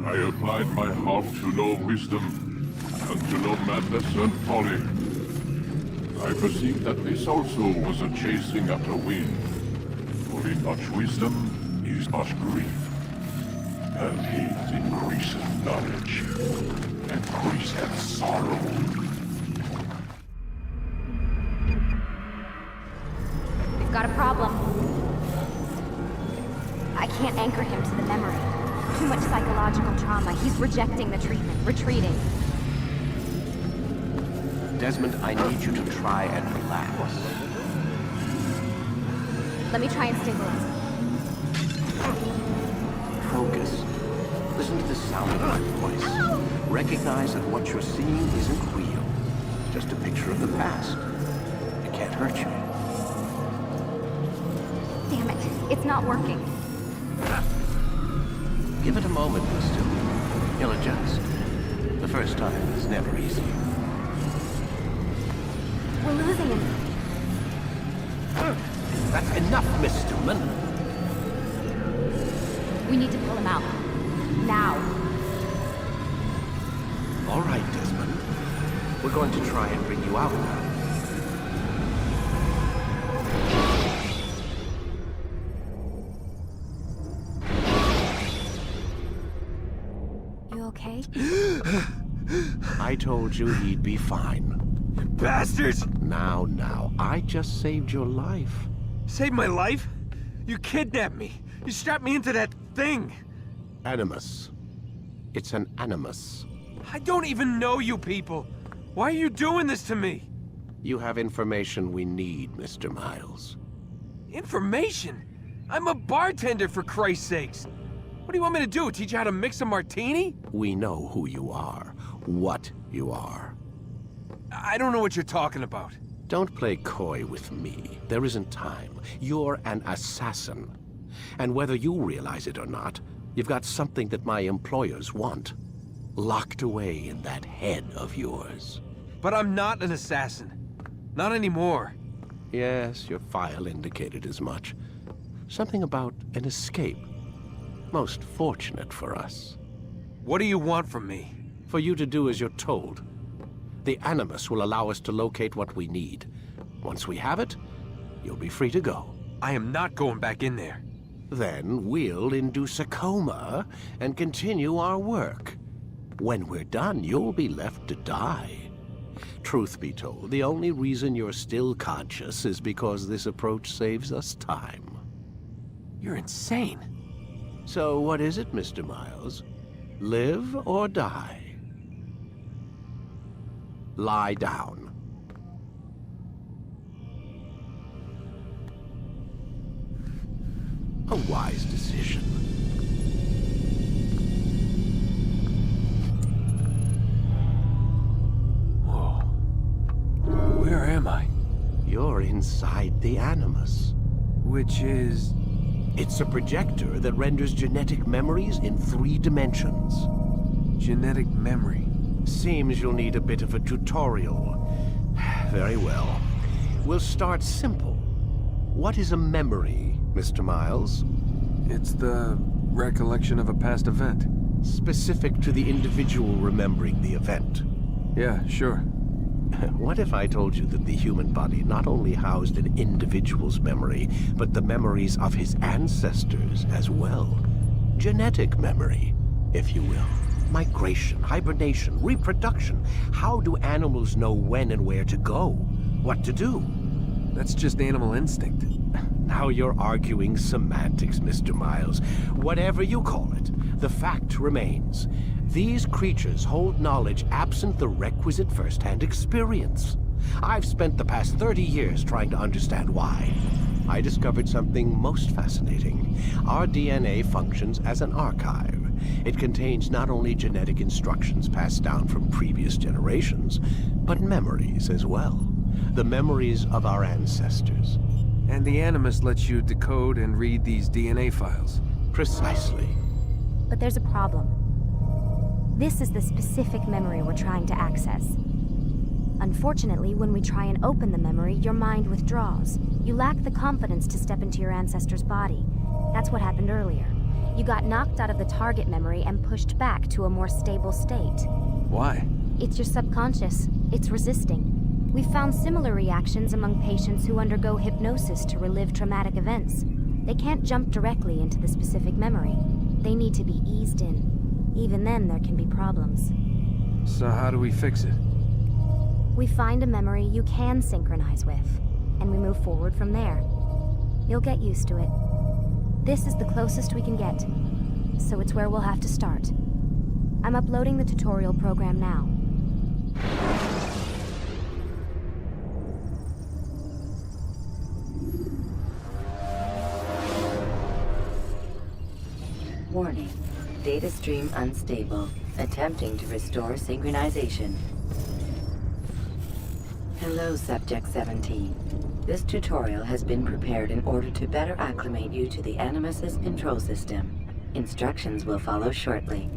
I applied my heart to know wisdom, and to know madness and folly. I perceived that this also was a chasing after wind. For in much wisdom is much grief, and hate increaseth knowledge, and increaseth sorrow. We've got a problem. I can't anchor him to the memory. Too much psychological trauma. He's rejecting the treatment, retreating. Desmond, I need you to try and relax. Let me try and stabilize. Focus. Listen to the sound of my voice. Recognize that what you're seeing isn't real. Just a picture of the past. It can't hurt you. Damn it, it's not working. Give it a moment, Mister. He'll adjust. The first time is never easy. We're losing him. That's enough, Miss Stillman. We need to pull him out. Now. All right, Desmond. We're going to try and bring you out now. You okay? I told you he'd be fine. Bastards! Now, I just saved your life. Saved my life? You kidnapped me. You strapped me into that thing. Animus. It's an animus. I don't even know you people. Why are you doing this to me? You have information we need, Mr. Miles. Information? I'm a bartender, for Christ's sakes. What do you want me to do? Teach you how to mix a martini? We know who you are, what you are. I don't know what you're talking about. Don't play coy with me. There isn't time. You're an assassin. And whether you realize it or not, you've got something that my employers want. Locked away in that head of yours. But I'm not an assassin. Not anymore. Yes, your file indicated as much. Something about an escape. Most fortunate for us. What do you want from me? For you to do as you're told. The Animus will allow us to locate what we need. Once we have it, you'll be free to go. I am not going back in there. Then we'll induce a coma and continue our work. When we're done, you'll be left to die. Truth be told, the only reason you're still conscious is because this approach saves us time. You're insane. So what is it, Mr. Miles? Live or die? Lie down. A wise decision. Whoa. Where am I? You're inside the Animus. Which is... It's a projector that renders genetic memories in 3 dimensions. genetic memory. Seems you'll need a bit of a tutorial. Very well. We'll start simple. What is a memory, Mr. Miles? It's the recollection of a past event. Specific to the individual remembering the event. Yeah, sure. What if I told you that the human body not only housed an individual's memory, but the memories of his ancestors as well? Genetic memory, if you will. Migration, hibernation, reproduction. How do animals know when and where to go? What to do? That's just animal instinct. Now you're arguing semantics, Mr. Miles. Whatever you call it, the fact remains. These creatures hold knowledge absent the requisite first-hand experience. I've spent the past 30 years trying to understand why. I discovered something most fascinating. Our DNA functions as an archive. It contains not only genetic instructions passed down from previous generations, but memories as well. The memories of our ancestors. And the Animus lets you decode and read these DNA files. Precisely. But there's a problem. This is the specific memory we're trying to access. Unfortunately, when we try and open the memory, your mind withdraws. You lack the confidence to step into your ancestor's body. That's what happened earlier. You got knocked out of the target memory and pushed back to a more stable state. Why? It's your subconscious. It's resisting. We've found similar reactions among patients who undergo hypnosis to relive traumatic events. They can't jump directly into the specific memory. They need to be eased in. Even then, there can be problems. So how do we fix it? We find a memory you can synchronize with, and we move forward from there. You'll get used to it. This is the closest we can get, so it's where we'll have to start. I'm uploading the tutorial program now. Warning. Data stream unstable. Attempting to restore synchronization. Hello, Subject 17. This tutorial has been prepared in order to better acclimate you to the Animus's control system. Instructions will follow shortly.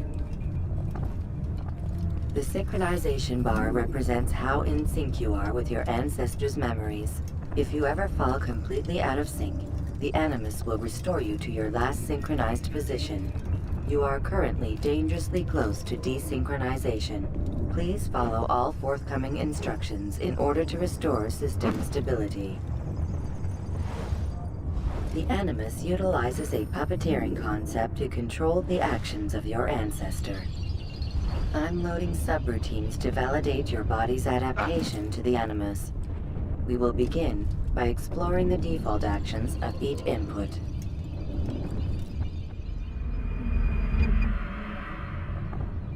The synchronization bar represents how in sync you are with your ancestors' memories. If you ever fall completely out of sync, the Animus will restore you to your last synchronized position. You are currently dangerously close to desynchronization. Please follow all forthcoming instructions in order to restore system stability. The Animus utilizes a puppeteering concept to control the actions of your ancestor. I'm loading subroutines to validate your body's adaptation to the Animus. We will begin by exploring the default actions of each input.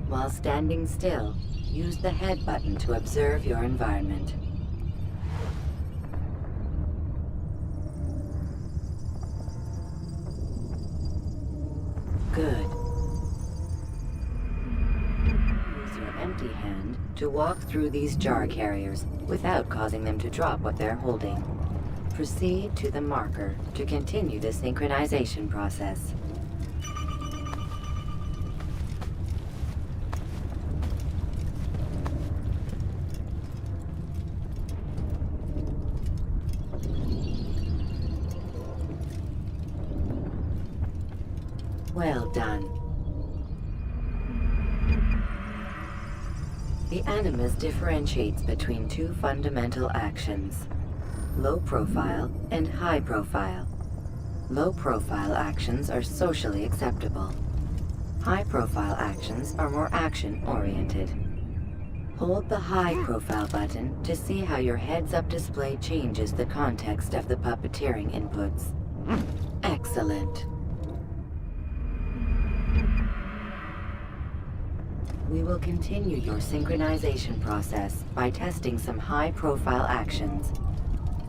While standing still, use the head button to observe your environment. Good. Use your empty hand to walk through these jar carriers without causing them to drop what they're holding. Proceed to the marker to continue the synchronization process. Well done. The Animus differentiates between two fundamental actions: low profile and high profile. Low profile actions are socially acceptable. High profile actions are more action oriented. Hold the high profile button to see how your heads-up display changes the context of the puppeteering inputs. Excellent. We will continue your synchronization process by testing some high-profile actions.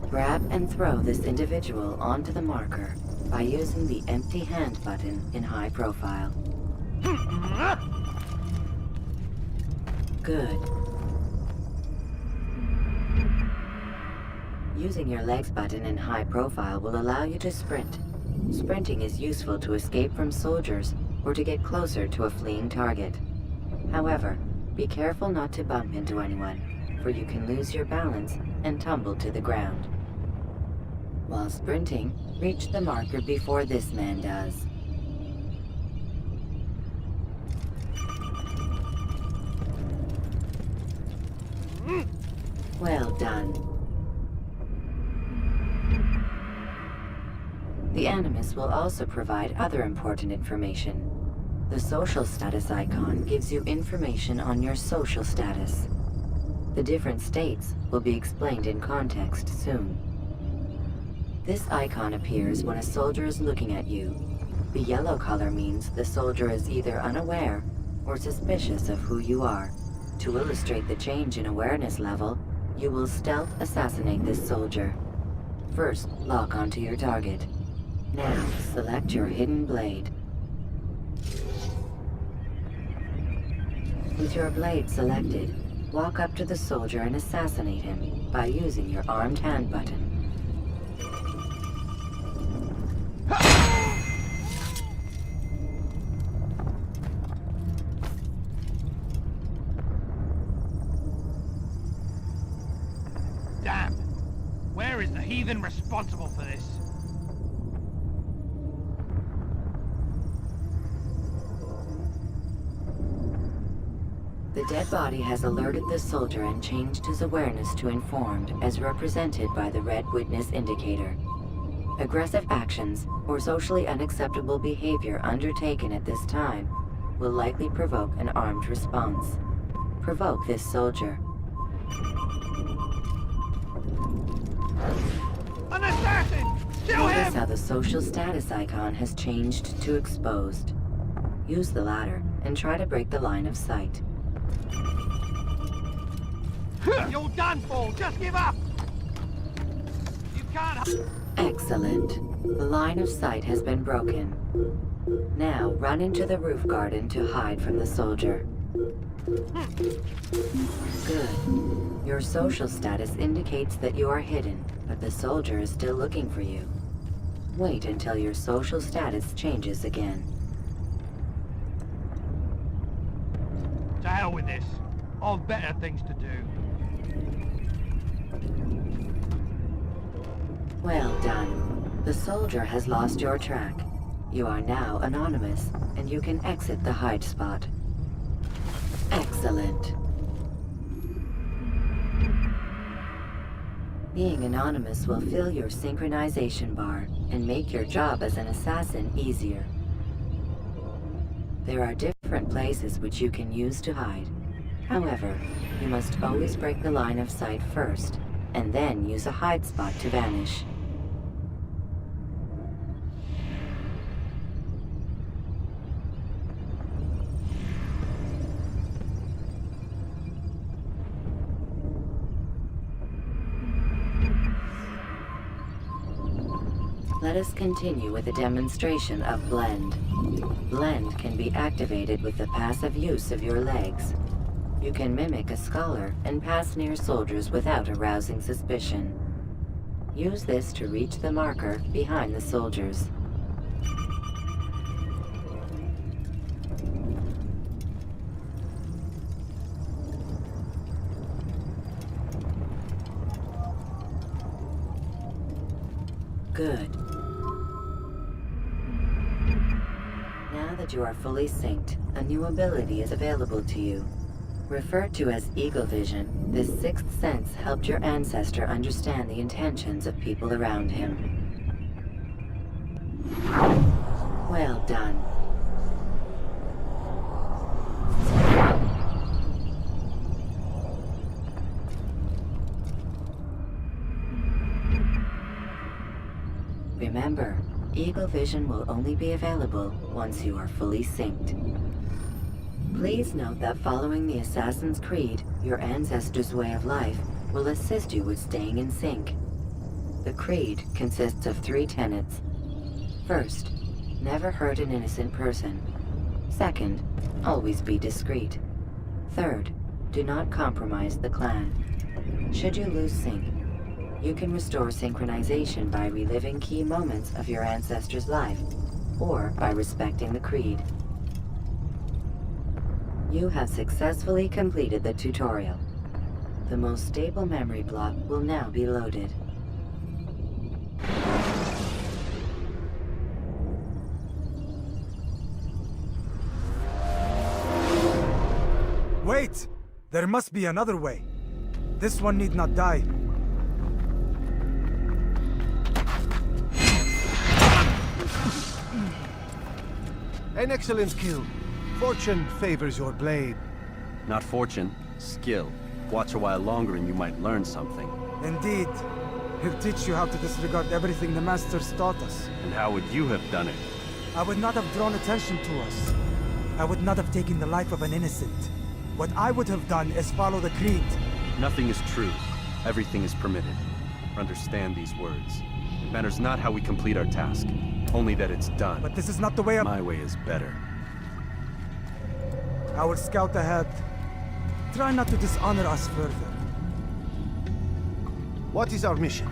Grab and throw this individual onto the marker by using the empty hand button in high profile. Good. Using your legs button in high profile will allow you to sprint. Sprinting is useful to escape from soldiers or to get closer to a fleeing target. However, be careful not to bump into anyone, for you can lose your balance and tumble to the ground. While sprinting, reach the marker before this man does. Well done. The Animus will also provide other important information. The social status icon gives you information on your social status. The different states will be explained in context soon. This icon appears when a soldier is looking at you. The yellow color means the soldier is either unaware or suspicious of who you are. To illustrate the change in awareness level, you will stealth assassinate this soldier. First, lock onto your target. Now, select your hidden blade. With your blade selected, walk up to the soldier and assassinate him by using your armed hand button. Damn! Where is the heathen responsible for this? The dead body has alerted the soldier and changed his awareness to informed, as represented by the red witness indicator. Aggressive actions or socially unacceptable behavior undertaken at this time will likely provoke an armed response. Provoke this soldier. An assassin! Kill Notice him! how the social status icon has changed to exposed. Use the ladder and try to break the line of sight. You're done for! Just give up! You can't... Excellent. The line of sight has been broken. Now run into the roof garden to hide from the soldier. Good. Your social status indicates that you are hidden, but the soldier is still looking for you. Wait until your social status changes again. To hell with this. I've better things to do. Well done. The soldier has lost your track. You are now anonymous, and you can exit the hide spot. Excellent. Being anonymous will fill your synchronization bar and make your job as an assassin easier. There are different places which you can use to hide. However, you must always break the line of sight first, and then use a hide spot to vanish. Let us continue with a demonstration of Blend. Blend can be activated with the passive use of your legs. You can mimic a scholar and pass near soldiers without arousing suspicion. Use this to reach the marker behind the soldiers. Good. Now that you are fully synced, a new ability is available to you. Referred to as Eagle Vision, this sixth sense helped your ancestor understand the intentions of people around him. Well done. Remember, Eagle Vision will only be available once you are fully synced. Please note that following the Assassin's Creed, your ancestors' way of life will assist you with staying in sync. The Creed consists of 3 tenets. First, never hurt an innocent person. Second, always be discreet. Third, do not compromise the clan. Should you lose sync, you can restore synchronization by reliving key moments of your ancestor's life, or by respecting the Creed. You have successfully completed the tutorial. The most stable memory block will now be loaded. Wait! There must be another way. This one need not die. An excellent kill. Fortune favors your blade. Not fortune, skill. Watch a while longer and you might learn something. Indeed. He'll teach you how to disregard everything the Masters taught us. And how would you have done it? I would not have drawn attention to us. I would not have taken the life of an innocent. What I would have done is follow the Creed. Nothing is true. Everything is permitted. Understand these words. It matters not how we complete our task, only that it's done. But this is not the way My way is better. I will scout ahead. Try not to dishonor us further. What is our mission?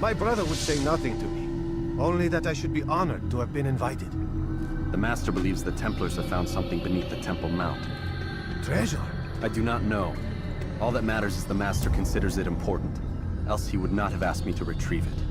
My brother would say nothing to me. Only that I should be honored to have been invited. The Master believes the Templars have found something beneath the Temple Mount. Treasure? I do not know. All that matters is the Master considers it important. Else he would not have asked me to retrieve it.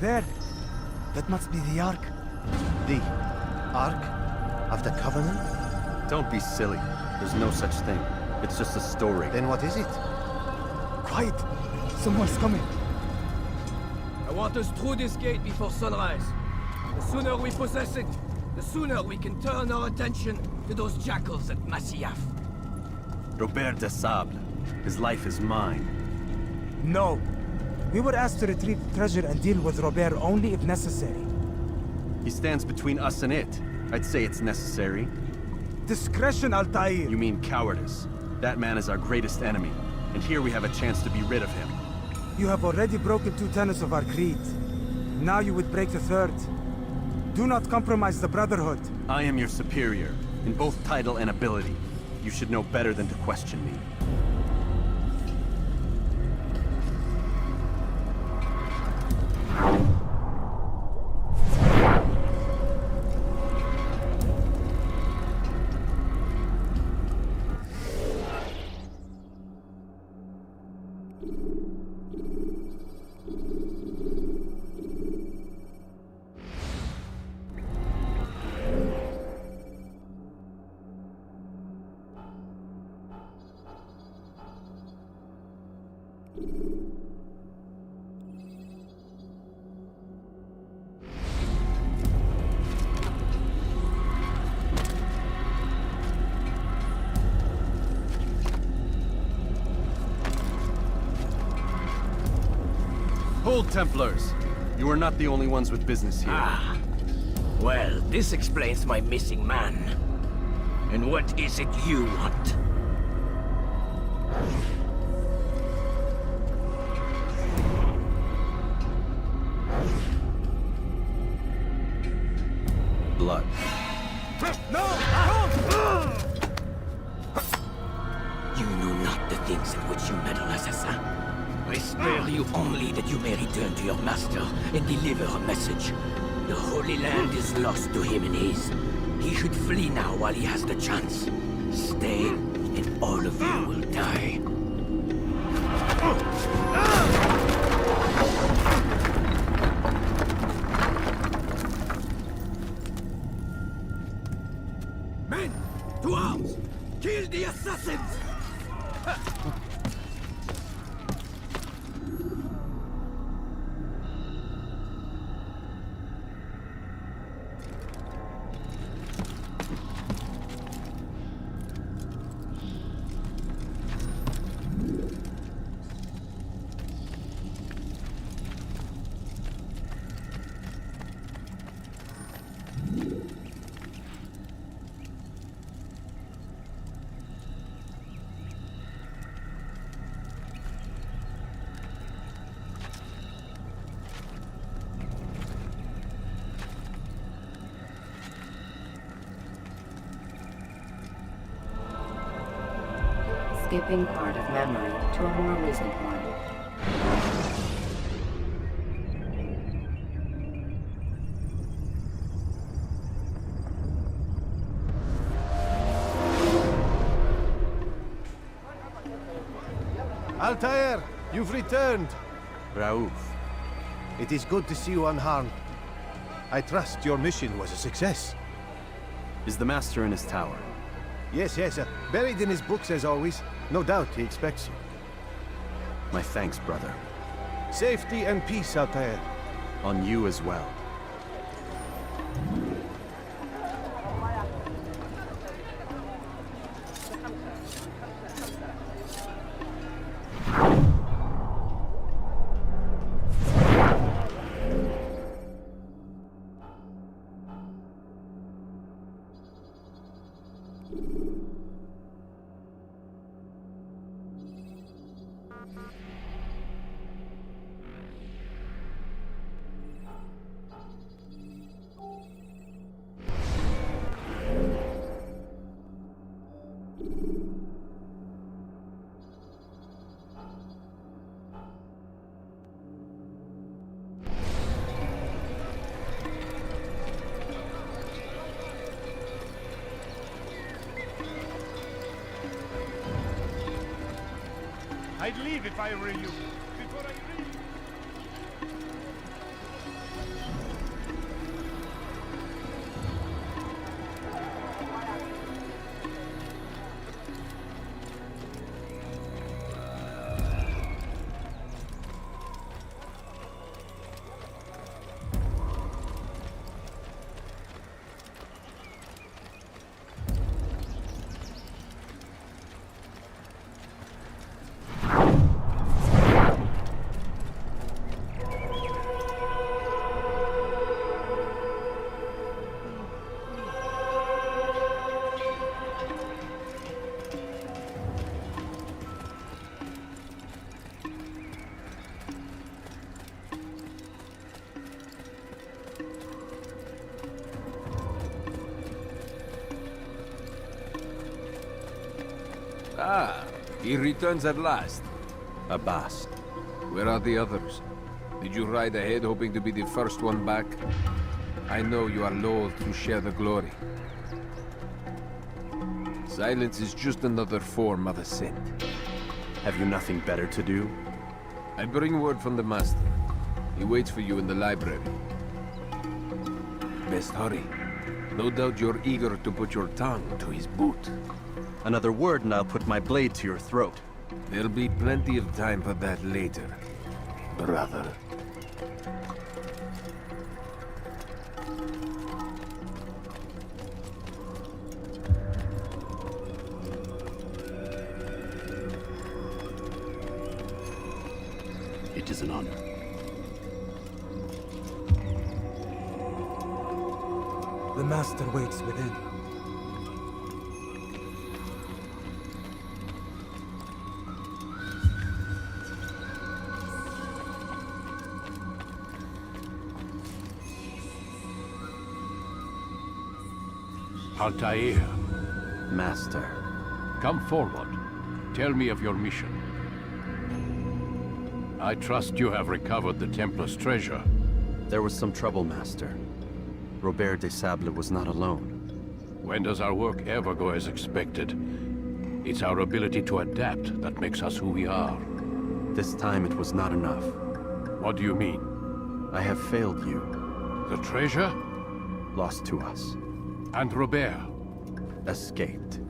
There. That must be the Ark. The Ark of the Covenant? Don't be silly. There's no such thing. It's just a story. Then what is it? Quiet! Someone's coming. I want us through this gate before sunrise. The sooner we possess it, the sooner we can turn our attention to those jackals at Masyaf. Robert de Sable. His life is mine. No. We were asked to retrieve treasure and deal with Robert only if necessary. He stands between us and it. I'd say it's necessary. Discretion, Altair! You mean cowardice. That man is our greatest enemy, and here we have a chance to be rid of him. You have already broken 2 tenets of our creed. Now you would break the 3rd. Do not compromise the Brotherhood. I am your superior, in both title and ability. You should know better than to question me. Hold, Templars! You are not the only ones with business here. Ah. Well, this explains my missing man. And what is it you want? Blood. No! You know not the things in which you meddle, assassin. I spare you only that you may return to your master and deliver a message. The Holy Land is lost to him and his. He should flee now while he has the chance. Stay, and all of you will die. Men, to arms! Kill the assassins! Skipping part of memory to a more recent one. Altair, you've returned. Raouf. It is good to see you unharmed. I trust your mission was a success. Is the Master in his tower? Yes, buried in his books as always. No doubt he expects you. My thanks, brother. Safety and peace, Altair. On you as well. I'd leave if I were you. Before I leave. Ah, he returns at last. Abbas. Where are the others? Did you ride ahead hoping to be the first one back? I know you are loath to share the glory. Silence is just another form of assent. Have you nothing better to do? I bring word from the Master. He waits for you in the library. Best hurry. No doubt you're eager to put your tongue to his boot. Another word and I'll put my blade to your throat. There'll be plenty of time for that later, brother. It is an honor. The Master waits within. Altair, Master. come forward. Tell me of your mission. I trust you have recovered the Templar's treasure. There was some trouble, Master. Robert de Sable was not alone. When does our work ever go as expected? It's our ability to adapt that makes us who we are. This time it was not enough. What do you mean? I have failed you. The treasure? Lost to us. And Robert? Escaped.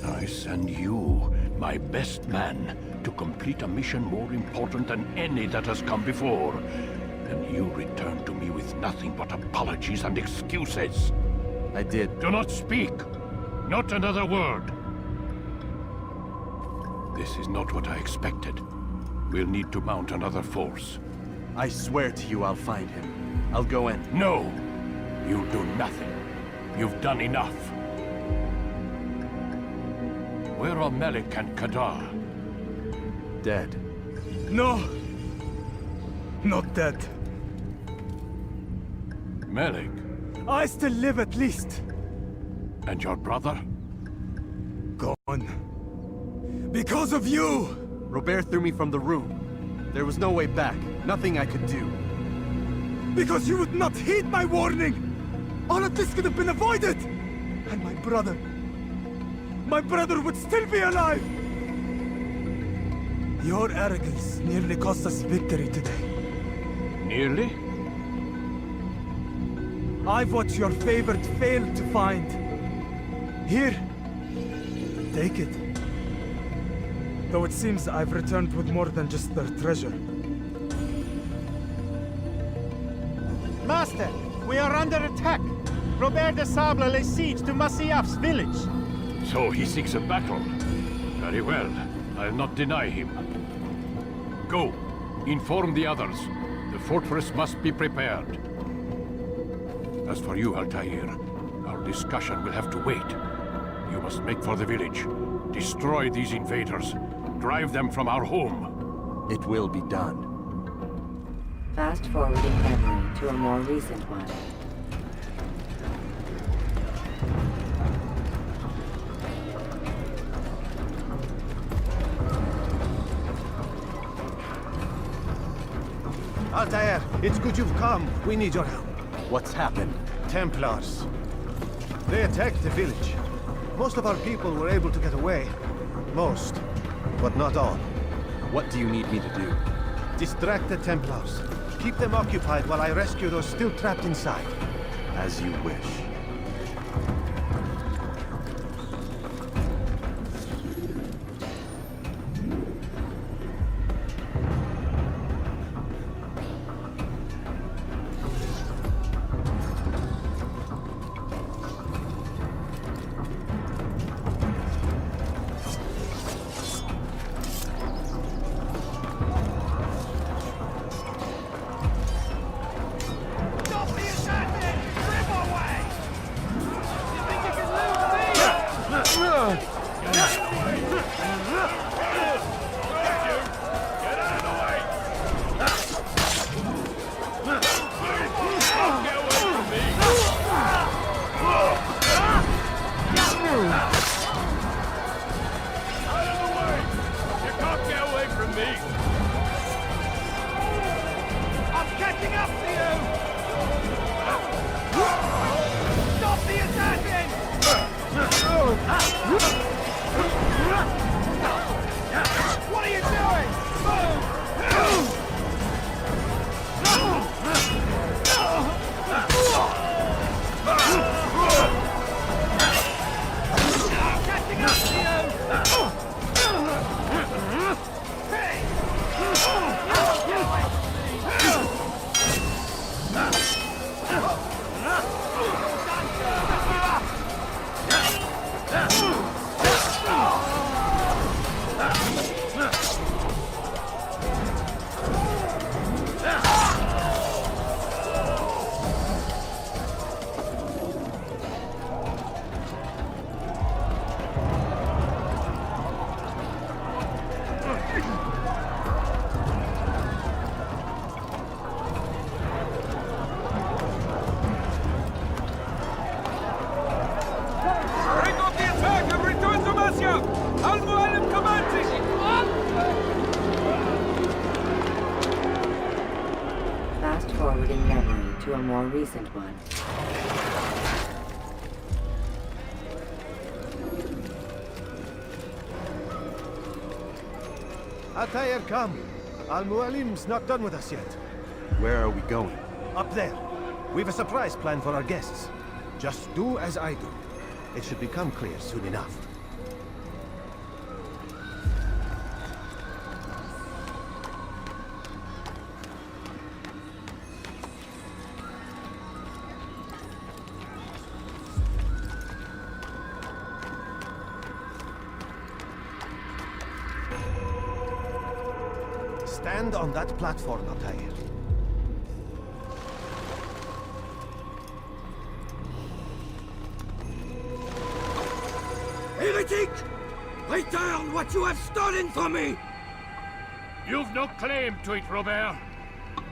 I send you, my best man, to complete a mission more important than any that has come before. And you return to me with nothing but apologies and excuses. I did. Do not speak! Not another word! This is not what I expected. We'll need to mount another force. I swear to you I'll find him. I'll go in. No! You'll do nothing. You've done enough. Where are Melik and Kadar? Dead. No! Not dead. Melik? I still live at least. And your brother? Gone. Because of you! Robert threw me from the room. There was no way back. Nothing I could do. Because you would not heed my warning! All of this could have been avoided! And my brother would still be alive! Your arrogance nearly cost us victory today. Nearly? I've what your favorite failed to find. Here, take it. Though it seems I've returned with more than just their treasure. Master, we are under attack. Robert de Sable lays siege to Masyaf's village. So he seeks a battle. Very well. I'll not deny him. Go. Inform the others. The fortress must be prepared. As for you, Altair, our discussion will have to wait. You must make for the village. Destroy these invaders. Drive them from our home. It will be done. Fast-forwarding memory to a more recent one. Altair, it's good you've come. We need your help. What's happened? Templars. They attacked the village. Most of our people were able to get away. Most, but not all. What do you need me to do? Distract the Templars. Keep them occupied while I rescue those still trapped inside. As you wish. me! I'm catching up to you! Stop the assassin! What are you doing? Catching up to you! Fast forwarding memory to a more recent one. Atair, come. Al-Mualim's not done with us yet. Where are we going? Up there. We've a surprise plan for our guests. Just do as I do. It should become clear soon enough. Stand on that platform, Atair. Heretic! Return what you have stolen from me! You've no claim to it, Robert.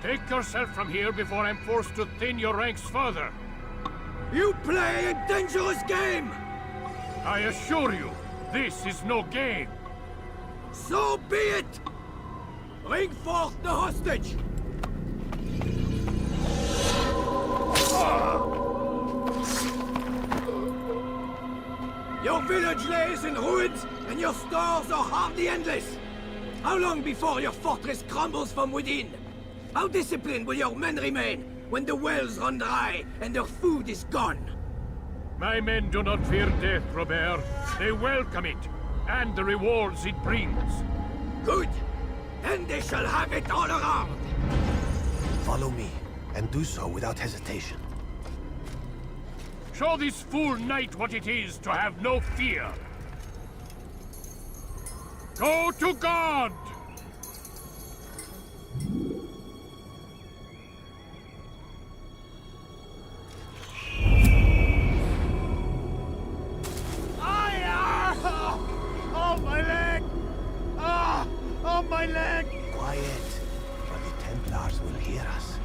Take yourself from here before I'm forced to thin your ranks further. You play a dangerous game! I assure you, this is no game. So be it! Bring forth the hostage! Your village lays in ruins, and your stores are hardly endless. How long before your fortress crumbles from within? How disciplined will your men remain when the wells run dry and their food is gone? My men do not fear death, Robert. They welcome it, and the rewards it brings. Good. Then they shall have it all around. Follow me, and do so without hesitation. Show this fool knight what it is to have no fear. Go to God! Oh, my leg! Ah! Oh, my leg! Quiet, or the Templars will hear us.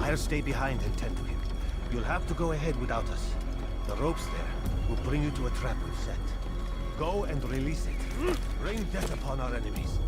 I'll stay behind and tend to him. You'll have to go ahead without us. The ropes there will bring you to a trap we've set. Go and release it. Rain death upon our enemies.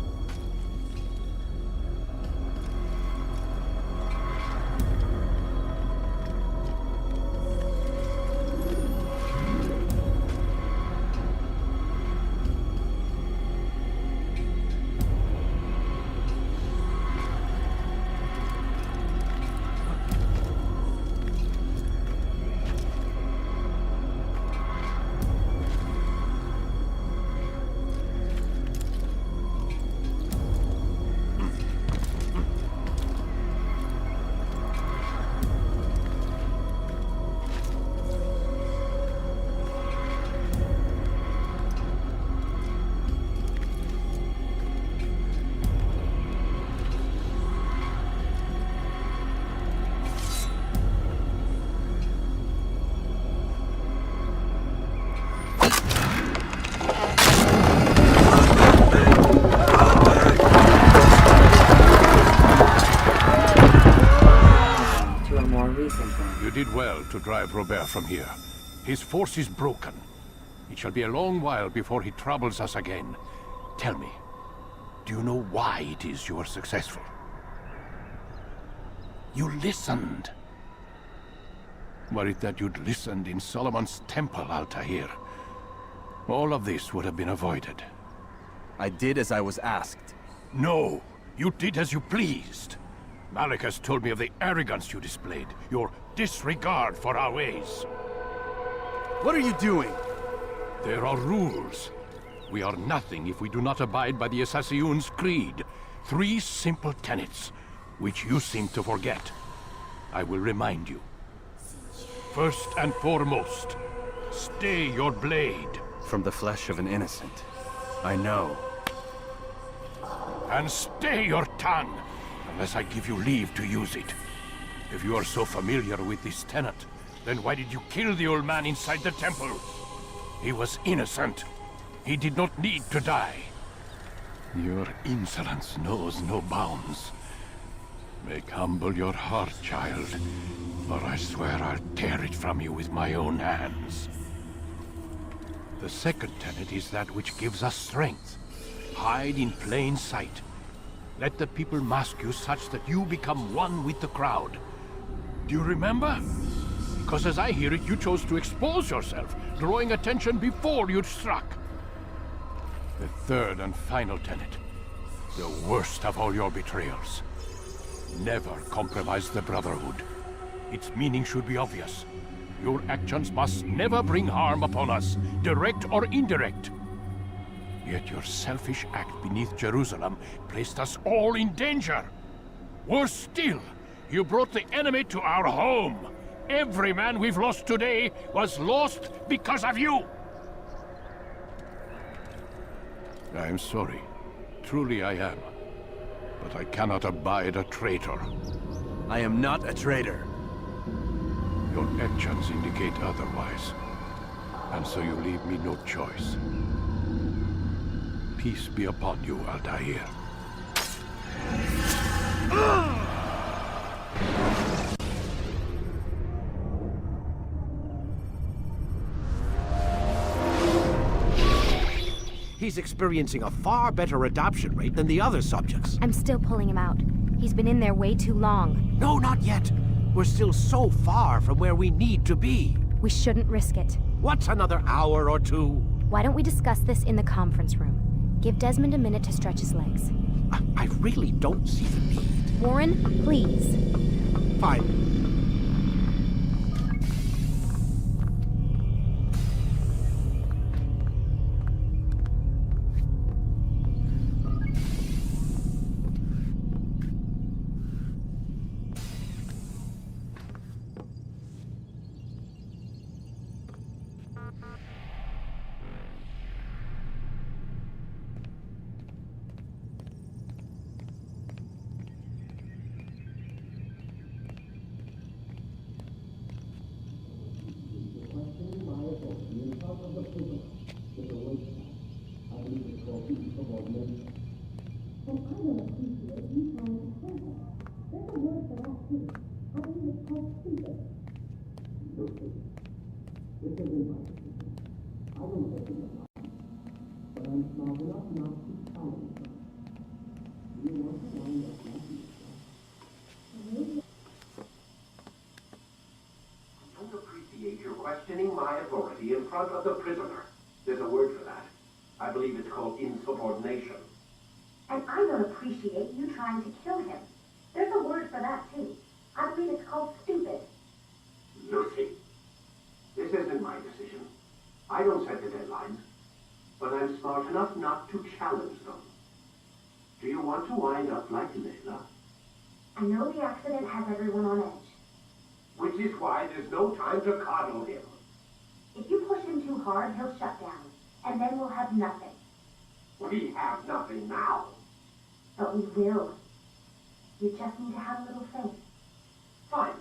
You did well to drive Robert from here. His force is broken. It shall be a long while before he troubles us again. Tell me, do you know why it is you are successful? You listened. Were it that you'd listened in Solomon's temple, Altair, all of this would have been avoided. I did as I was asked. No, you did as you pleased. Malik has told me of the arrogance you displayed, your disregard for our ways. What are you doing? There are rules. We are nothing if we do not abide by the Assassin's creed. 3 simple tenets, which you seem to forget. I will remind you. First and foremost, stay your blade. From the flesh of an innocent. I know. And stay your tongue, unless I give you leave to use it. If you are so familiar with this tenet, then why did you kill the old man inside the temple? He was innocent. He did not need to die. Your insolence knows no bounds. Make humble your heart, child, or I swear I'll tear it from you with my own hands. The second tenet is that which gives us strength. Hide in plain sight. Let the people mask you such that you become one with the crowd. Do you remember? Because as I hear it, you chose to expose yourself, drawing attention before you'd struck. The third and final tenet. The worst of all your betrayals. Never compromise the Brotherhood. Its meaning should be obvious. Your actions must never bring harm upon us, direct or indirect. Yet your selfish act beneath Jerusalem placed us all in danger. Worse still, you brought the enemy to our home. Every man we've lost today was lost because of you. I am sorry. Truly I am. But I cannot abide a traitor. I am not a traitor. Your actions indicate otherwise. And so you leave me no choice. Peace be upon you, Altair. He's experiencing a far better adoption rate than the other subjects. I'm still pulling him out. He's been in there way too long. No, not yet. We're still so far from where we need to be. We shouldn't risk it. What's another hour or two? Why don't we discuss this in the conference room? Give Desmond a minute to stretch his legs. I really don't see the need. Warren, please. Fine. Questioning my authority in front of the prisoner. There's a word for that. I believe it's called insubordination. And I don't appreciate you trying to kill him. There's a word for that, too. I believe it's called stupid. Lucy, this isn't my decision. I don't set the deadlines, but I'm smart enough not to challenge them. Do you want to wind up like Layla? I know the accident has everyone on edge. Which is why there's no time to coddle him. If you push him too hard, he'll shut down, and then we'll have nothing. We have nothing now. But we will. You just need to have a little faith. Fine,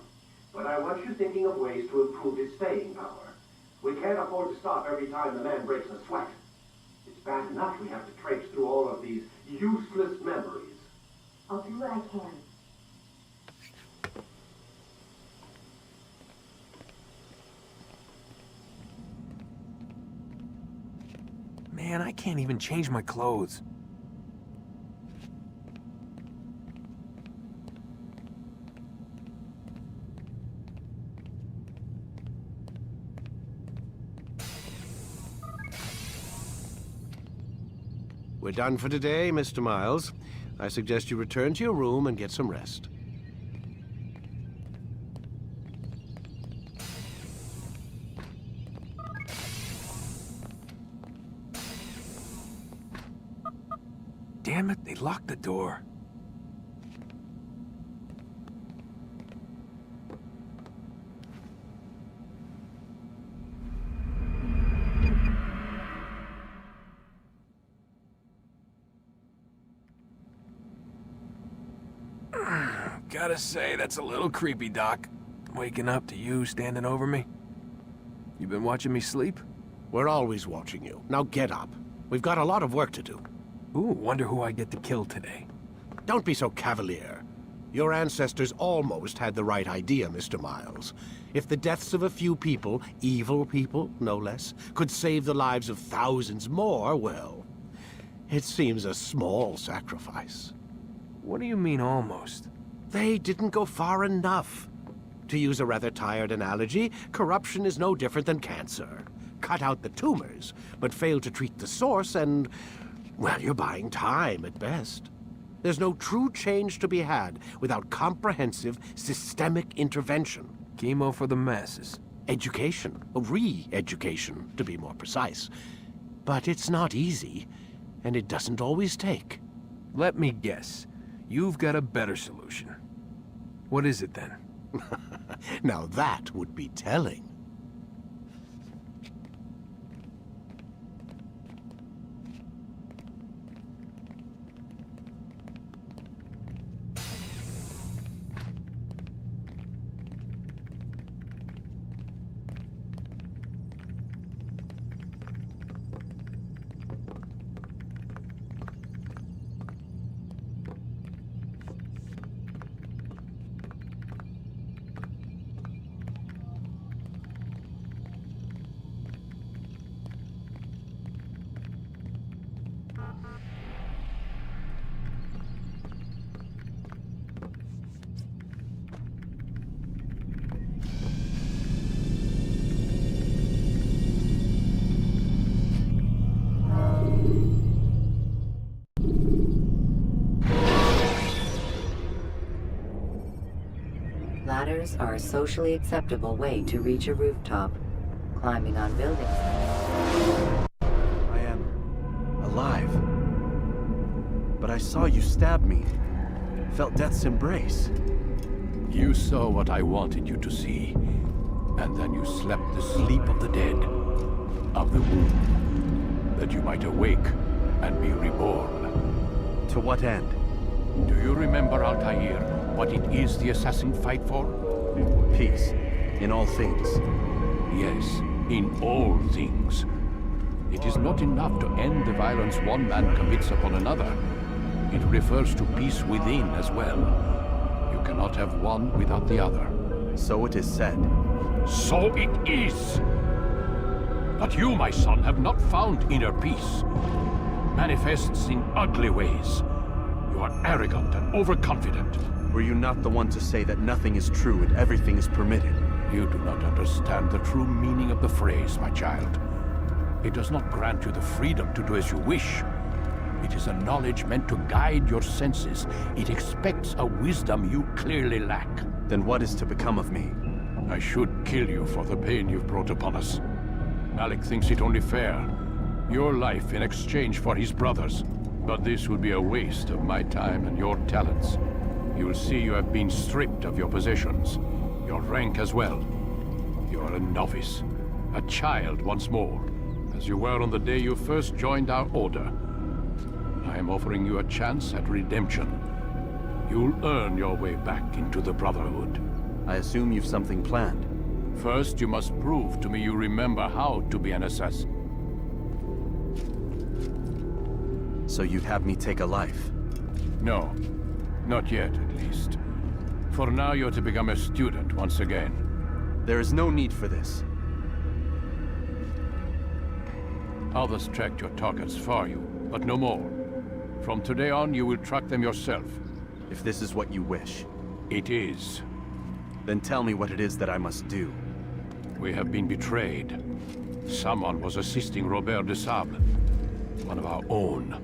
but I want you thinking of ways to improve his staying power. We can't afford to stop every time the man breaks a sweat. It's bad enough we have to traipse through all of these useless memories. I'll do what I can. Man, I can't even change my clothes. We're done for today, Mr. Miles. I suggest you return to your room and get some rest. Damn it, they locked the door. Gotta say, that's a little creepy, Doc. Waking up to you standing over me. You been watching me sleep? We're always watching you. Now get up. We've got a lot of work to do. Ooh, wonder who I get to kill today. Don't be so cavalier. Your ancestors almost had the right idea, Mr. Miles. If the deaths of a few people, evil people, no less, could save the lives of thousands more, well, it seems a small sacrifice. What do you mean, almost? They didn't go far enough. To use a rather tired analogy, corruption is no different than cancer. Cut out the tumors, but fail to treat the source and, well, you're buying time at best. There's no true change to be had without comprehensive, systemic intervention. Chemo for the masses. Education, re-education, to be more precise. But it's not easy, and it doesn't always take. Let me guess. You've got a better solution. What is it, then? Now that would be telling. Ladders are a socially acceptable way to reach a rooftop. Climbing on buildings. I am alive. But I saw you stab me. Felt death's embrace. You saw what I wanted you to see. And then you slept the sleep of the dead. Of the womb. That you might awake and be reborn. To what end? Do you remember, Altair, what it is the assassin fight for? Peace. In all things. Yes, in all things. It is not enough to end the violence one man commits upon another. It refers to peace within as well. You cannot have one without the other. So it is said. So it is! But you, my son, have not found inner peace. Manifests in ugly ways. You are arrogant and overconfident. Were you not the one to say that nothing is true and everything is permitted? You do not understand the true meaning of the phrase, my child. It does not grant you the freedom to do as you wish. It is a knowledge meant to guide your senses. It expects a wisdom you clearly lack. Then what is to become of me? I should kill you for the pain you've brought upon us. Malik thinks it only fair. Your life in exchange for his brother's. But this would be a waste of my time and your talents. You will see you have been stripped of your possessions. Your rank as well. You are a novice. A child once more. As you were on the day you first joined our order. I am offering you a chance at redemption. You'll earn your way back into the Brotherhood. I assume you've something planned. First, you must prove to me you remember how to be an assassin. So you'd have me take a life? No. Not yet, at least. For now, you're to become a student once again. There is no need for this. Others tracked your targets for you, but no more. From today on, you will track them yourself. If this is what you wish. It is. Then tell me what it is that I must do. We have been betrayed. Someone was assisting Robert de Sable, one of our own.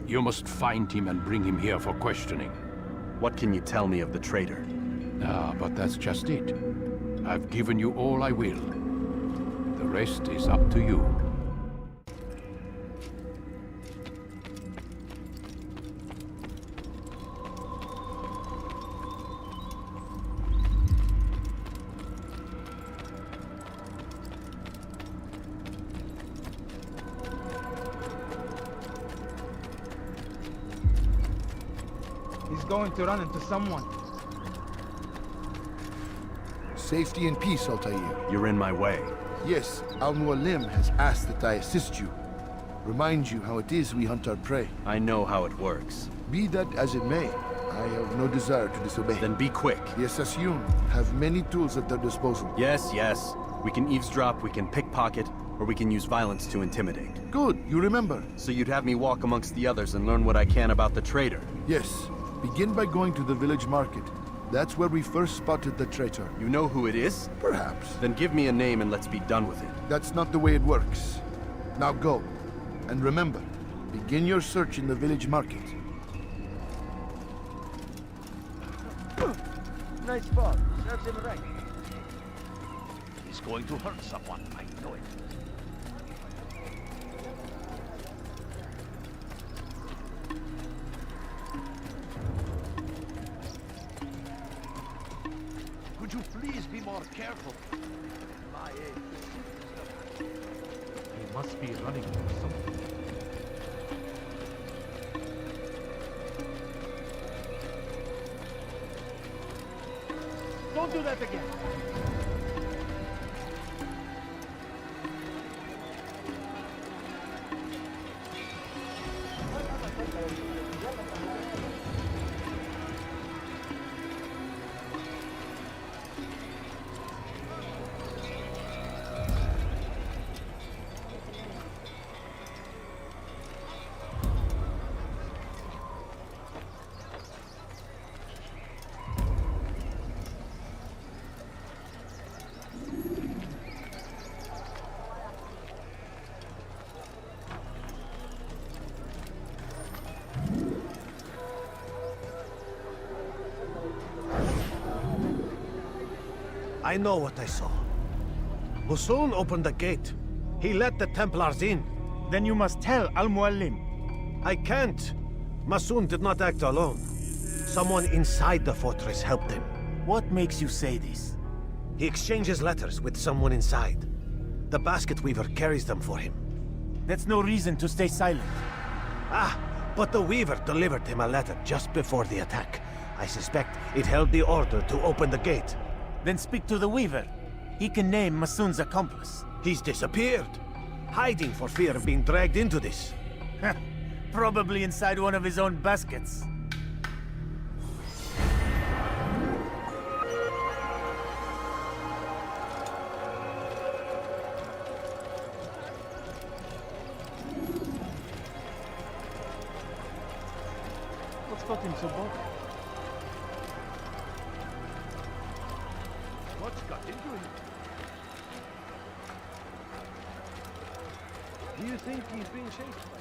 You must find him and bring him here for questioning. What can you tell me of the traitor? Ah, but that's just it. I've given you all I will. The rest is up to you. He's going to run into someone. Safety and peace, Altair. You're in my way. Yes, Al-Mualim has asked that I assist you. Remind you how it is we hunt our prey. I know how it works. Be that as it may, I have no desire to disobey. Then be quick. The Assassin have many tools at their disposal. Yes, yes. We can eavesdrop, we can pickpocket, or we can use violence to intimidate. Good, you remember. So you'd have me walk amongst the others and learn what I can about the traitor? Yes. Begin by going to the village market. That's where we first spotted the traitor. You know who it is? Perhaps. Then give me a name and let's be done with it. That's not the way it works. Now go. And remember, begin your search in the village market. Nice ball. Serves him right. He's going to hurt someone. I know it. Could you please be more careful? My age. He must be running from something. Don't do that again. I know what I saw. Musoon opened the gate. He let the Templars in. Then you must tell Al-Mualim. I can't. Musoon did not act alone. Someone inside the fortress helped him. What makes you say this? He exchanges letters with someone inside. The basket weaver carries them for him. That's no reason to stay silent. Ah, but the weaver delivered him a letter just before the attack. I suspect it held the order to open the gate. Then speak to the weaver. He can name Masoon's accomplice. He's disappeared. Hiding for fear of being dragged into this. Probably inside one of his own baskets. What's got him so bothered? What's got into him? Do you think he's being chased by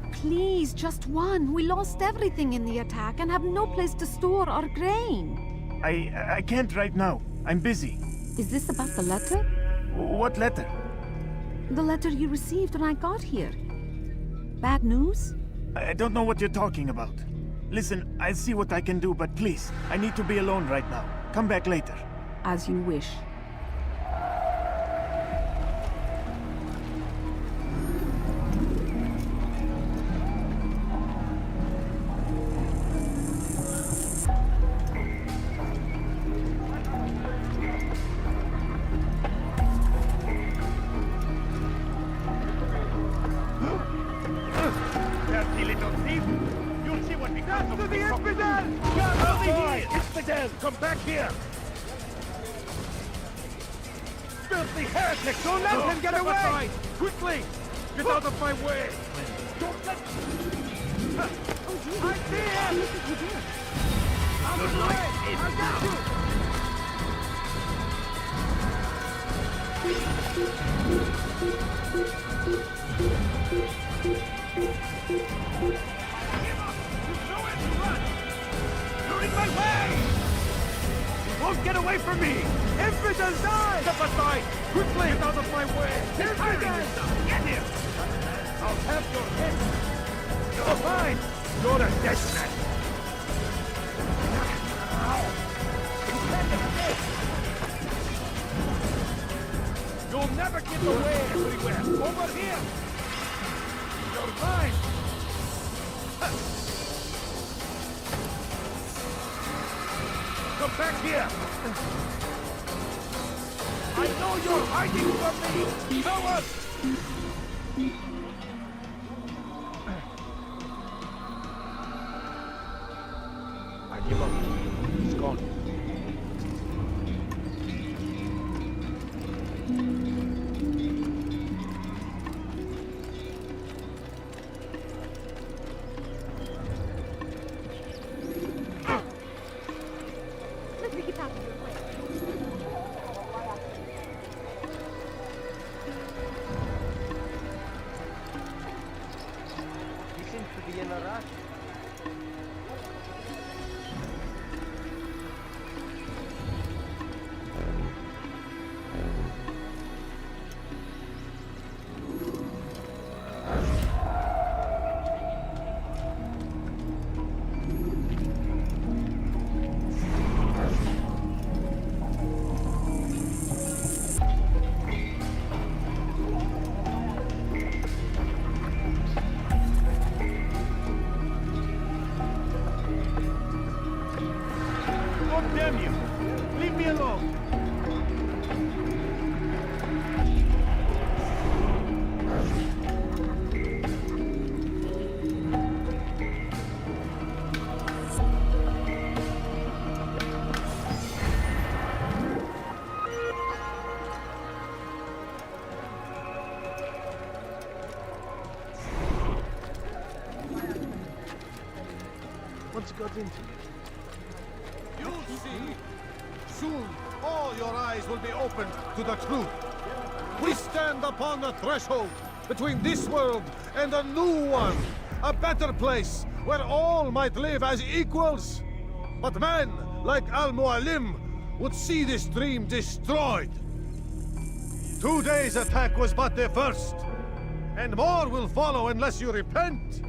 something? Please, just one. We lost everything in the attack and have no place to store our grain. I can't right now. I'm busy. Is this about the letter? What letter? The letter you received when I got here. Bad news? I don't know what you're talking about. Listen, I'll see what I can do, but please, I need to be alone right now. Come back later. As you wish. Dirty little thief! You'll see what becomes of the infidel! Come back here! filthy heretic! Don't let him get away! Quickly! Get out of my way! Don't let... I see him! Out of the way! I got you! You're in my way! You won't get away from me! Infidels die! Step aside! Quickly! Get out of my way! Infidels! Get here! I'll have your head! You're fine! You're a dead man! You'll never get away everywhere! Over here! You're mine! Come back here! I know you're hiding from me! Tell us! I give up. He's gone. What's got into you? You'll see. Soon, all your eyes will be opened to the truth. We stand upon the threshold between this world and a new one. A better place where all might live as equals. But men like Al-Mualim would see this dream destroyed. Today's attack was but the first. And more will follow unless you repent.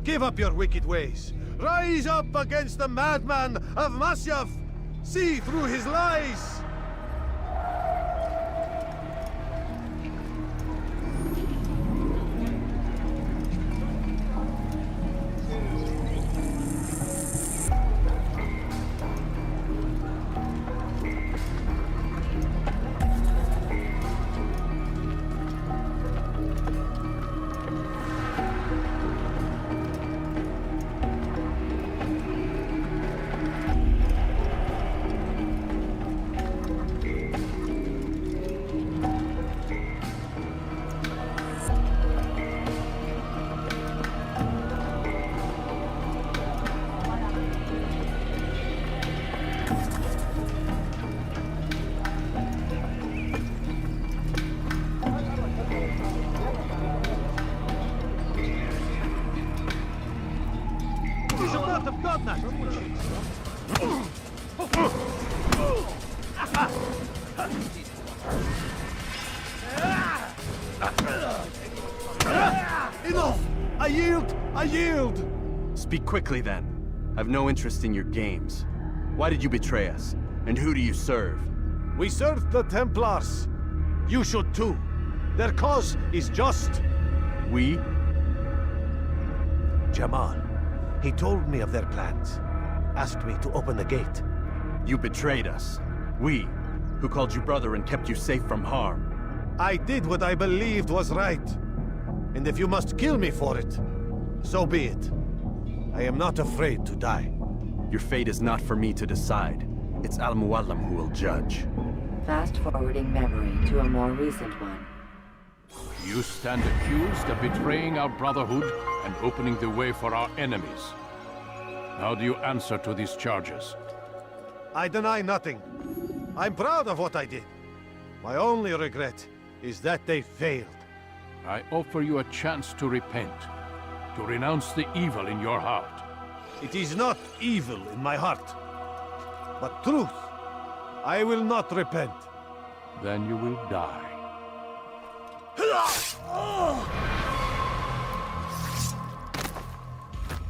Give up your wicked ways. Rise up against the madman of Masyaf. See through his lies. Enough! I yield! I yield! Speak quickly, then. I've no interest in your games. Why did you betray us? And who do you serve? We serve the Templars. You should too. Their cause is just. We? Jamal. He told me of their plans. Asked me to open the gate. You betrayed us. We, who called you brother and kept you safe from harm. I did what I believed was right. And if you must kill me for it, so be it. I am not afraid to die. Your fate is not for me to decide. It's Al-Mualim who will judge. Fast-forwarding memory to a more recent one. You stand accused of betraying our Brotherhood and opening the way for our enemies. How do you answer to these charges? I deny nothing. I'm proud of what I did. My only regret is that they failed. I offer you a chance to repent, to renounce the evil in your heart. It is not evil in my heart, but truth. I will not repent. Then you will die.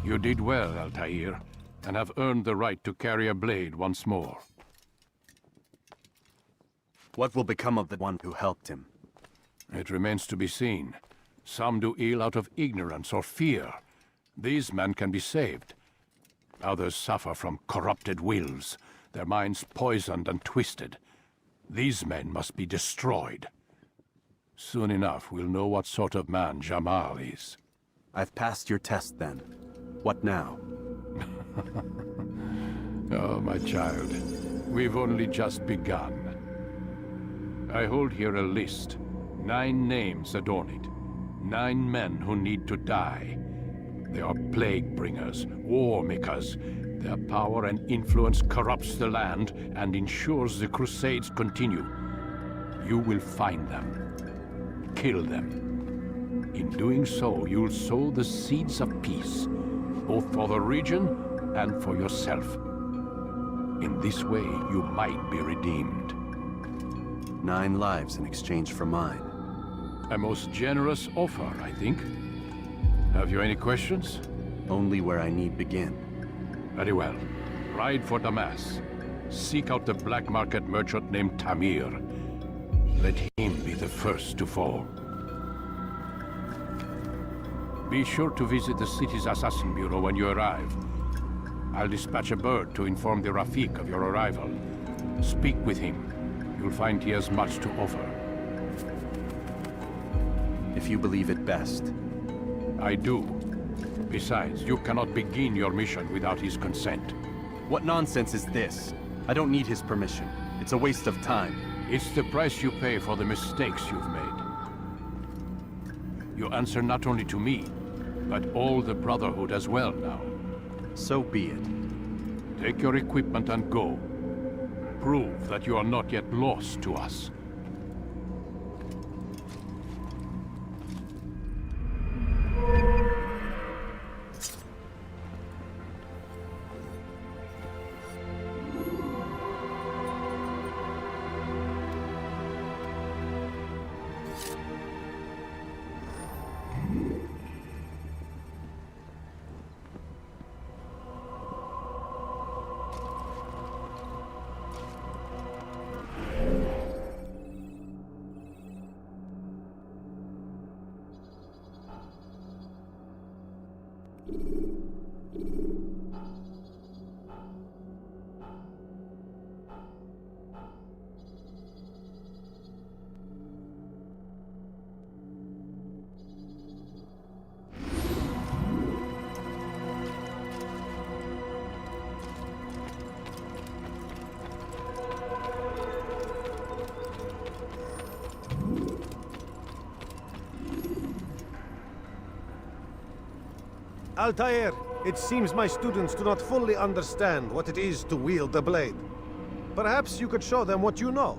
You did well, Altair, and have earned the right to carry a blade once more. What will become of the one who helped him? It remains to be seen. Some do ill out of ignorance or fear. These men can be saved. Others suffer from corrupted wills, their minds poisoned and twisted. These men must be destroyed. Soon enough, we'll know what sort of man Jamal is. I've passed your test, then. What now? Oh, my child. We've only just begun. I hold here a list. 9 names adorn it. 9 men who need to die. They are plague bringers, war makers. Their power and influence corrupts the land and ensures the Crusades continue. You will find them. Kill them. In doing so, you'll sow the seeds of peace, both for the region and for yourself. In this way, you might be redeemed. 9 lives in exchange for mine. A most generous offer, I think. Have you any questions? Only where I need begin. Very well. Ride for Damas. Seek out the black market merchant named Tamir. Let him be the first to fall. Be sure to visit the city's assassin bureau when you arrive. I'll dispatch a bird to inform the Rafik of your arrival. Speak with him. You'll find he has much to offer. If you believe it best. I do. Besides, you cannot begin your mission without his consent. What nonsense is this? I don't need his permission. It's a waste of time. It's the price you pay for the mistakes you've made. You answer not only to me, but all the Brotherhood as well now. So be it. Take your equipment and go. Prove that you are not yet lost to us. Altair, it seems my students do not fully understand what it is to wield the blade. Perhaps you could show them what you know.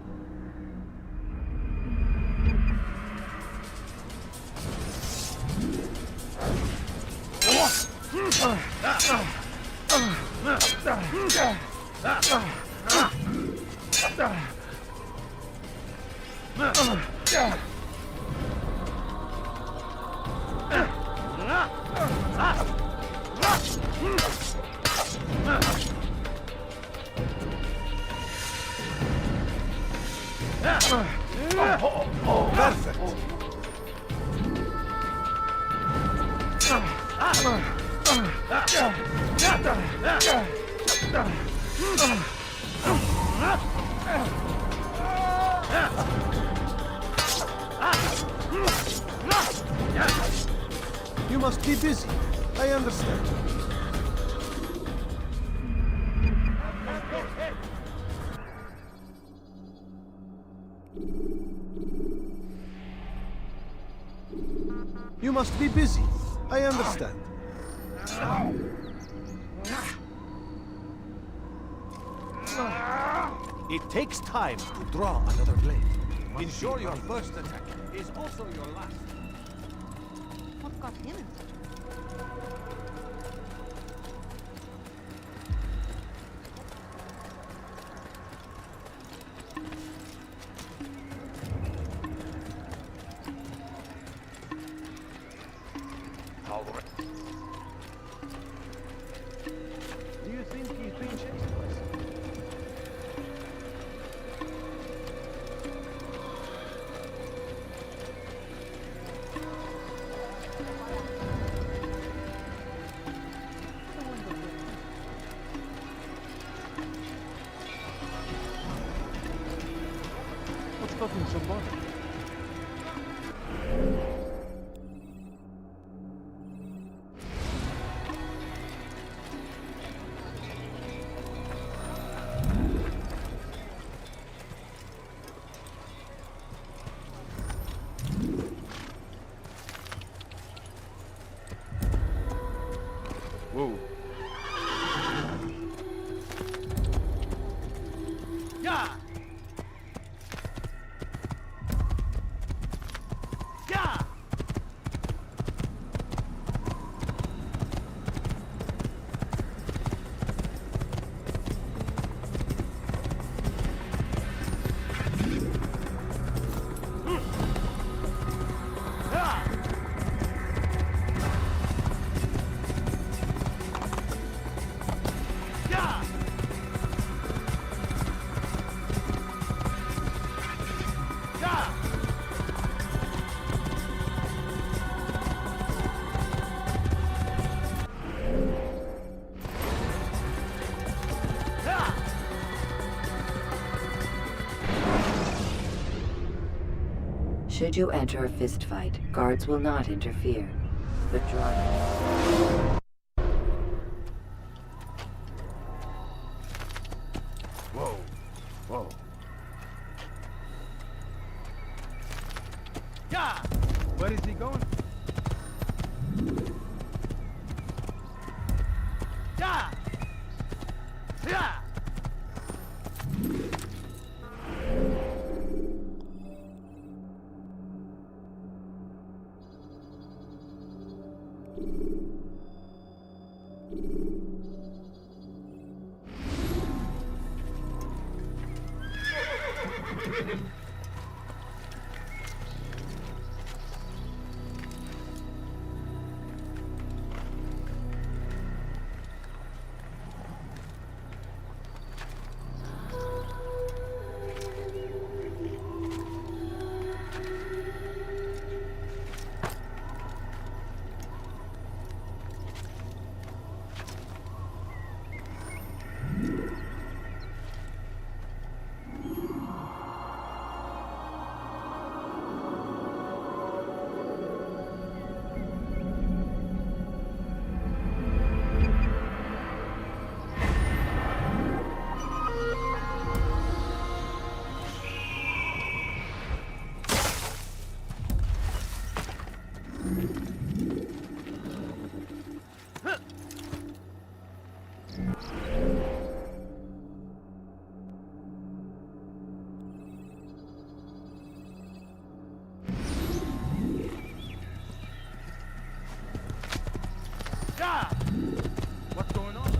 You must be busy. I understand. You must be busy. I understand. It takes time to draw another blade. Ensure your first attack is also your last. What got him in such Do you think he's being chased by someone? What's causing so bother? Whoa. Yeah! Yeah! Should you enter a fistfight, guards will not interfere, but draw. Whoa. Whoa. Yeah! Where is he going? Yeah! Yeah! What's going on?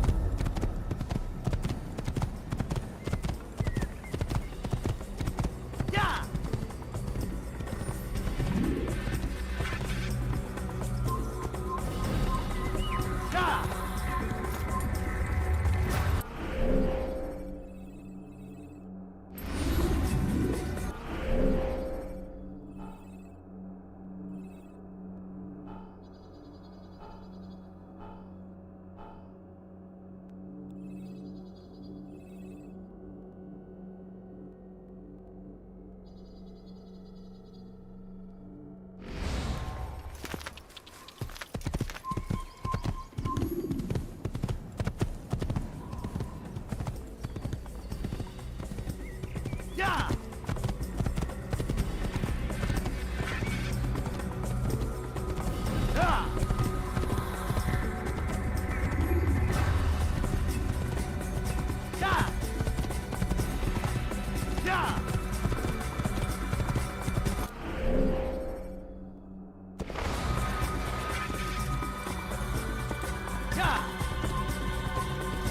Yeah! Yeah!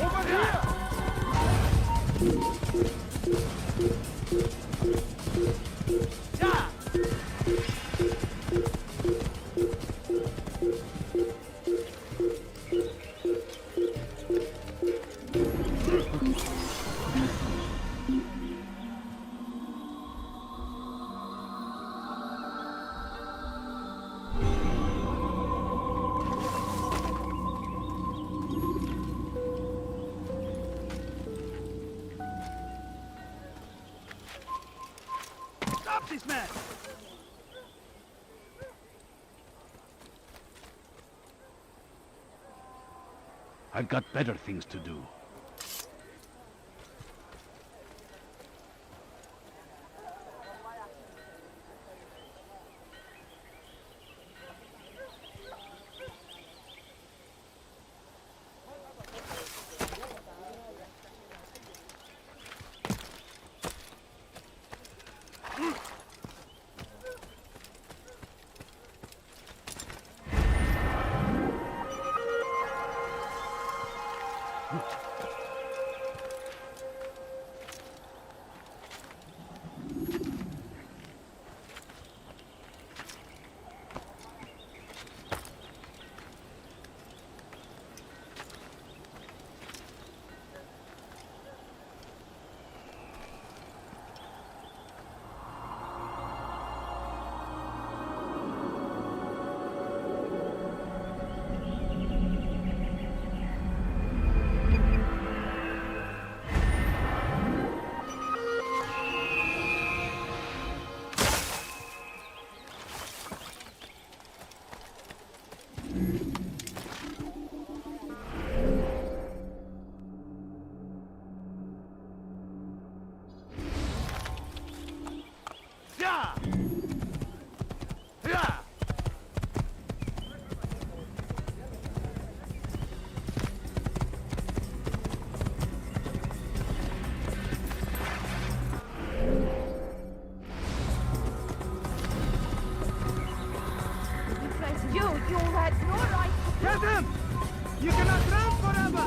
Over here! Yeah! Stop this man! I've got better things to do. You had no right to... Get him! You cannot run forever!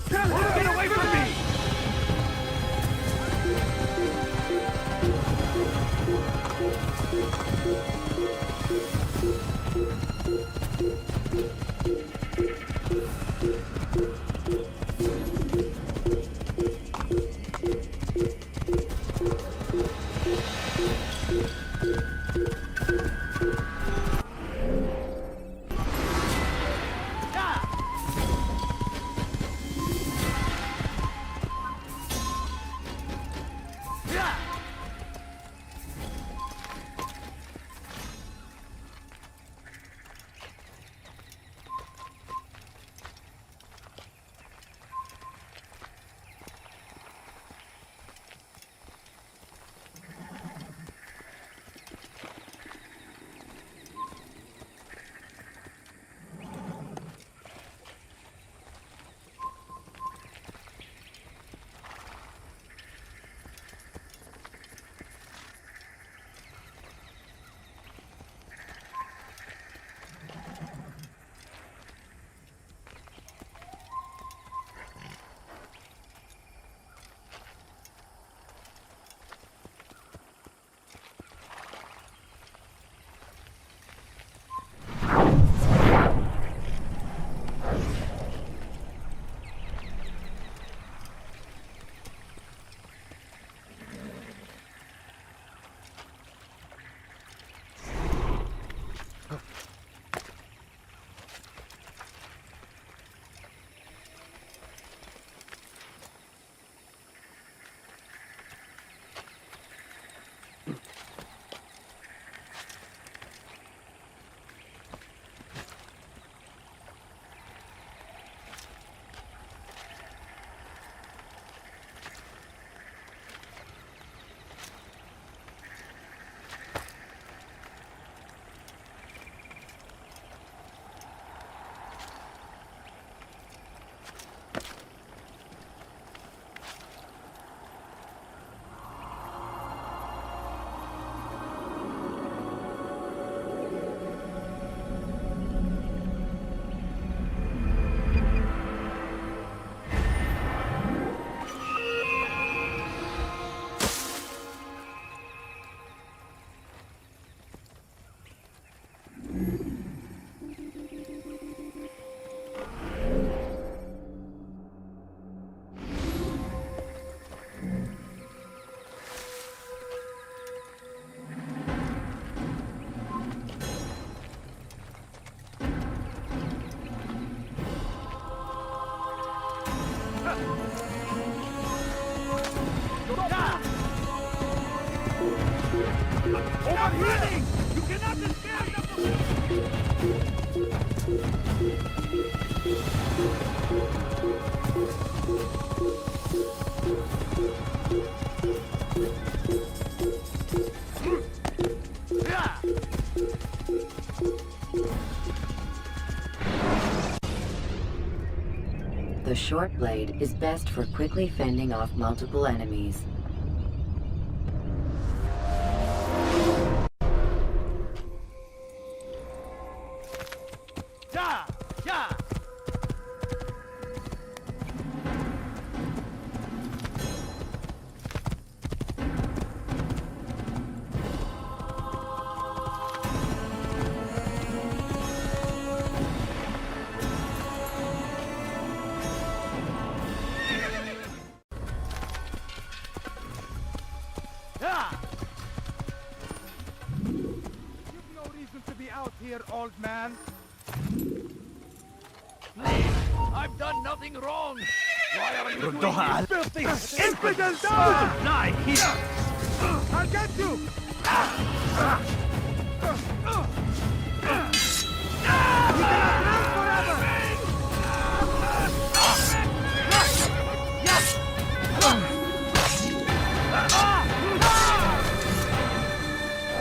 Get away from me! Overheating! You cannot escape! The short blade is best for quickly fending off multiple enemies. Here, old man. I've done nothing wrong! Why are you doing Rodoha. this filthy... Infidel down! Fly here! I'll get you! You cannot run forever!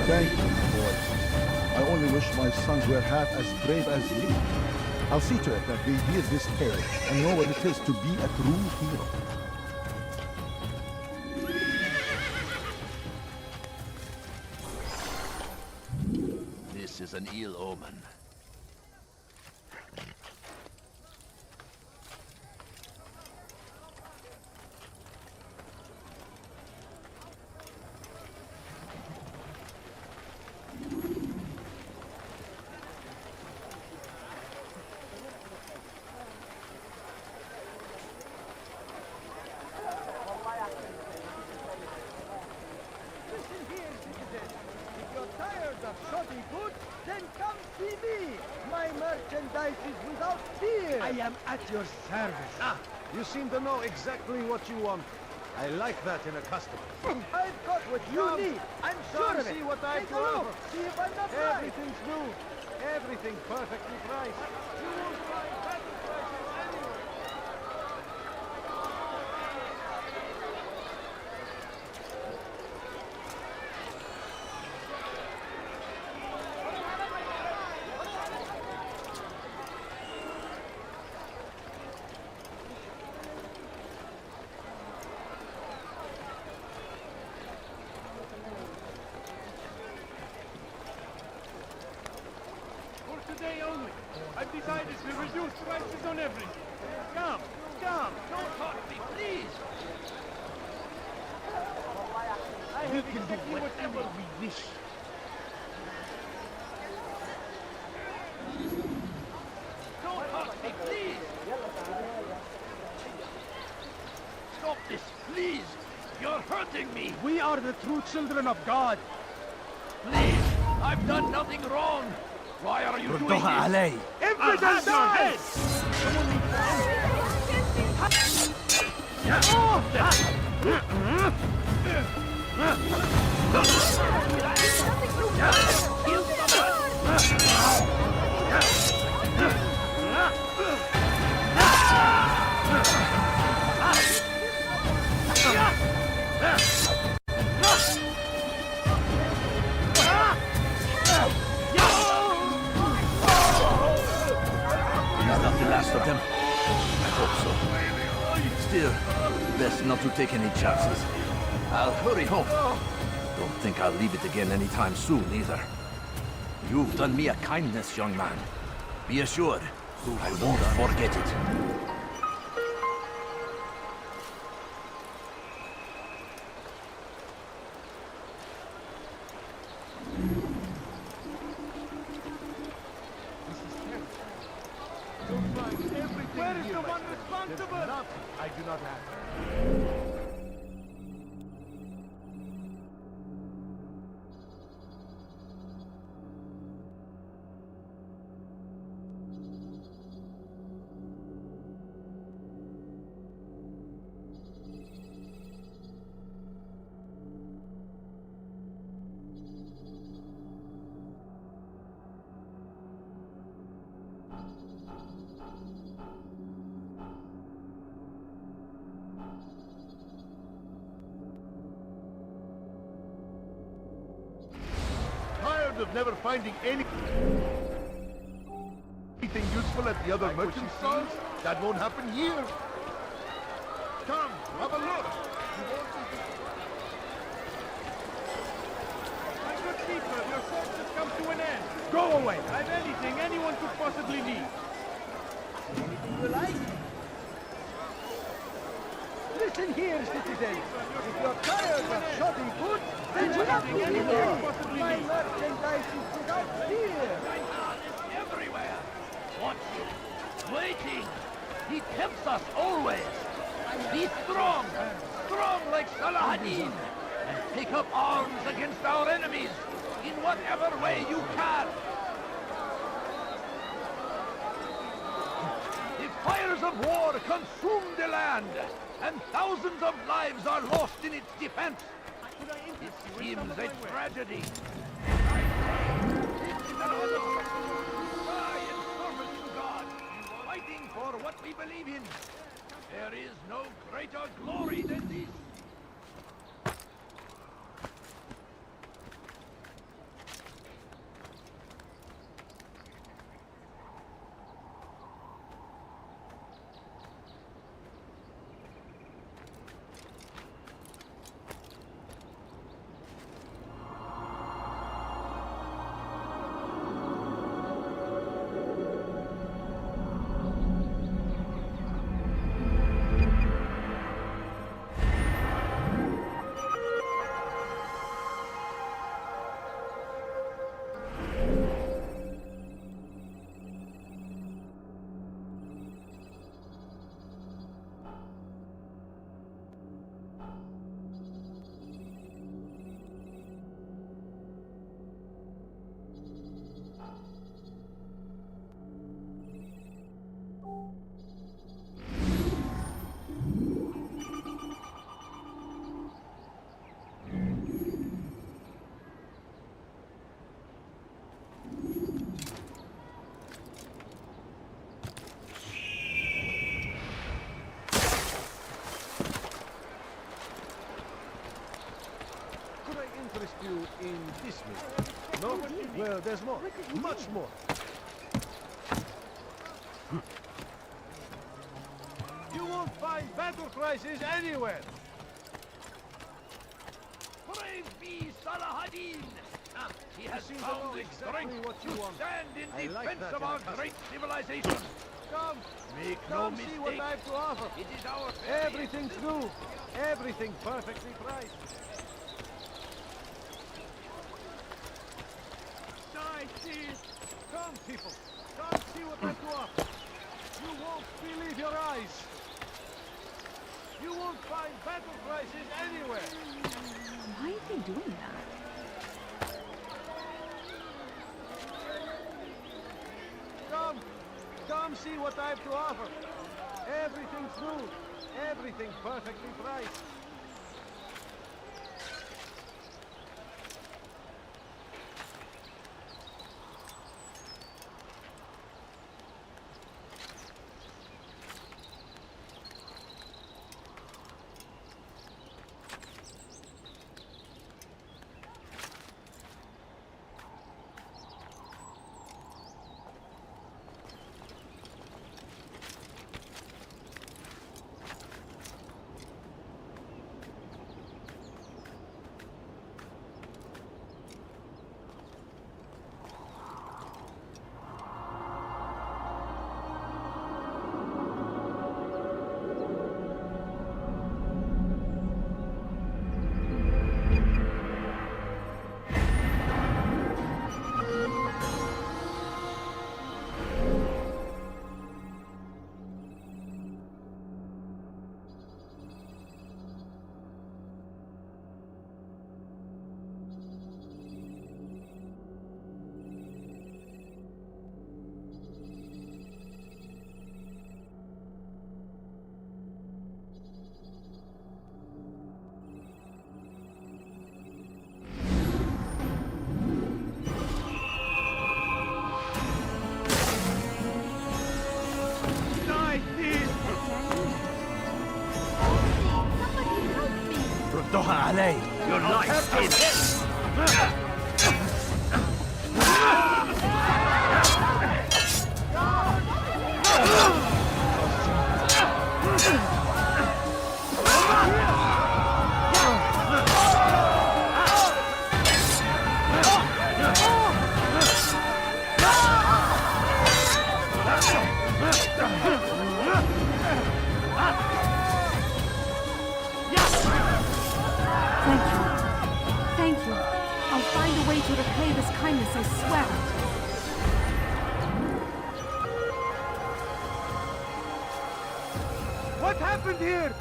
Thank you, boy. I only wish my sons were half as brave as you. I'll see to it that they hear this tale and know what it is to be a true hero. This is an ill omen. Then come see me! My merchandise is without fear! I am at your service. Ah, you seem to know exactly what you want. I like that in a customer. I've got what you need! I'm sure of it! See what I've Take a look! got. See if I'm not right! Everything's new. Everything perfectly priced. You won't find better prices anywhere. Today only. I've decided to reduce prices on everything. Come, don't hurt me, please. We can do whatever we wish. Don't hurt me, please. Stop this, please. You're hurting me. We are the true children of God. Please, I've done nothing wrong. Why are you doing this? Evidence dies! Of them? I hope so. Still, best not to take any chances. I'll hurry home. Don't think I'll leave it again anytime soon, either. You've done me a kindness, young man. Be assured, I won't forget it. Where is the one responsible? I do not have. Of never finding anything useful at the other merchant stalls? That won't happen here. Come, have a look. My good people, your search has come to an end. Go away. I've anything anyone could possibly need. Anything you like? Listen here, citizen. If you're tired of shoddy goods, then you have to leave. My merchandise is without fear. Everywhere. Watching. Waiting. He tempts us always. Be strong. Strong like Saladin. And take up arms against our enemies in whatever way you can. The fires of war consume the land, and thousands of lives are lost in its defense. It seems a tragedy. In service to God, fighting for what we believe in. There is no greater glory than this. could I interest you in this mission? No? Well, there's more. Much more. You won't find battle prizes anywhere! Praise be Salahadin! He has seem to found know the exactly strength what you to want. stand in I like defense that of in a our customer. great civilization. Come! Make no Come see mistake. what I have to offer. It is our Everything's new. Everything perfectly priced. Die, please! Come, people! Come see what I have to offer. You won't believe your eyes. You won't find battle prizes anywhere. Why are they doing that? Come! Come see what I have to offer. Everything's new. Everything perfectly priced. ردوها علي. Your life is Thank you. I'll find a way to repay this kindness, I swear it. What happened here?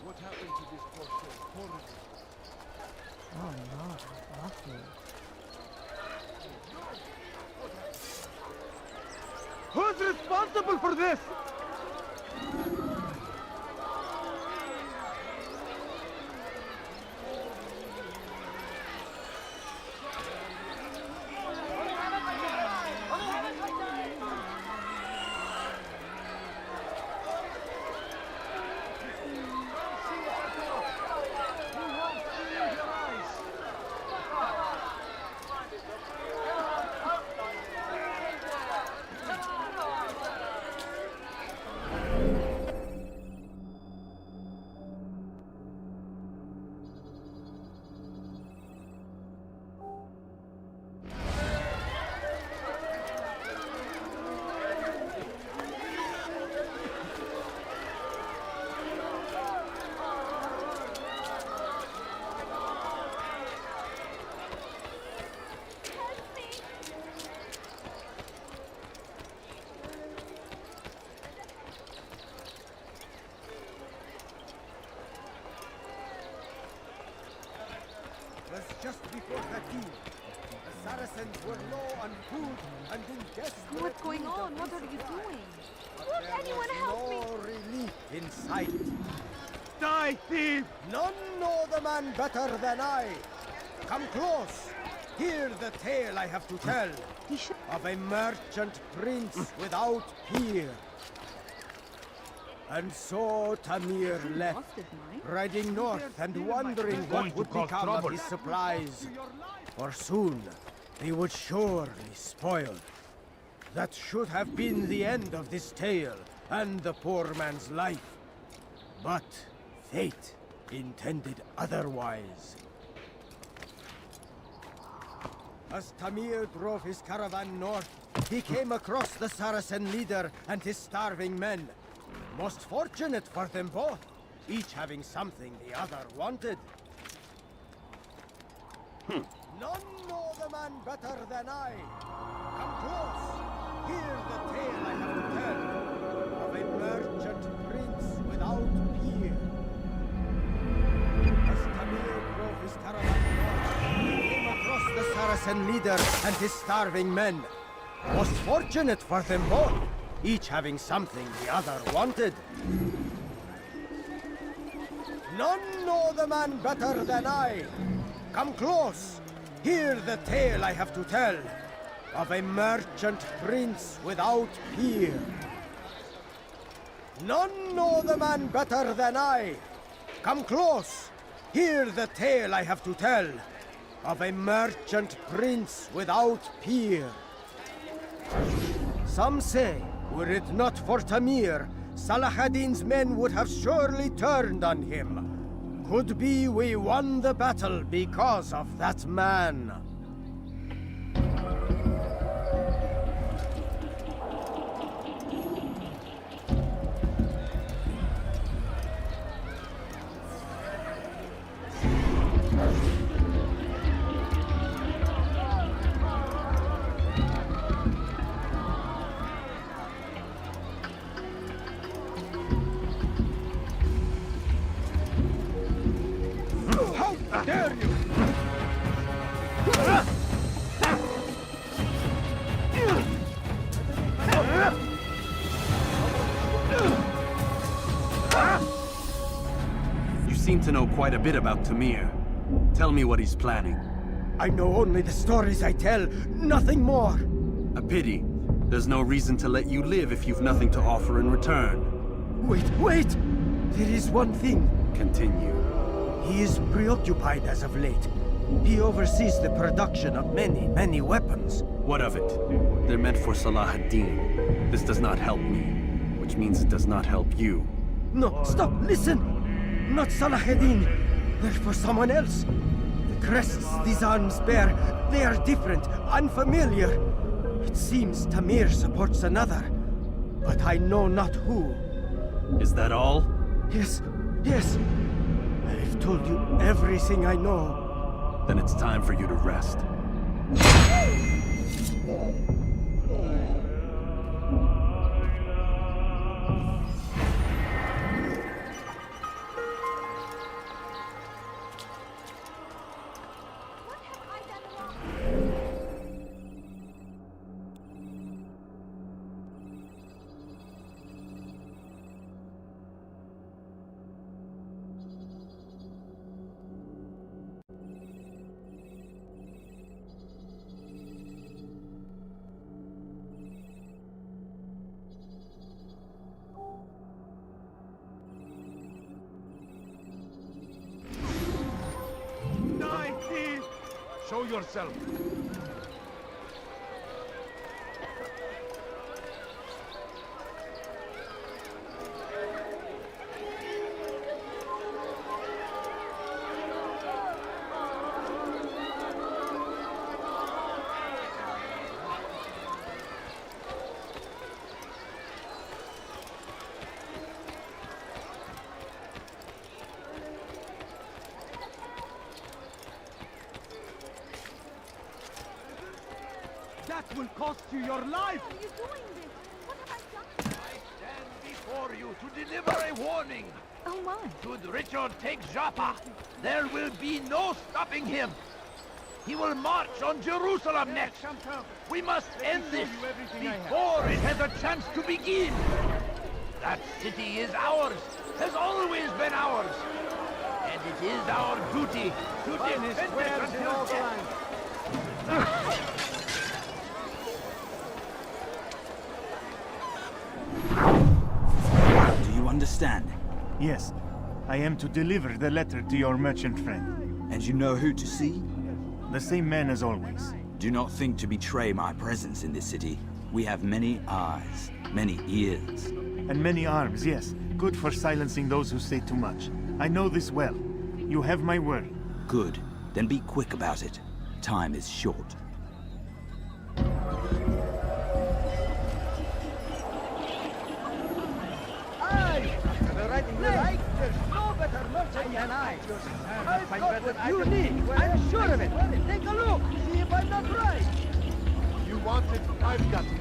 What happened to this poor soul? Oh no, awful. Who's responsible for this? Was just before Hakim. The Saracens were low on food and in desperate What's going need on? of What are you supply. doing? But Would there anyone was help me? no relief in sight. Die, thief! None know the man better than I. Come close. Hear the tale I have to tell of a merchant prince without peer. And so Tamir left, riding north and wondering what would become of his supplies. For soon they would surely spoil. That should have been the end of this tale and the poor man's life. But fate intended otherwise. As Tamir drove his caravan north, he came across the Saracen leader and his starving men. Most fortunate for them both, each having something the other wanted. None know the man better than I. Come close, hear the tale I have to tell of a merchant prince without peer. As Tamir drove his caravan north, he came across the Saracen leader and his starving men. Most fortunate for them both, each having something the other wanted. None know the man better than I. Come close, hear the tale I have to tell of a merchant prince without peer. None know the man better than I. Come close, hear the tale I have to tell of a merchant prince without peer. Some say, were it not for Tamir, Salah ad-Din's men would have surely turned on him. Could be we won the battle because of that man. Dare you! You seem to know quite a bit about Tamir. Tell me what he's planning. I know only the stories I tell, nothing more. A pity. There's no reason to let you live if you've nothing to offer in return. Wait! There is one thing. Continue. He is preoccupied as of late. He oversees the production of many weapons. What of it? They're meant for Salah ad-Din. This does not help me, which means it does not help you. No, stop, listen! Not Salah ad-Din. They're for someone else. The crests these arms bear, they are different, unfamiliar. It seems Tamir supports another, but I know not who. Is that all? Yes. I've told you everything I know. Then it's time for you to rest. Show yourself. That will cost you your life! Why are you doing this? What have I done? I stand before you to deliver a warning. Oh my. Should Richard take Joppa, there will be no stopping him. He will march on Jerusalem next. We must end this before it has a chance to begin. That city is ours, has always been ours. And it is our duty to defend it until death. Do you understand? Yes. I am to deliver the letter to your merchant friend. And you know who to see? The same man as always. Do not think to betray my presence in this city. We have many eyes, many ears. And many arms, yes. Good for silencing those who say too much. I know this well. You have my word. Good. Then be quick about it. Time is short. Right, there's no better merchant than I. I've got what you need. I'm sure of it. Take a look. See if I'm not right. You want it, I've got it.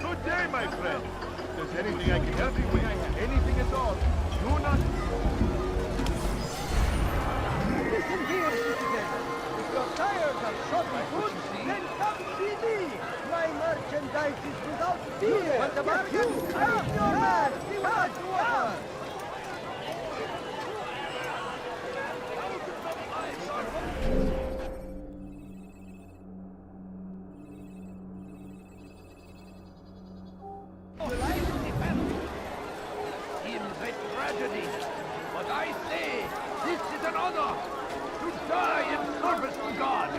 Good day, my friend. If there's anything I can help you with, anything at all, do not... Listen here, citizen. If you're tired of shopping food, then come see me. My merchandise is without fear. Want a bargain? I'm your man. See what I do offer. Seems a tragedy, but I say this is an honor to die in service to God,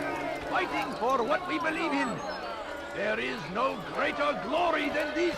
fighting for what we believe in. There is no greater glory than this.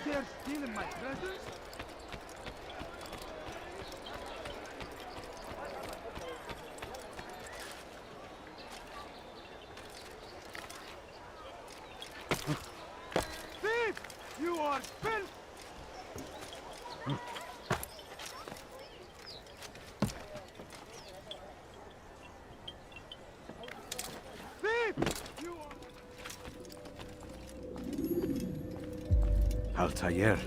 They're still in my presence? Thief! You are filth! Thief! You are... Altair,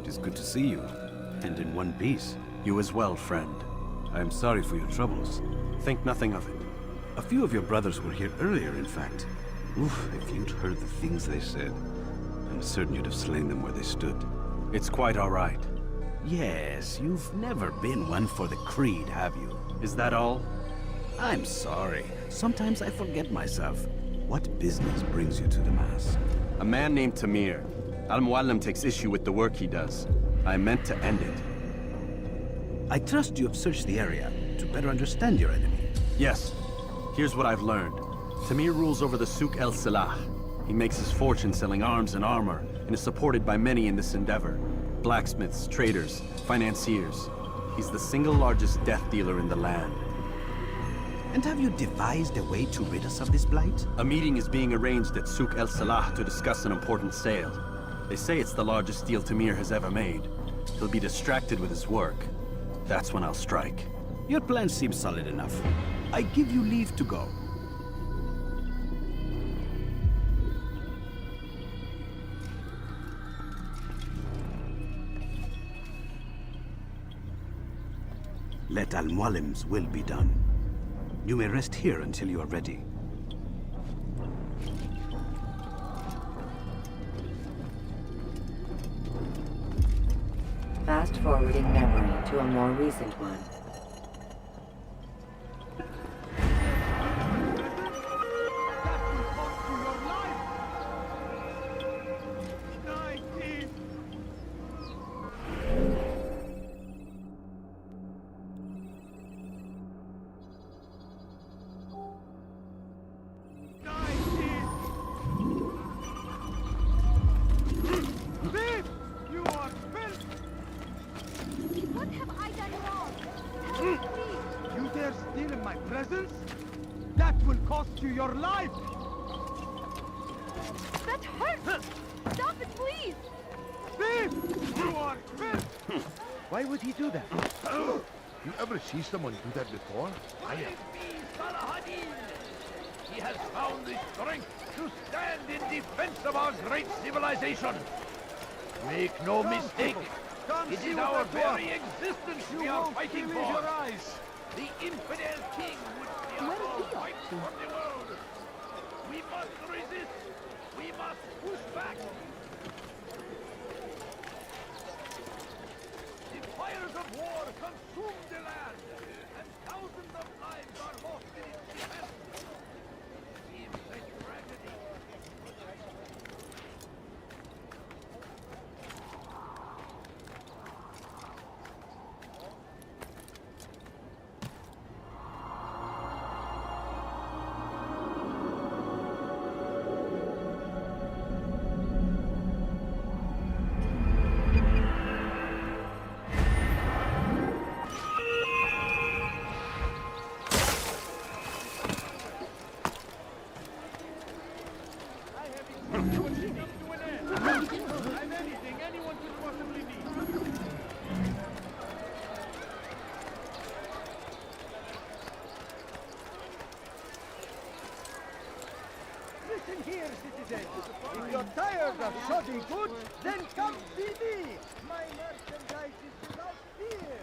it is good to see you, and in one piece. You as well, friend. I am sorry for your troubles. Think nothing of it. A few of your brothers were here earlier, in fact. Oof, if you'd heard the things they said, I'm certain you'd have slain them where they stood. It's quite all right. Yes, you've never been one for the creed, have you? Is that all? I'm sorry. Sometimes I forget myself. What business brings you to the Mass? A man named Tamir. Al-Muallim takes issue with the work he does. I meant to end it. I trust you have searched the area to better understand your enemy. Yes. Here's what I've learned. Tamir rules over the Souk el-Salah. He makes his fortune selling arms and armor, and is supported by many in this endeavor. Blacksmiths, traders, financiers. He's the single largest death dealer in the land. And have you devised a way to rid us of this blight? A meeting is being arranged at Souk el-Salah to discuss an important sale. They say it's the largest deal Tamir has ever made. He'll be distracted with his work. That's when I'll strike. Your plan seems solid enough. I give you leave to go. Let Al-Muallim's will be done. You may rest here until you are ready. Fast-forwarding memory to a more recent one. Your life! That hurts! Stop it, please! Thief! You are filth! Why would he do that? You ever see someone do that before? He has found the strength to stand in defense of our great civilization. Make no mistake, it is our very existence we are fighting for. The infidel king would see us all fight for the world. We must resist. We must push back. The fires of war consume the land, and thousands of lives are lost in its defense. It seems a tragedy. Listen here, citizens. If you're tired of shoddy goods, then come see me. My merchandise is without fear.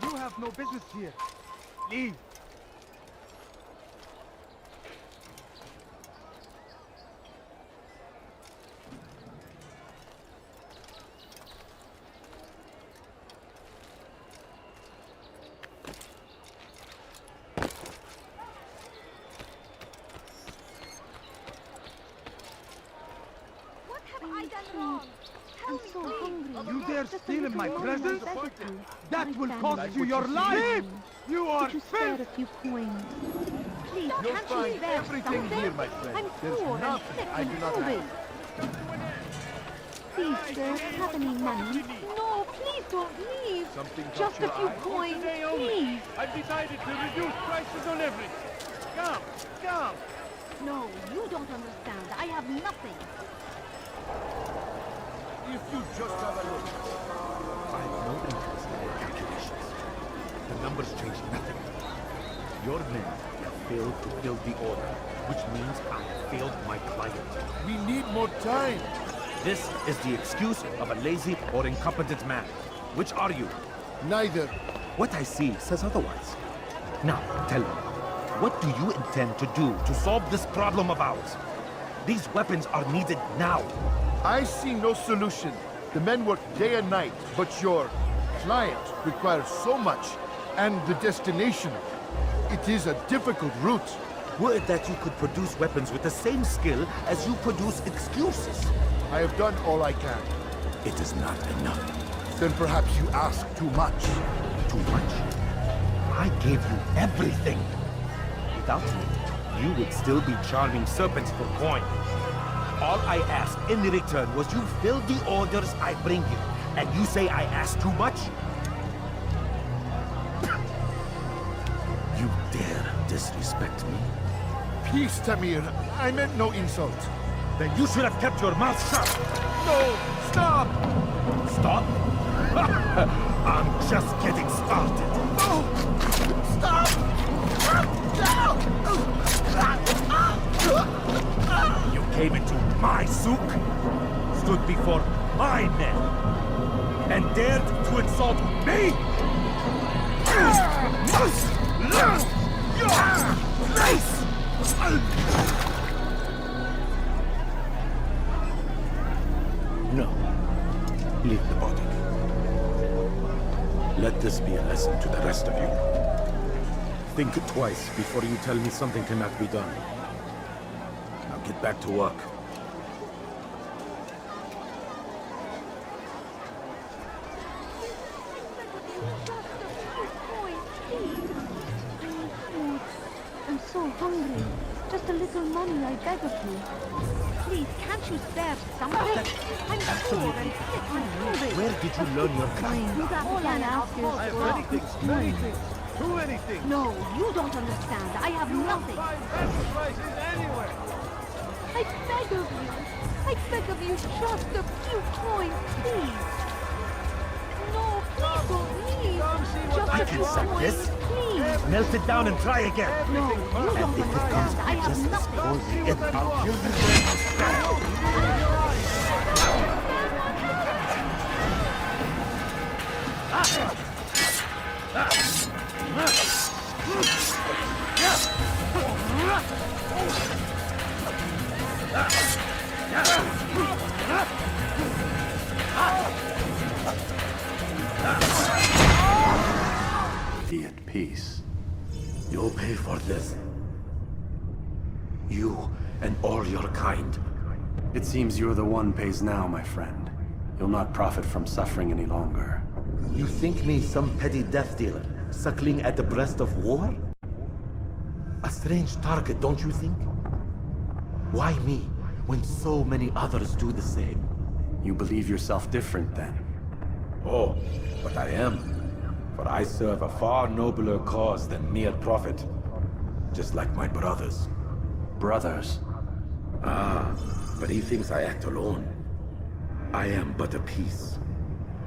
You have no business here. Leave. I'm so hungry. You dare steal in my presence? That will Stand cost you your life! You are Could you spare a few coins? Please, You'll can't you find spare everything something? here, my friend. I'm There's poor and nothing sick I and do not hungry. have. Please, sir, have any money? No, please don't leave. Something Just a few coins, please. I've decided to reduce prices on everything. Come, come. No, you don't understand. I have nothing. If you just have a look. I have no interest in your calculations. The numbers change nothing. Your men have failed to fill the order, which means I have failed my client. We need more time. This is the excuse of a lazy or incompetent man. Which are you? Neither. What I see says otherwise. Now, tell me, what do you intend to do to solve this problem of ours? These weapons are needed now. I see no solution. The men work day and night, but your client requires so much, and the destination. It is a difficult route. Were it that you could produce weapons with the same skill as you produce excuses? I have done all I can. It is not enough. Then perhaps you ask too much. Too much? I gave you everything. Without me, you would still be charming serpents for coin. All I asked in return was you fill the orders I bring you. And you say I asked too much? You dare disrespect me? Peace, Tamir. I meant no insult. Then you should have kept your mouth shut. No! Stop! Stop? I'm just getting started. No! Stop! You came into my souk, stood before my men, and dared to insult me? Must learn your place! No. Leave the body. Let this be a lesson to the rest of you. Think twice before you tell me something cannot be done. Now get back to work. I'm so hungry. Just a little money, I beg of you. Please, can't you spare something? I'm poor and sick and hungry. Where did you learn your craft? All I ask is I have anything, anything, do anything. No, you don't understand. I have nothing. Find best prices anywhere. I beg of you. I beg of you just a few coins, please. No, please don't leave. Just I a can few suck coins, this. please. Melt it down and try again. No, you don't understand. I have nothing. I'll kill you. Be at peace. You'll pay for this. You and all your kind. It seems you're the one pays now, my friend. You'll not profit from suffering any longer. You think me some petty death dealer, suckling at the breast of war? A strange target, don't you think? Why me, when so many others do the same? You believe yourself different, then? Oh, but I am. For I serve a far nobler cause than mere profit. Just like my brothers. Brothers? Ah, but he thinks I act alone. I am but a piece.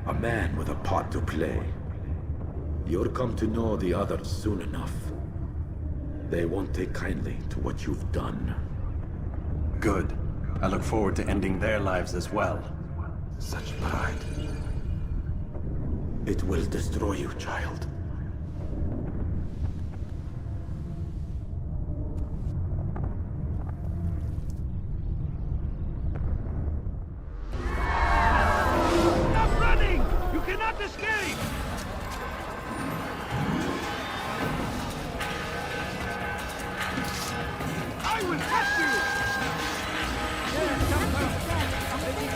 A man with a part to play. You'll come to know the others soon enough. They won't take kindly to what you've done. Good. I look forward to ending their lives as well. Such pride. It will destroy you, child. Stop running! You cannot escape! I will catch you!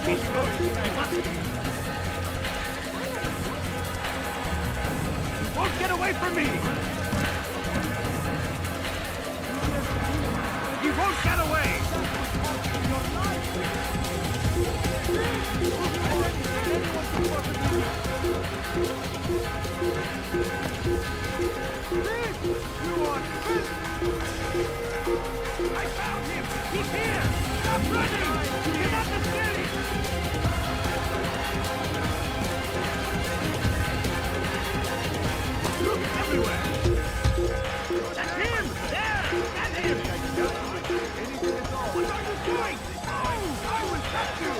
You won't get away from me! You won't get away! I found him! He's here! Stop running! You cannot escape! Look everywhere! That's him! There! That's him! What are you doing? Oh, I will catch you!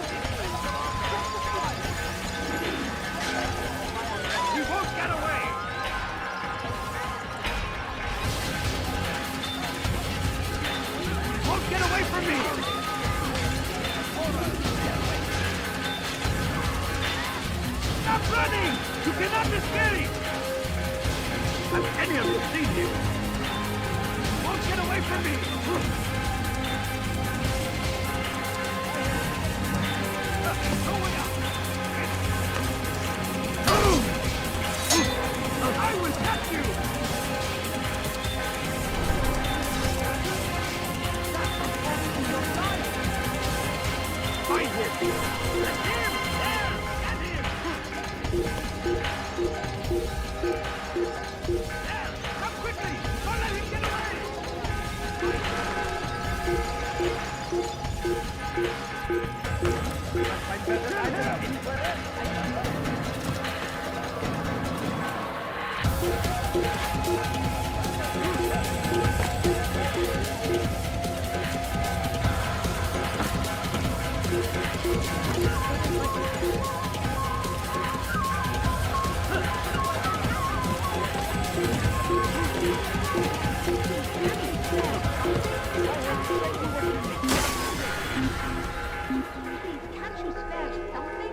He won't get away! He won't get away from me! Stop running! You cannot escape! Has any of you seen him? He won't get away from me! No way out! I will catch you! Find him! That's him! There! That's him! There! Come quickly! Don't let him get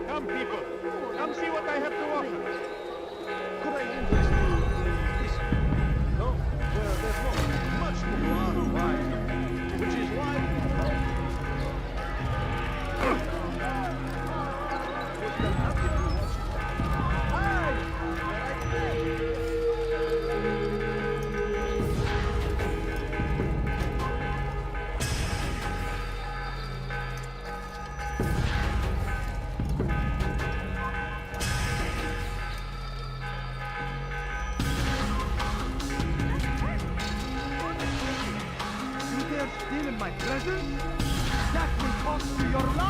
Come, people. Come see what I have to offer. Could I interest you in this? No? Well, there's not much to go on by, which is why... Still in my presence? That will cost you your life!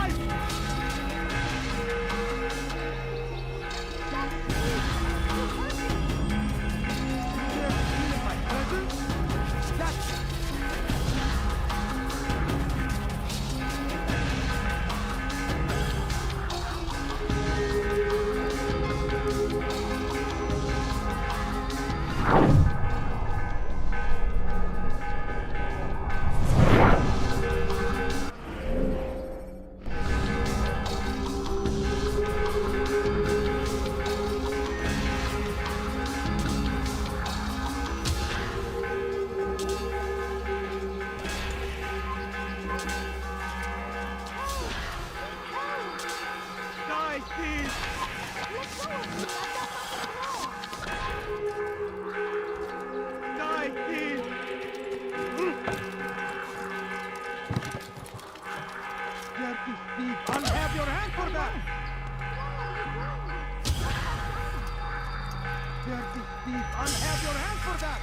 I'll have your hand for that! Dirty thief, I'll have your hand for that!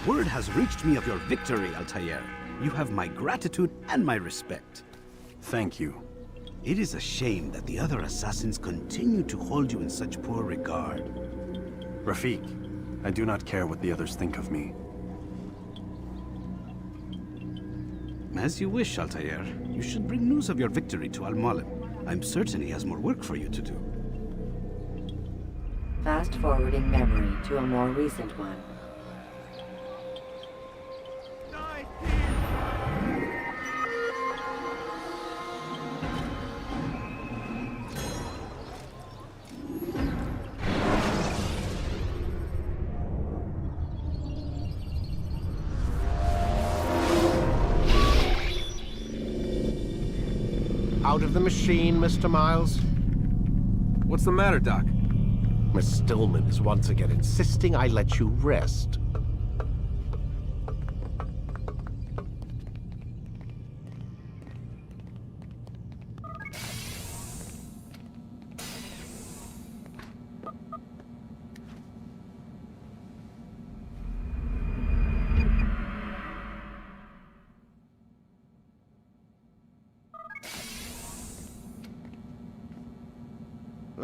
Word has reached me of your victory, Altair. You have my gratitude and my respect. Thank you. It is a shame that the other assassins continue to hold you in such poor regard. Rafik, I do not care what the others think of me. As you wish, Altair. You should bring news of your victory to Al-Malim. I'm certain he has more work for you to do. Fast-forwarding memory to a more recent one. Out of the machine, Mr. Miles? What's the matter, Doc? Miss Stillman is once again insisting I let you rest.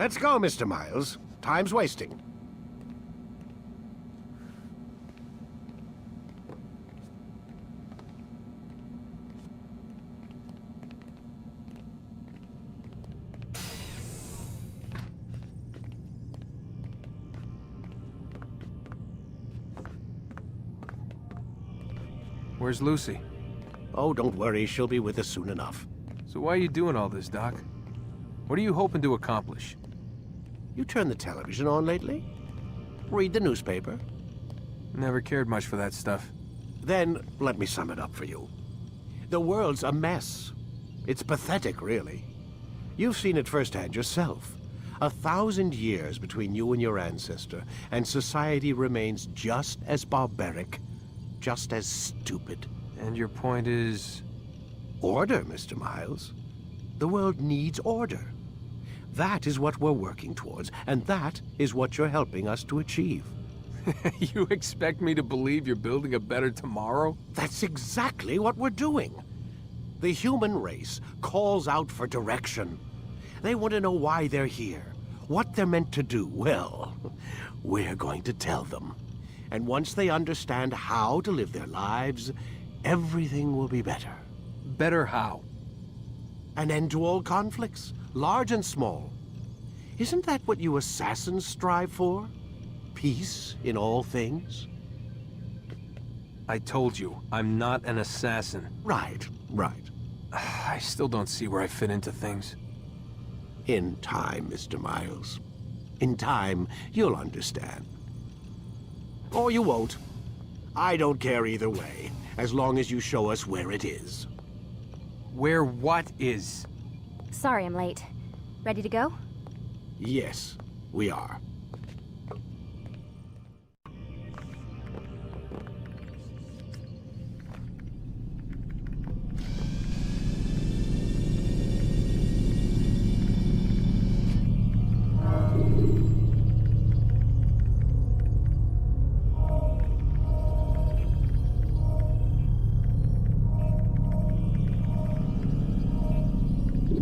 Let's go, Mr. Miles. Time's wasting. Where's Lucy? Oh, don't worry. She'll be with us soon enough. So why are you doing all this, Doc? What are you hoping to accomplish? You turned the television on lately? Read the newspaper? Never cared much for that stuff. Then, let me sum it up for you. The world's a mess. It's pathetic, really. You've seen it firsthand yourself. 1,000 years between you and your ancestor, and society remains just as barbaric, just as stupid. And your point is? Order, Mr. Miles. The world needs order. That is what we're working towards, and that is what you're helping us to achieve. You expect me to believe you're building a better tomorrow? That's exactly what we're doing. The human race calls out for direction. They want to know why they're here, what they're meant to do. Well, we're going to tell them. And once they understand how to live their lives, everything will be better. Better how? An end to all conflicts, large and small. Isn't that what you assassins strive for? Peace in all things? I told you, I'm not an assassin. Right, right. I still don't see where I fit into things. In time, Mr. Miles. In time, you'll understand. Or you won't. I don't care either way, as long as you show us where it is. Where what is? Sorry I'm late. Ready to go? Yes, we are.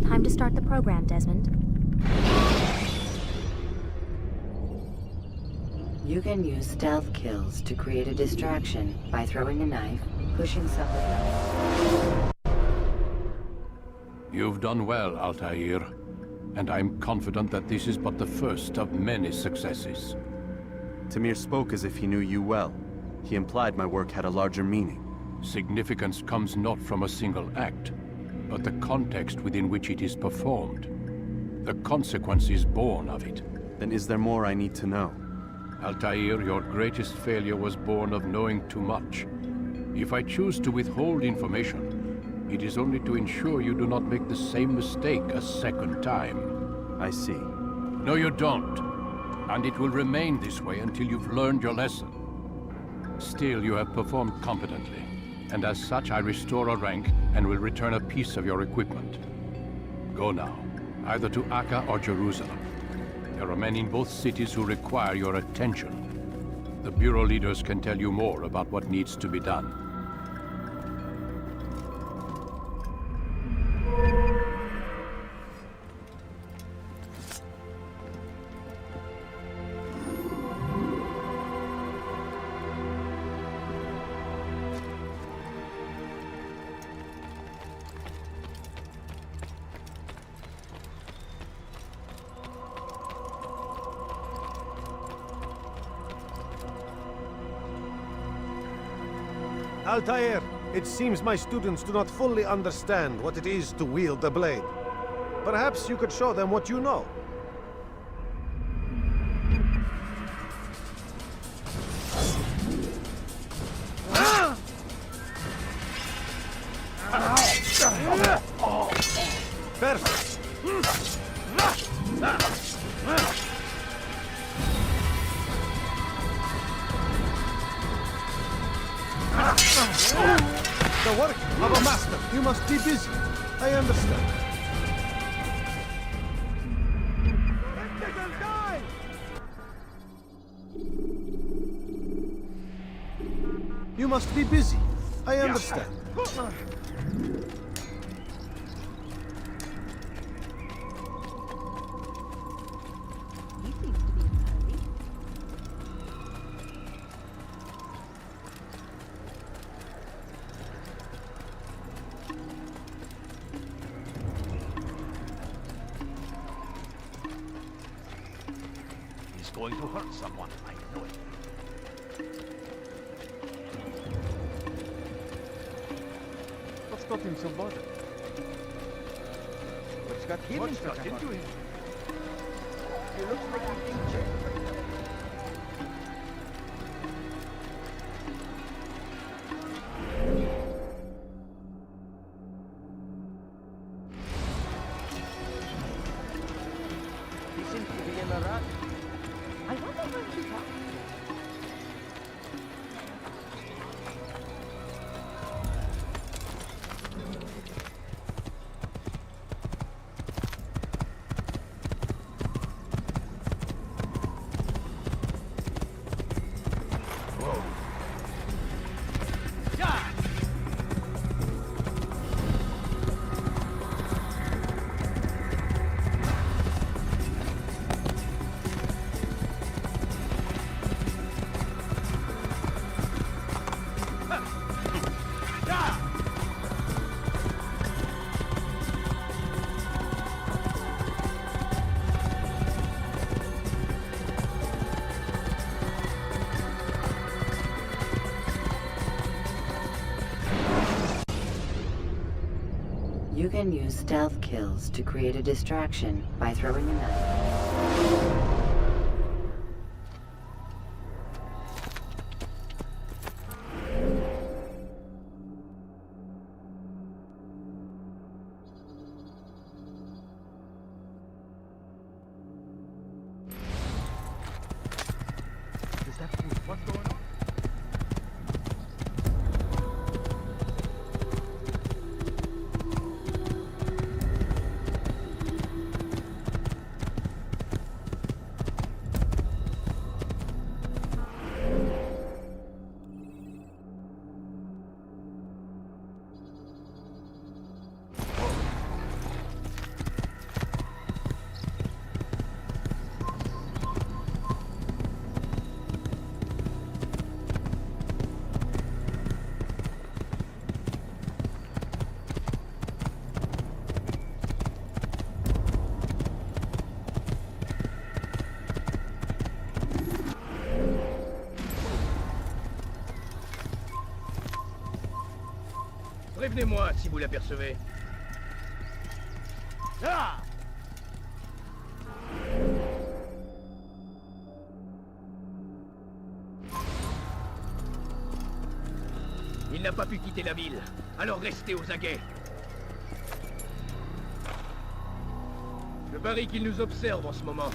Time to start the program, Desmond. You can use stealth kills to create a distraction by throwing a knife, pushing someone. You've done well, Altair. And I'm confident that this is but the first of many successes. Tamir spoke as if he knew you well. He implied my work had a larger meaning. Significance comes not from a single act, but the context within which it is performed. The consequences born of it. Then is there more I need to know? Altair, your greatest failure was born of knowing too much. If I choose to withhold information, it is only to ensure you do not make the same mistake a second time. I see. No, you don't. And it will remain this way until you've learned your lesson. Still, you have performed competently, and as such I restore a rank and will return a piece of your equipment. Go now, either to Akka or Jerusalem. There are men in both cities who require your attention. The Bureau leaders can tell you more about what needs to be done. Altair, it seems my students do not fully understand what it is to wield the blade. Perhaps you could show them what you know. Perfect. The work of a master. You must be busy. I understand. You must be busy. I understand. going to hurt someone. I know it. What's got him so bothered? What's got him What's got into him? He looks like he's being chased. He seems to be in a rush. I wonder who she's talking to. You can use stealth kills to create a distraction by throwing a knife. Is that what's going on? Prévenez-moi si vous l'apercevez. Ah! Il n'a pas pu quitter la ville, alors restez aux aguets. Je parie qu'il nous observe en ce moment.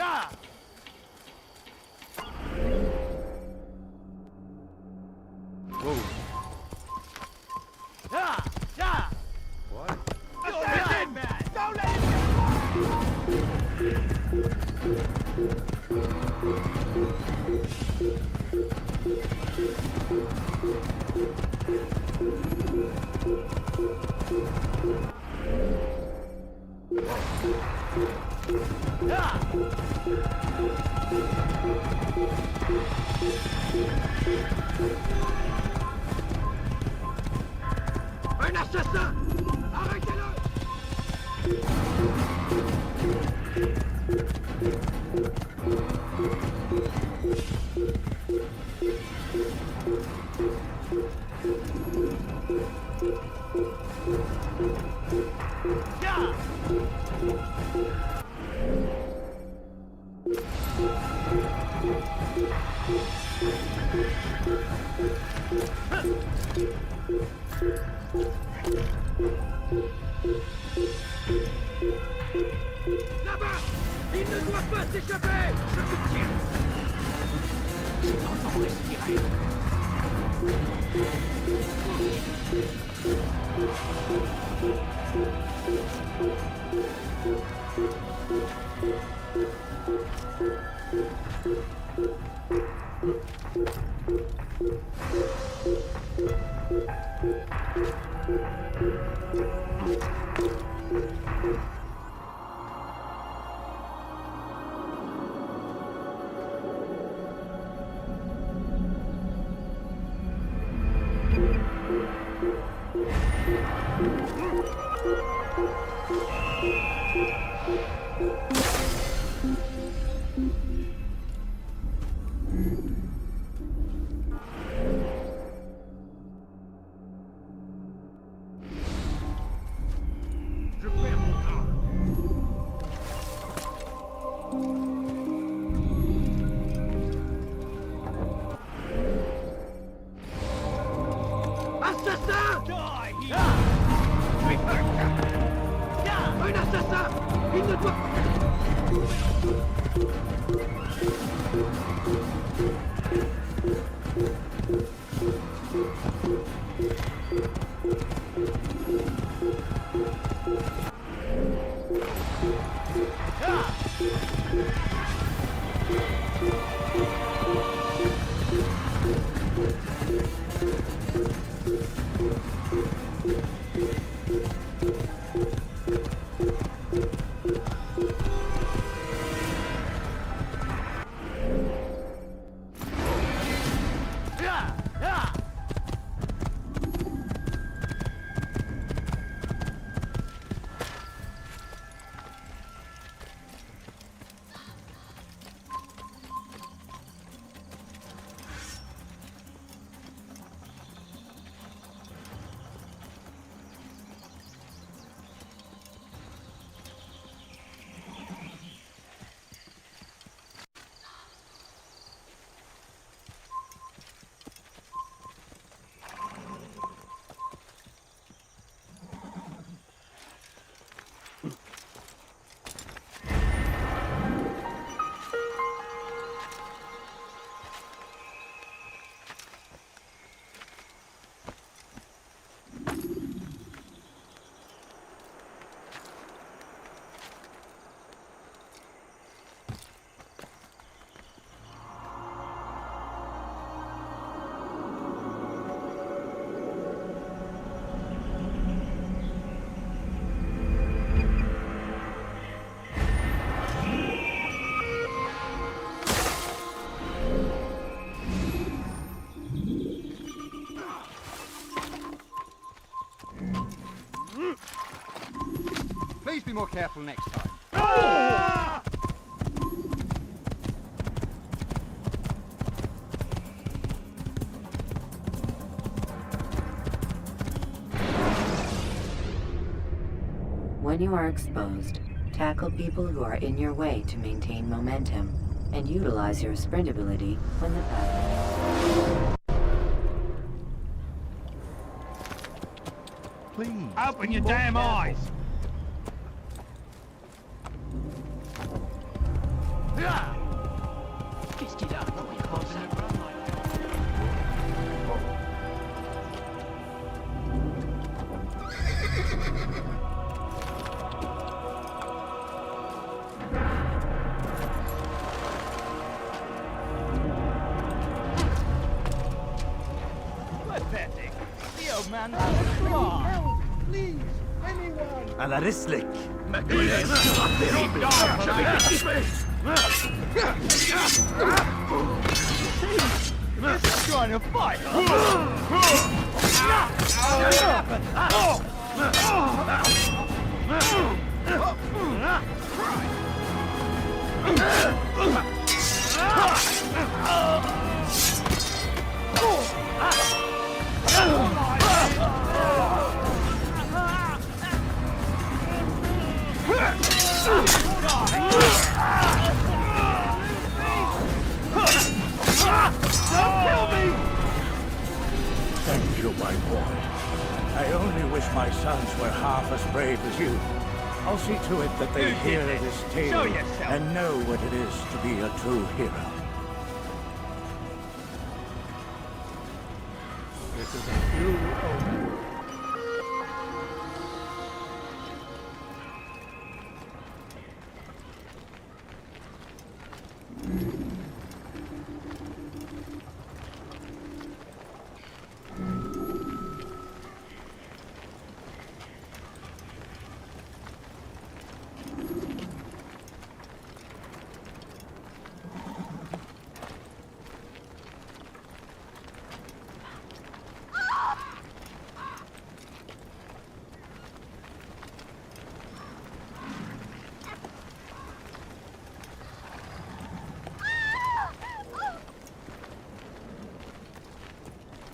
Yeah! Whoa. Yeah! Yeah! What? Assassin! Don't let him Un assassin! Arrêtez-le! Là-bas! Il ne doit pas s'échapper! Je te tiens! C'est encore respirer. Je perds mon temps. Assassin! Un assassin! Il ne doit Please be more careful next time. When you are exposed, tackle people who are in your way to maintain momentum, and utilize your sprint ability when the battle. Please. Open your damn eyes! Fist it up, not your boss. Pathetic. The old man's help, please, anyone. على رسلك. He's trying to fight. Thank you, my boy. I only wish my sons were half as brave as you. I'll see to it that they hear this tale and know what it is to be a true hero. This is a new omen.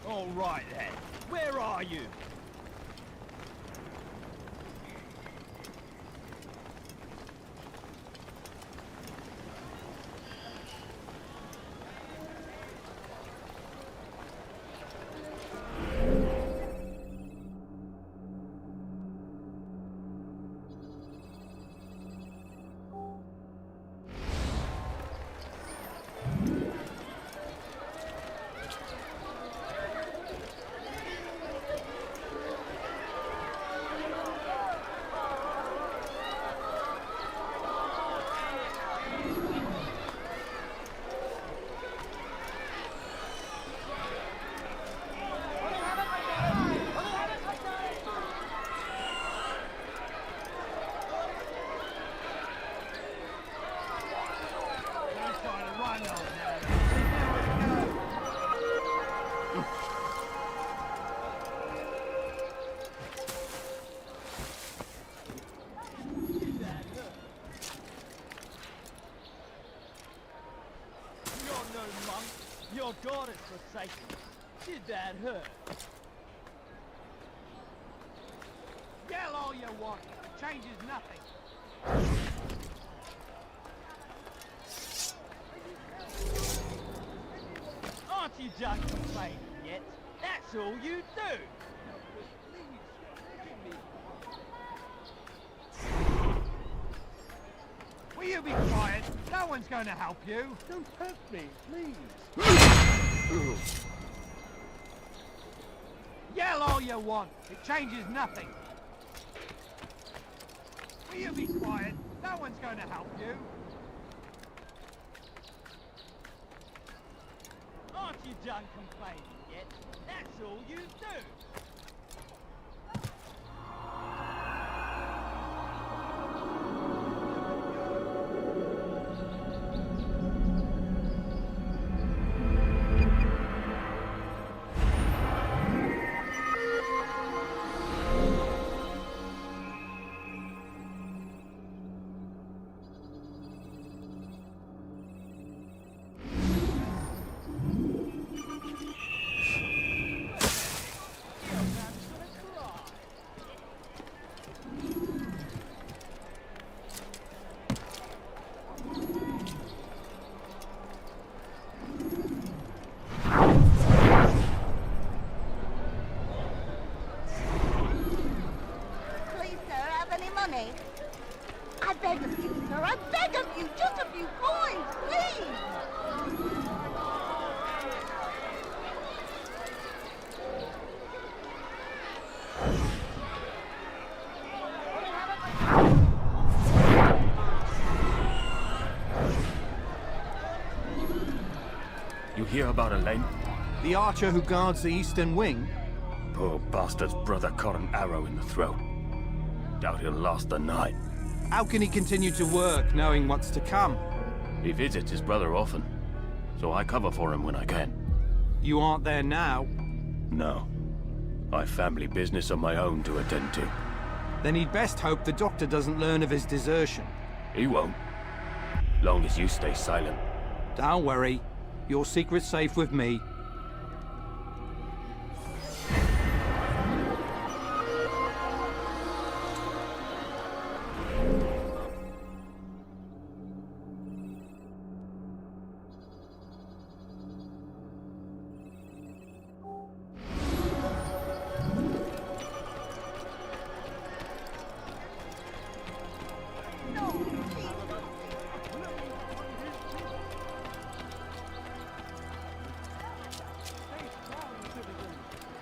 All right then, where are you? Your God is forsaken. Did that hurt? Yell all you want. It changes nothing. Aren't you just complaining yet? That's all you do. Will you be quiet? No one's going to help you. Don't hurt me, please. Yell all you want. It changes nothing. Will you be quiet? No one's going to help you. Aren't you done complaining yet? That's all you do. hear about Elaine? The archer who guards the eastern wing? Poor bastard's brother caught an arrow in the throat. Doubt he'll last the night. How can he continue to work, knowing what's to come? He visits his brother often, so I cover for him when I can. You aren't there now? No. I've family business of my own to attend to. Then he'd best hope the doctor doesn't learn of his desertion. He won't. Long as you stay silent. Don't worry. Your secret's safe with me.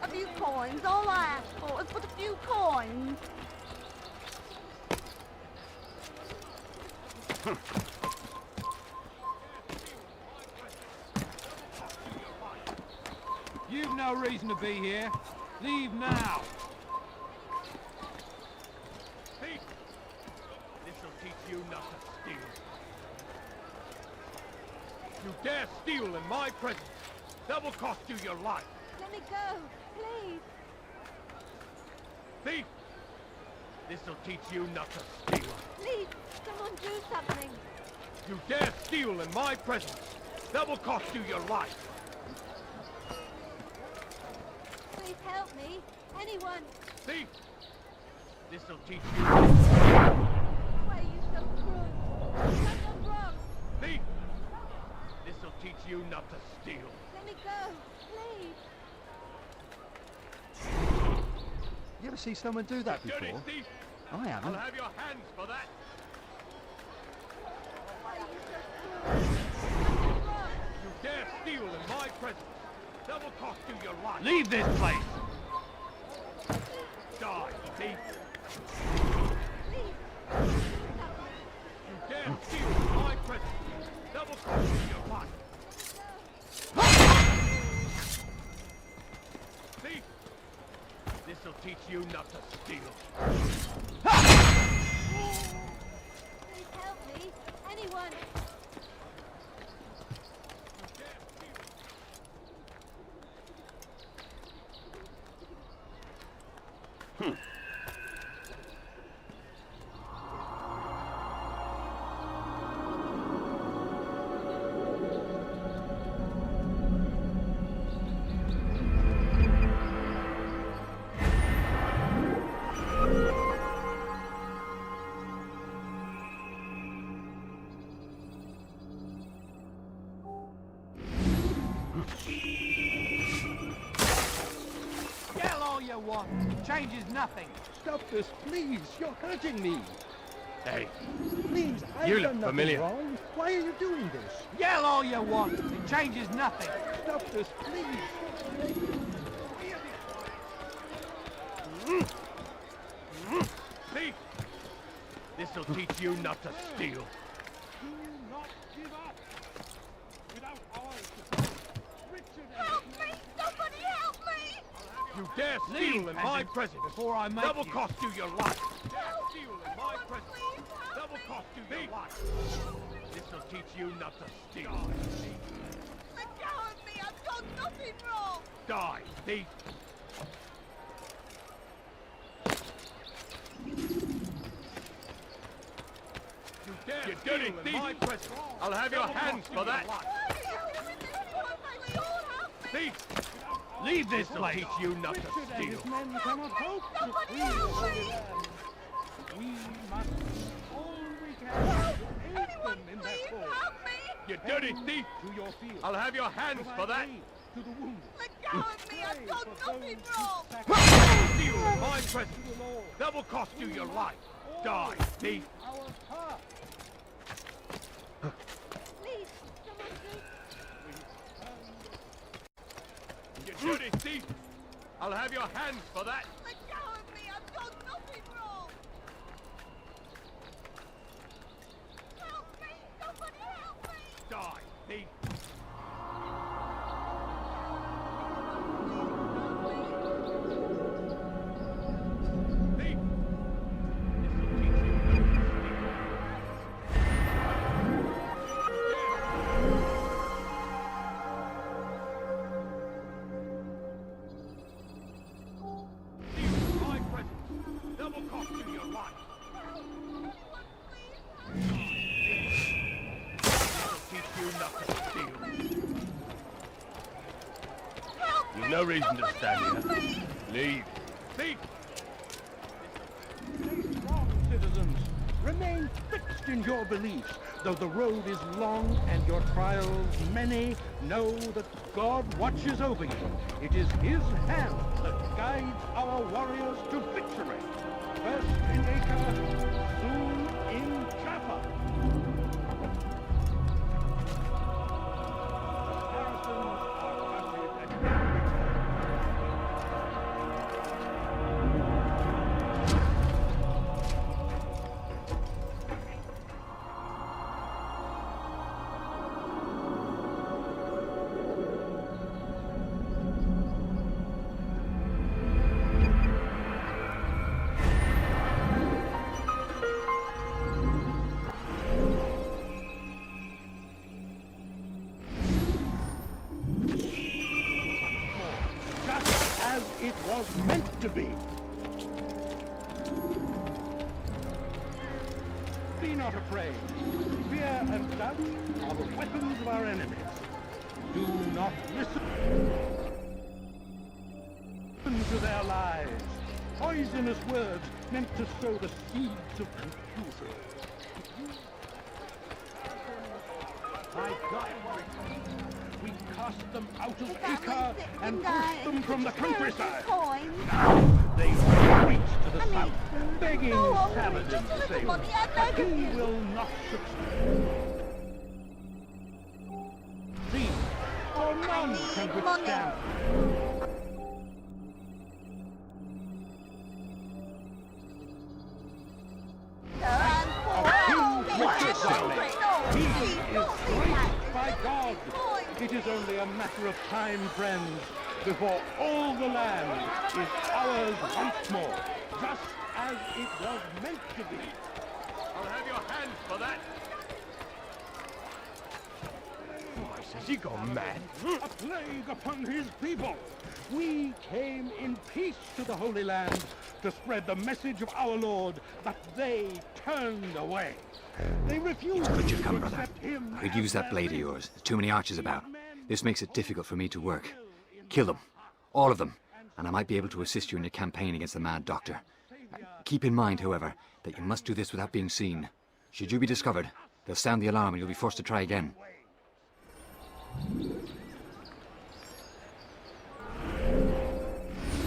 A few coins, all I ask for is but a few coins. You've no reason to be here. Leave now. Thief! This'll teach you not to steal. You dare steal in my presence, that will cost you your life. Let me go, please. Thief! This'll teach you not to steal. Please, someone do something. You dare steal in my presence, that will cost you your life. Please help me. Anyone. Thief! This'll teach you not to steal. Why are you so cruel? I've done wrong. Thief! This'll teach you not to steal. Let me go, please. You ever see someone do that Dirty before? thief! I haven't. I'll have your hands for that. Why are you so cruel? I've done wrong. You dare steal in my presence, that will cost you your life. Leave this place! Die, thief! Please, do something. You dare steal in my presence, that will cost you your life. Thief! This'll teach you not to steal. Please help me. Anyone. Yell all you want. It changes nothing. Stop this, please. You're hurting me. Hey, Please, You I've look done nothing familiar. wrong. Why are you doing this? Yell all you want. It changes nothing. stop this, please. Thief! This'll teach you not to steal. Do not give up. Without our support, Richard Help me! Somebody help me! You dare Leave, steal in my peasant, presence, before I make that will you. cost you your life. Dare Help! steal in my Anyone, presence, please, help that will me. cost you your life. This'll teach you not to steal. Let go of me! I've done nothing wrong! Die, thief! You dare You steal dirty in thief. my presence, I'll have your hands for that. Thief! Leave this This'll place. teach you not to Richard and steal. his men cannot hope to Somebody free help the me. land. We must do all we can to aid them in their Please cause. help me! You dirty thief! To your field. I'll have your hands for that. Provide aid to the wounded. Let go of me! I've done nothing wrong! Steal in my presence, that will cost you your life. Die, thief! Our path. Please, someone do... You dirty thief! I'll have your hands for that. Let go of me! I've done nothing wrong! Help me! Somebody help me! Die, thief! will cost you your life. I'll teach you not to steal. You've no reason to stand here. Leave. Thief! Stay strong, citizens. Remain fixed in your beliefs. Though the road is long and your trials many, know that God watches over you. It is His hand that guides our warriors to victory. First in Acre, soon in Jaffa. The Saracens are routed at every turn. It was meant to be. Be not afraid. Fear and doubt are the weapons of our enemies. Do not listen to their lies. Poisonous words meant to sow the seeds of confusion. My God, we cast them out of Acre and pushed them from the countryside. Now they retreat to the south, begging Saladin to save them. But he will not succeed. These, or none can withstand. He is graced by God. It is only a matter of time, friends, before all the land is ours once more, just as it was meant to be. I'll have your hands for that. Has he gone mad? A plague upon his people. We came in peace to the Holy Land to spread the message of our Lord, but they turned away. They refused Good you've to come, brother. accept him. I could use that blade of yours. There's too many archers about. This makes it difficult for me to work. Kill them. All of them. And I might be able to assist you in your campaign against the Mad Doctor. Keep in mind, however, that you must do this without being seen. Should you be discovered, they'll sound the alarm and you'll be forced to try again.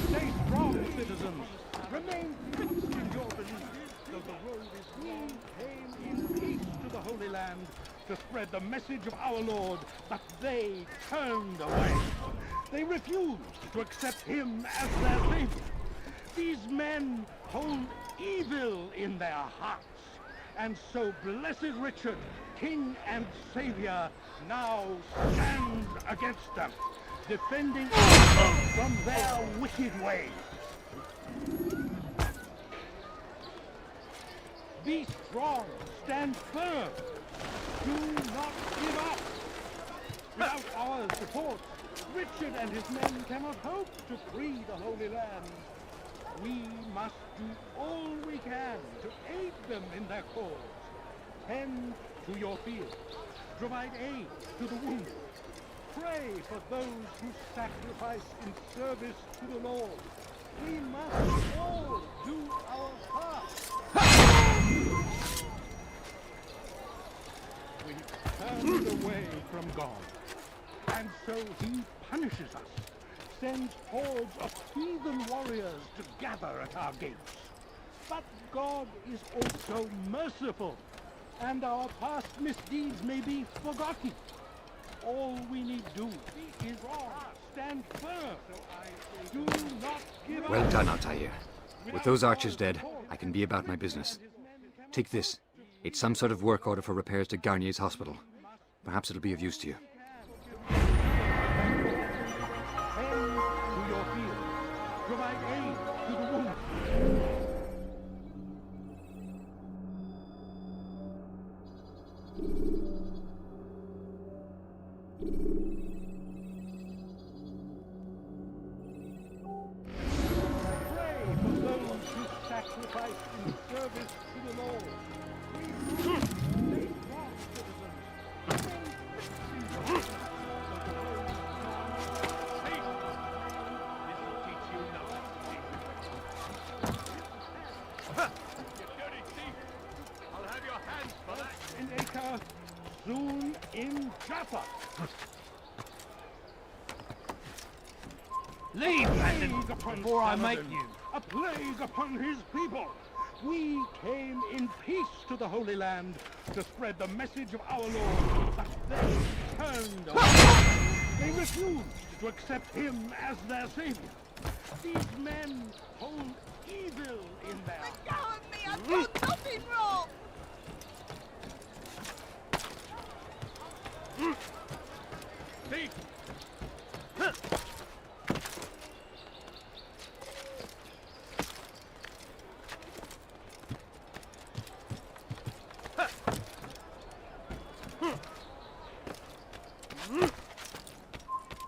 Stay strong, citizens. Remain fixed in your beliefs. Though the road is long, came in peace to the Holy Land to spread the message of our Lord, but they turned away. They refused to accept him as their savior. These men hold evil in their hearts, and so blessed Richard, King and Savior, now stands against them, defending us from their wicked ways. Be strong, stand firm, do not give up. Without our support, Richard and his men cannot hope to free the Holy Land. We must do all we can to aid them in their cause. Tend to your fields, provide aid to the wounded, pray for those who sacrifice in service to the Lord. We must all do our part. We turned away from God, and so he punishes us, sends hordes of heathen warriors to gather at our gates. But God is also merciful, and our past misdeeds may be forgotten. All we need do is stand firm. Do not give up. Well done, Altair. With those archers dead, I can be about my business. Take this. It's some sort of work order for repairs to Garnier's hospital. Perhaps it'll be of use to you. Provide aid to the wounded. Pray for those who sacrifice in service to the Lord. We must safeguard citizens. In Acre, soon in Jaffa. Leave, Brandon, before I make you. A plague upon his people. We came in peace to the Holy Land to spread the message of our Lord, but they turned away. They refused to accept him as their savior. These men hold evil in their hearts. Let go of me! I've done nothing wrong! Thief!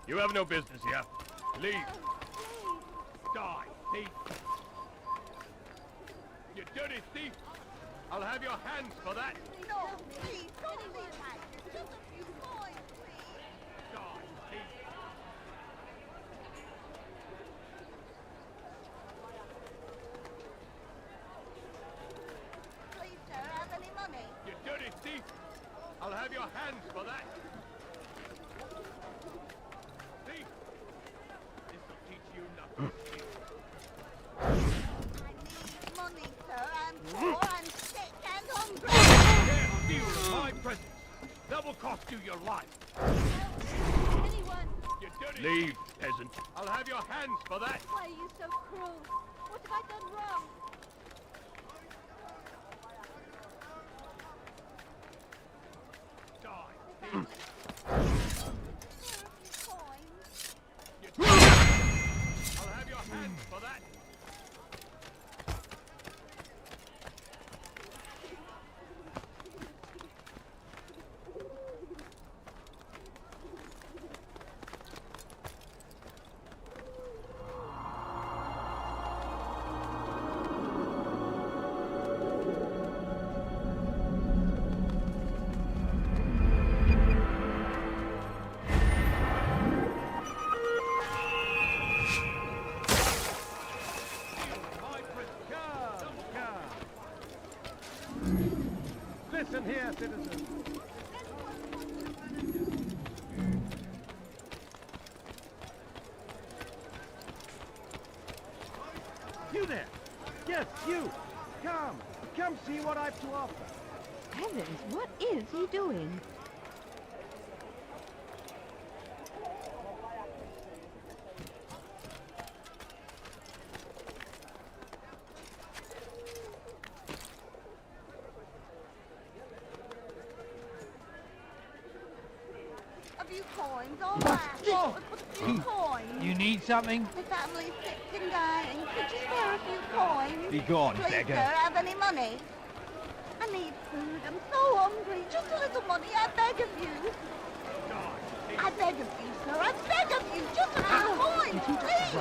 You have no business here. Leave. Die, thief! You dirty thief! I'll have your hands for that. No, please, don't leave me. Just a few coins, please. Die, thief! Please, sir, have any money? You dirty thief! I'll have your hands for that. Thief! This'll teach you nothing. Money, sir. I'm poor, I'm sick and hungry. Dare steal in my presence. That will cost you your life. Anyone? You dirty... Leave, peasant. I'll have your hands for that. Why are you so cruel? What have I done wrong? I'll have your hands for that. Listen here, citizens. You there! Yes, you! Come see what I've to offer. Heavens, what is he doing? A few coins, all right. A few coins. You need something? The family's sick and dying. Could you spare a few coins? Be gone, Please, beggar. sir, have any money? I need food. I'm so hungry. Just a little money, I beg of you. I beg of you, sir. I beg of you. Just a little coin, please.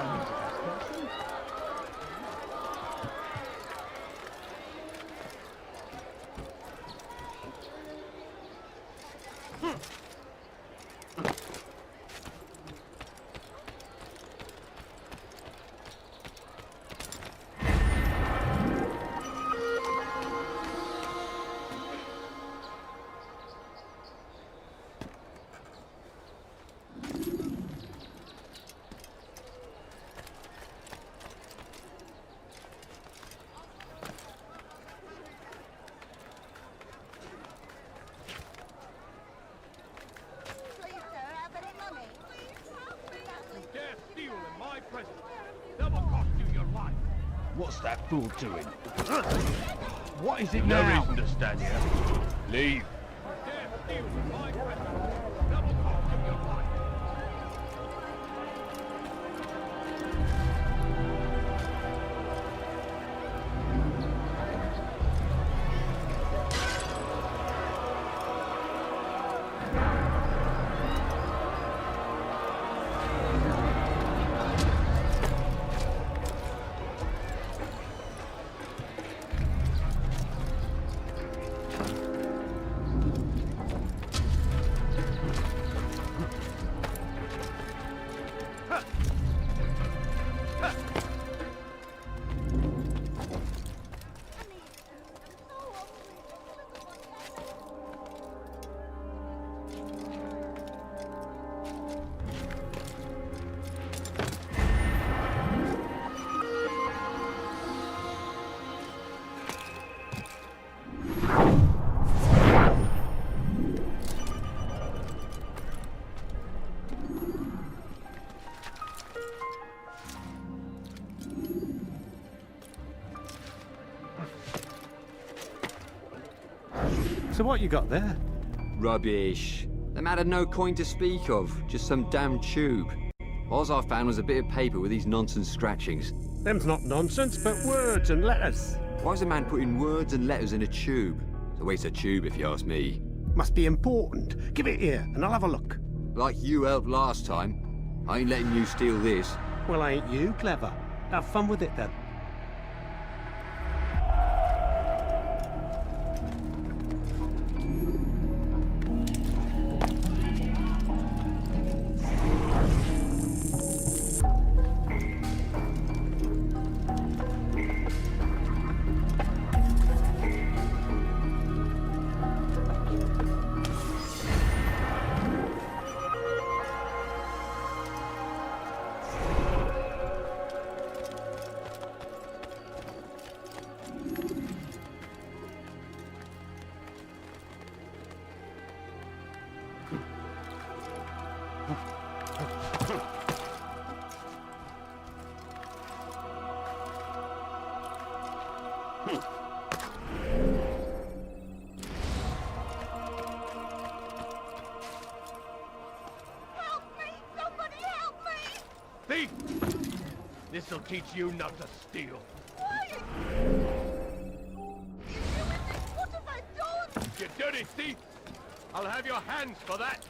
What's that fool doing? What is it No now? reason to stand here. Leave. So what you got there? Rubbish. The man had no coin to speak of, just some damn tube. All I found was a bit of paper with these nonsense scratchings. Them's not nonsense, but words and letters. Why is a man putting words and letters in a tube? It's a waste of tube, if you ask me. Must be important. Give it here, and I'll have a look. Like you helped last time. I ain't letting you steal this. Well, ain't you clever? Have fun with it, then. Thief! This'll teach you not to steal. What have I done? You dirty thief! I'll have your hands for that!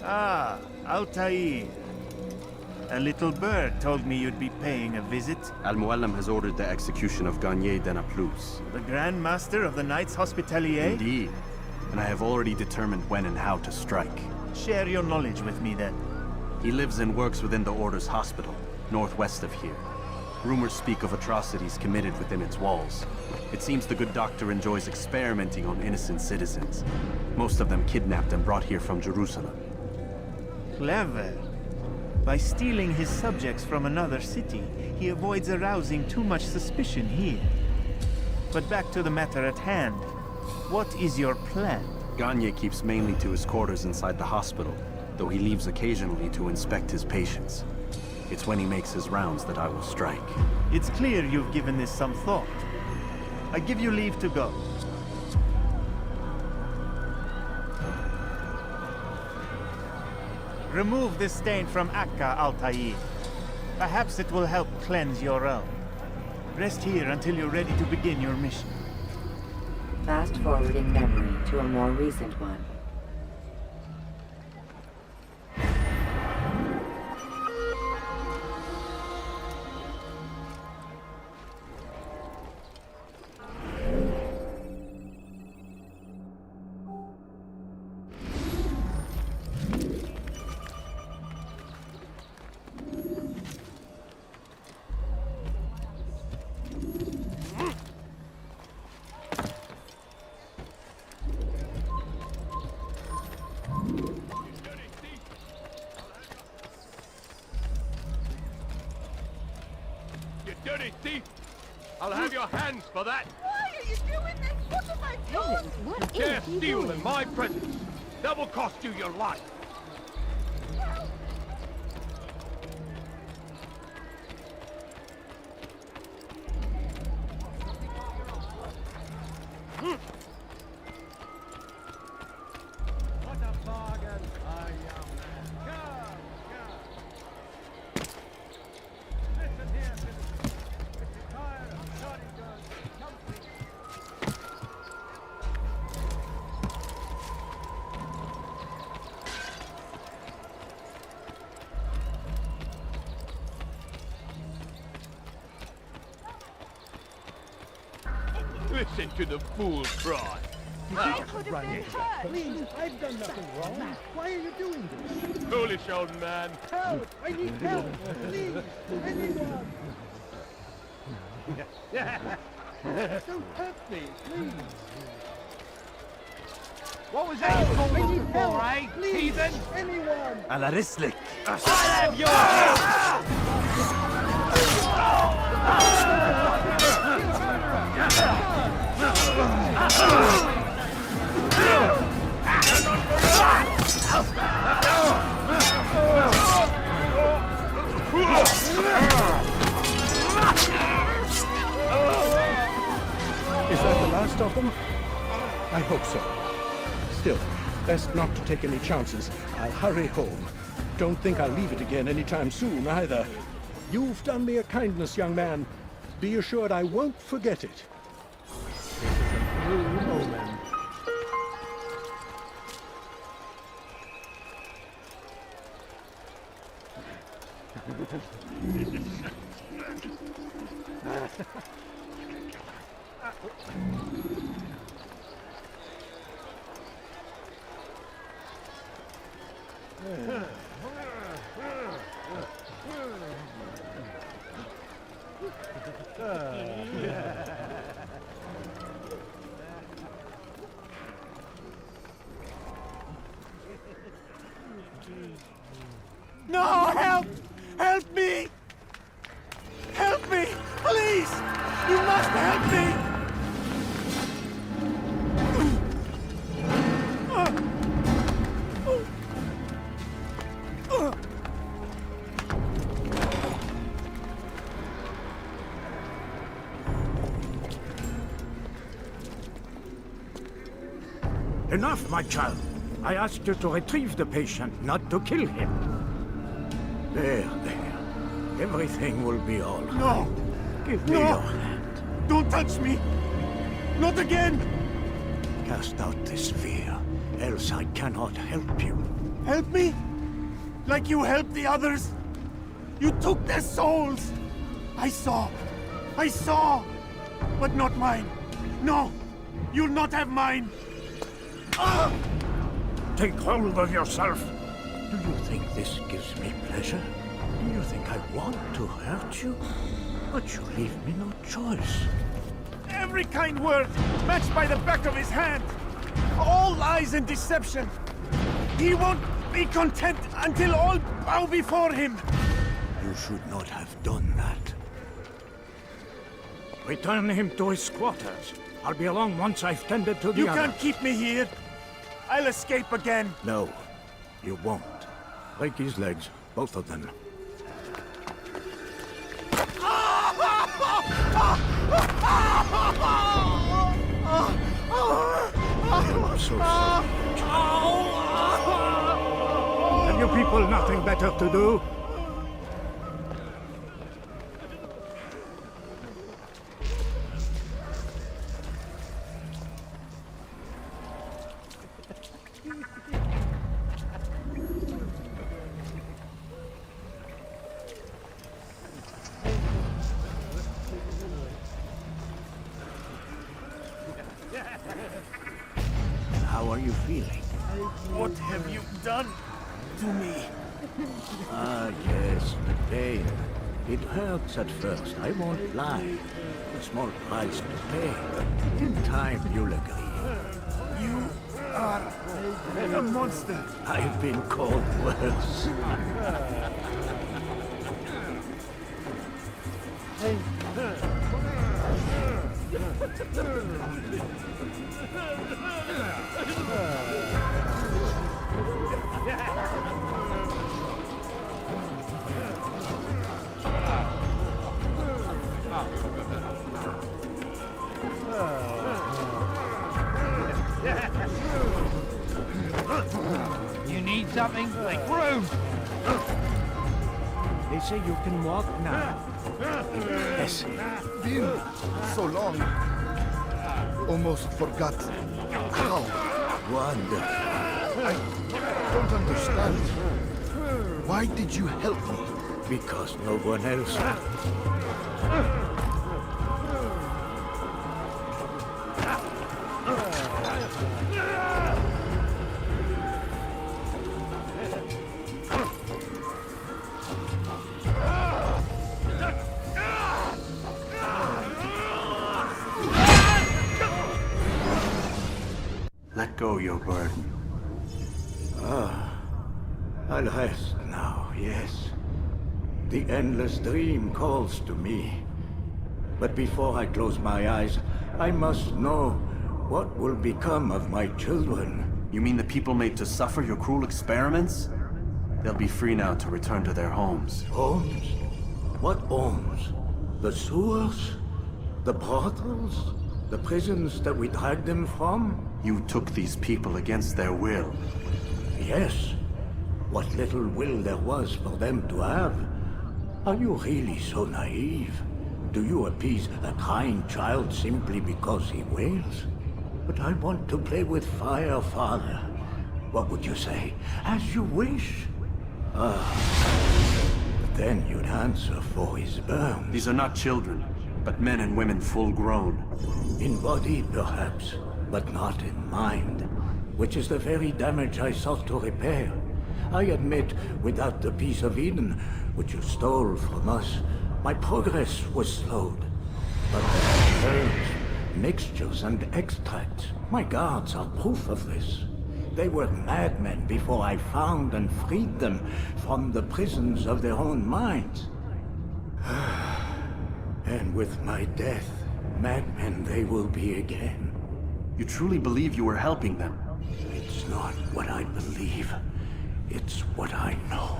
Ah, Altair. A little bird told me you'd be paying a visit. Al-Muallim has ordered the execution of Garnier de Naplouse. The Grand Master of the Knights Hospitalier? Indeed. And I have already determined when and how to strike. Share your knowledge with me, then. He lives and works within the Order's hospital, northwest of here. Rumors speak of atrocities committed within its walls. It seems the good doctor enjoys experimenting on innocent citizens. Most of them kidnapped and brought here from Jerusalem. Clever. By stealing his subjects from another city, he avoids arousing too much suspicion here. But back to the matter at hand. What is your plan? Garnier keeps mainly to his quarters inside the hospital, though he leaves occasionally to inspect his patients. It's when he makes his rounds that I will strike. It's clear you've given this some thought. I give you leave to go. Remove this stain from Akka, Altair. Perhaps it will help cleanse your realm. Rest here until you're ready to begin your mission. Fast-forwarding memory to a more recent one. I'll have your hands for that. Why are you doing this? What have I done? What Dare is he steal doing? in my presence. That will cost you your life. What a bargain! Young man. Come, come. Listen here, citizen. If you're tired of shoddy goods, come see. Listen to the fool cry. I could have been hurt. Please, I've done nothing wrong. Why are you doing this? Foolish old man. Help! I need help! Please! Anyone! Don't hurt me, please! What was that you called us before, eh? Please! Heathen? Anyone! على رسلك. I'll have yours! Is that the last of them? I hope so. Still, best not to take any chances. I'll hurry home. Don't think I'll leave it again anytime soon, either. You've done me a kindness, young man. Be assured I won't forget it. This is a blue omen. No, help! Help me! Help me! Please! You must help me! Enough, my child. I asked you to retrieve the patient, not to kill him. There. Everything will be all right. No! Give me No! your hand. Don't touch me! Not again! Cast out this fear, else I cannot help you. Help me? Like you helped the others? You took their souls! I saw! But not mine! No! You'll not have mine! Ah! Take hold of yourself. Do you think this gives me pleasure? Do you think I want to hurt you? But you leave me no choice. Every kind word matched by the back of his hand! All lies and deception! He won't be content until all bow before him! You should not have done that. Return him to his quarters. I'll be along once I've tended to the You other. can't keep me here! I'll escape again! No, you won't. Break his legs, both of them. I'm so sorry. Have you people nothing better to do? How are you feeling? What have you done to me? Ah, yes, the pain. It hurts at first, I won't lie. A small price to pay. In time, you'll agree. You are a monster. I've been called worse. You need something? Make room! They say you can walk now. Yes. Been so long. Almost forgot how. Wonderful. I don't understand. Why did you help me? Because no one else. Let go your burden. I'll rest now, yes. The endless dream calls to me. But before I close my eyes, I must know what will become of my children. You mean the people made to suffer your cruel experiments? They'll be free now to return to their homes. Homes? What homes? The sewers? The brothels? The prisons that we dragged them from? You took these people against their will. Yes. What little will there was for them to have. Are you really so naive? Do you appease a crying child simply because he wails? But I want to play with fire, Father. What would you say? As you wish. But then you'd answer for his burn. These are not children, but men and women full grown. In body, perhaps, but not in mind. Which is the very damage I sought to repair. I admit, without the piece of Eden, which you stole from us, my progress was slowed. But herbs, mixtures, and extracts, my guards are proof of this. They were madmen before I found and freed them from the prisons of their own minds. And with my death, madmen they will be again. You truly believe you were helping them? It's not what I believe. It's what I know.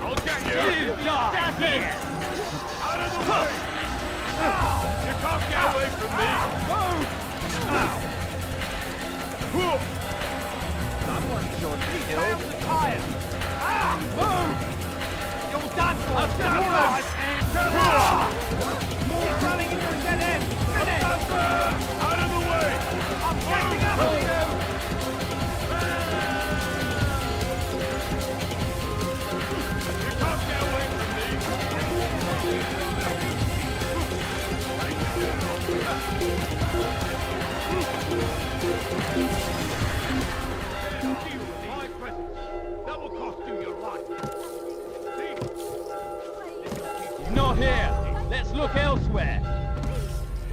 I'll get you! Stand here! Out of the way! You can't get away from me! That one's your deal. Tired! You're done for! I've done more running into a dead end! Out of the way! I'm catching up with you! That will cost you your life. He's not here. Let's look elsewhere.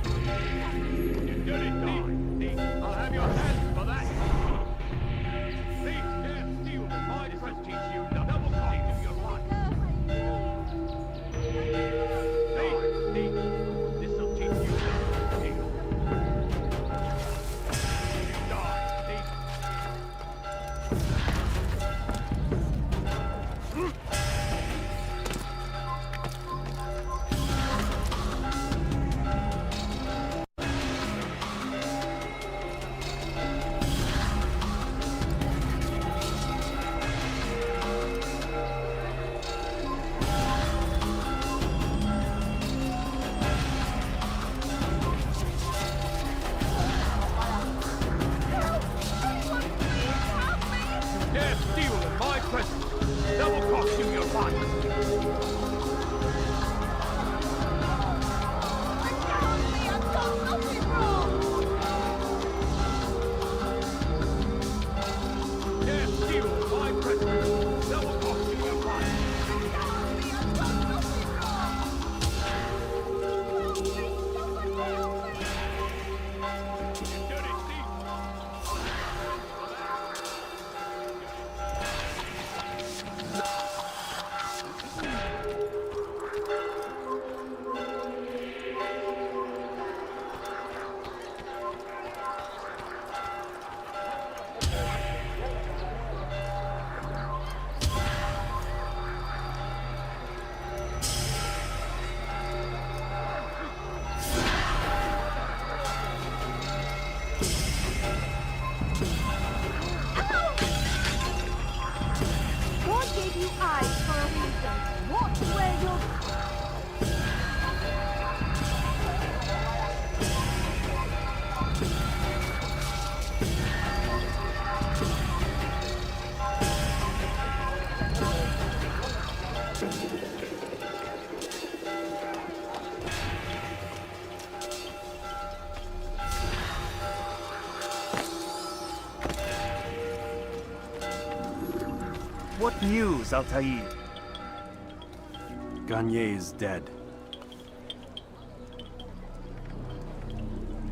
You dirty thief. I'll have your hands for that. Thieves dare steal the midas will teach you the double cost of your life. Thief. This'll teach you to steal. You die, thief. Dare steal in my presence. That will cost you your life. Dare steal in my presence. That will cost you your life. eyes for a reason. Watch where you're... What news, Altair? Garnier is dead.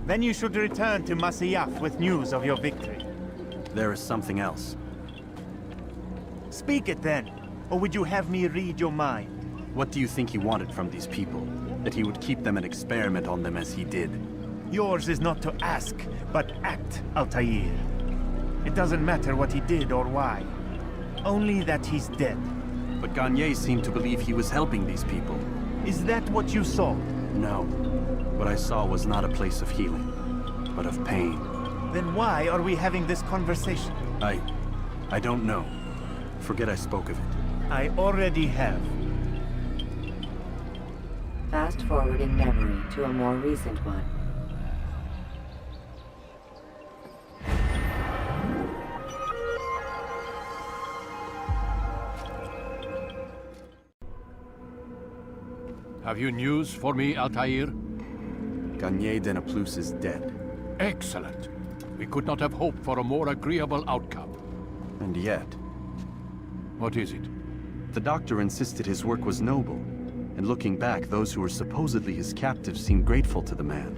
Then you should return to Masyaf with news of your victory. There is something else. Speak it then, or would you have me read your mind? What do you think he wanted from these people? That he would keep them and experiment on them as he did? Yours is not to ask, but act, Altair. It doesn't matter what he did or why. Only that he's dead. But Garnier seemed to believe he was helping these people. Is that what you saw? No. What I saw was not a place of healing, but of pain. Then why are we having this conversation? I don't know. Forget I spoke of it. I already have. Fast forward in memory to a more recent one. Have you news for me, Altair? Garnier de Naplouse is dead. Excellent. We could not have hoped for a more agreeable outcome. And yet... What is it? The doctor insisted his work was noble, and looking back, those who were supposedly his captives seemed grateful to the man.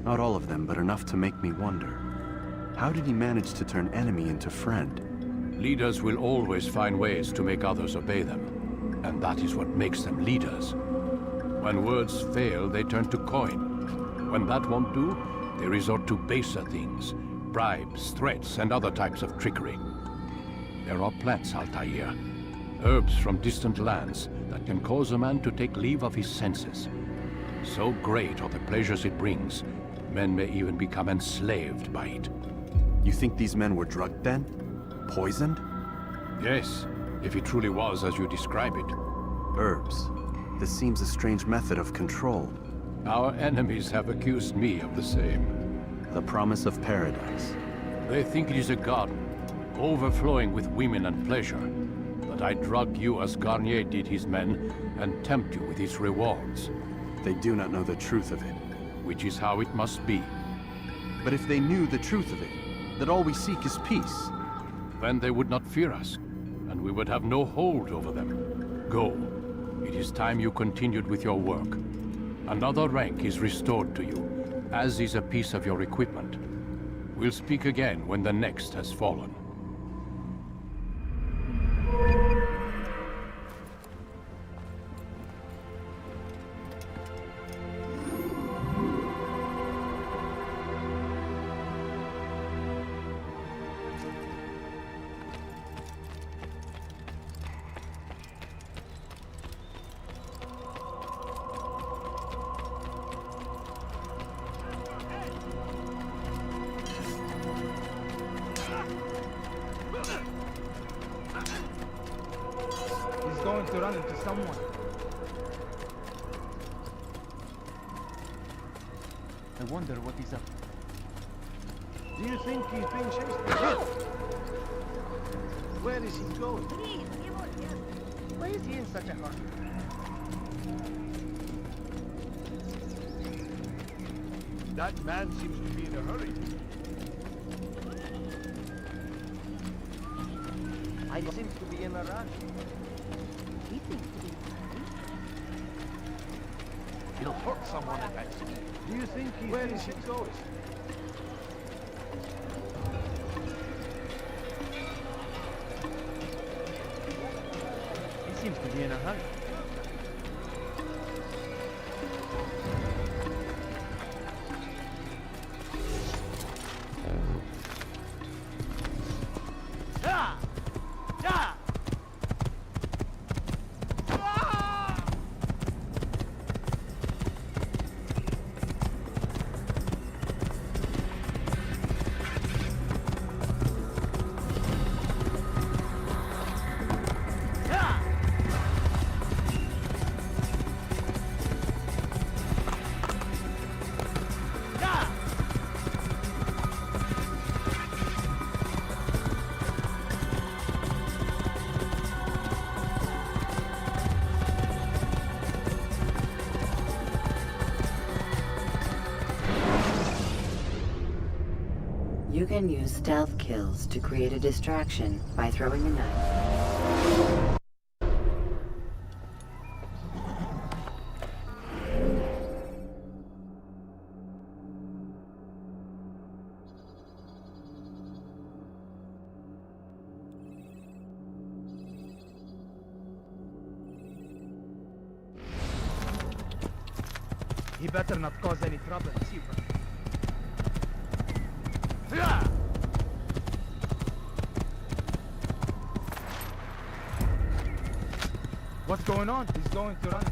Not all of them, but enough to make me wonder. How did he manage to turn enemy into friend? Leaders will always find ways to make others obey them, and that is what makes them leaders. When words fail, they turn to coin. When that won't do, they resort to baser things, bribes, threats, and other types of trickery. There are plants, Altair, herbs from distant lands that can cause a man to take leave of his senses. So great are the pleasures it brings, men may even become enslaved by it. You think these men were drugged then? Poisoned? Yes, if it truly was as you describe it. Herbs. This seems a strange method of control. Our enemies have accused me of the same. The promise of paradise. They think it is a garden, overflowing with women and pleasure. That I drug you as Garnier did his men, and tempt you with its rewards. They do not know the truth of it. Which is how it must be. But if they knew the truth of it, that all we seek is peace... Then they would not fear us, and we would have no hold over them. Go. It is time you continued with your work. Another rank is restored to you, as is a piece of your equipment. We'll speak again when the next has fallen. Going to run into someone. I wonder what he's up to. Do you think he's being chased? Where is he going? Why is he in such a hurry? That man seems to be in a hurry. I seems to be in a rush. He'll hurt someone at that speed. Do you think he's... Where is he going? He seems to be in a hurry. can use stealth kills to create a distraction by throwing a knife. He better not cause any trouble, Super. What's going on? He's going to run.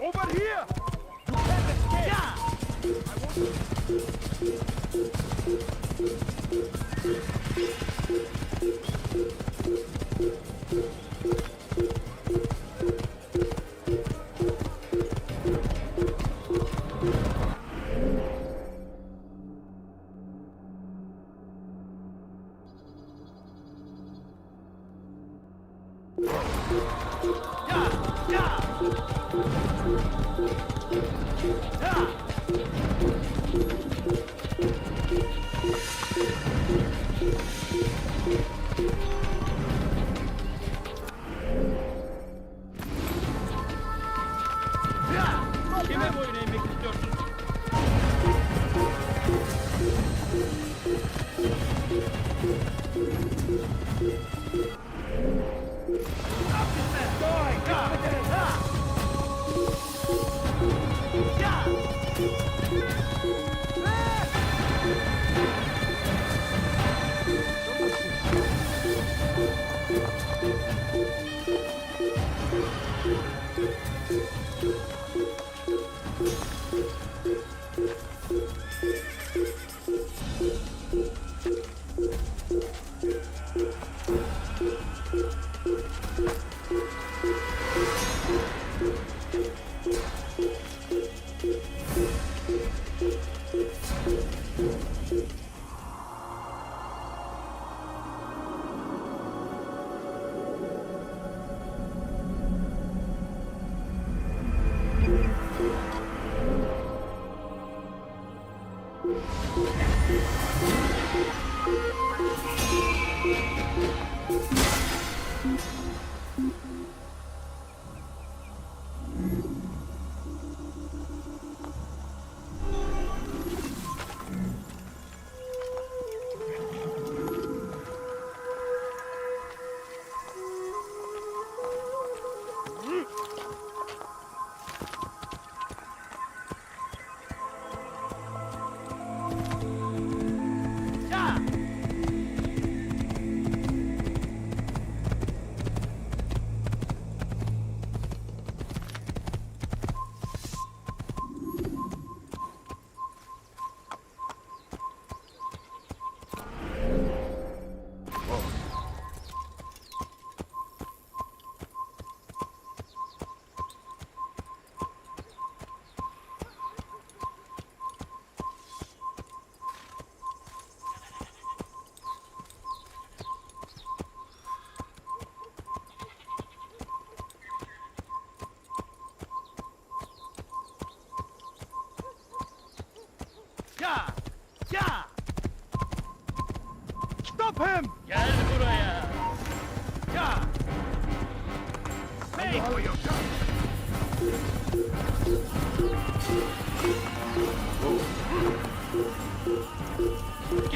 Over here! You can't escape! Kime boyun eğmek istiyorsun? Stop him! Gel buraya. Ya! Make for yourself. Get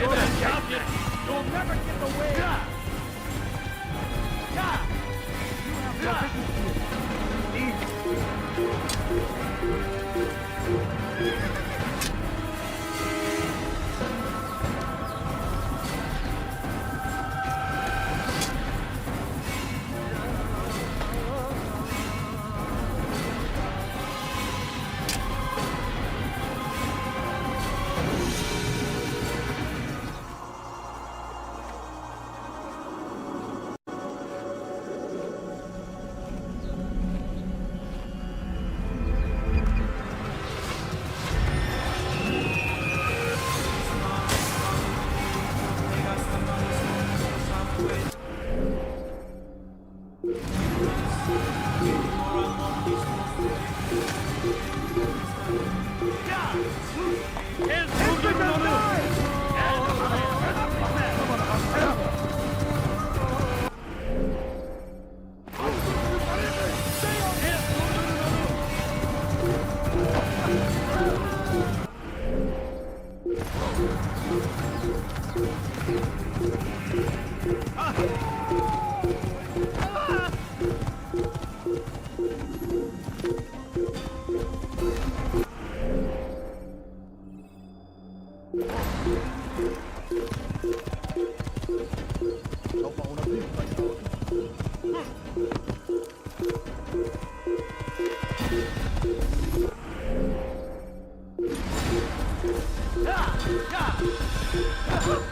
that, captain! You'll never get away! You have no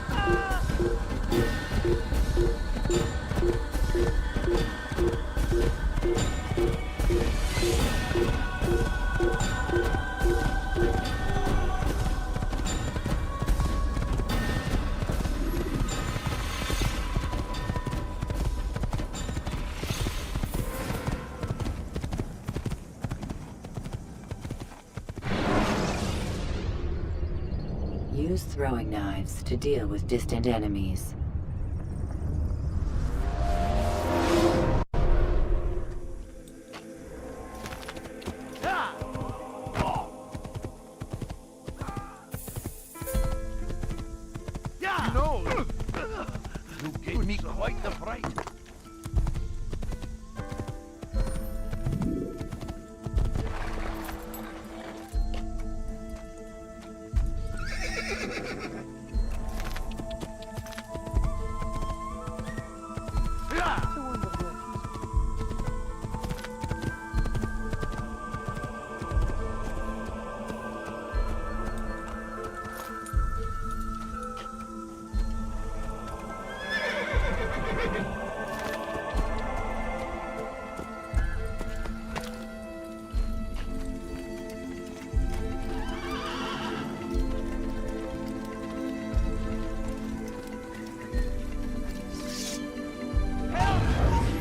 Use throwing knives to deal with distant enemies. You know, you gave me quite the fright.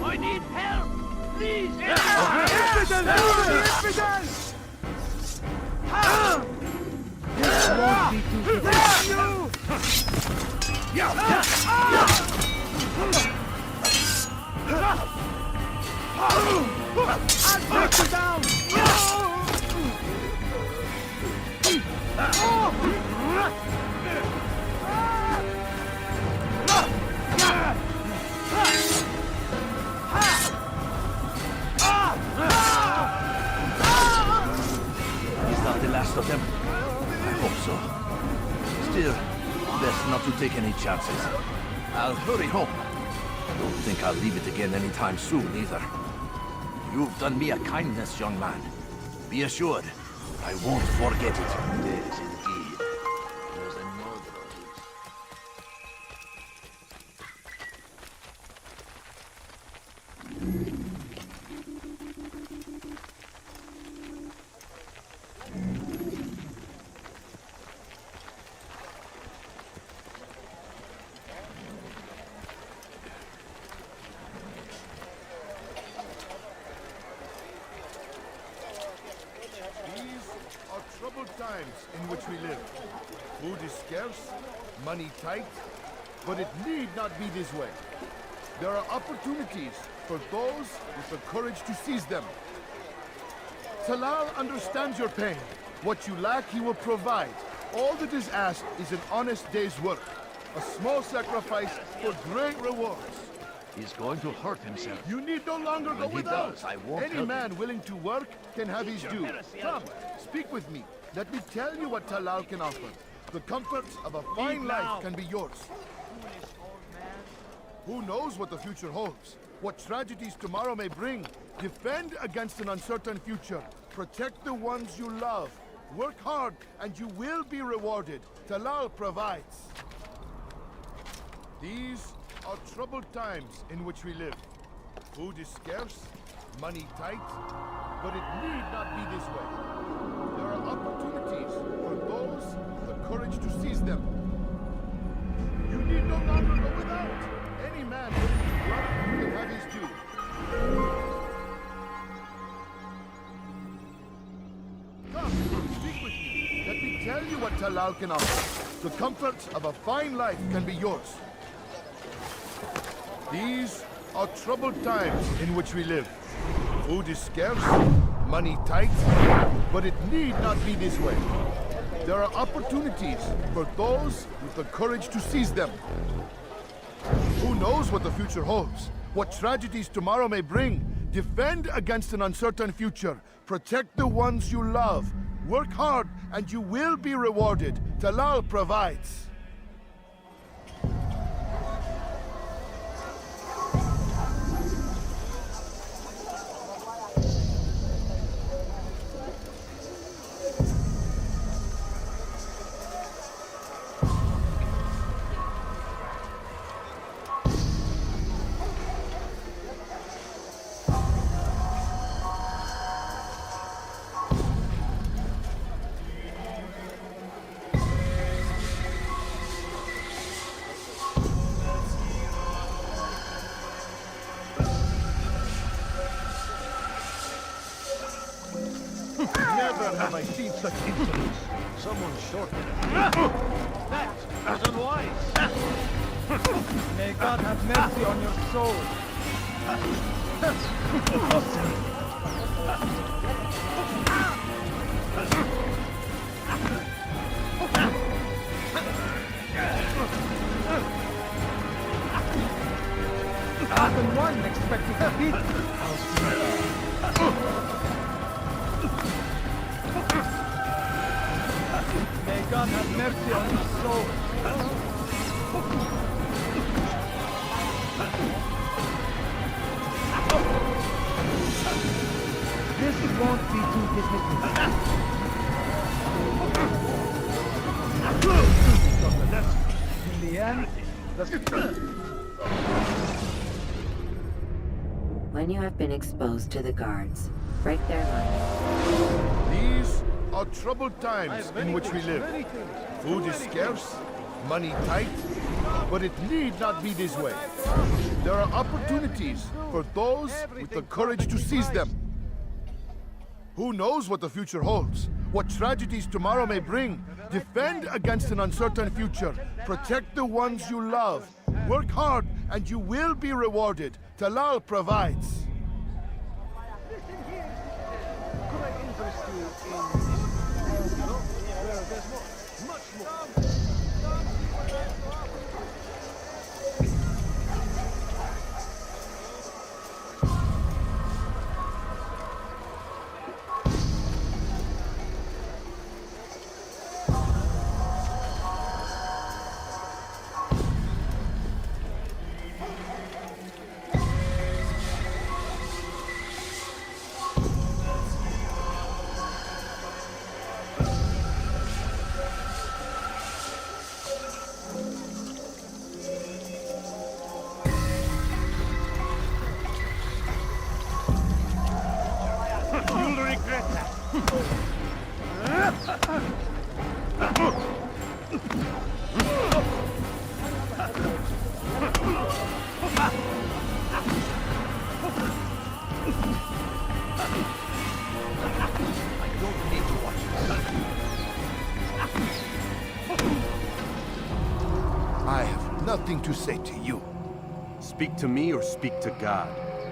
I need help! Please! Last of them? I hope so. Still, best not to take any chances. I'll hurry home. Don't think I'll leave it again anytime soon, either. You've done me a kindness, young man. Be assured, I won't forget it. Yes, indeed. There's another. Troubled times in which we live. Food is scarce, money tight, but it need not be this way. There are opportunities for those with the courage to seize them. Talal understands your pain. What you lack, he will provide. All that is asked is an honest day's work. A small sacrifice for great rewards. He's going to hurt himself. You need no longer go When he without. does, I won't Any help man willing to work can have his due. Come, speak with me. Let me tell you what Talal can offer. The comforts of a fine life can be yours. Who knows what the future holds? What tragedies tomorrow may bring? Defend against an uncertain future. Protect the ones you love. Work hard and you will be rewarded. Talal provides. These are troubled times in which we live. Food is scarce, money tight, but it need not be this way. There are opportunities for those with the courage to seize them. You need no longer go without. Any man willing to work can have his due. Come, speak with me. Let me tell you what Talal can offer. The comforts of a fine life can be yours. These are troubled times in which we live. Food is scarce, money tight, but it need not be this way. There are opportunities for those with the courage to seize them. Who knows what the future holds? What tragedies tomorrow may bring? Defend against an uncertain future. Protect the ones you love. Work hard and you will be rewarded. Talal provides. Never have I seen such insolence. Someone shorted it. That was unwise. May God have mercy on your soul. Not the one expected to beat. May God have mercy on your soul. This won't be too difficult. In the end, When you have been exposed to the guards, break their line. These are troubled times in which we live. Food is scarce, money tight, but it need not be this way. There are opportunities for those with the courage to seize them. Who knows what the future holds? What tragedies tomorrow may bring? Defend against an uncertain future. Protect the ones you love. Work hard and you will be rewarded. Talal provides. Listen here. Could I interest you in... No? Well, there's more. Much more. You'll regret that. I have nothing to say to you. Speak to me or speak to God.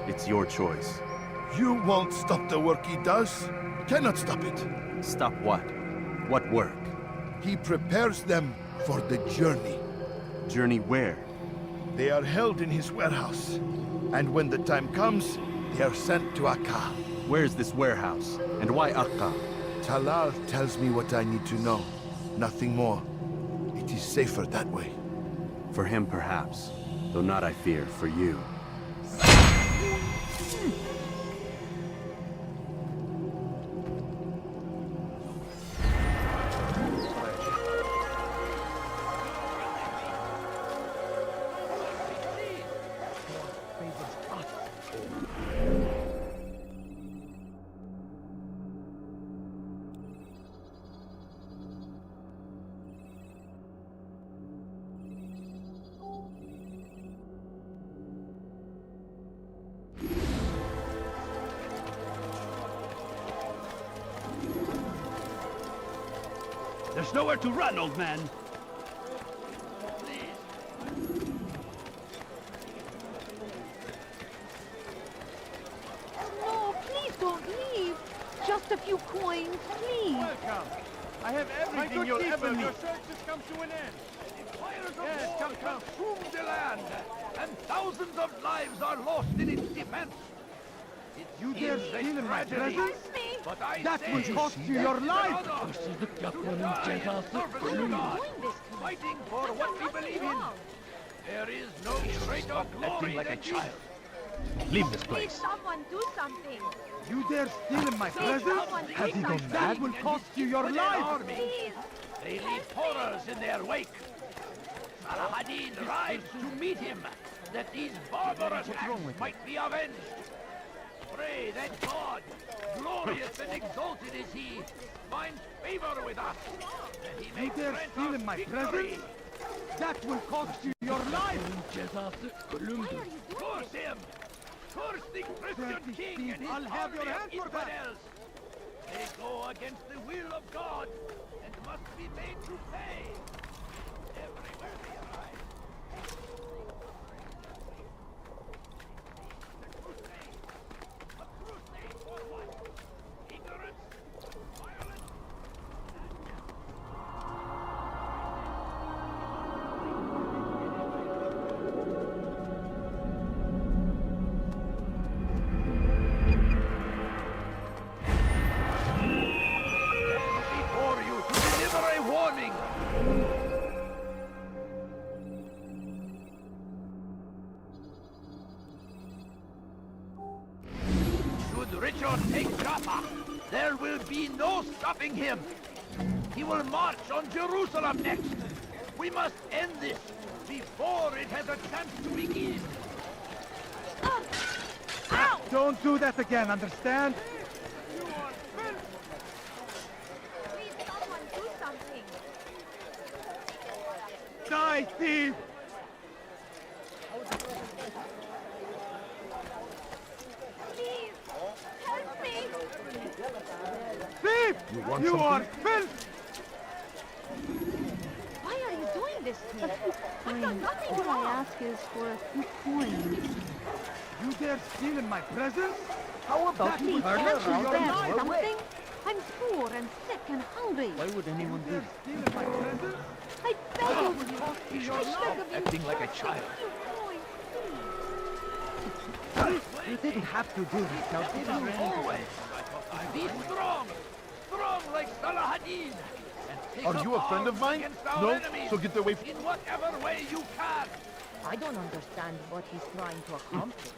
It's your choice. You won't stop the work he does. cannot stop it. Stop what? What work? He prepares them for the journey. Journey where? They are held in his warehouse. And when the time comes, they are sent to Akka. Where's this warehouse? And why Akka? Talal tells me what I need to know. Nothing more. It is safer that way. For him, perhaps. Though not, I fear, for you. There's nowhere to run, old man. No, please don't leave. Just a few coins, please. Welcome. I have everything you'll ever need. Your search has come to an end. Fires of war consume the land, and thousands of lives are lost in its defense. You dare steal in my presence? But I That say, will cost you your life! Fighting for what we believe in. There is no greater glory like a than child. Leave this Please, someone do something. You dare steal in my presence? Has he gone That will cost you your life! Please. They leave horrors in their wake. Salah-ad-Din rides to meet him, that these barbarous acts might be avenged. Pray that God, glorious and exalted is he, finds favor with us, that he may You dare grant steal us in my victory. presence? That will cost you your life! Curse him! Curse the Christian king and his I'll have your army of hand for that. infidels! They go against the will of God and must be made to pay. Everywhere they arrive. A crusade for what? Ignorance? Violence? Before you to deliver a warning! Should Richard take Jaffa, there will be no stopping him. He will march on Jerusalem next. We must end this before it has a chance to begin. Ow! Don't do that again, understand? Please, someone do something. Die, thief! Please, help me. Thief! You are filth! Why are you doing this to me? I've done nothing wrong. All I ask is for a few coins. You dare steal in my presence? How about That you will can't cost you you your spare life! something? I'm poor and sick and hungry. Why would anyone do that? Steal in my presence? I beg of you. Cost you your I life! beg of you. Acting like a just child. few coins, please. You didn't have to do this, now did you? Always. Be strong. Strong like Salah-ad-Din. And take Are up you a friend of arms mine? against our No? enemies So get away from... in whatever way you can. I don't understand what he's trying to accomplish.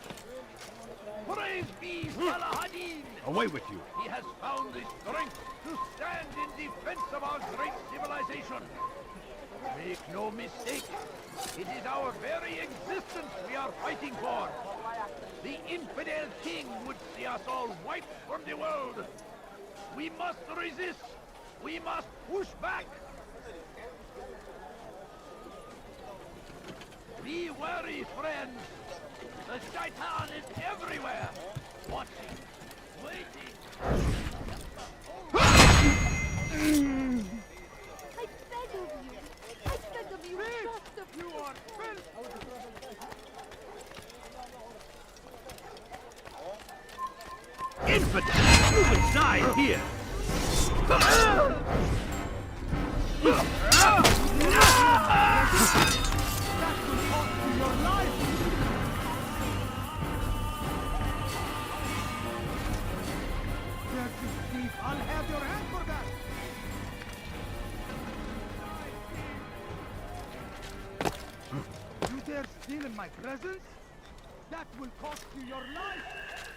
Praise be Salah-ad-Din. Away with you. He has found the strength to stand in defense of our great civilization. Make no mistake, it is our very existence we are fighting for. The infidel king would see us all wiped from the world. We must resist. We must push back. Be wary, friends. The Shaitan is everywhere. Watching. Waiting. I beg of you. I beg of you just a few. You are filth! Infidel! You will die here! stealing my presents? That will cost you your life!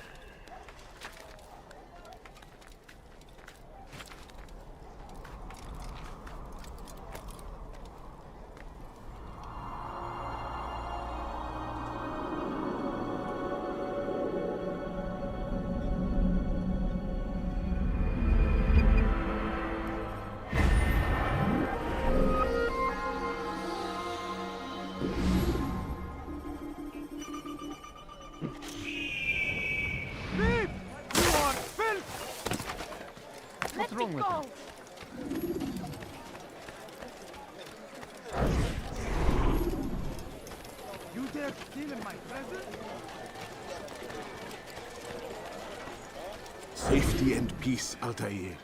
What's wrong with him? You dare stealing my present? Safety and peace, Altair.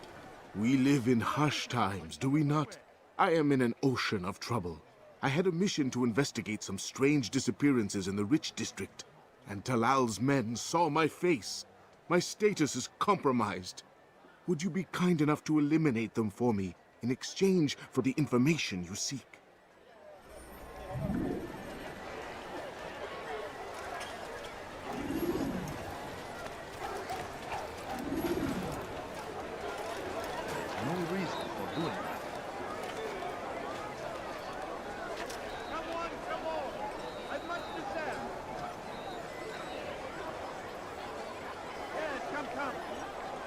We live in harsh times, do we not? I am in an ocean of trouble. I had a mission to investigate some strange disappearances in the rich district, and Talal's men saw my face. My status is compromised. Would you be kind enough to eliminate them for me in exchange for the information you seek? No reason for doing that. Come on! I've much to say. Yes, come.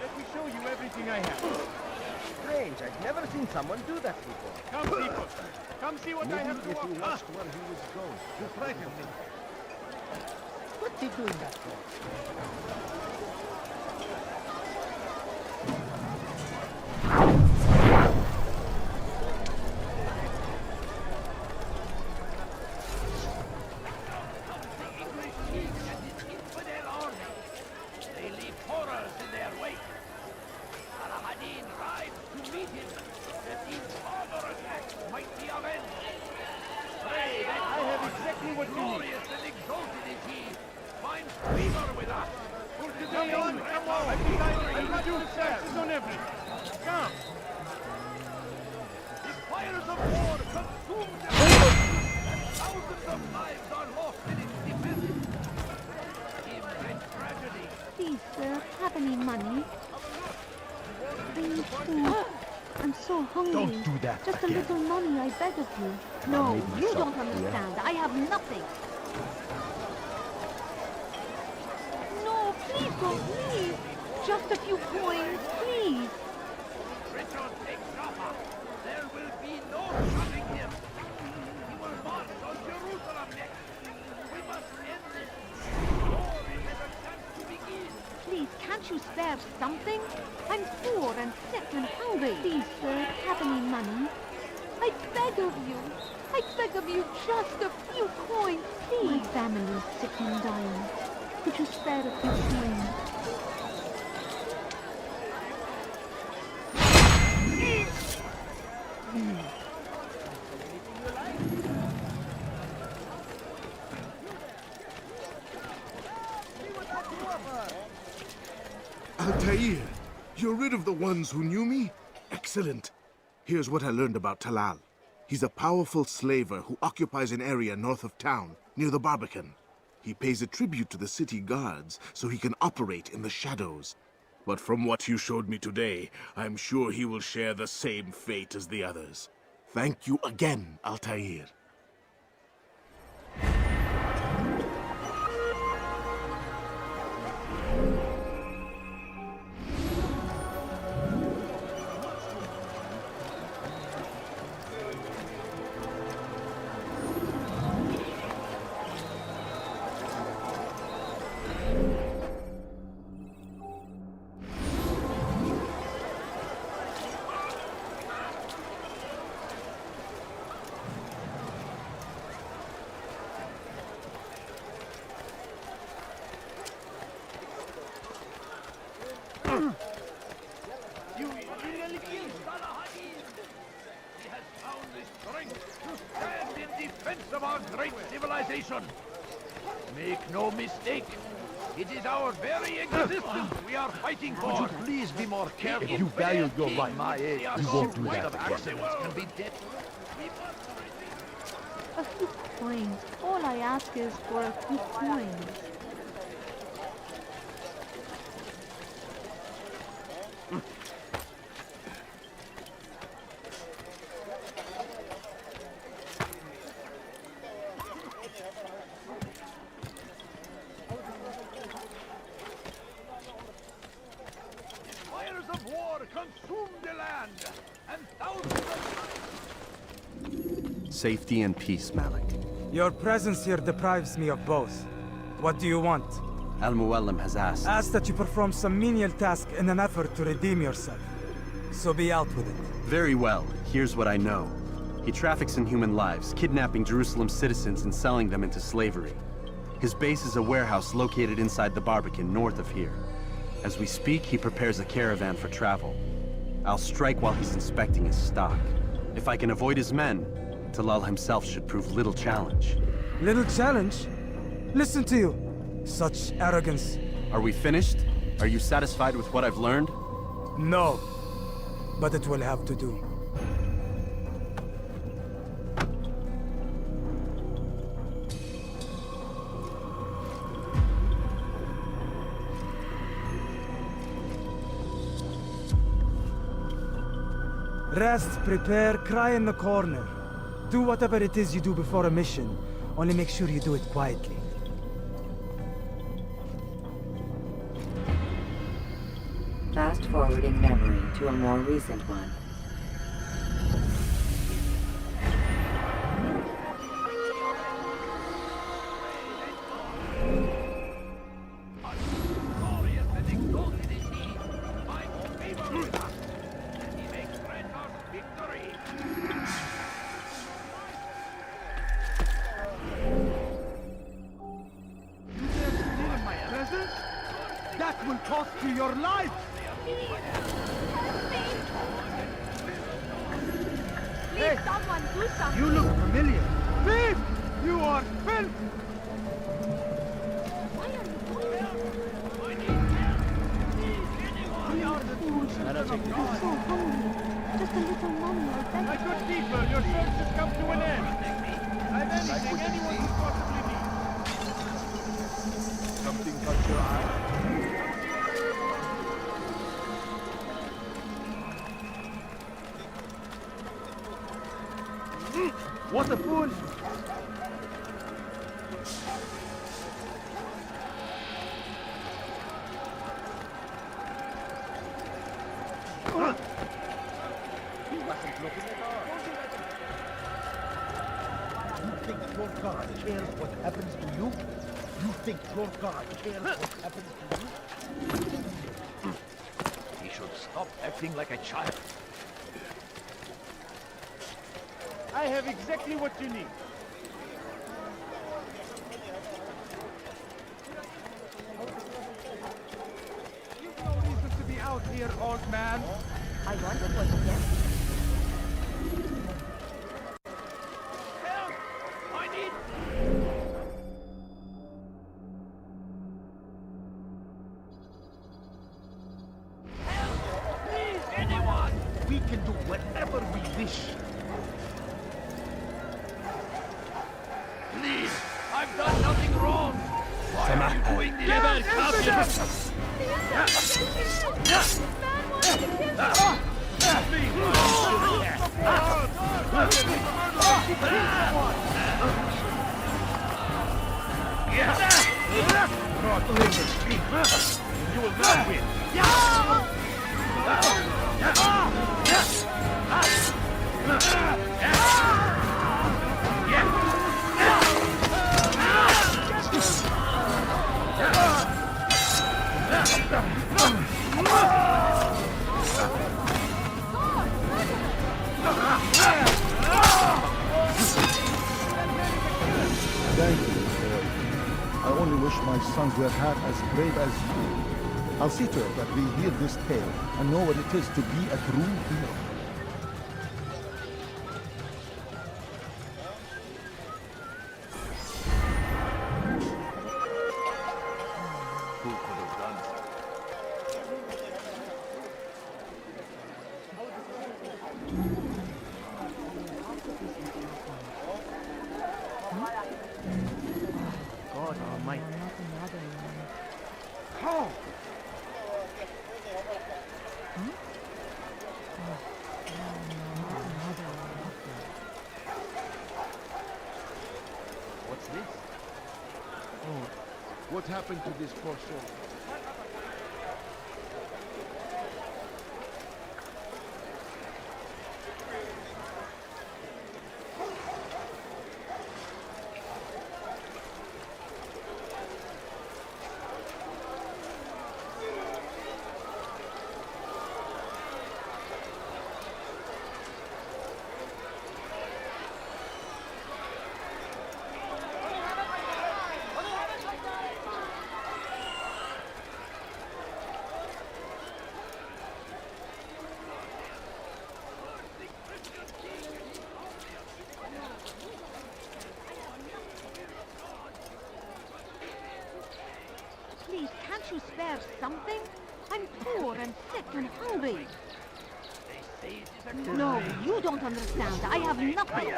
Let me show you everything I have. Strange, I've never seen someone do that before. Come, people. Come see what I have to if offer. you watched where he was going. You frightened me. What's he doing that for? They leave horrors in their wake. Al-Hadin rides to meet him, that these barbarous acts might be avenged. Pray that I have exactly what you need. Glorious and exalted is he. Find favor with us. For today on, come on. I've got you taxes on everything. Come. The fires of war consume them. And thousands of lives are lost in its defense. Immense tragedy. Please, sir, have any money? Please, food. I'm so hungry. Don't do that Just again. a little money, I beg of you. No, made you myself don't clear. understand. I have nothing. No, please don't leave. Just a few coins, please. Richard, take Jaffa. There will be no stopping him. He will march on Jerusalem next. We must end this. War has a chance to begin. Please, can't you spare something? I'm poor and sick and hungry. Please, sir, have any money? I beg of you. I beg of you, just a few coins, please. My family is sick and dying. Could you spare a few coins? Altair, you're rid of the ones who knew me? Excellent. Here's what I learned about Talal. He's a powerful slaver who occupies an area north of town, near the Barbican. He pays a tribute to the city guards so he can operate in the shadows. But from what you showed me today, I'm sure he will share the same fate as the others. Thank you again, Altair. You really killed Al-Hadin. He has found the strength to stand in defense of our great civilization. Make no mistake, it is our very existence we are fighting for. Would you please be more careful? If you value your life, my age, you you won't do that accidents again. can be dead. A few coins. All I ask is for a few coins. Fires of war consume the land, and thousands of... Safety and peace, Malik. Your presence here deprives me of both. What do you want? Al-Muallim has asked. Ask that you perform some menial task in an effort to redeem yourself. So be out with it. Very well. Here's what I know. He traffics in human lives, kidnapping Jerusalem citizens and selling them into slavery. His base is a warehouse located inside the Barbican, north of here. As we speak, he prepares a caravan for travel. I'll strike while he's inspecting his stock. If I can avoid his men, Talal himself should prove little challenge. Little challenge? Listen to you. Such arrogance. Are we finished? Are you satisfied with what I've learned? No. But it will have to do. Rest, prepare, cry in the corner. Do whatever it is you do before a mission. Only make sure you do it quietly. Fast forwarding memory to a more recent one. That will cost you your life! Please, someone do something! You look familiar. Thief! You are filth! We are the true children of God. I'm so hungry. Just a little money, I beg. My good people, your search has come to an end. I've anything anyone could possibly need. Something caught your eye? What a fool! He wasn't looking at all. You think your God cares what happens to you? You think your God cares what happens to you? He should stop acting like a child. I have exactly what you need. You've no reason to be out here, old man. I wonder what you get. Help! I need... Help! Please, anyone! We can do whatever we wish. Please, I've done nothing wrong. Why are you doing this? You will not win. Thank you, boy. I only wish my sons were half as brave as you. I'll see to it that we hear this tale and know what it is to be a true hero. Who could have done that? What happened to this poor soul? Please, can't you spare something? I'm poor and sick and hungry. No, you don't understand. I have nothing.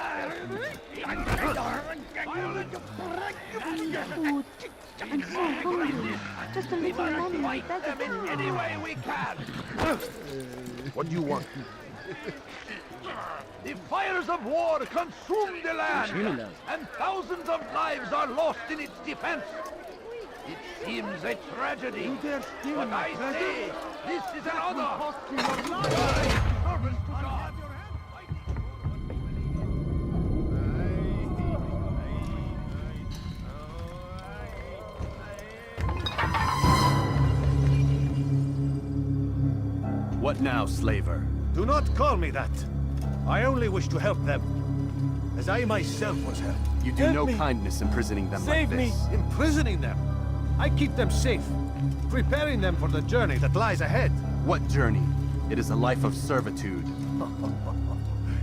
Food. I'm so hungry. Just a little money, I beg of you. Any way we can. What do you want? The fires of war consume the land, and thousands of lives are lost in its defense. It seems a tragedy, but I say this is an honor. Service to God. What now, slaver? Do not call me that. I only wish to help them, as I myself was helped. You do no kindness imprisoning them like this. Imprisoning them? I keep them safe, preparing them for the journey that lies ahead. What journey? It is a life of servitude.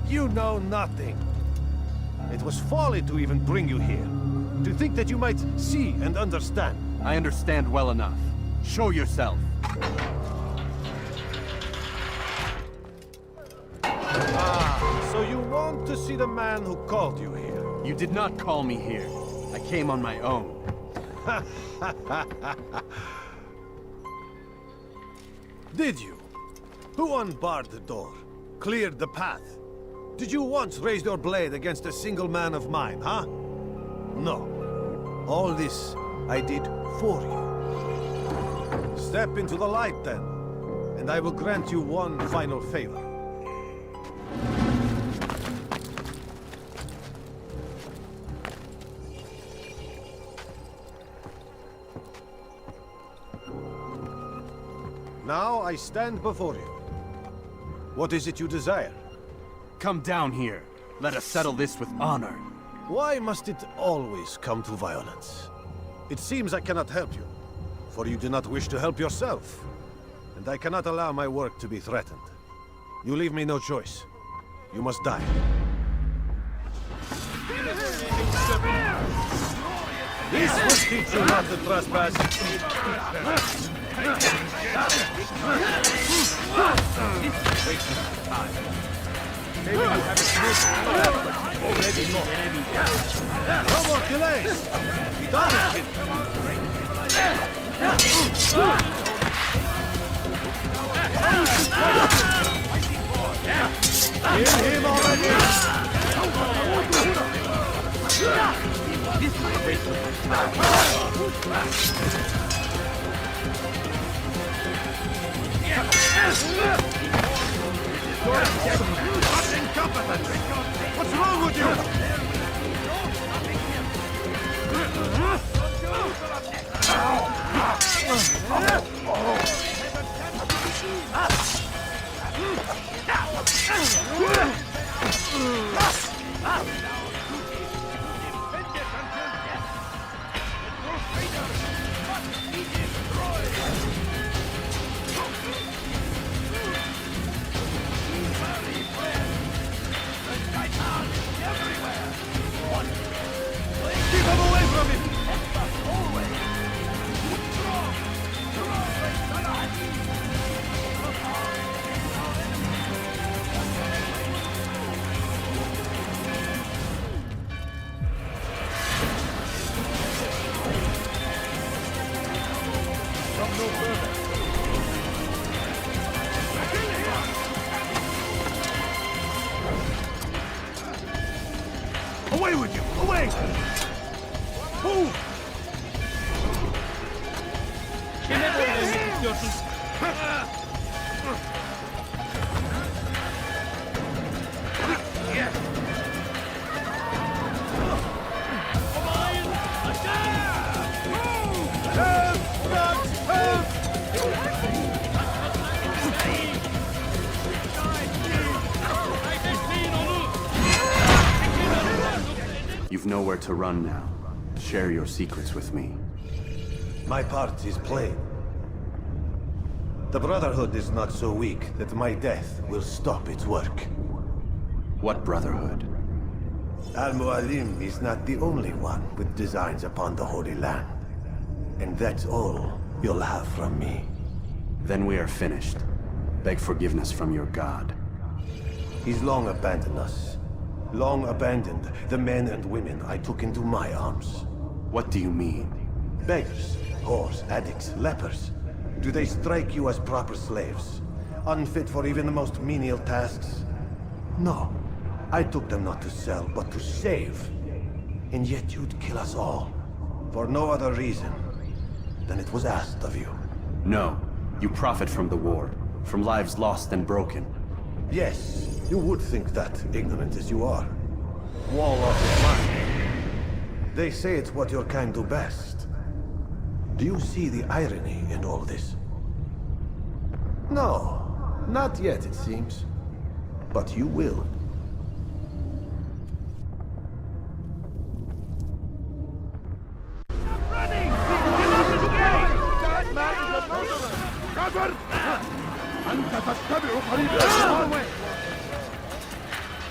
You know nothing. It was folly to even bring you here. To think that you might see and understand. I understand well enough. Show yourself. So you want to see the man who called you here? You did not call me here. I came on my own. Did you? Who unbarred the door? Cleared the path? Did you once raise your blade against a single man of mine, huh? No. All this I did for you. Step into the light then, and I will grant you one final favor. Now I stand before you. What is it you desire? Come down here. Let us settle this with honor. Why must it always come to violence? It seems I cannot help you, for you do not wish to help yourself. And I cannot allow my work to be threatened. You leave me no choice. You must die. This will teach you not to trespass. Maybe you have a smooth already not. No more delays! Be done with it! Kill him already! This is a waste of time. What's wrong with you? Keep him away from him! Come no further. Away with you! Away! Move! ediyorsun? You've nowhere to run now. Share your secrets with me. My part is plain. The Brotherhood is not so weak that my death will stop its work. What Brotherhood? Al-Mualim is not the only one with designs upon the Holy Land. And that's all you'll have from me. Then we are finished. Beg forgiveness from your god. He's long abandoned us. Long abandoned the men and women I took into my arms. What do you mean? Beggars, whores, addicts, lepers. Do they strike you as proper slaves? Unfit for even the most menial tasks? No. I took them not to sell, but to save. And yet you'd kill us all. For no other reason than it was asked of you. No. You profit from the war. From lives lost and broken. Yes. You would think that, ignorant as you are. Wall off your mind. They say it's what your kind do best. Do you see the irony in all this? No, not yet, it seems. But you will.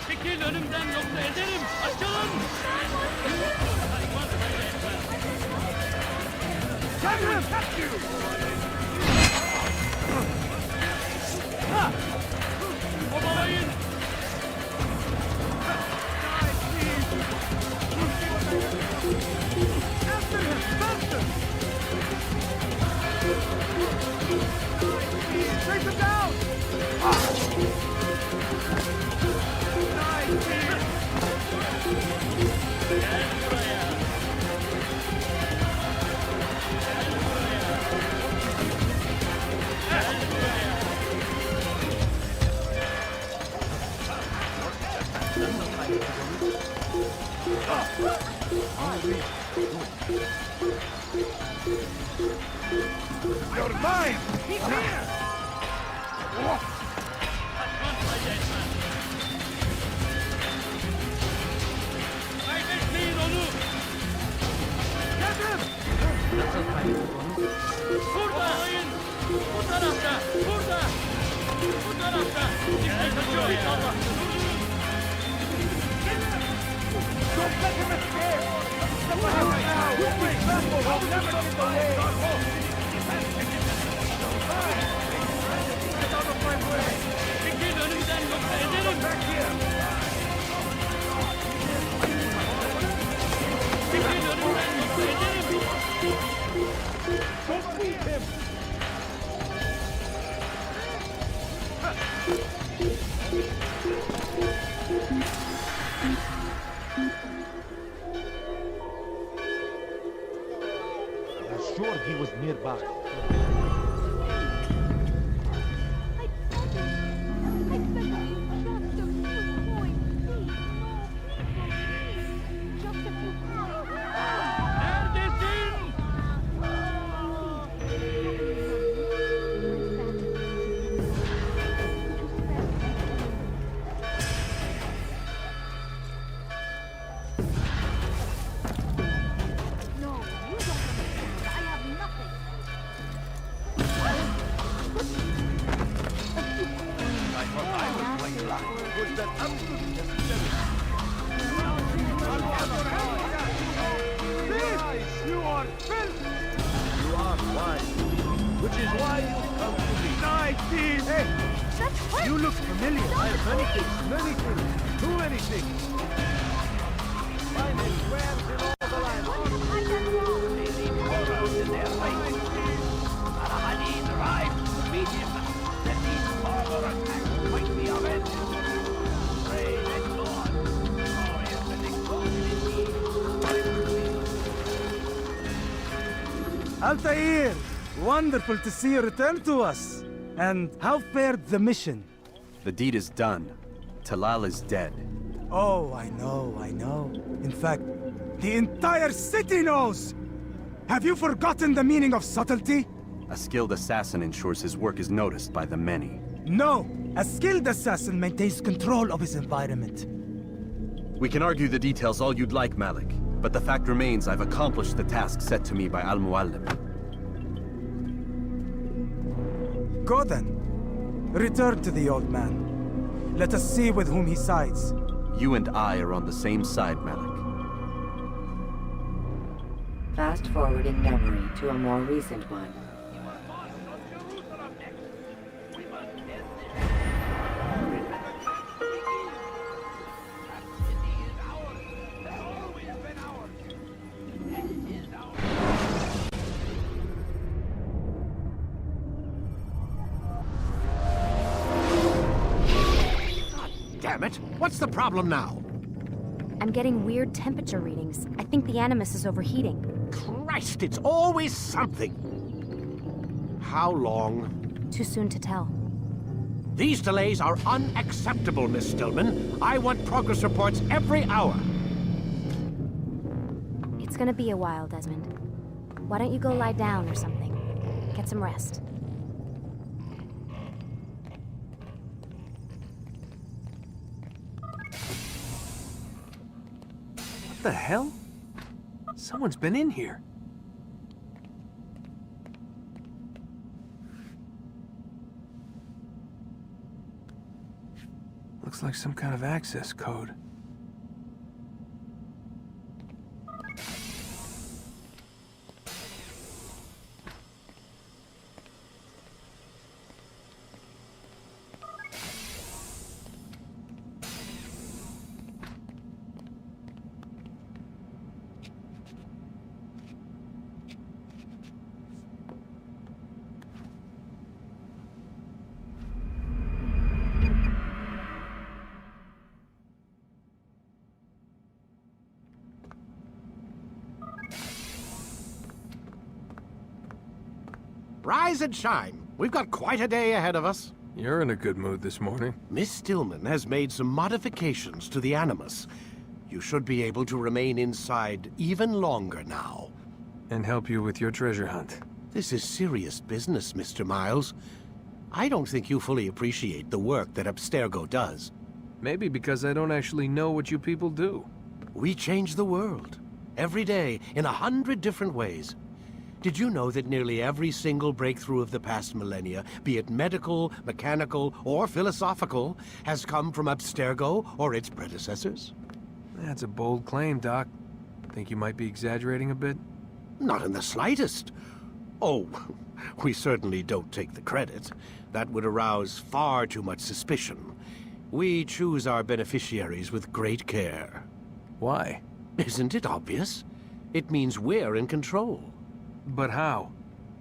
Çekil önümden yoksa ederim. Açılın. Kovalayın. Take them down! You're mine! He's here! Kaybetmeyin onu! Nasıl kaybettin? Burada! Bu tarafta! Burada! Bu tarafta! Dikkat kaçıyor inşallah! Don't let him escape! Step ahead now! Be careful! I'll never get away! Get out of my way! Çekil önümden yoksa ederim! Back here! Çekil önümden yoksa ederim! Don't beat him! I'm sure he was nearby. You look familiar. I have many things. Too many things. Find it squares in all the land. They leave horrors in their wake. Al-Hadid arrived to meet him. Let these horror attacks quite be avenged. Praise the Lord. Glorious and exalted indeed. Altair! Wonderful to see you return to us. And how fared the mission? The deed is done. Talal is dead. Oh, I know. In fact, the entire city knows! Have you forgotten the meaning of subtlety? A skilled assassin ensures his work is noticed by the many. No! A skilled assassin maintains control of his environment. We can argue the details all you'd like, Malik. But the fact remains I've accomplished the task set to me by Al-Muallim. Go then. Return to the old man. Let us see with whom he sides. You and I are on the same side, Malik. Fast-forwarding memory to a more recent one. Damn it! What's the problem now? I'm getting weird temperature readings. I think the Animus is overheating. Christ, it's always something! How long? Too soon to tell. These delays are unacceptable, Miss Stillman. I want progress reports every hour. It's gonna be a while, Desmond. Why don't you go lie down or something? Get some rest. What the hell? Someone's been in here. Looks like some kind of access code. Rise and shine. We've got quite a day ahead of us. You're in a good mood this morning. Miss Stillman has made some modifications to the Animus. You should be able to remain inside even longer now. And help you with your treasure hunt. This is serious business, Mr. Miles. I don't think you fully appreciate the work that Abstergo does. Maybe because I don't actually know what you people do. We change the world. Every day, in 100 different ways. Did you know that nearly every single breakthrough of the past millennia, be it medical, mechanical, or philosophical, has come from Abstergo or its predecessors? That's a bold claim, Doc. Think you might be exaggerating a bit? Not in the slightest. Oh, we certainly don't take the credit. That would arouse far too much suspicion. We choose our beneficiaries with great care. Why? Isn't it obvious? It means we're in control. But how?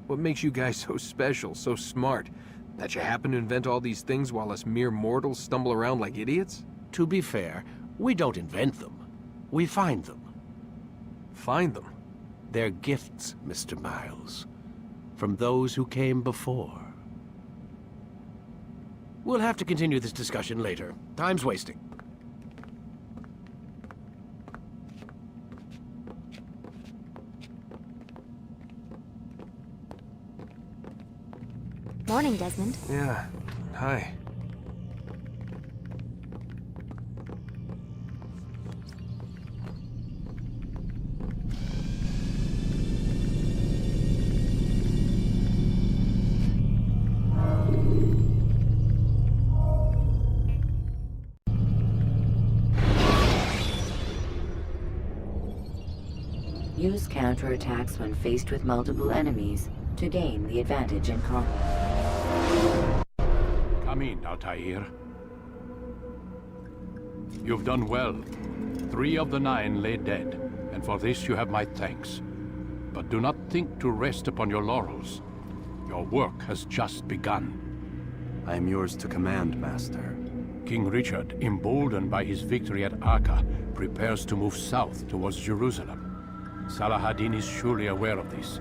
What makes you guys so special, so smart? That you happen to invent all these things while us mere mortals stumble around like idiots? To be fair, we don't invent them. We find them. Find them? They're gifts, Mr. Miles. From those who came before. We'll have to continue this discussion later. Time's wasting. Morning, Desmond. Yeah. Hi. Use counterattacks when faced with multiple enemies to gain the advantage in combat. Come in, Altair. You've done well. 3 of the 9 lay dead, and for this you have my thanks. But do not think to rest upon your laurels. Your work has just begun. I am yours to command, Master. King Richard, emboldened by his victory at Acre, prepares to move south towards Jerusalem. Salah ad-Din is surely aware of this,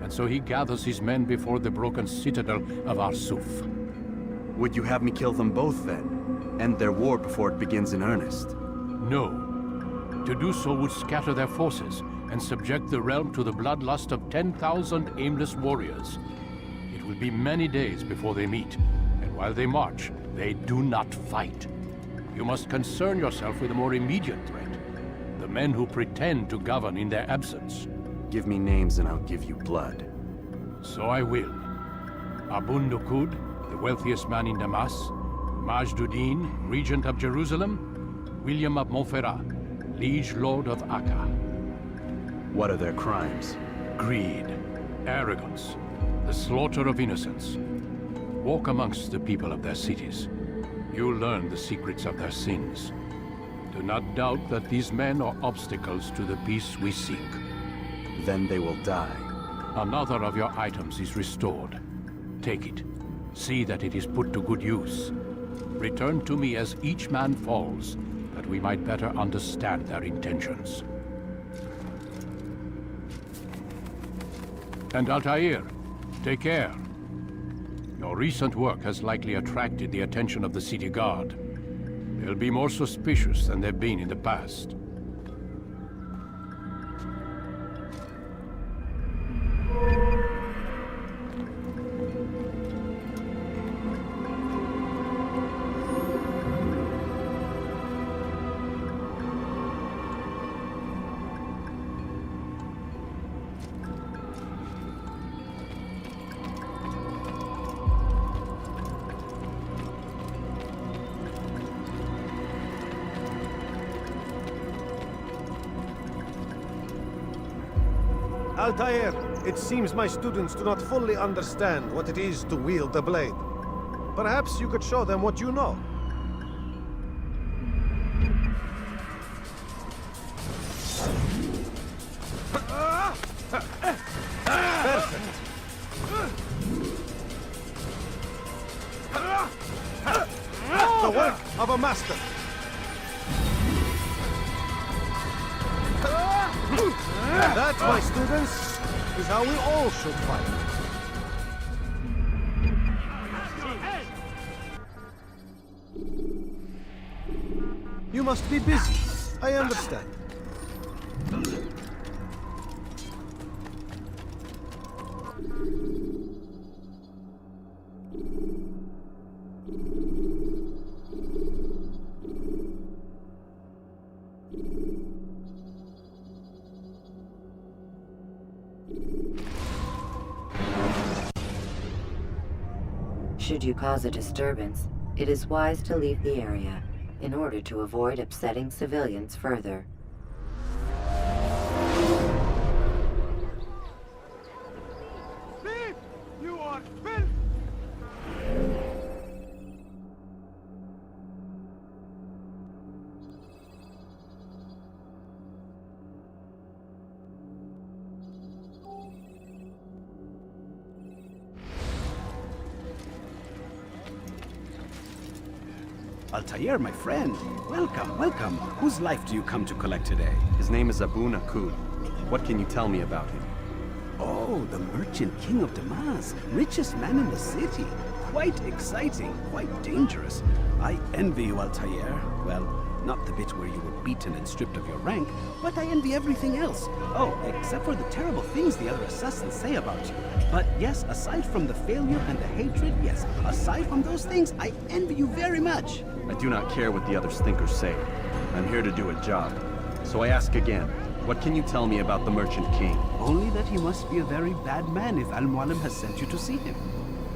and so he gathers his men before the broken citadel of Arsuf. Would you have me kill them both then? End their war before it begins in earnest? No. To do so would scatter their forces and subject the realm to the bloodlust of 10,000 aimless warriors. It will be many days before they meet, and while they march, they do not fight. You must concern yourself with a more immediate threat. The men who pretend to govern in their absence. Give me names and I'll give you blood. So I will. Abun Nukud, the wealthiest man in Damas. Majduddin, regent of Jerusalem. William of Montferrat, liege lord of Akka. What are their crimes? Greed, arrogance, the slaughter of innocents. Walk amongst the people of their cities. You'll learn the secrets of their sins. Do not doubt that these men are obstacles to the peace we seek. Then they will die. Another of your items is restored. Take it. See that it is put to good use. Return to me as each man falls, that we might better understand their intentions. And Altair, take care. Your recent work has likely attracted the attention of the city guard. They'll be more suspicious than they've been in the past. Altair, it seems my students do not fully understand what it is to wield the blade. Perhaps you could show them what you know. Perfect. The work of a master. And that, my students, is how we all should fight. You must be busy. I understand. Should you cause a disturbance, it is wise to leave the area in order to avoid upsetting civilians further. Thief! You are filth! Altair, my friend. Welcome, welcome. Whose life do you come to collect today? His name is Abu Nakud. What can you tell me about him? Oh, the merchant king of Damas. Richest man in the city. Quite exciting, quite dangerous. I envy you, Altair. Well, not the bit where you were beaten and stripped of your rank, but I envy everything else. Oh, except for the terrible things the other assassins say about you. But yes, aside from the failure and the hatred, yes, aside from those things, I envy you very much. I do not care what the others think or say. I'm here to do a job. So I ask again, what can you tell me about the Merchant King? Only that he must be a very bad man if Al-Mualim has sent you to see him.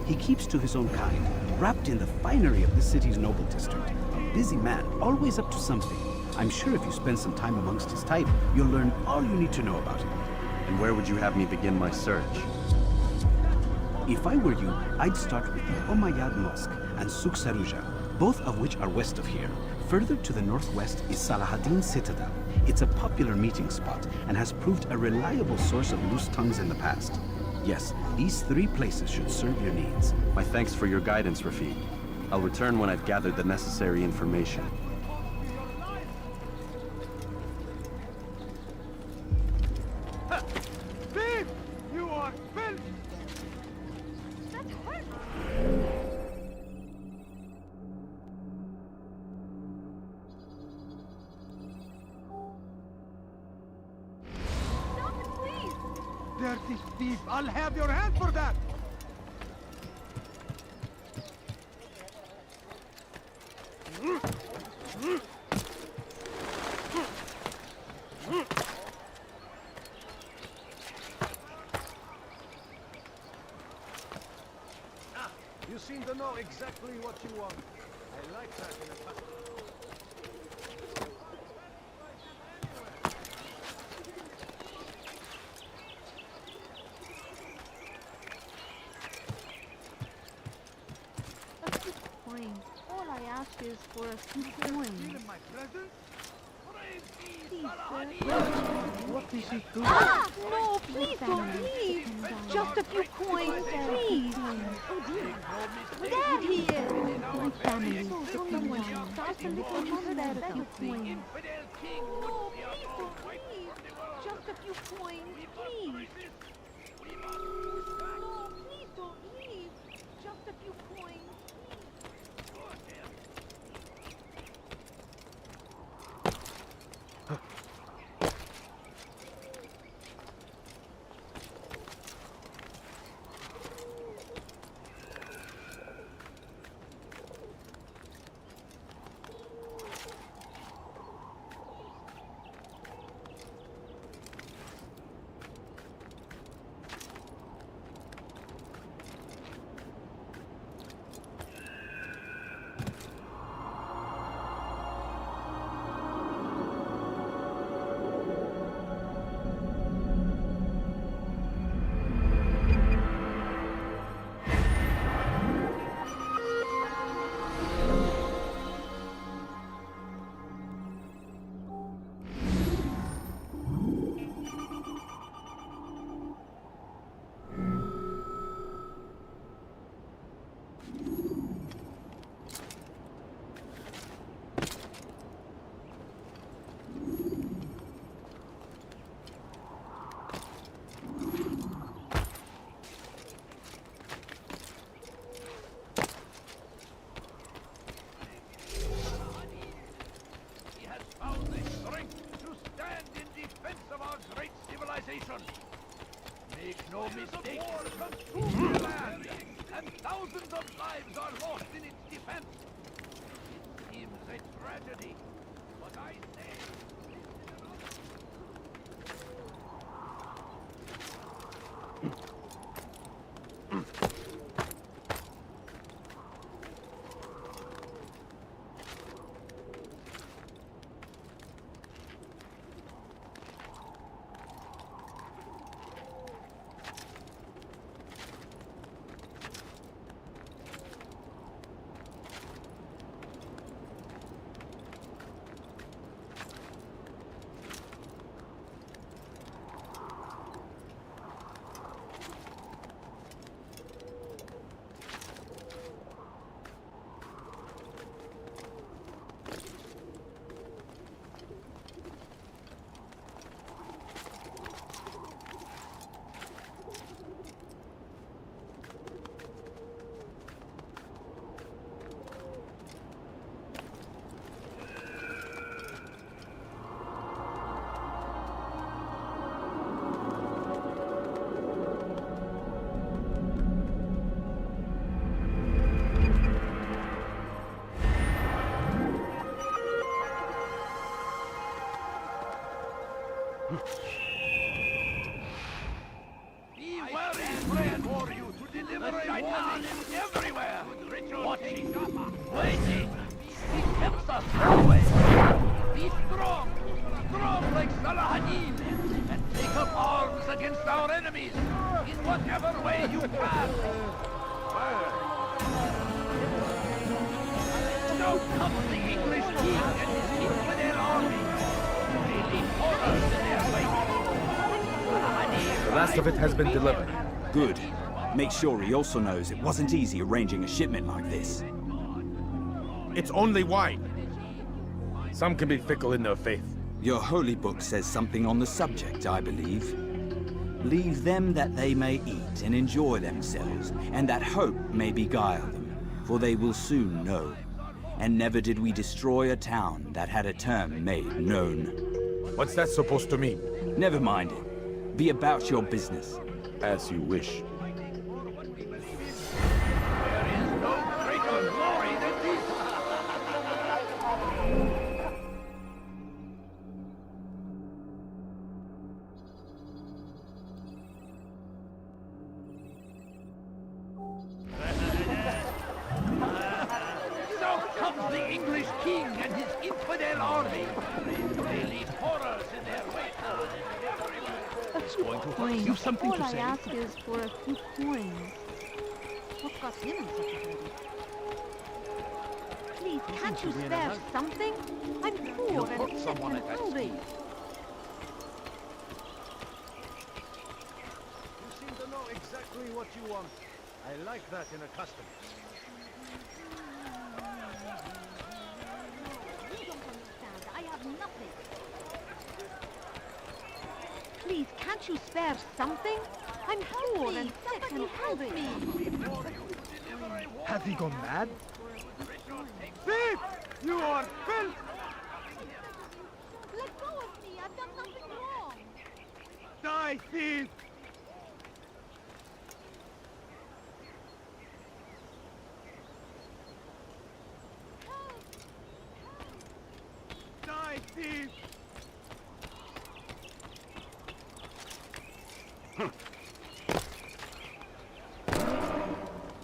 He keeps to his own kind, wrapped in the finery of the city's noble district. A busy man, always up to something. I'm sure if you spend some time amongst his type, you'll learn all you need to know about him. And where would you have me begin my search? If I were you, I'd start with the Umayyad Mosque and Souk Saruja, both of which are west of here. Further to the northwest is Salahaddin Citadel. It's a popular meeting spot and has proved a reliable source of loose tongues in the past. Yes, these three places should serve your needs. My thanks for your guidance, Rafiq. I'll return when I've gathered the necessary information. Thief! You are filth! dirty thief! I'll have your hand for that! You seem to know exactly what you want. I like that in a customer. A good coin. All I ask is for a few coins. My present? Please, sir. What is he doing? Ah! No, please don't leave. Just a few coins, please. There he is. My family. Someone starts a little mother there a few coins. No, please don't leave. Just a few coins, please. No, please don't leave. Just a few coins. Make no mistake, consume the land, and thousands of lives are lost in its defense. It seems a tragedy, but I say... Beware is praying for you to deliver a warning everywhere. Watching, waiting. He tempts us always. Be strong, strong like Salahadin, and take up arms against our enemies in whatever way you can. Now comes the English king and his infidel army. They leave horrors in their wake. The last of it has been delivered. Good. Make sure he also knows it wasn't easy arranging a shipment like this. It's only wine. Some can be fickle in their faith. Your holy book says something on the subject, I believe. Leave them that they may eat and enjoy themselves, and that hope may beguile them, for they will soon know. And never did we destroy a town that had a term made known. What's that supposed to mean? Never mind it. Be about your business. As you wish. So comes the English king and his infidel army. They leave horrors in their wake. He's going to find you something to say. All I ask is for a few coins. What got him in such a hurry? Please, can't you spare something? I'm poor and sick and hungry. You seem to know exactly what you want. I like that in a customer. You don't understand. I have nothing. Please, can't you spare something? I'm poor and sick and hungry. Has he gone mad? Thief! You are filth! Let go of me. I've done nothing wrong. Die, thief! Die, thief!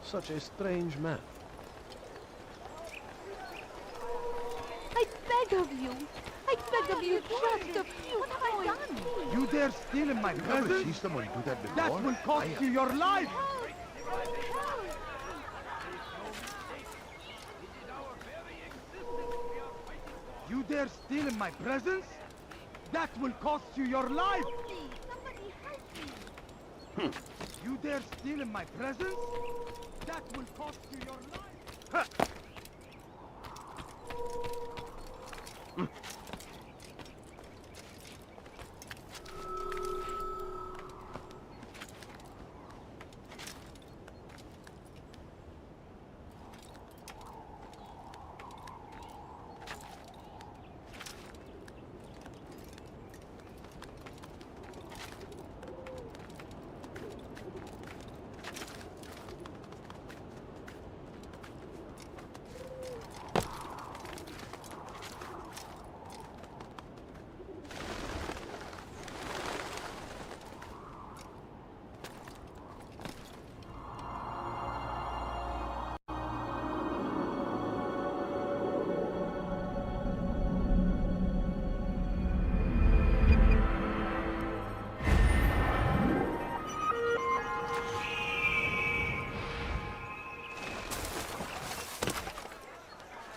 Such a strange man. I beg of you. I beg of you just a few coins. You dare steal in my Never presence? see somebody do that before. That will cost you your life! You dare steal in my presence? That will cost you your life! Somebody help me. You dare steal in my presence? That will cost you your life!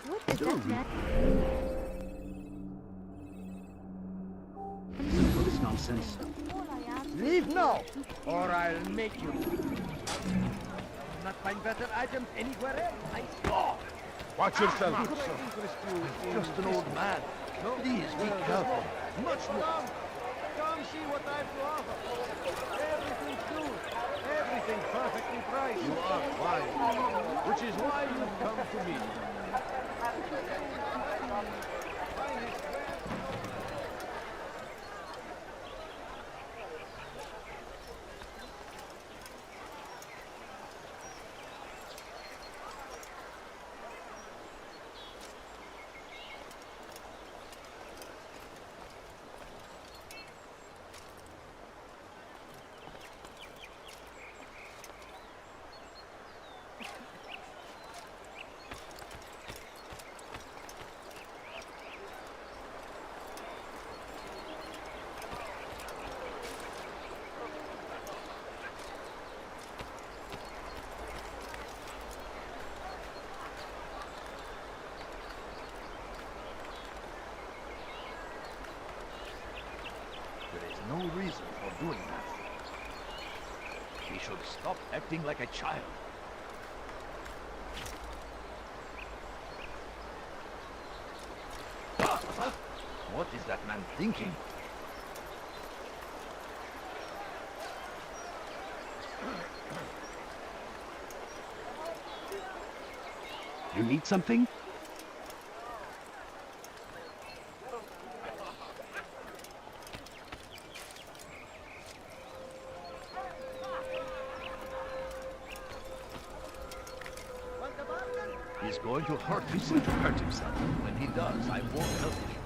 What is that man? For this nonsense. All I ask Leave now, or I'll make you. Not find better items anywhere else. I saw. Watch yourself. Could I interest you in Just an old man. Please be careful. Much more. Come see what I've to offer. Everything's new. Everything perfectly priced. You are wise, Which is why you've come to me. There is no reason for doing that. We should stop acting like a child. What is that man thinking? You need something? He's going to hurt himself. When he does, I won't help him.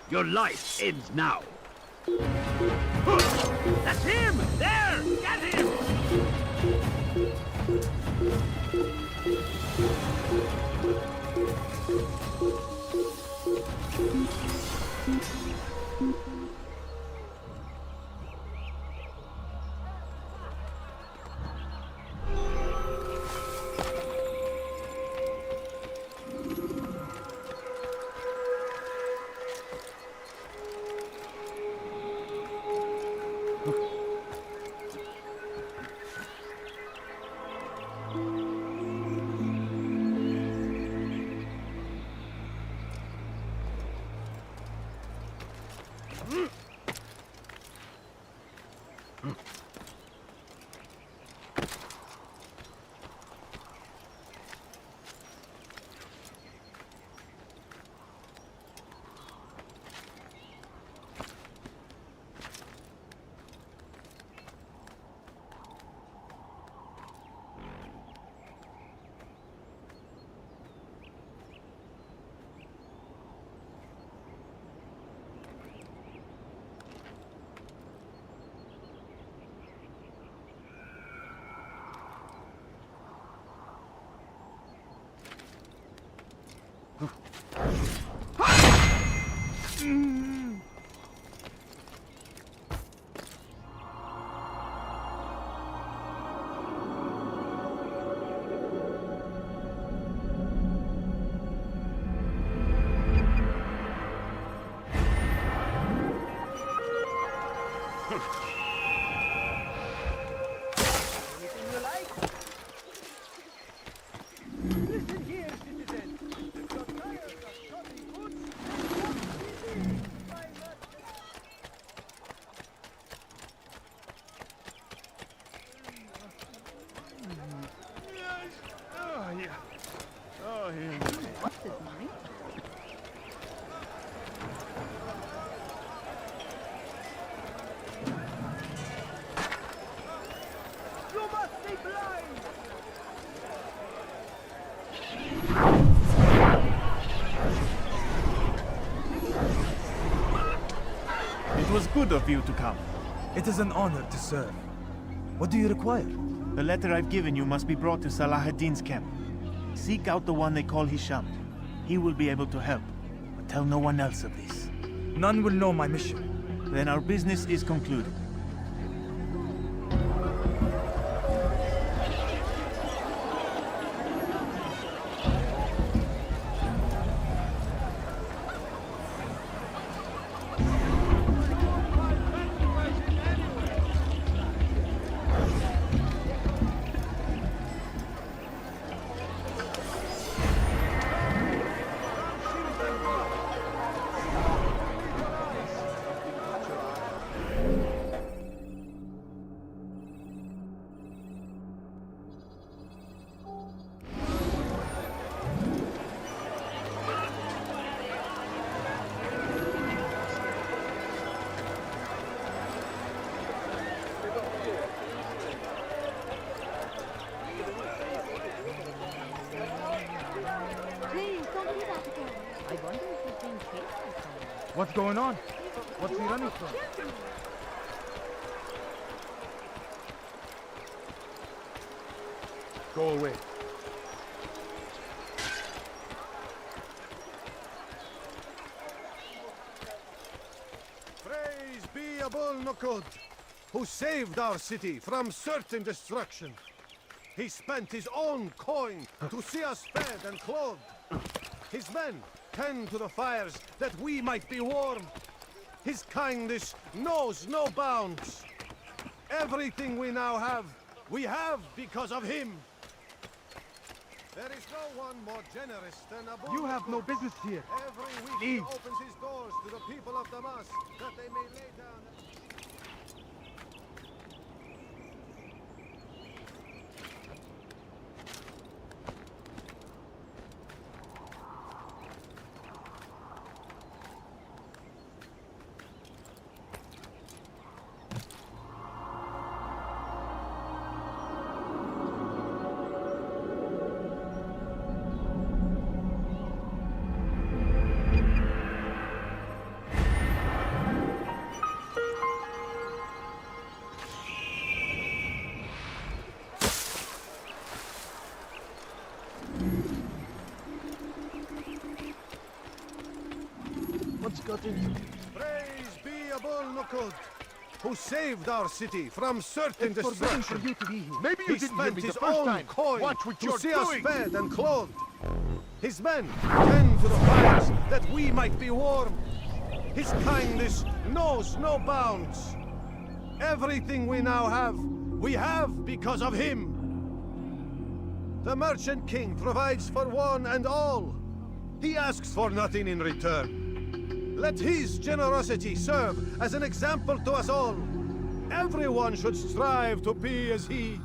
Your life ends now. That's him! There! Get him! It was good of you to come. It is an honor to serve. What do you require? The letter I've given you must be brought to Salah ad-Din's camp. Seek out the one they call Hisham. He will be able to help, but tell no one else of this. None will know my mission. Then our business is concluded. I wonder if he's being chased by someone. What's going on? What's he running from? Go away. Praise be Abul Nukud, who saved our city from certain destruction. He spent his own coin to see us fed and clothed. His men tend to the fires that we might be warm. His kindness knows no bounds. Everything we now have, we have because of him. There is no one more generous than Abul. You have no business here. Every week he opens his doors to the people of Damas that they may lay down. Praise be Abul Nukud, who saved our city from certain destruction. For you to be here. Maybe you didn't spent his own coin to see us fed and clothed. His men tend to the fires that we might be warm. His kindness knows no bounds. Everything we now have, we have because of him. The Merchant King provides for one and all. He asks for nothing in return. Let his generosity serve as an example to us all. Everyone should strive to be as he.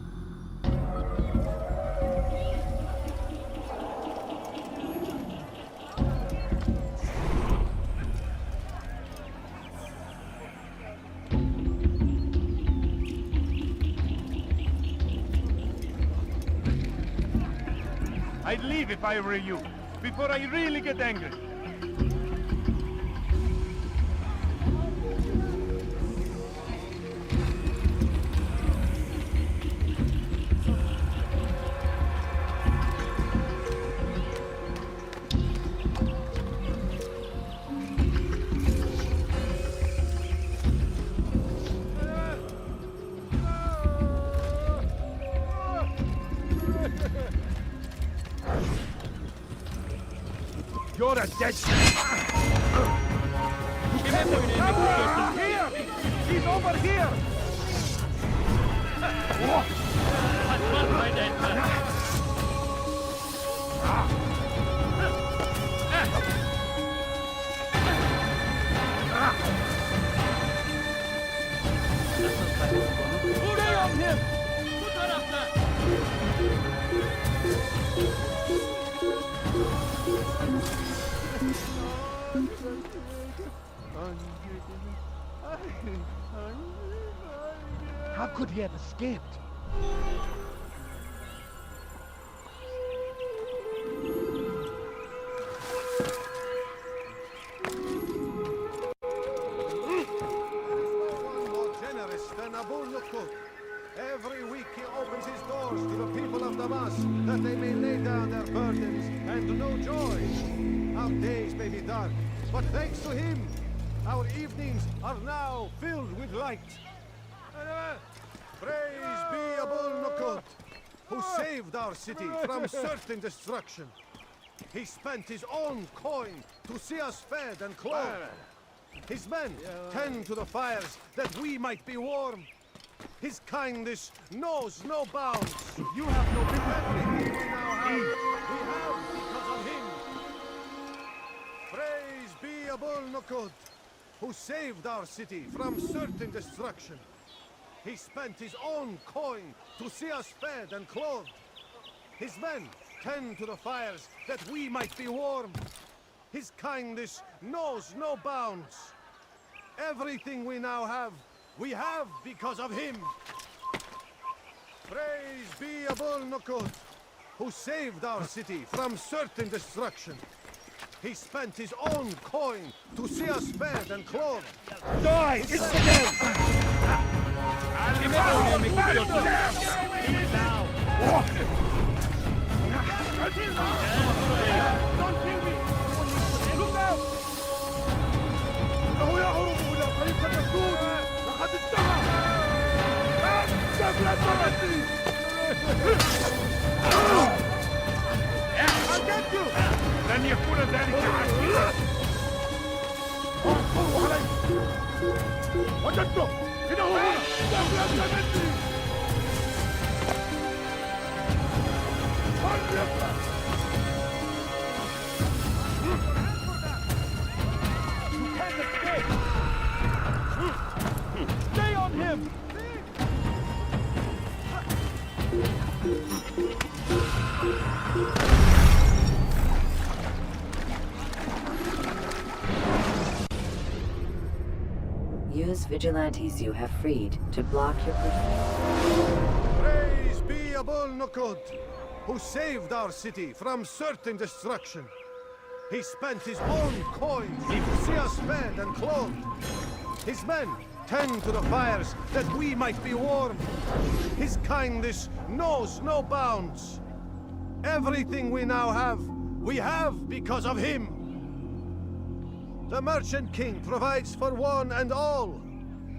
I'd leave if I were you, before I really get angry. You're a dead Here! He's over here! Stay on him! How could he have escaped? Every week he opens his doors to the people of Damas, that they may lay down their burdens and know joy. Our days may be dark, but thanks to him, our evenings are now filled with light. Praise be Abul Nukud, who saved our city from certain destruction. He spent his own coin to see us fed and clothed. His men tend to the fires that we might be warm. His kindness knows no bounds. You have no everything we now have. We have because of him. Praise be Abul Nukud, who saved our city from certain destruction. He spent his own coin to see us fed and clothed. His men tend to the fires that we might be warm. His kindness knows no bounds. Everything we now have, we have because of him. Praise be Abul Nukud, who saved our city from certain destruction. He spent his own coin to see us fed and clothed. Die! It's لن يكون ذلك عسيرا. وجدته! إنه هنا! استغلت مني! Stay on him! Use vigilantes you have freed to block your Praise be Abul Nukud, who saved our city from certain destruction. He spent his own coins to see us fed and clothed. His men tend to the fires that we might be warm. His kindness knows no bounds. Everything we now have, we have because of him. The Merchant King provides for one and all.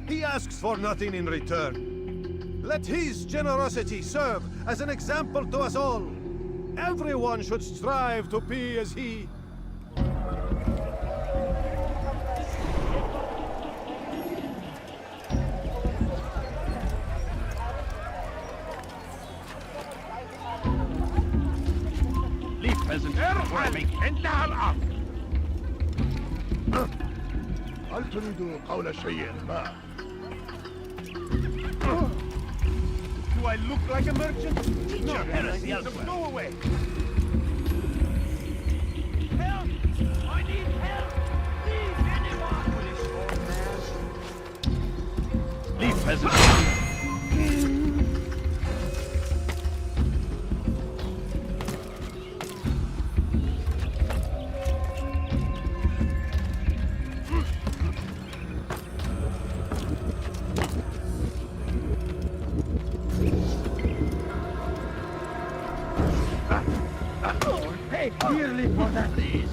He asks for nothing in return. Let his generosity serve as an example to us all. Everyone should strive to be as he. Leave, peasant. ارحل! انتهى الأمر. هل تريد قول شيء ما؟ Do I look like a merchant? No, heresy elsewhere. Go away! Help! I need help! Leave anyone! Leave, peasant. Pay dearly for that! Please.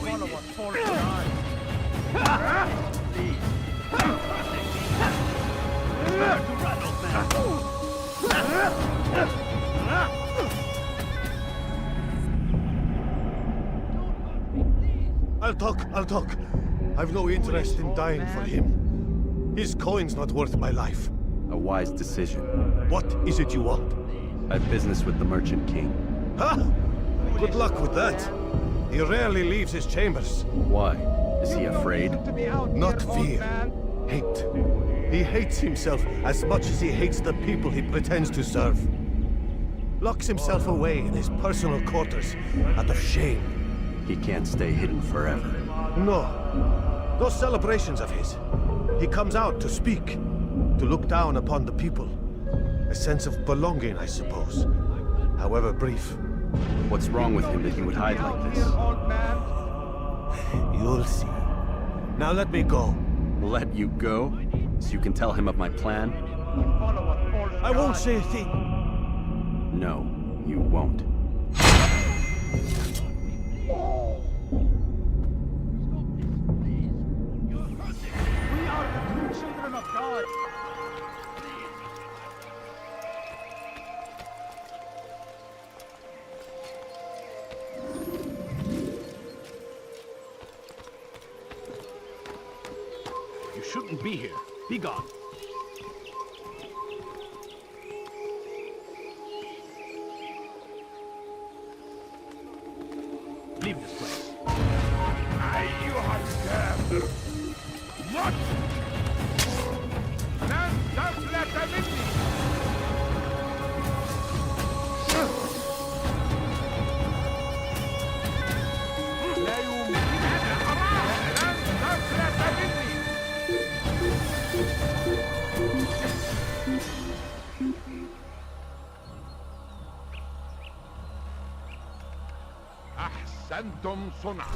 Follow us, fallen God! Please. To run, old I'll talk. I've no interest in dying for him. His coin's not worth my life. A wise decision. What is it you want? I have business with the Merchant King. Huh? Good luck with that. He rarely leaves his chambers. Why? Is he afraid? Not fear. Hate. He hates himself as much as he hates the people he pretends to serve. Locks himself away in his personal quarters out of shame. He can't stay hidden forever. No. Those celebrations of his. He comes out to speak, to look down upon the people. A sense of belonging, I suppose. However brief. What's wrong with him that he would hide like this? You'll see. Now let me go. Let you go? So you can tell him of my plan? I won't say a thing. No, you won't. We are the true children of God! You shouldn't be here. Be gone. Leave this place. أيها الكافر! What? لن تفلت مني! لا يمكنك حرام! لن تفلت مني! أحسنتم صنعا.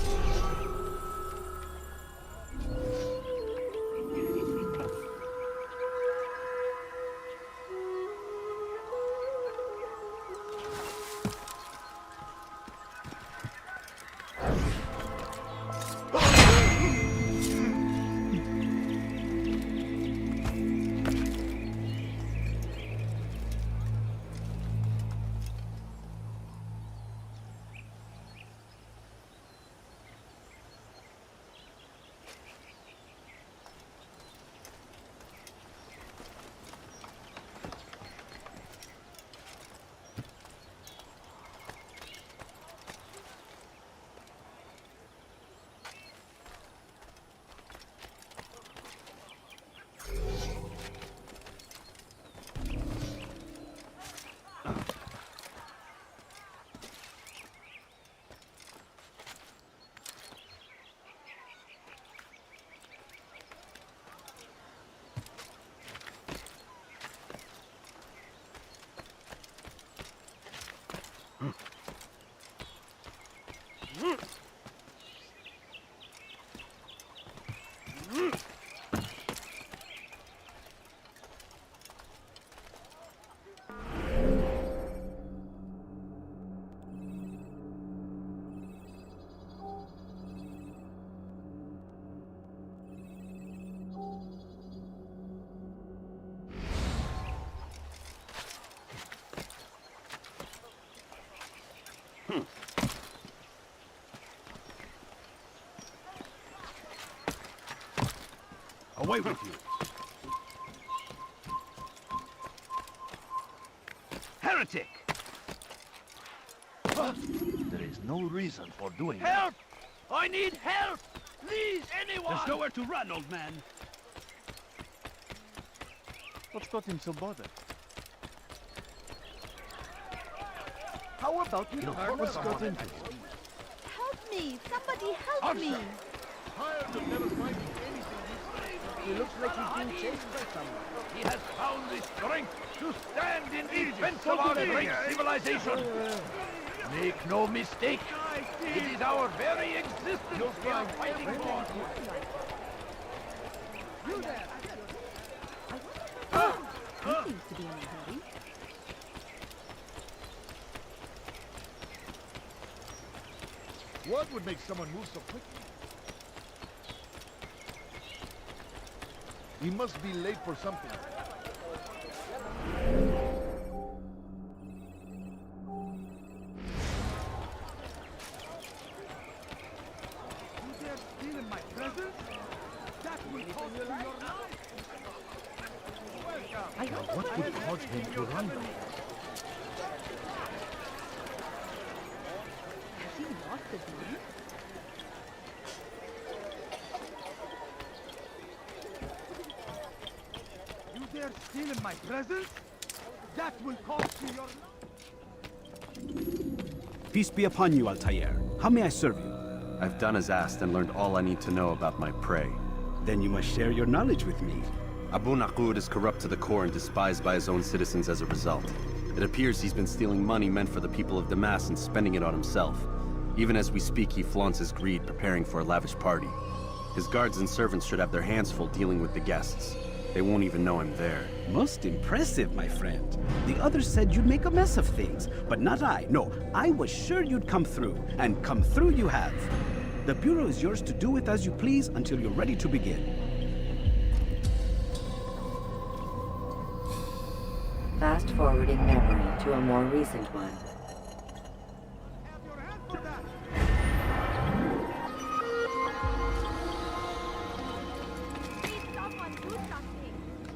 Away with you! Heretic! There is no reason for doing that. Help! I need help! Please, anyone! There's nowhere to run, old man. What's got him so bothered? How about you learn what's got into it? Help me! Somebody help me! Tired of never finding anything. He looks like he's being chased by someone. He has found the strength to stand in defense of our great civilization. Make no mistake, it is our very existence we are fighting for. You there! He seems to be in a hurry. What would make someone move so quickly? We must be late for something. You dare steal in my presence? That will cost you your life! Now what would cause him to run? Has he lost his mind? You dare steal in my presence? That will cost you your life! Peace be upon you, Altair. How may I serve you? I've done as asked and learned all I need to know about my prey. Then you must share your knowledge with me. Abu Naqud is corrupt to the core and despised by his own citizens as a result. It appears he's been stealing money meant for the people of Damas and spending it on himself. Even as we speak, he flaunts his greed, preparing for a lavish party. His guards and servants should have their hands full dealing with the guests. They won't even know I'm there. Most impressive, my friend. The others said you'd make a mess of things, but not I. No, I was sure you'd come through, and come through you have. The Bureau is yours to do with as you please until you're ready to begin. Fast-forwarding memory to a more recent one.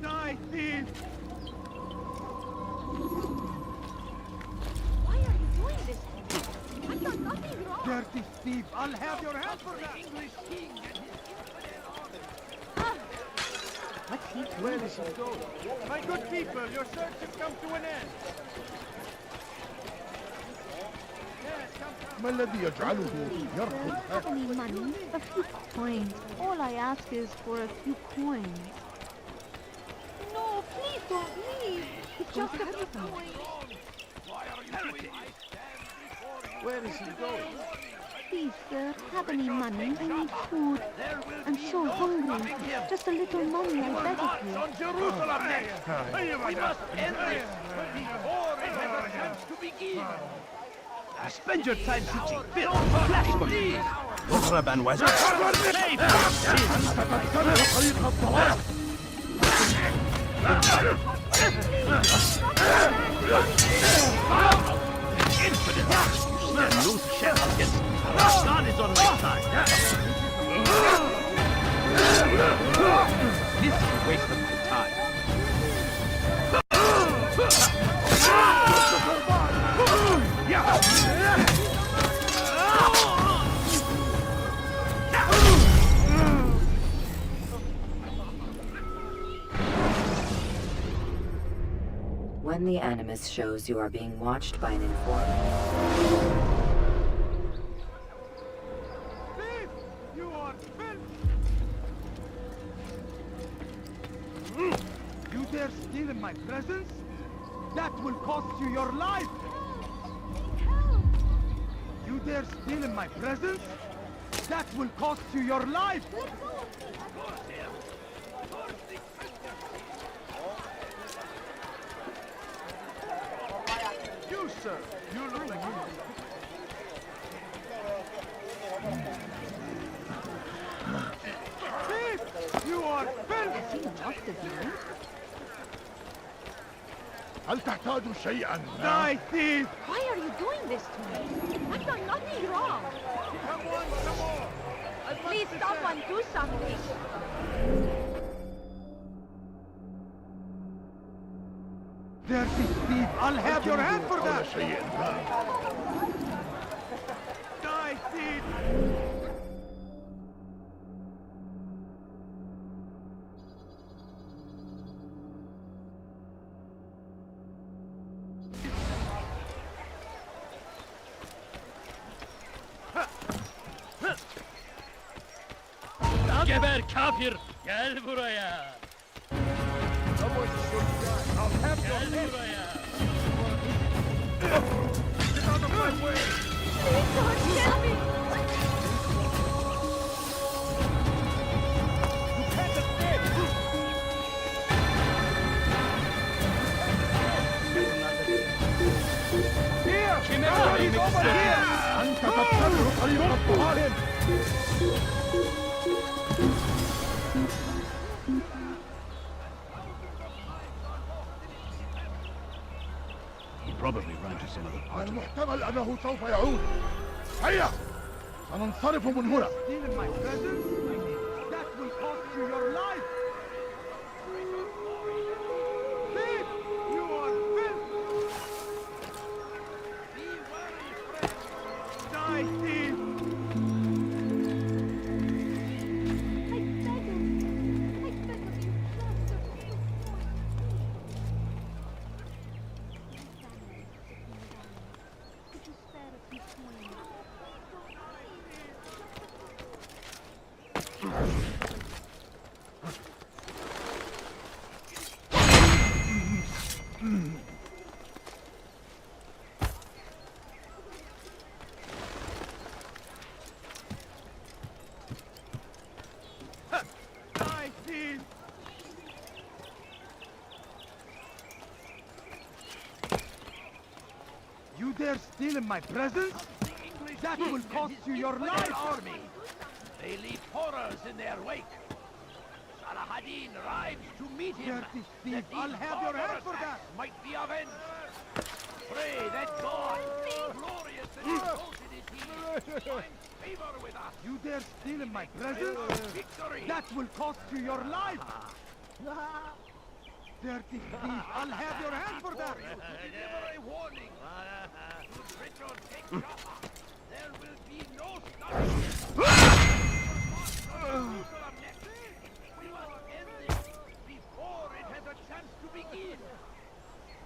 Die, thief! Why are you doing this? I've done nothing wrong! Dirty thief! I'll have your head for that! What's he doing? Where is he going? My good people, your search has come to an end! ما الذي يجعله يرفض Have any money? A few coins. All I ask is for a few coins. No, please don't leave! It's just a few coins. Why are you doing? I stand before you Where is he going? Please, sir, have any money? I need food. I'm so hungry. Just a little money, I beg of you. On Jerusalem next! We must end this before it has a chance to begin! Spend your time teaching filth, flash money. اضرب وزن Loose shell against God is on my side. This is a waste of my time. When the Animus shows you are being watched by an informant, You are You dare steal in my presence? That will cost you your life! You dare steal in my presence? That will cost you your life! You, sir, you look like you. Thief! You are Has he trusted me? هل تحتاج شيئا؟ Die, thief! Why are you doing this to me? I've done nothing wrong. Come on, come on! Please, someone do something. Dirty thief! I'll have your hand for that! Die, thief! Geber kafir! Gel buraya! Gel buraya! Get out of my way! Don't kill me! You can't escape! Here! Somebody's over here! أنت تتبع طريق الظالم. He probably ran to some other part of it. المحتمل أنه سوف يعود. هيا! سننصرف من هنا. Steal in my presence? That will cost you your life! Thief! You are filth! Die, thief! Die, thief! You dare steal in my presence? That will cost you your life! Army! They leave horrors in their wake! Salah-ad-Din arrives to meet him! Dirty thief! I'll have your hand for that! Might be avenged! Pray that God, glorious and exalted is he, find favor with us! You dare steal in my presence? Victory! That will cost you your life! Dirty thief! I'll have your hand for that! Deliver a warning! Should Richard take Jaffa, there will be no stopping him! We must end this before it has a chance to begin!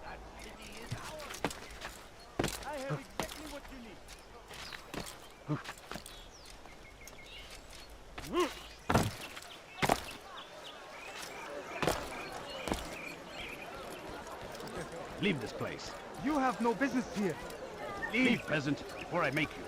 That city is ours! I have exactly what you need. Leave this place. You have no business here. Leave, peasant, before I make you.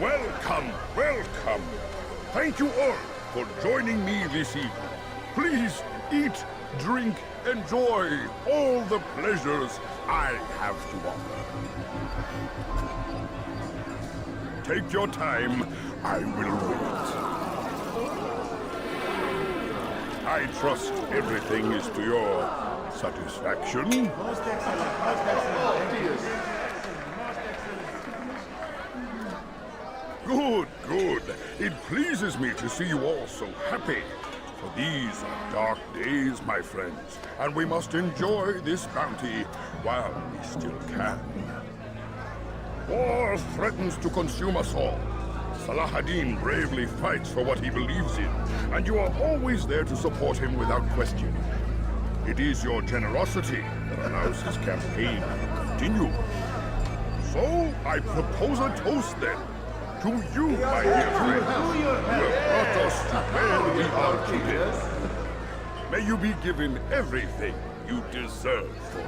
Welcome, welcome. Thank you all for joining me this evening. Please eat, drink, enjoy all the pleasures I have to offer. Take your time, I will wait. I trust everything is to your satisfaction. Most excellent, most excellent. Good, good. It pleases me to see you all so happy. For these are dark days, my friends, and we must enjoy this bounty while we still can. War threatens to consume us all. Salah-ad-Din bravely fights for what he believes in, and you are always there to support him without question. It is your generosity that allows his campaign to continue. So, I propose a toast then. To you, my dear friends, who have brought us to where we are today. May you be given everything you deserve for it.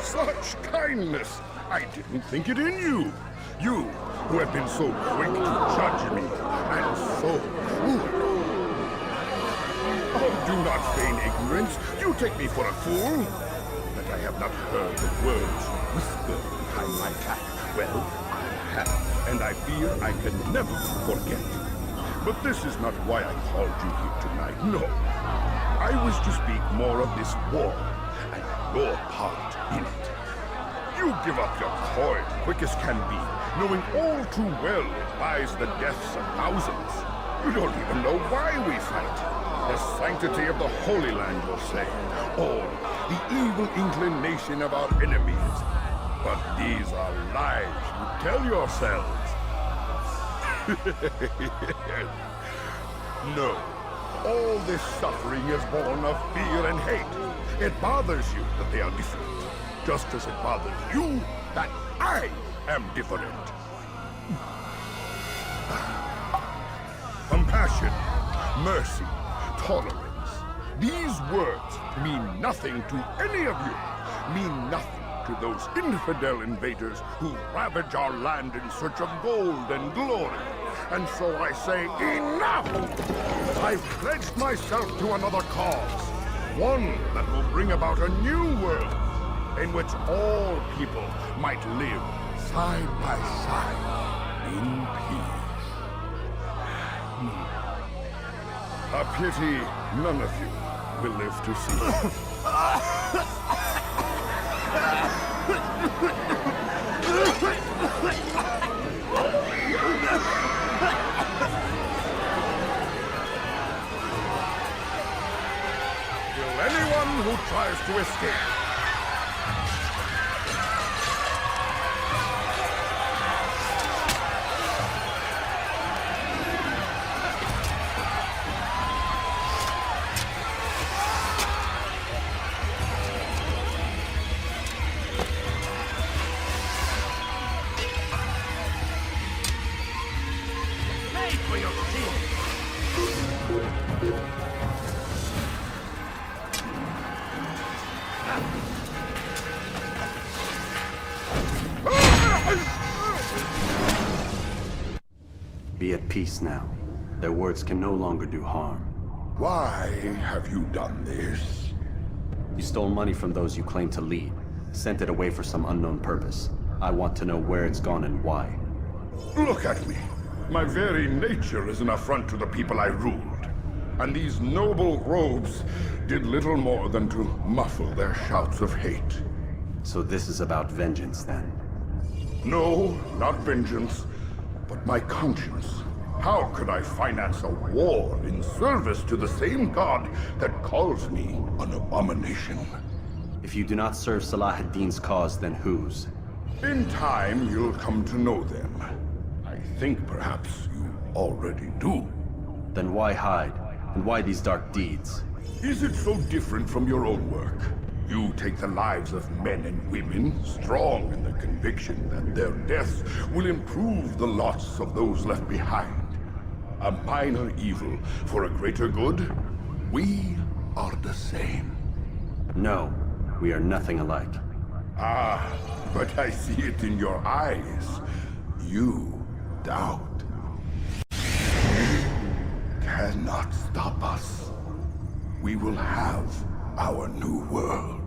Such kindness! I didn't think it in you. You, who have been so quick to judge me, and so cruel. Oh, do not feign ignorance. You take me for a fool. That I have not heard the words whisper behind my back. Well, I have, and I fear I can never forget. But this is not why I called you here tonight. No. I wish to speak more of this war, and your part in it. You give up your coin quick as can be, knowing all too well it buys the deaths of thousands. You don't even know why we fight. The sanctity of the Holy Land, you'll say, or the evil inclination of our enemies. But these are lies you tell yourselves. No, all this suffering is born of fear and hate. It bothers you that they are different, just as it bothers you that I am different. Compassion, mercy, tolerance. These words mean nothing to any of you, mean nothing to those infidel invaders who ravage our land in search of gold and glory. And so I say, enough! I've pledged myself to another cause, one that will bring about a new world in which all people might live side by side in peace. A pity none of you will live to see it. Kill anyone who tries to escape. Be at peace now. Their words can no longer do harm. Why have you done this? You stole money from those you claim to lead, sent it away for some unknown purpose. I want to know where it's gone and why. Look at me. My very nature is an affront to the people I ruled. And these noble robes did little more than to muffle their shouts of hate. So this is about vengeance, then? No, not vengeance, but my conscience. How could I finance a war in service to the same god that calls me an abomination? If you do not serve Salah ad-Din's cause, then whose? In time, you'll come to know them. I think perhaps you already do. Then why hide? And why these dark deeds? Is it so different from your own work? You take the lives of men and women, strong in the conviction that their deaths will improve the lots of those left behind. A minor evil for a greater good? We are the same. No, we are nothing alike. Ah, but I see it in your eyes. You doubt. You cannot stop us. We will have our new world.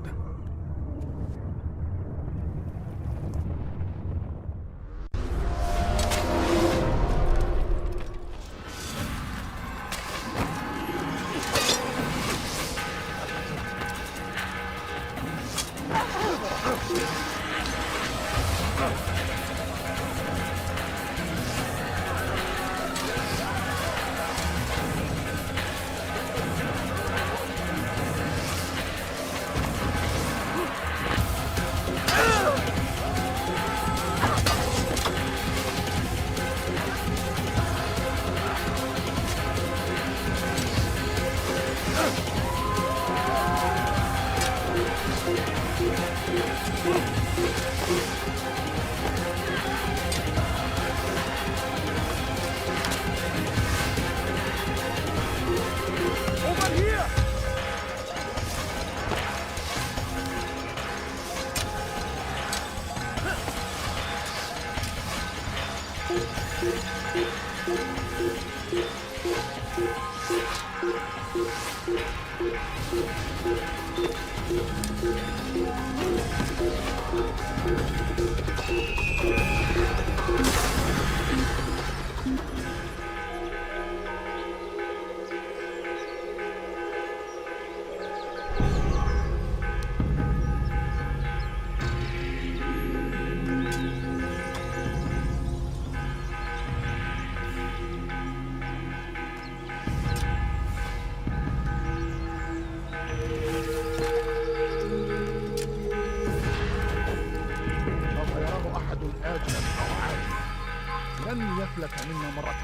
لن يفلت منا مرة.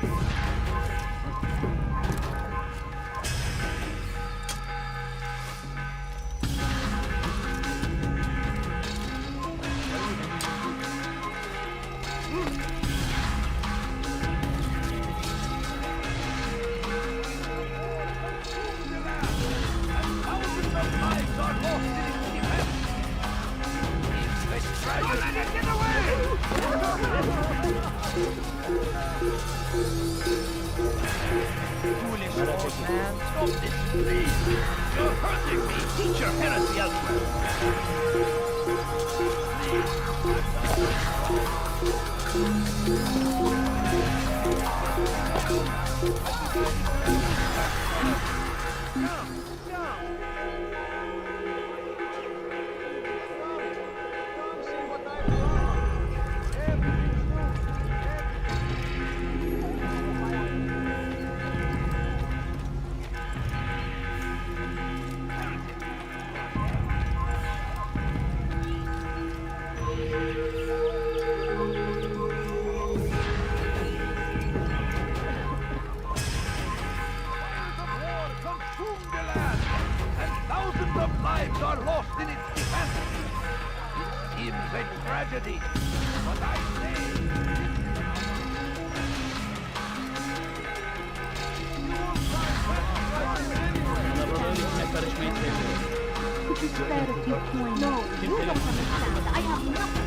Foolish old man, stop this, please! You're hurting me! Teach your heresy tragedy. But I say... Could you spare a few coins? No, you don't understand. I have nothing.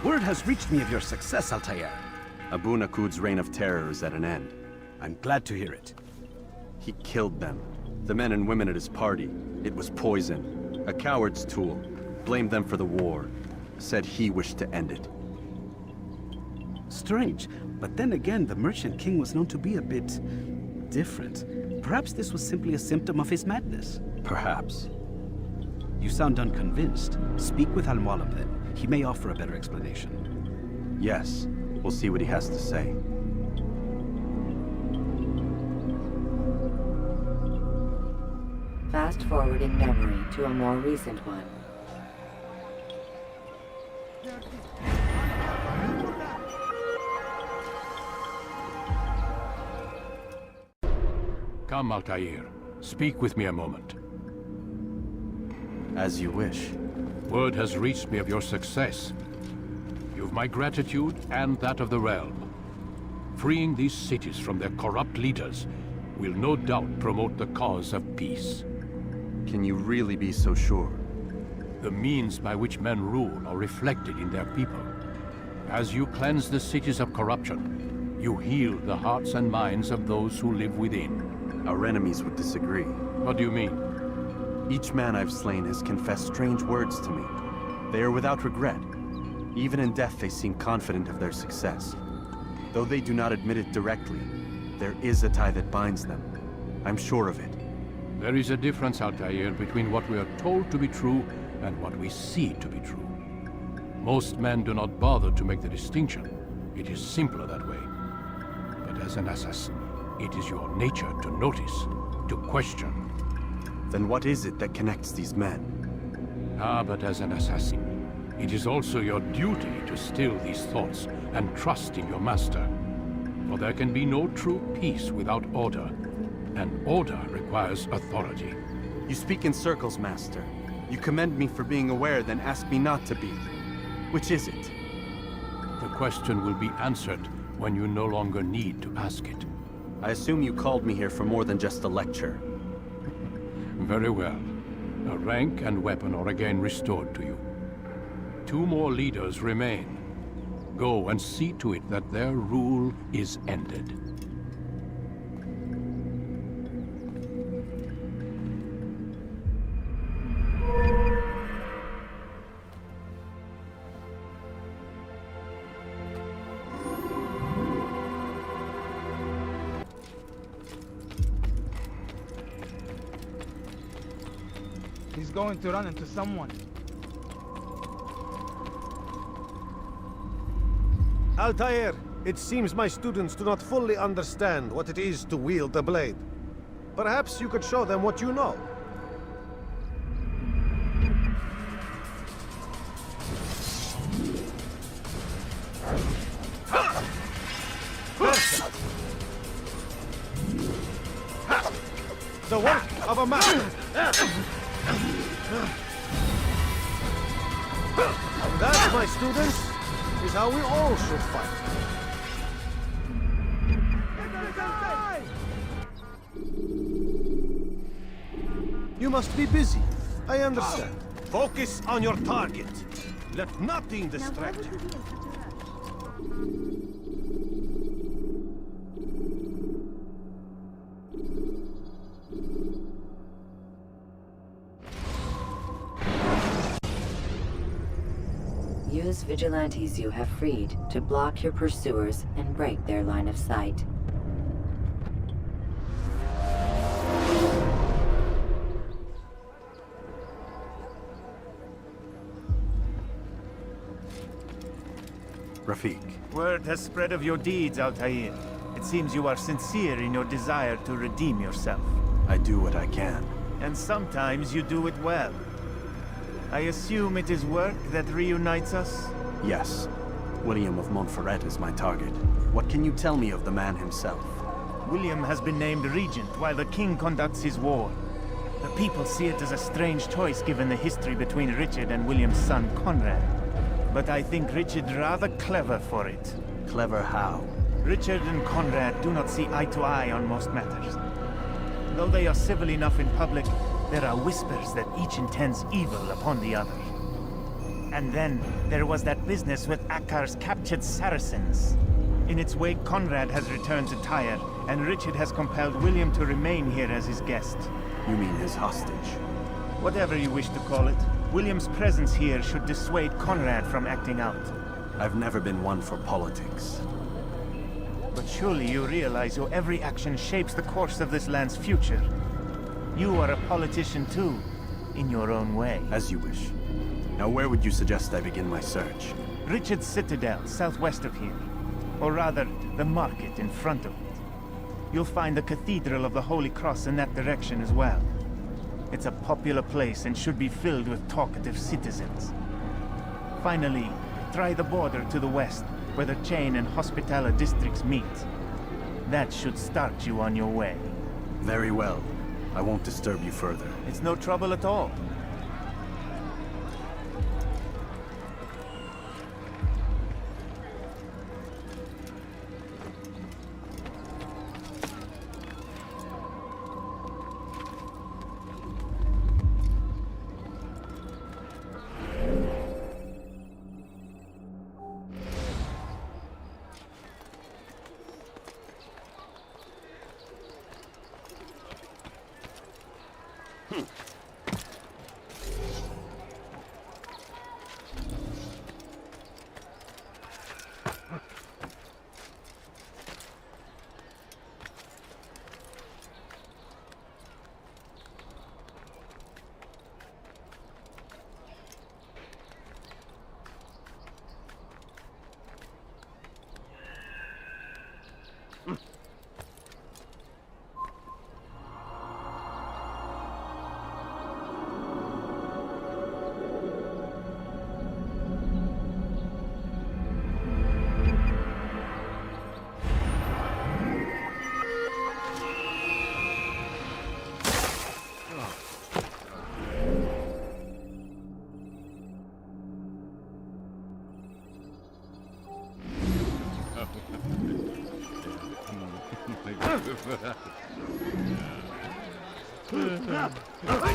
Word has reached me of your success, Altair. Abu Nakud's reign of terror is at an end. I'm glad to hear it. He killed them. The men and women at his party. It was poison. A coward's tool. Blamed them for the war. Said he wished to end it. Strange, but then again, the Merchant King was known to be a bit... different. Perhaps this was simply a symptom of his madness. Perhaps. You sound unconvinced. Speak with Al-Mualim then. He may offer a better explanation. Yes. We'll see what he has to say. Fast forwarding memory to a more recent one. Come, Altair. Speak with me a moment. As you wish. Word has reached me of your success. You've my gratitude and that of the realm. Freeing these cities from their corrupt leaders will no doubt promote the cause of peace. Can you really be so sure? The means by which men rule are reflected in their people. As you cleanse the cities of corruption, you heal the hearts and minds of those who live within. Our enemies would disagree. What do you mean? Each man I've slain has confessed strange words to me. They are without regret. Even in death they seem confident of their success. Though they do not admit it directly, there is a tie that binds them. I'm sure of it. There is a difference, Altair, between what we are told to be true and what we see to be true. Most men do not bother to make the distinction. It is simpler that way. But as an assassin, it is your nature to notice, to question. Then what is it that connects these men? But as an assassin, it is also your duty to still these thoughts and trust in your master. For there can be no true peace without order, and order requires authority. You speak in circles, Master. You commend me for being aware, then ask me not to be. Which is it? The question will be answered when you no longer need to ask it. I assume you called me here for more than just a lecture. Very well. A rank and weapon are again restored to you. 2 more leaders remain. Go and see to it that their rule is ended. He's going to run into someone. Altair, it seems my students do not fully understand what it is to wield a blade. Perhaps you could show them what you know. The work of a man. That, my students, is how we all should fight. You must be busy. I understand. Focus on your target. Let nothing distract you. Use vigilantes you have freed to block your pursuers and break their line of sight. Rafik. Word has spread of your deeds, Altair. It seems you are sincere in your desire to redeem yourself. I do what I can. And sometimes you do it well. I assume it is work that reunites us? Yes. William of Montferrat is my target. What can you tell me of the man himself? William has been named regent while the king conducts his war. The people see it as a strange choice given the history between Richard and William's son Conrad. But I think Richard rather clever for it. Clever how? Richard and Conrad do not see eye to eye on most matters. Though they are civil enough in public, there are whispers that each intends evil upon the other. And then, there was that business with Akkar's captured Saracens. In its wake, Conrad has returned to Tyre, and Richard has compelled William to remain here as his guest. You mean his hostage? Whatever you wish to call it, William's presence here should dissuade Conrad from acting out. I've never been one for politics. But surely you realize your every action shapes the course of this land's future. You are a politician too, in your own way. As you wish. Now where would you suggest I begin my search? Richard's Citadel, southwest of here. Or rather, the market in front of it. You'll find the Cathedral of the Holy Cross in that direction as well. It's a popular place and should be filled with talkative citizens. Finally, try the border to the west, where the Chain and Hospitaller districts meet. That should start you on your way. Very well. I won't disturb you further. It's no trouble at all.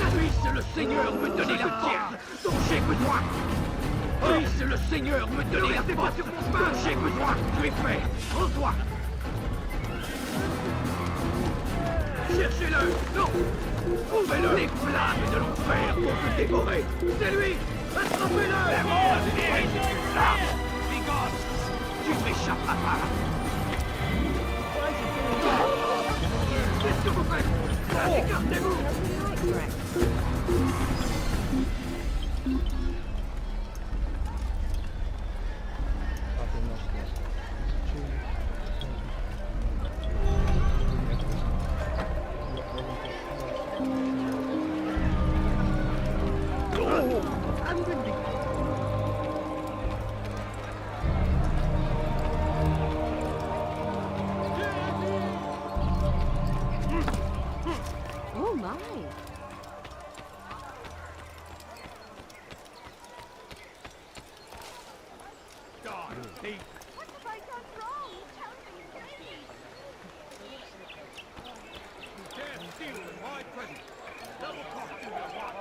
Puisse le Seigneur me donner la force dont j'ai besoin. Puisse le Seigneur me donner la force dont j'ai besoin. Tu es prêt? Rends-toi. Cherchez-le. Non. Trouvez-le. Les flammes de l'enfer vont te dévorer. C'est lui. Attrapez-le. Tu m'échapperas pas. Qu'est-ce que vous faites? Écartez-vous! Oh my! God, thief! What have I done wrong? Tell me, please. You dare steal in my presence! Double cost you your wife!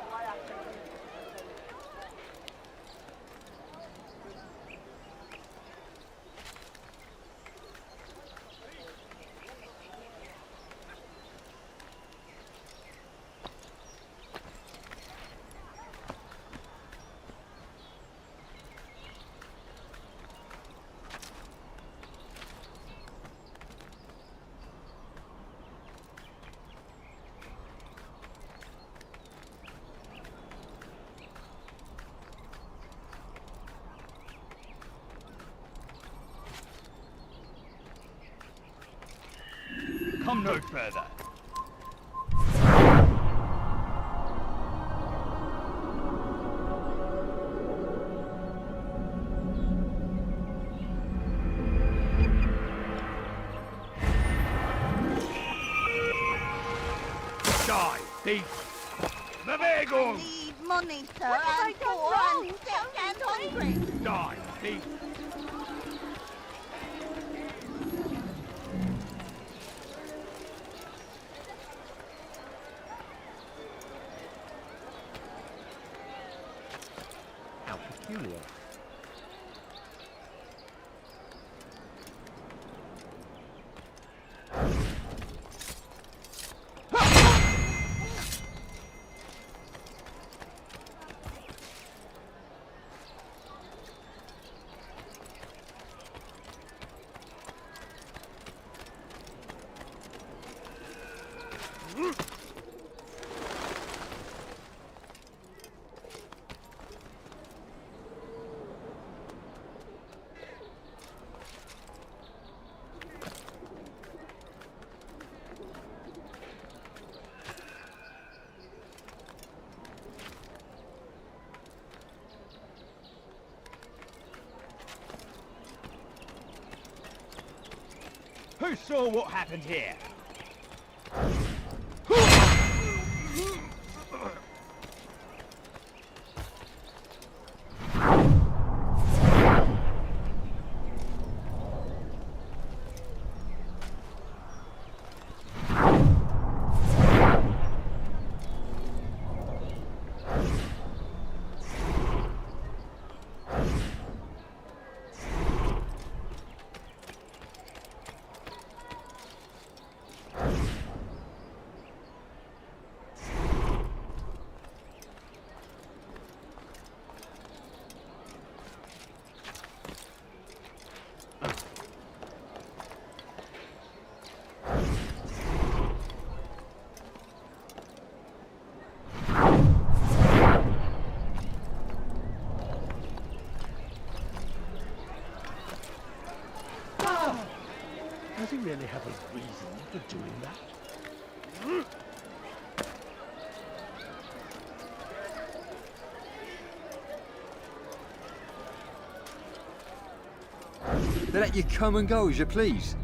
come no further. Die, thief! Bewegung! Need money, sir. What have I'm I done poor wrong? and sick and hungry. Die, thief! How peculiar. Who saw what happened here? Does he really have a reason for doing that? They let you come and go as you please.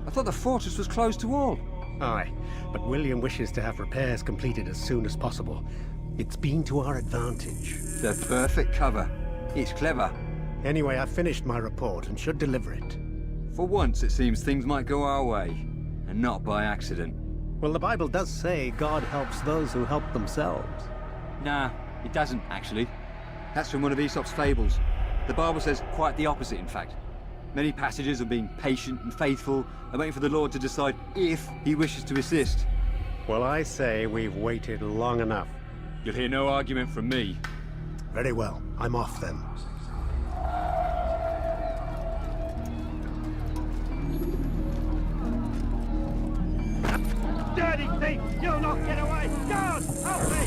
I thought the fortress was closed to all. Aye, but William wishes to have repairs completed as soon as possible. It's been to our advantage. The perfect cover. It's clever. Anyway, I've finished my report and should deliver it. For once, it seems things might go our way, and not by accident. Well, the Bible does say God helps those who help themselves. Nah, it doesn't, actually. That's from one of Aesop's fables. The Bible says quite the opposite, in fact. Many passages of being patient and faithful and waiting for the Lord to decide if he wishes to assist. Well, I say we've waited long enough. You'll hear no argument from me. Very well. I'm off then. Dirty thief! You'll not get away! Guard! Help me!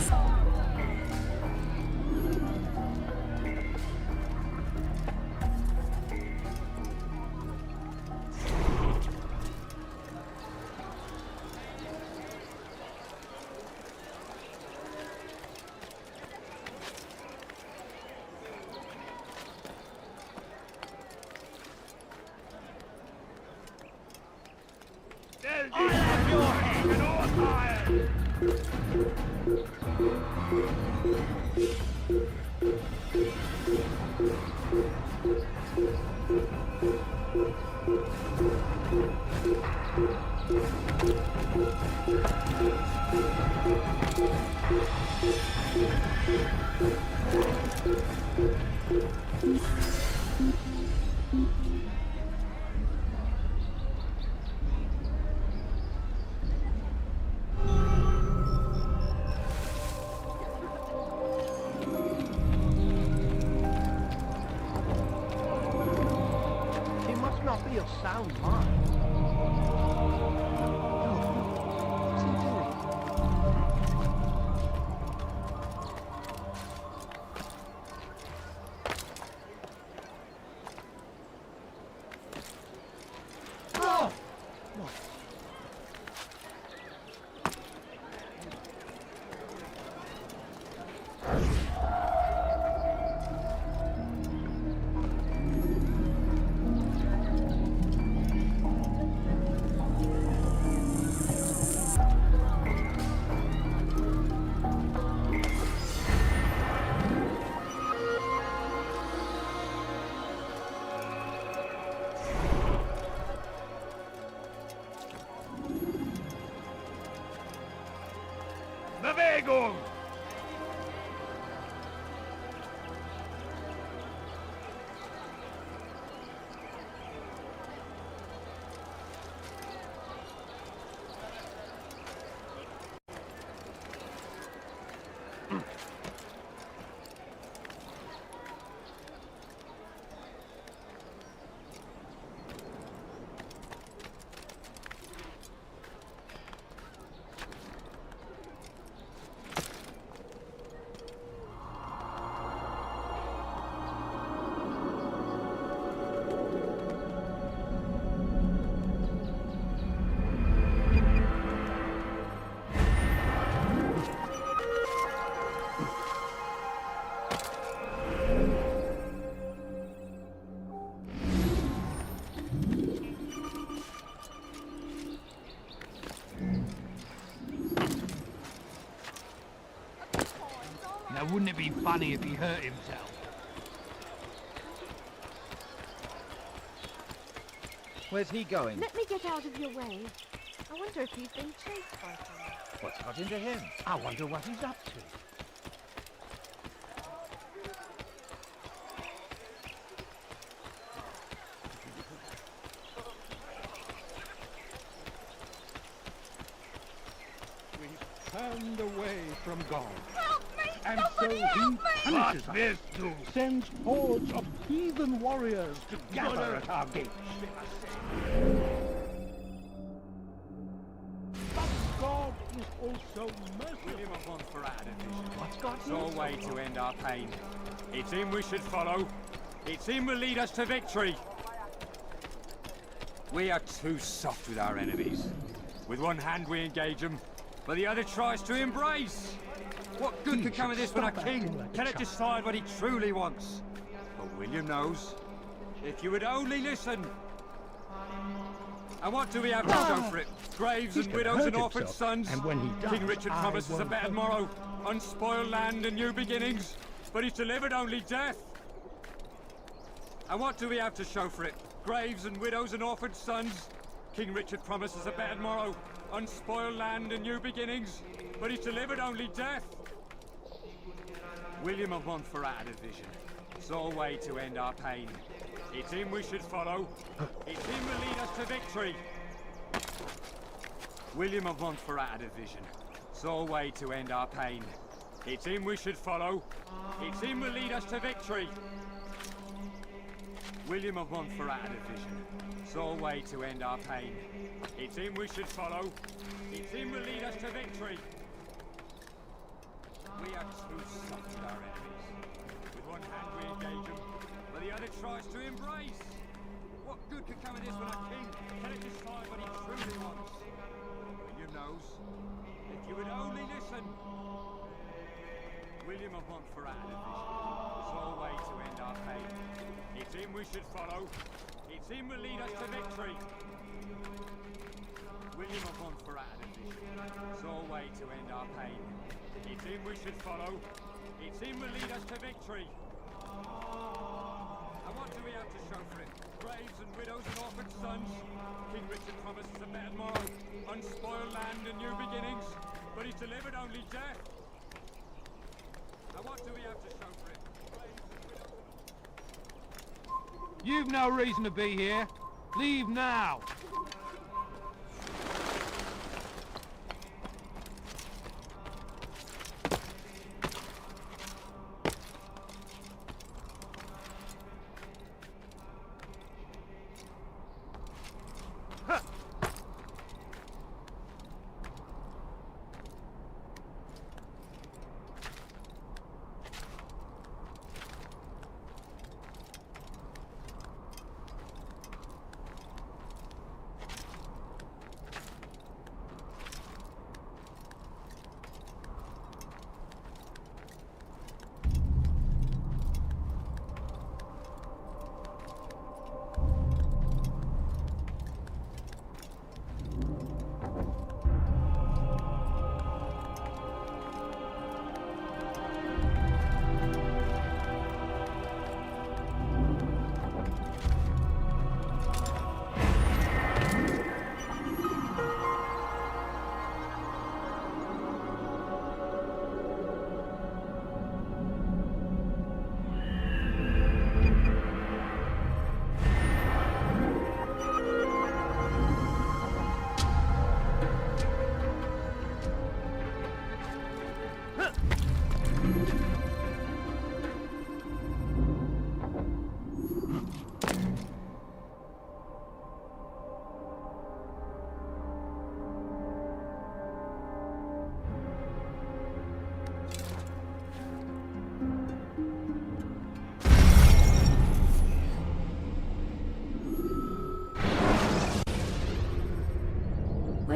I'll have your head and all iron! He must not be of sound mind. What's he doing? Dragon! Now, wouldn't it be funny if he hurt himself? Where's he going? Let me get out of your way. I wonder if he's been chased by someone. What's got into him? I wonder what he's up to. Turned away from God. Help me! And Somebody so help he me! punishes What's this do? sends hordes of heathen warriors to gather at our gates. But God is also merciful. What's God's no way to end our pain? It's him we should follow. It's him will lead us to victory. We are too soft with our enemies. With one hand we engage them, but the other tries to embrace. What good could come of this when our king cannot decide what he truly wants? But William knows. If you would only listen. And what do we have to show for it? Graves and widows and orphaned sons. And when he dies, King Richard promises a better tomorrow, unspoiled land and new beginnings, but he's delivered only death. And what do we have to show for it? Graves and widows and orphaned sons. King Richard promises a better tomorrow, unspoiled land and new beginnings, but he's delivered only death. William of Montferrat had a vision, saw a way to end our pain. It's him we should follow. It's him will lead us to victory. William of Montferrat had a vision, saw a way to end our pain. It's him we should follow. It's him will lead us to victory. William of Montferrat had a vision, saw a way to end our pain. It's him we should follow. It's him will lead us to victory. We are too soft with our enemies. With one hand we engage them, but the other tries to embrace. What good could come of this when our king cannot decide what he truly wants? William knows. If you would only listen. William of Montferrat had a vision, saw a way to end our pain. It's him we should follow. It's him will lead us to victory. William of Montferrat had a vision, saw a way to end our pain. It's him we should follow. It's him will lead us to victory. And what do we have to show for it? Graves and widows and orphaned sons. King Richard promises a better tomorrow, unspoiled land and new beginnings, but he's delivered only death. And what do we have to show for it? You've no reason to be here. Leave now.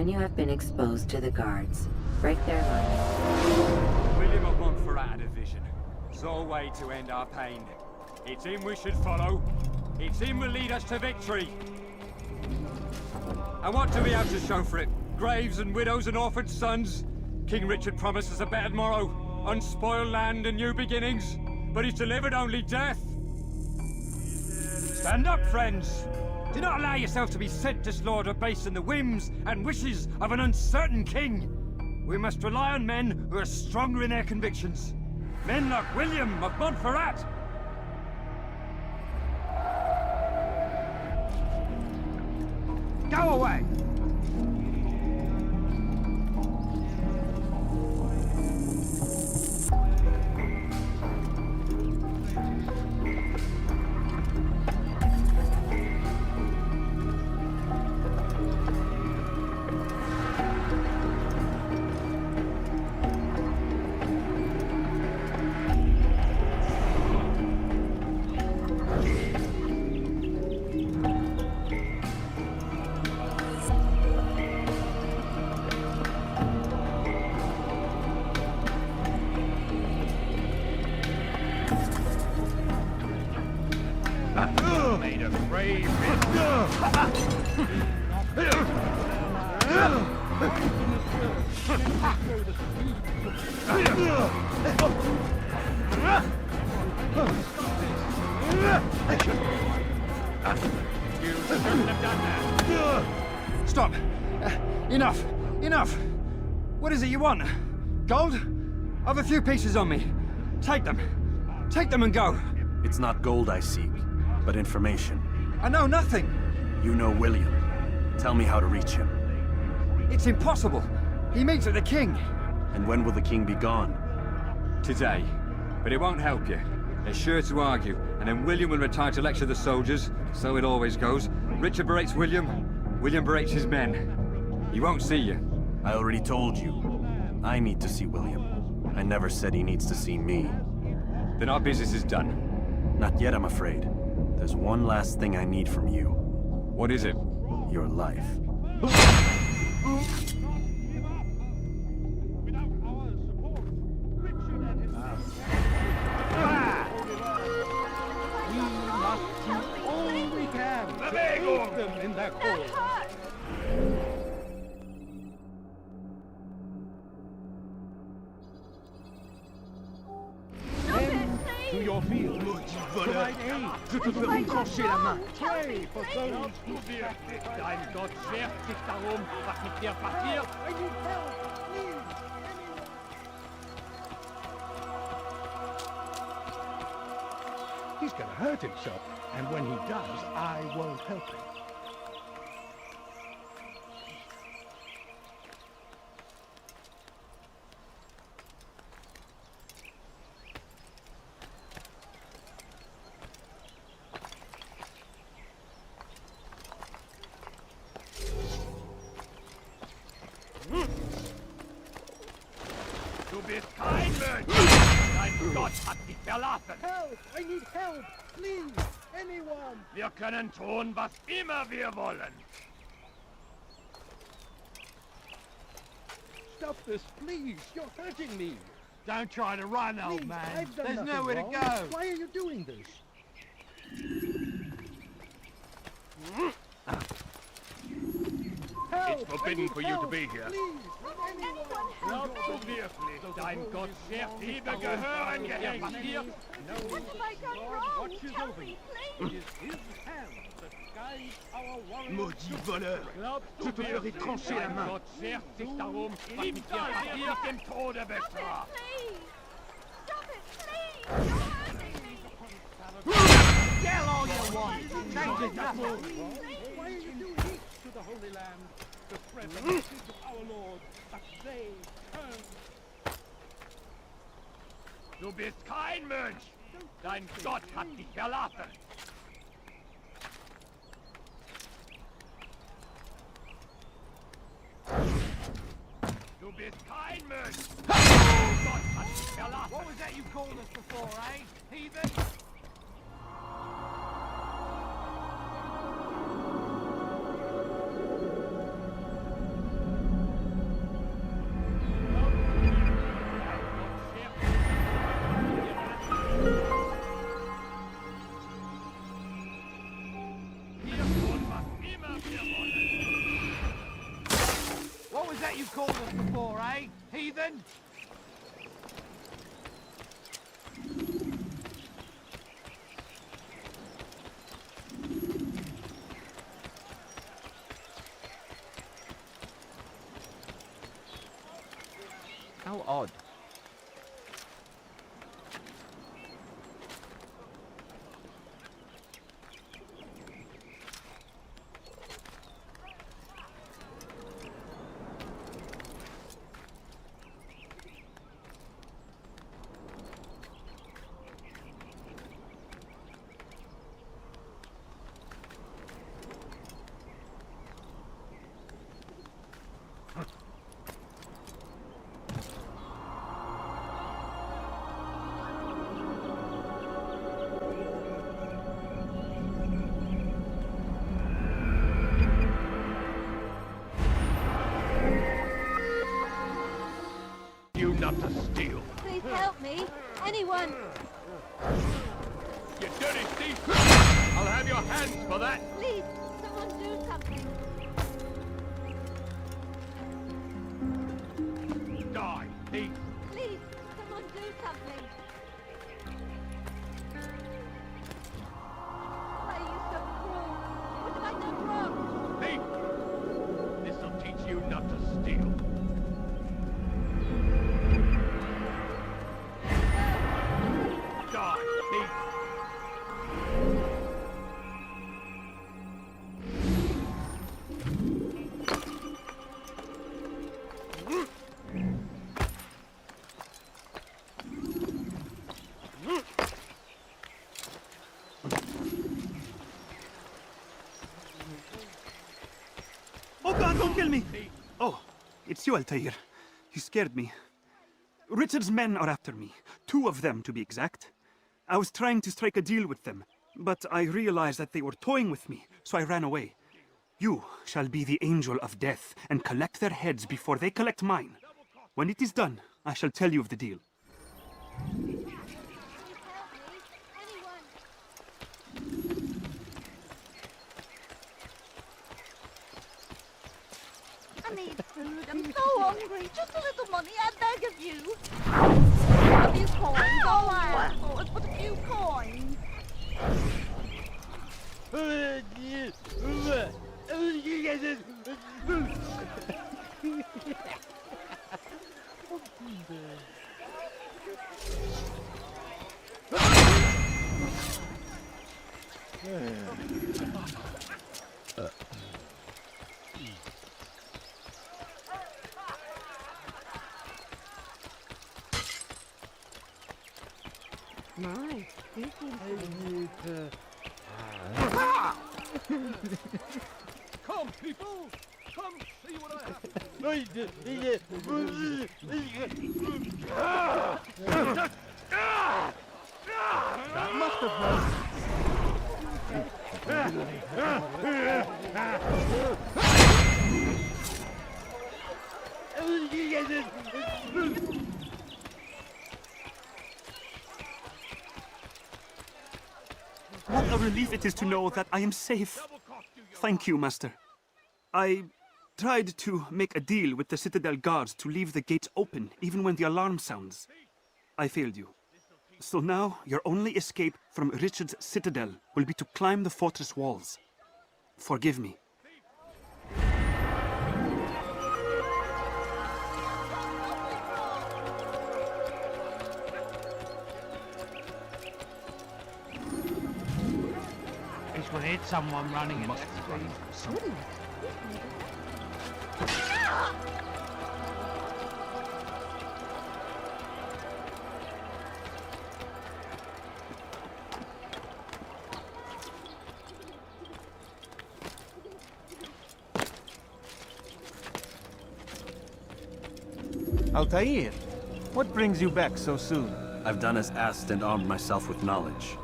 When you have been exposed to the guards, break their line. William of Montferrat had a vision. Saw a way to end our pain. It's him we should follow. It's him will lead us to victory. And what do we have to show for it? Graves and widows and orphaned sons? King Richard promised us a better tomorrow. Unspoiled land and new beginnings. But he's delivered only death. Stand up, friends. Do not allow yourself to be sent to slaughter based on the whims and wishes of an uncertain king. We must rely on men who are stronger in their convictions. Men like William of Montferrat. Go away! Made a brave Stop! Enough! Enough! What is it you want? Gold? I've a few pieces on me. Take them. Take them and go. It's not gold I seek, but information. I know nothing. You know William. Tell me how to reach him. It's impossible. He meets with the king. And when will the king be gone? Today. But it won't help you. They're sure to argue, and then William will retire to lecture the soldiers. So it always goes. Richard berates William. William berates his men. He won't see you. I already told you. I need to see William. I never said he needs to see me. Then our business is done. Not yet, I'm afraid. There's one last thing I need from you. What is it? Your life. In their cause. Men, to your field. Provide aid. Je te ferai trancher la main. Pray for those who fear. Dein Gott schert sich darum, was mit dir passiert. I need help, please. He's gonna hurt himself, and when he does, I won't help him. Du bist kein Mensch! Dein Gott hat dich verlassen! Help! I need help! Please! Anyone! Wir können tun, was immer wir wollen! Stop this, please! You're hurting me! Don't try to run, old Please, man! I've done There's nothing nowhere wrong. to go! Why are you doing this? Help! It's forbidden for you to be here. Please! Anyone! Glaubst du wirklich, dein Gott schert dich darum, gehören dir passiert? What have I done wrong? Tell me, please! It is his hand that guides our warriors. Maudit voleur! Je te ferai trancher la main! Gott schert sich darum, was mit dir passiert, dem Tode bestraft! Please! Stop it, please! You're hurting me! Yell all you want! Change is nothing! Why are you doing this to the Holy Land? To spread the message of our Lord, but they turn. Du bist kein Mensch! Dein Gott hat dich verlassen! Du bist kein Mensch! Gott hat dich verlassen! What was that you called us before, eh? Heathen? that you called us before, eh? Heathen? How odd. You not to steal. Please help me. Anyone. You dirty thief! I'll have your hands for that! Please, someone do something. Die, thief! Please, someone do something. Why are you so cruel? What have I done wrong? Thief! This'll teach you not to steal. Die, thief! Oh God, don't kill me! Oh, it's you, Altair. You scared me. Richard's men are after me. 2 of them, to be exact. I was trying to strike a deal with them, but I realized that they were toying with me, so I ran away. You shall be the angel of death and collect their heads before they collect mine. When it is done, I shall tell you of the deal. I need food. I'm so hungry. Just a little money, I beg of you. A few coins, all I ask for is but a few coins. My, this Come, people! Come see what I have! That must have hurt. What a relief it is to know that I am safe. Thank you, Master. I tried to make a deal with the Citadel guards to leave the gates open even when the alarm sounds. I failed you. So now your only escape from Richard's Citadel will be to climb the fortress walls. Forgive me. This will hit someone running in. Altair, what brings you back so soon? I've done as asked and armed myself with knowledge.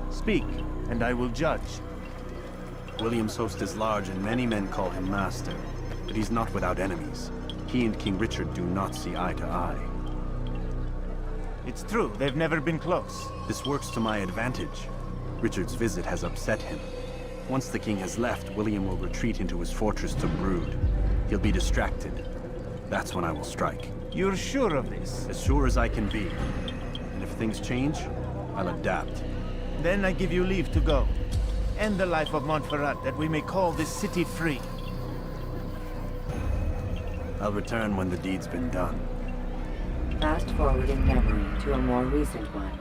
Speak, and I will judge. William's host is large and many men call him master, but he's not without enemies. He and King Richard do not see eye to eye. It's true, they've never been close. This works to my advantage. Richard's visit has upset him. Once the king has left, William will retreat into his fortress to brood. He'll be distracted. That's when I will strike. You're sure of this? As sure as I can be. And if things change, I'll adapt. Then I give you leave to go. End the life of Montferrat, that we may call this city free. I'll return when the deed's been done. Fast forward in memory to a more recent one.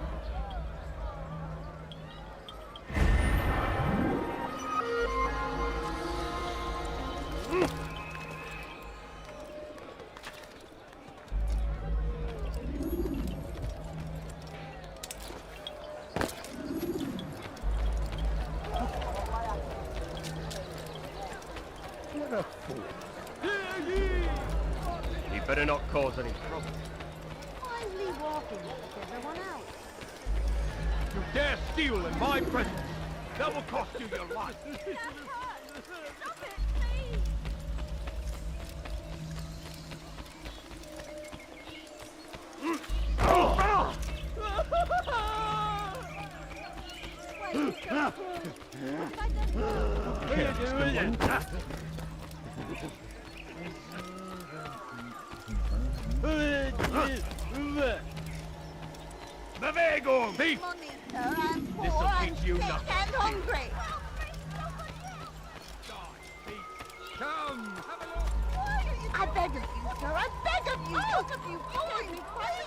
You're a fool. You better not cause any trouble. Quietly walking like everyone else. You dare steal in my presence! That will cost you your life! Stop it, please! Bewegung! Thief! Money, sir, I'm This'll poor teach and you sick nothing. and hungry. Come! I beg of you, sir, I beg of you, just a few coins, please.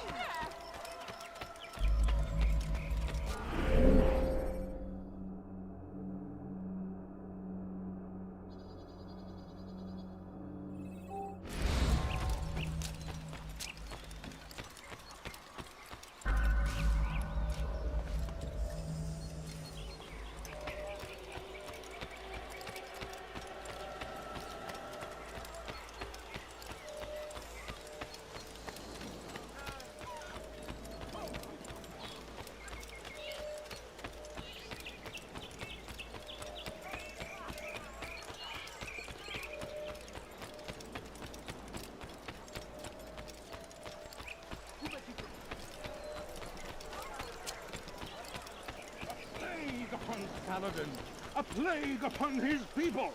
Paladin, a plague upon his people.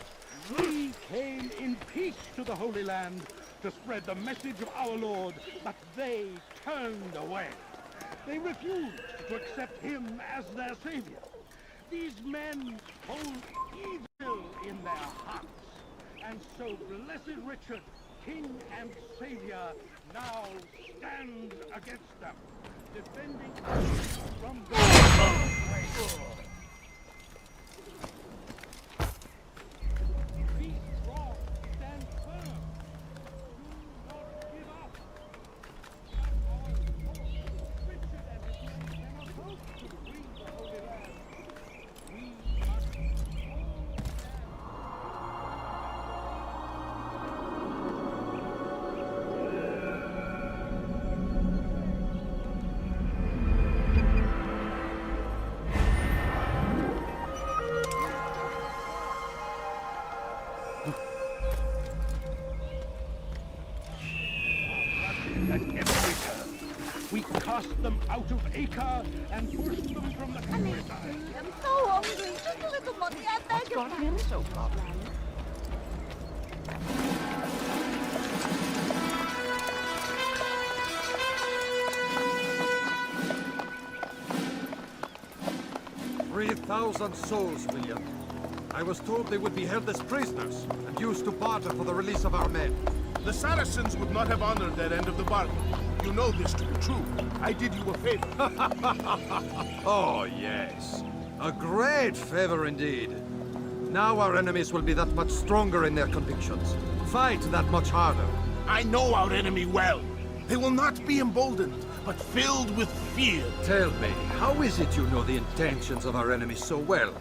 We came in peace to the Holy Land to spread the message of our Lord, but they turned away. They refused to accept him as their savior. These men hold evil in their hearts, and so blessed Richard, King and Savior, now stands against them, defending us from the Be strong, stand firm. Do not give up. Richard and his men cannot hope to free the Holy Land. We must We cast them out of Acre and pushed them from the countryside. I'm so hungry, just a little money, I beg of you. So problem. $3,000 souls, William. I was told they would be held as prisoners and used to barter for the release of our men. The Saracens would not have honored that end of the bargain. You know this to be true. I did you a favor. Oh, yes. A great favor indeed. Now our enemies will be that much stronger in their convictions. Fight that much harder. I know our enemy well. They will not be emboldened, but filled with fear. Tell me, how is it you know the intentions of our enemies so well?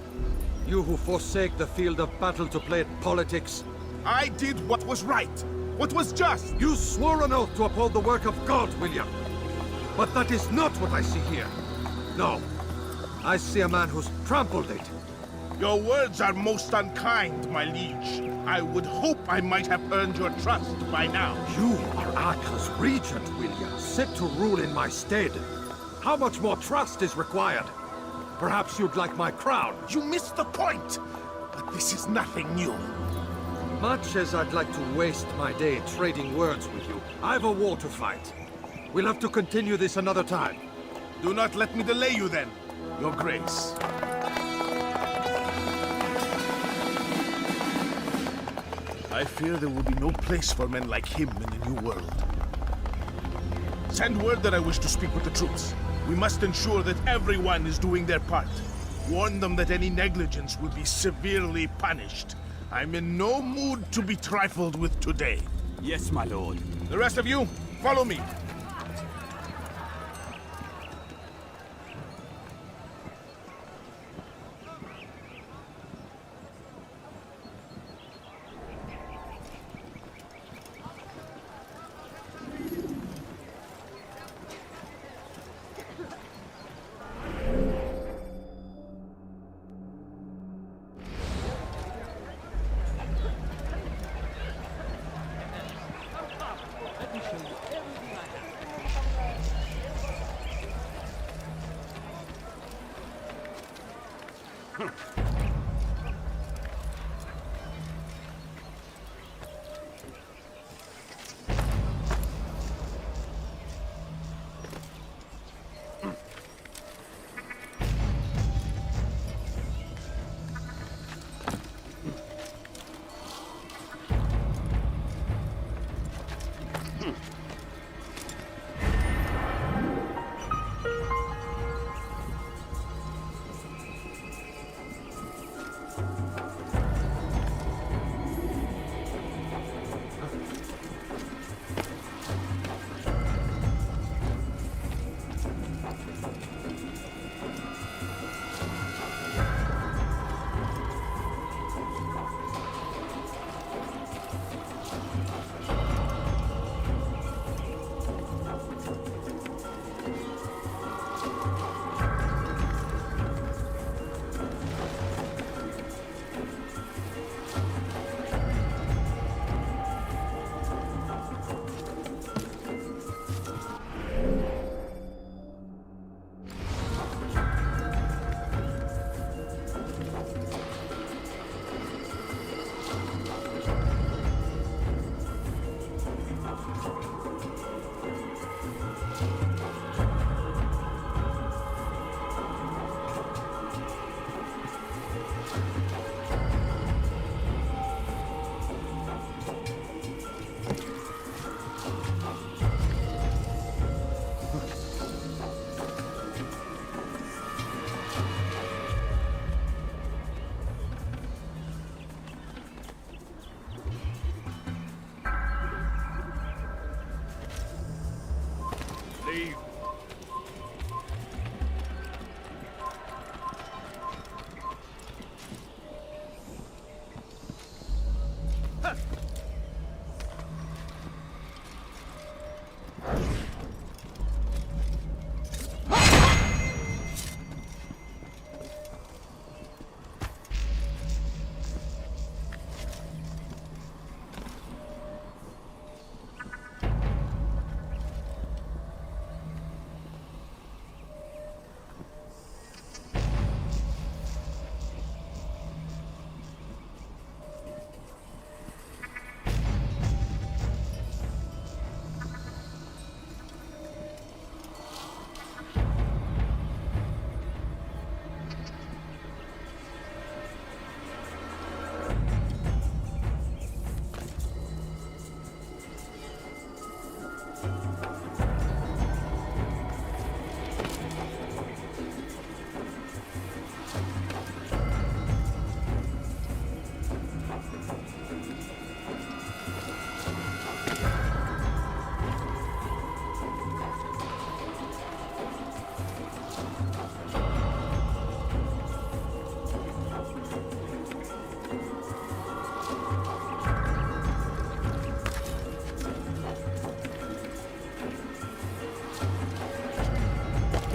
You who forsake the field of battle to play at politics? I did what was right, what was just. You swore an oath to uphold the work of God, William. But that is not what I see here. No. I see a man who's trampled it. Your words are most unkind, my liege. I would hope I might have earned your trust by now. You are Acre's regent, William, set to rule in my stead. How much more trust is required? Perhaps you'd like my crown. You missed the point! But this is nothing new. Much as I'd like to waste my day trading words with you, I've a war to fight. We'll have to continue this another time. Do not let me delay you then, Your Grace. I fear there will be no place for men like him in the New World. Send word that I wish to speak with the troops. We must ensure that everyone is doing their part. Warn them that any negligence will be severely punished. I'm in no mood to be trifled with today. Yes, my lord. The rest of you, follow me.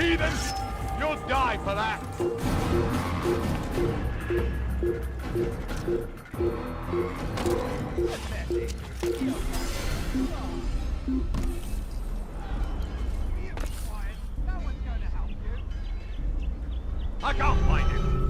Heathens! You'll die for that! I can't find him!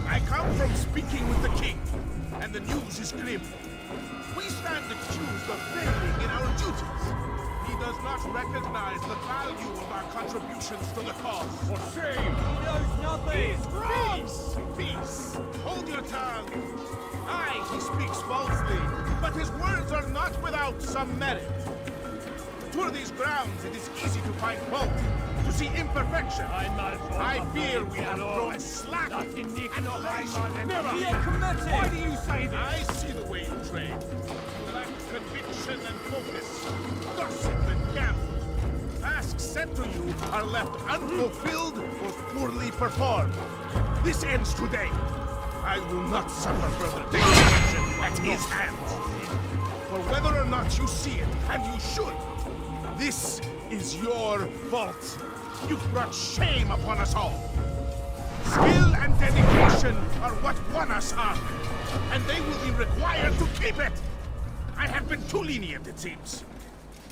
I come from speaking with the king, and the news is grim. We stand accused of failing in our duties. He does not recognize the value of our contributions to the cause. For shame! He knows nothing! Peace! Peace! Hold your tongue! Aye, he speaks falsely, but his words are not without some merit. To these grounds, it is easy to find fault, to see imperfection. I fear we have grown slack and patient. Why do you say this? I see the way you train. You lack conviction and focus, gossip and gamble. Tasks set to you are left unfulfilled or poorly performed. This ends today. I will not suffer further degradation at his hands. For whether or not you see it, and you should, this is your fault. You brought shame upon us all. Skill and dedication are what won us up, and they will be required to keep it. I have been too lenient, it seems.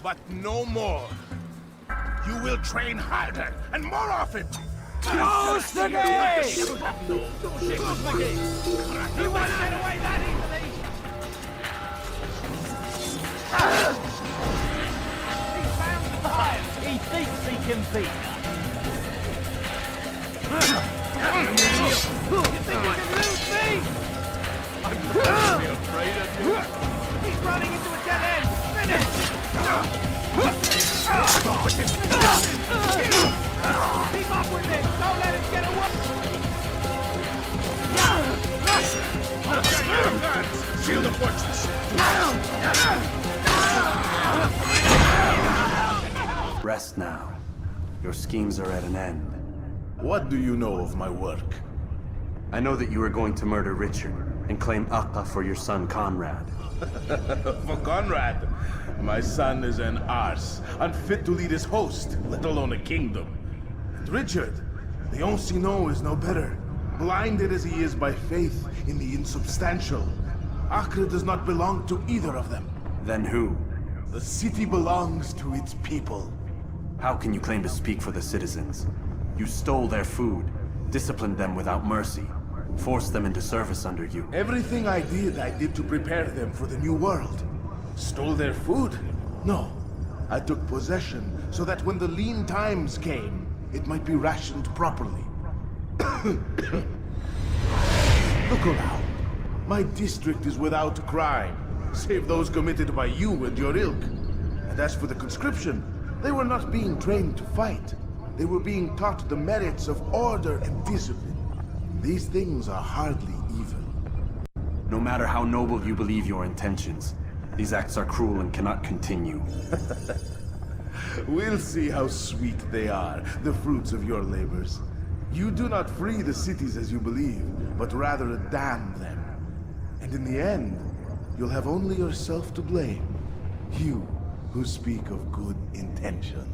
But no more. You will train harder and more often. Close the gate! Close the gate! You won't get away that easily! He thinks he can beat You think you can lose me? I'm not be afraid of you. He's running into a dead end! Finish! Keep up with him! Don't let him get away! Shield the fortress! Rest now. Your schemes are at an end. What do you know of my work? I know that you are going to murder Richard and claim Akka for your son Conrad. For Conrad, my son is an arse, unfit to lead his host, let alone a kingdom. And Richard, the Ancien is no better, blinded as he is by faith in the insubstantial. Acre does not belong to either of them. Then who? The city belongs to its people. How can you claim to speak for the citizens? You stole their food, disciplined them without mercy, forced them into service under you. Everything I did to prepare them for the new world. Stole their food? No. I took possession so that when the lean times came, it might be rationed properly. Look around. My district is without crime, save those committed by you and your ilk. And as for the conscription, they were not being trained to fight. They were being taught the merits of order and discipline. These things are hardly evil. No matter how noble you believe your intentions, these acts are cruel and cannot continue. We'll see how sweet they are, the fruits of your labors. You do not free the cities as you believe, but rather damn them. And in the end, you'll have only yourself to blame. You who speak of good intentions.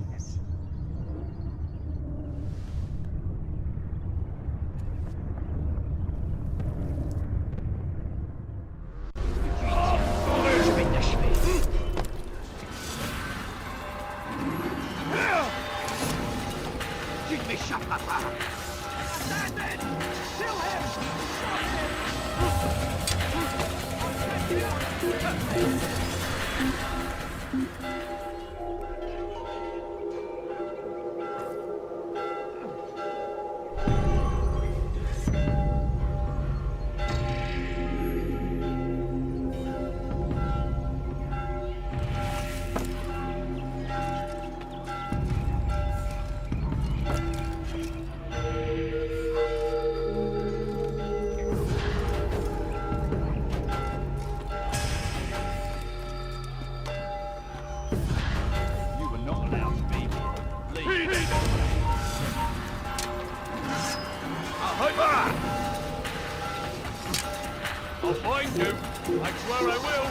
I'll find you. I swear I will.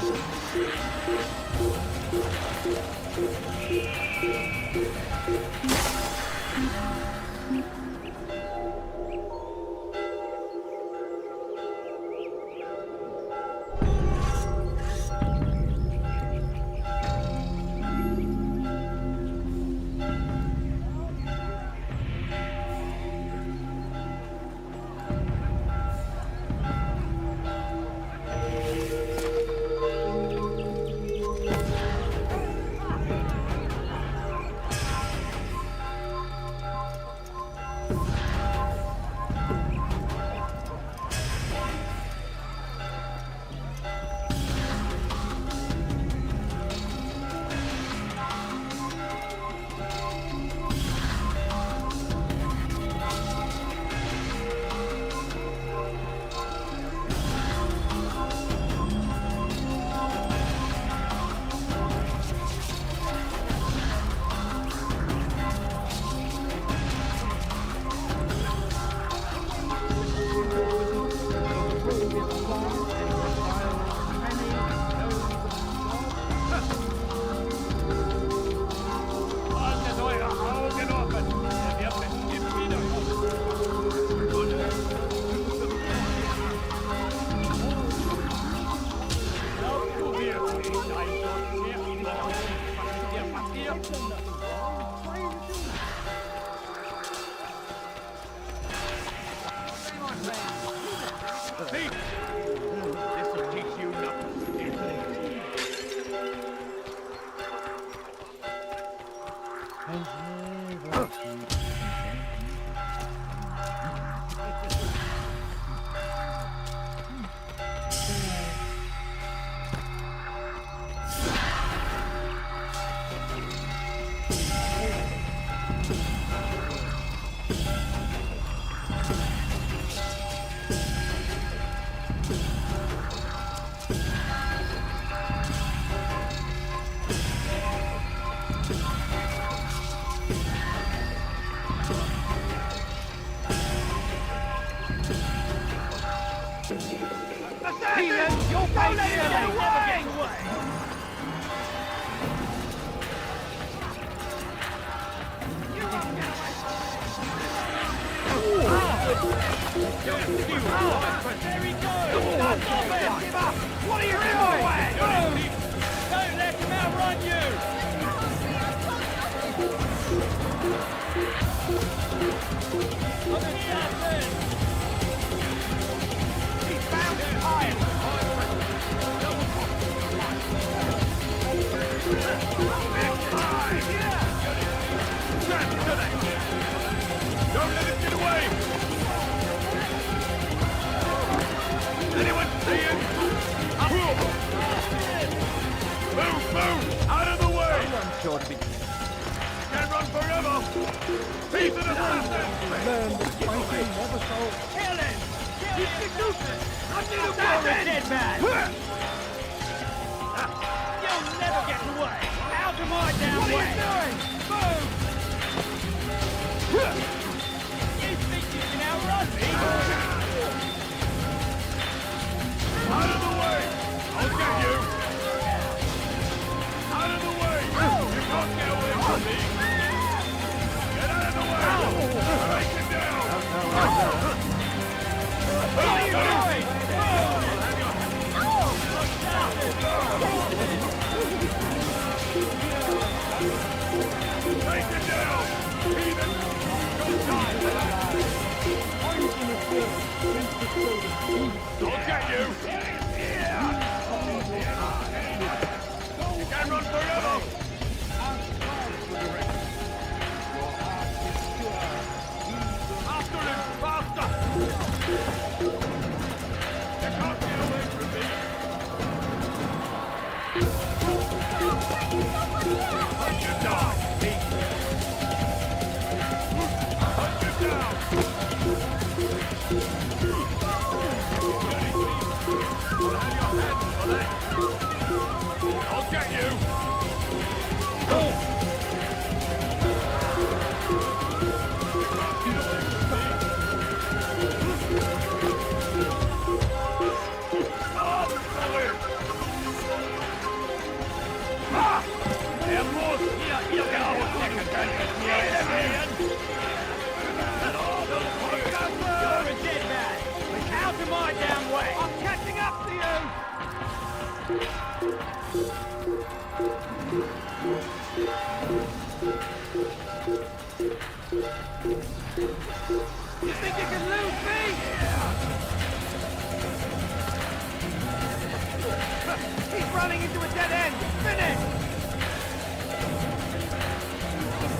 running into a dead end! Finish!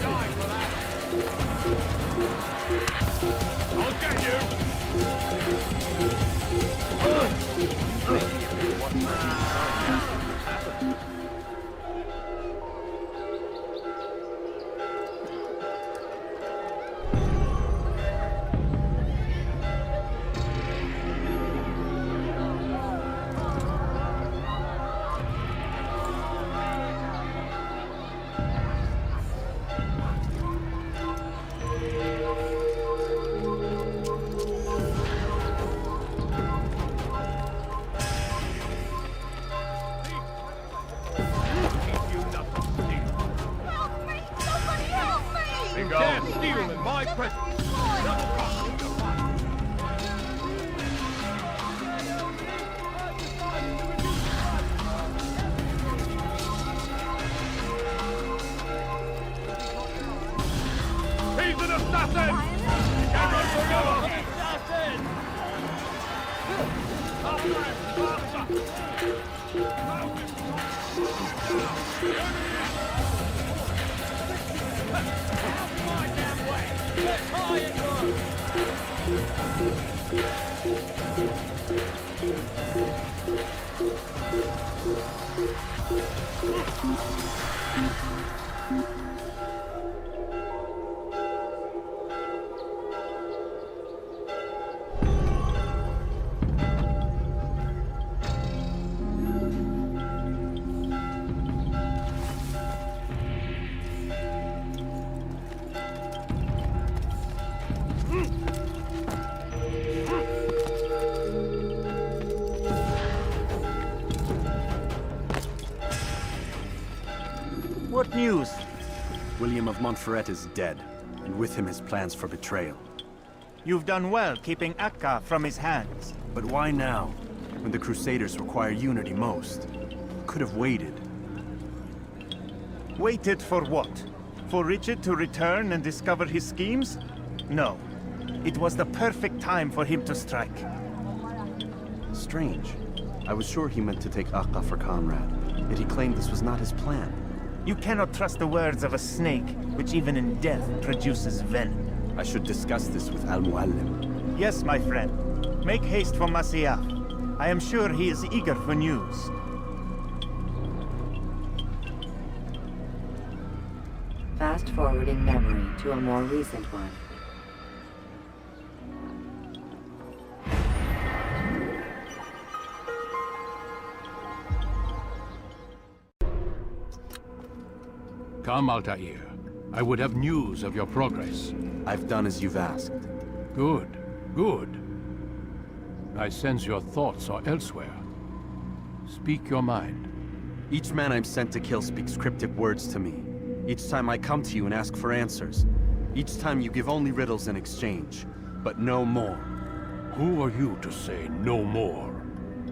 Die for that! I'll get you! You can't steal in my presence! Double cross! He's an assassin! You can't run forever! Assassin! My damn way! Get high and What news? William of Montferrat is dead, and with him his plans for betrayal. You've done well keeping Akka from his hands. But why now, when the Crusaders require unity most? Could have waited. Waited for what? For Richard to return and discover his schemes? No. It was the perfect time for him to strike. Strange. I was sure he meant to take Akka for Conrad, yet he claimed this was not his plan. You cannot trust the words of a snake, which even in death produces venom. I should discuss this with Al-Muallim. Yes, my friend. Make haste for Masyaf. I am sure he is eager for news. Fast-forwarding memory to a more recent one. Come, Altair. I would have news of your progress. I've done as you've asked. Good, good. I sense your thoughts are elsewhere. Speak your mind. Each man I'm sent to kill speaks cryptic words to me. Each time I come to you and ask for answers. Each time you give only riddles in exchange, but no more. Who are you to say no more?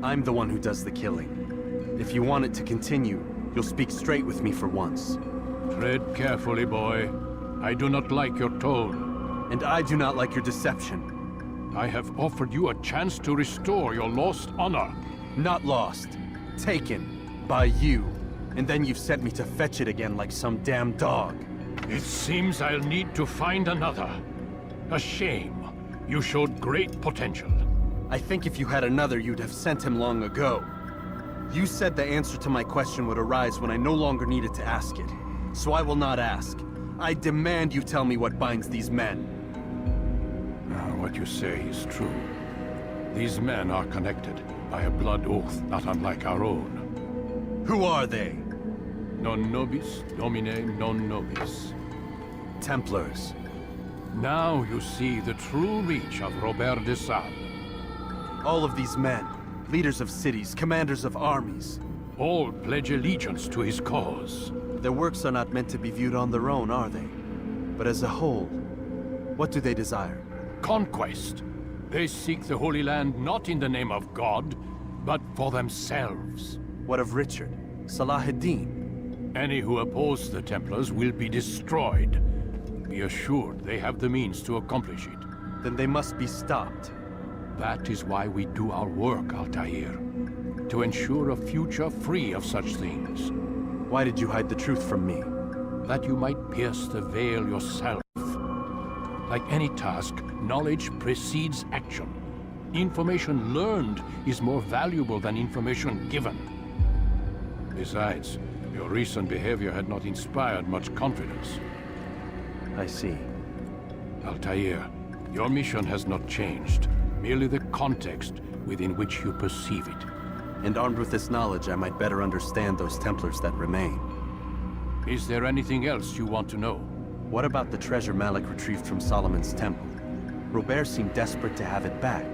I'm the one who does the killing. If you want it to continue, you'll speak straight with me for once. Tread carefully, boy. I do not like your tone. And I do not like your deception. I have offered you a chance to restore your lost honor. Not lost. Taken. By you. And then you've sent me to fetch it again like some damn dog. It seems I'll need to find another. A shame. You showed great potential. I think if you had another, you'd have sent him long ago. You said the answer to my question would arise when I no longer needed to ask it. So I will not ask. I demand you tell me what binds these men. What you say is true. These men are connected by a blood oath not unlike our own. Who are they? Non nobis, domine non nobis. Templars. Now you see the true reach of Robert de Sade. All of these men, leaders of cities, commanders of armies. All pledge allegiance to his cause. Their works are not meant to be viewed on their own, are they? But as a whole, what do they desire? Conquest. They seek the Holy Land not in the name of God, but for themselves. What of Richard? Salah ad-Din? Any who oppose the Templars will be destroyed. Be assured they have the means to accomplish it. Then they must be stopped. That is why we do our work, Altair. to ensure a future free of such things. Why did you hide the truth from me? That you might pierce the veil yourself. Like any task, knowledge precedes action. Information learned is more valuable than information given. Besides, your recent behavior had not inspired much confidence. I see. Altair, your mission has not changed. Merely the context within which you perceive it. And armed with this knowledge, I might better understand those Templars that remain. Is there anything else you want to know? What about the treasure Malik retrieved from Solomon's temple? Robert seemed desperate to have it back.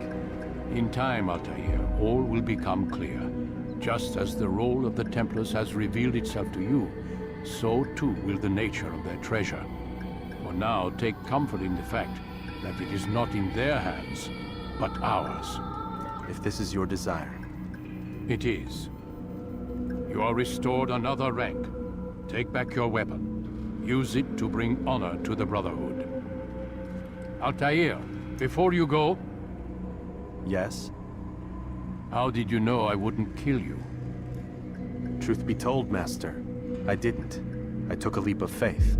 In time, Altair, all will become clear. Just as the role of the Templars has revealed itself to you, so too will the nature of their treasure. For now, take comfort in the fact that it is not in their hands, but ours. If this is your desire. It is. You are restored another rank. Take back your weapon. Use it to bring honor to the Brotherhood. Altair, before you go... Yes? How did you know I wouldn't kill you? Truth be told, Master, I didn't. I took a leap of faith.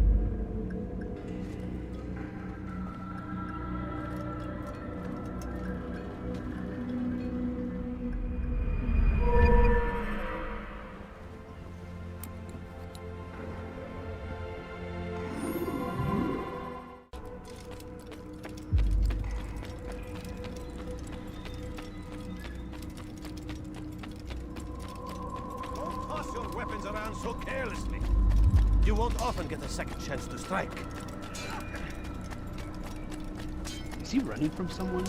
Around so carelessly. You won't often get a second chance to strike. Is he running from someone?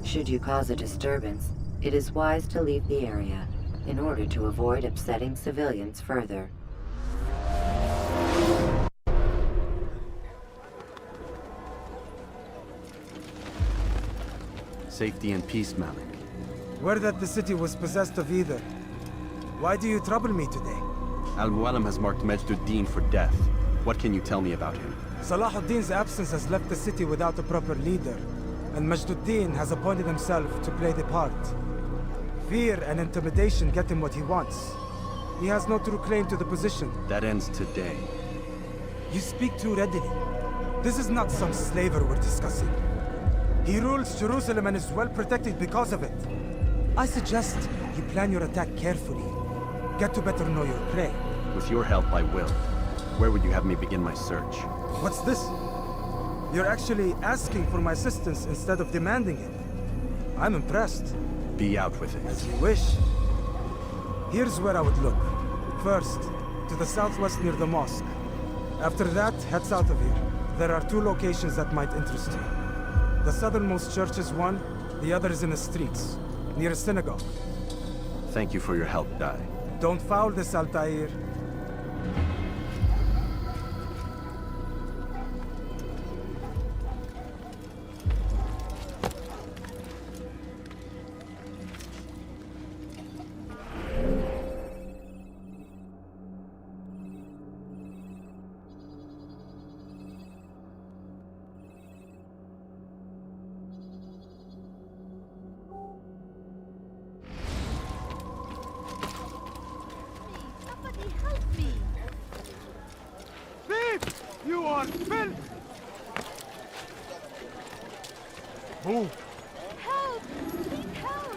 Should you cause a disturbance, it is wise to leave the area in order to avoid upsetting civilians further. Safety and peace, Malik. Word that the city was possessed of either. Why do you trouble me today? Al-Mualim has marked Majduddin for death. What can you tell me about him? Salahuddin's absence has left the city without a proper leader, and Majduddin has appointed himself to play the part. Fear and intimidation get him what he wants. He has no true claim to the position. That ends today. You speak too readily. This is not some slaver we're discussing. He rules Jerusalem and is well protected because of it. I suggest you plan your attack carefully. Get to better know your prey. With your help, I will. Where would you have me begin my search? What's this? You're actually asking for my assistance instead of demanding it. I'm impressed. Be out with it. As you wish. Here's where I would look. First, to the southwest near the mosque. After that, head south of here. There are two locations that might interest you. The southernmost church is one, the other is in the streets, near a synagogue. Thank you for your help, Dai. Don't foul this, Altair. You are filth! Move! Help! Need help!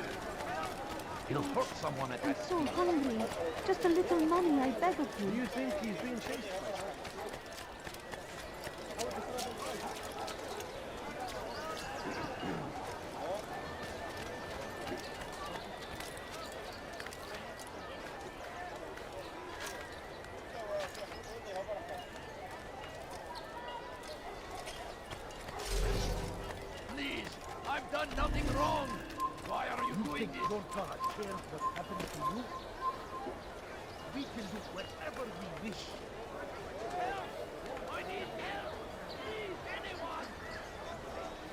He'll hurt someone at I'm so hungry. Just a little money, I beg of you. Do you think he's being chased? I've done nothing wrong. Why are you doing this? Your God cares what happens to you? We can do whatever we wish. Help! I need help! Please, anyone!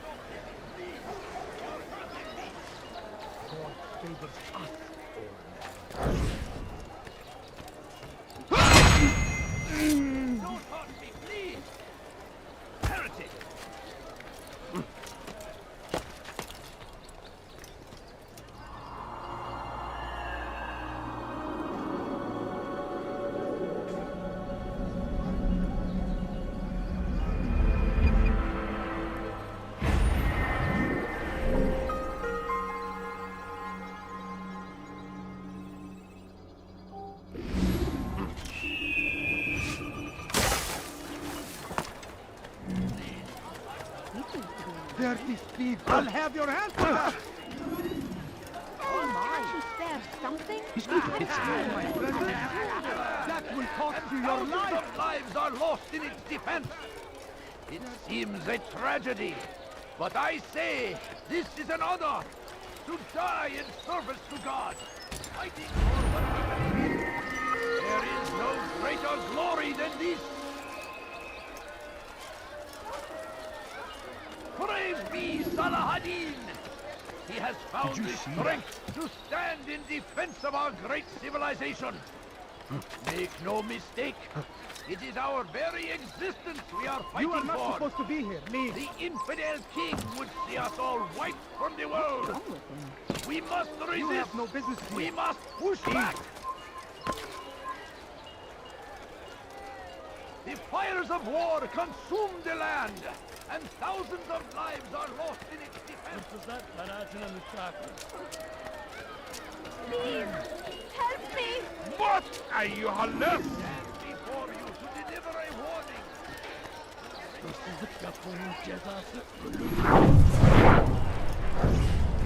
Stop this, please! You're hurting me! God favors us. Don't hurt me, please! dirty thief! I'll have your hand for that! Oh my! Can't you spare something? That will cost you your Thousands life! of lives are lost in its defense. It seems a tragedy, but I say this is an honor to die in service to God, fighting for what we believe in. There is no greater glory than this. Praise be Salahadin! He has found the strength to stand in defense of our great civilization. Make no mistake, it is our very existence we are fighting for. You are not supposed to be here, me. The infidel king would see us all wiped from the world. We must resist. You have no business here. We must push back. The fires of war consume the land, and thousands of lives are lost in its defense. Please, help me! What are you left? Stand before you to deliver a warning.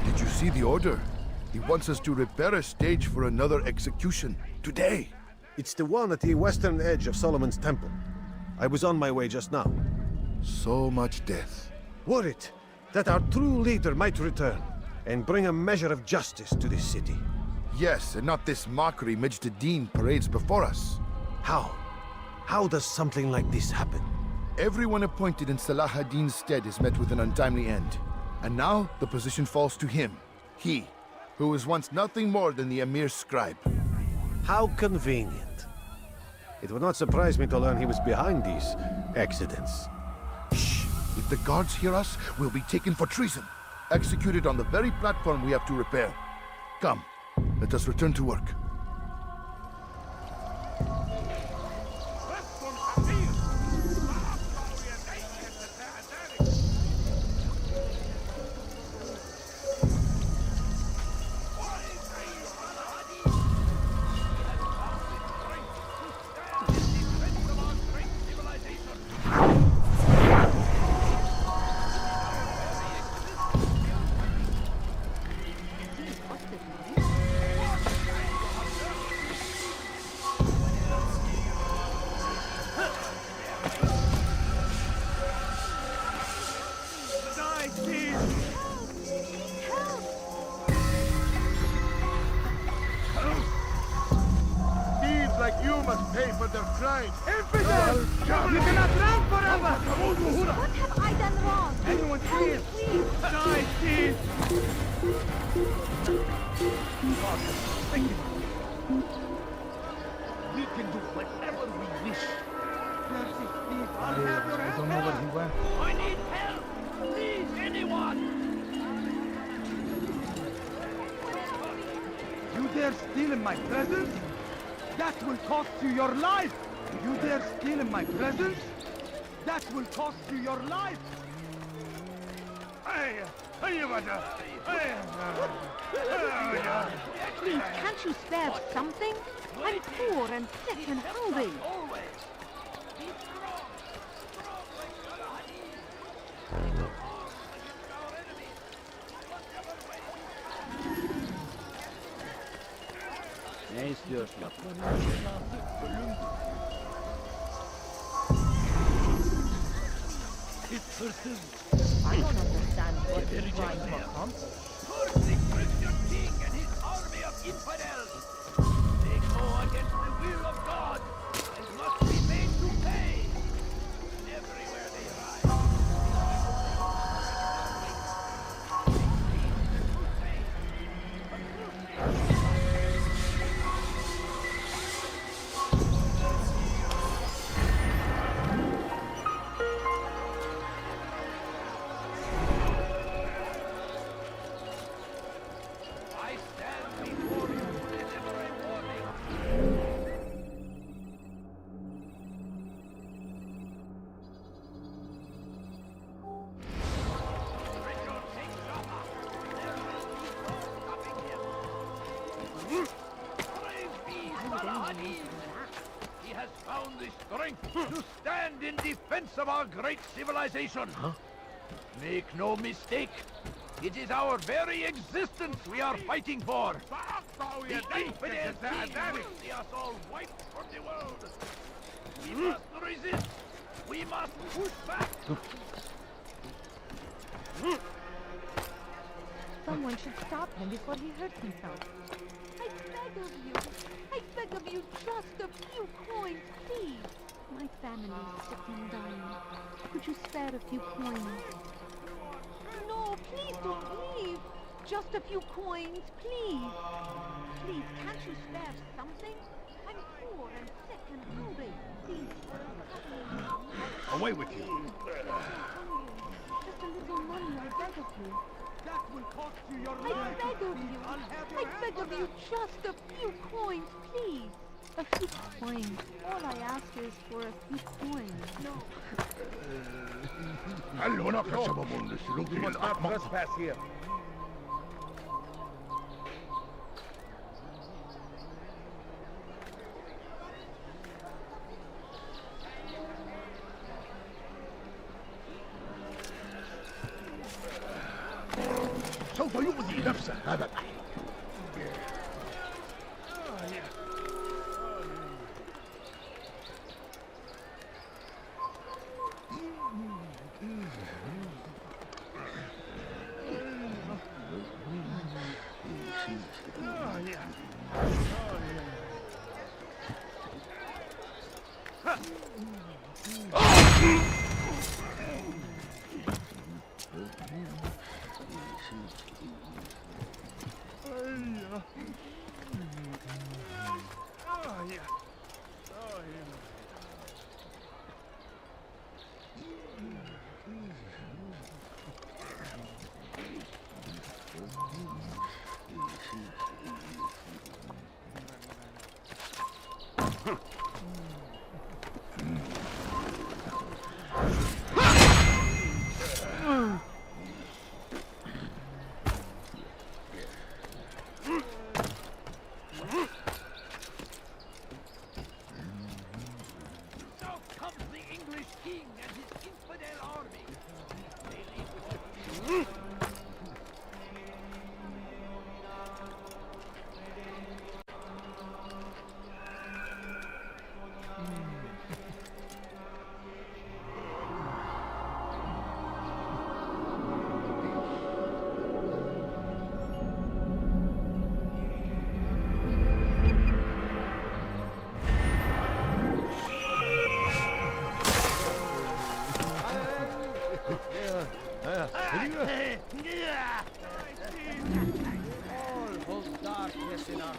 Did you see the order? He wants us to repair a stage for another execution. Today. It's the one at the western edge of Solomon's Temple. I was on my way just now. So much death. Worried that our true leader might return and bring a measure of justice to this city. Yes, and not this mockery Majd parades before us. How? How does something like this happen? Everyone appointed in Salah ad-Din's stead is met with an untimely end. And now the position falls to him. He, who was once nothing more than the Emir's scribe. How convenient. It would not surprise me to learn he was behind these accidents. Shh! If the guards hear us, we'll be taken for treason. Executed on the very platform we have to repair. Come, let us return to work. Please, can't you spare something? I'm poor and sick and hungry. Ne istiyorsun? It's hırsız. I don't understand what you're trying to accomplish. Curse the Christian king and his army of infidels! They go against the will of God and must be made to pay! Everywhere they rise. I stand before you to deliver a warning. Richard, take Jama. There will be no stopping him. Praise be Salahadin. He has found the strength to stand in defense of our great civilization. Make no mistake. It is our very existence we are fighting for. The infidel king will see us all wiped from the world. We must resist. We must push back. Someone should stop him before he hurts himself. I beg of you. I beg of you, just a few coins, please. My family is sick and dying. Could you spare a few coins? No, please don't leave. Just a few coins, please. Please, can't you spare something? I'm poor and sick and hungry. Please, Away with you. just a little money, I beg of you. That will cost you your I life. beg of you. I beg of you, just a few coins, please. A few coins. All I ask is for a few coins. No. You must not trespass here. سوف يؤذي نفسه هذا الأحمق.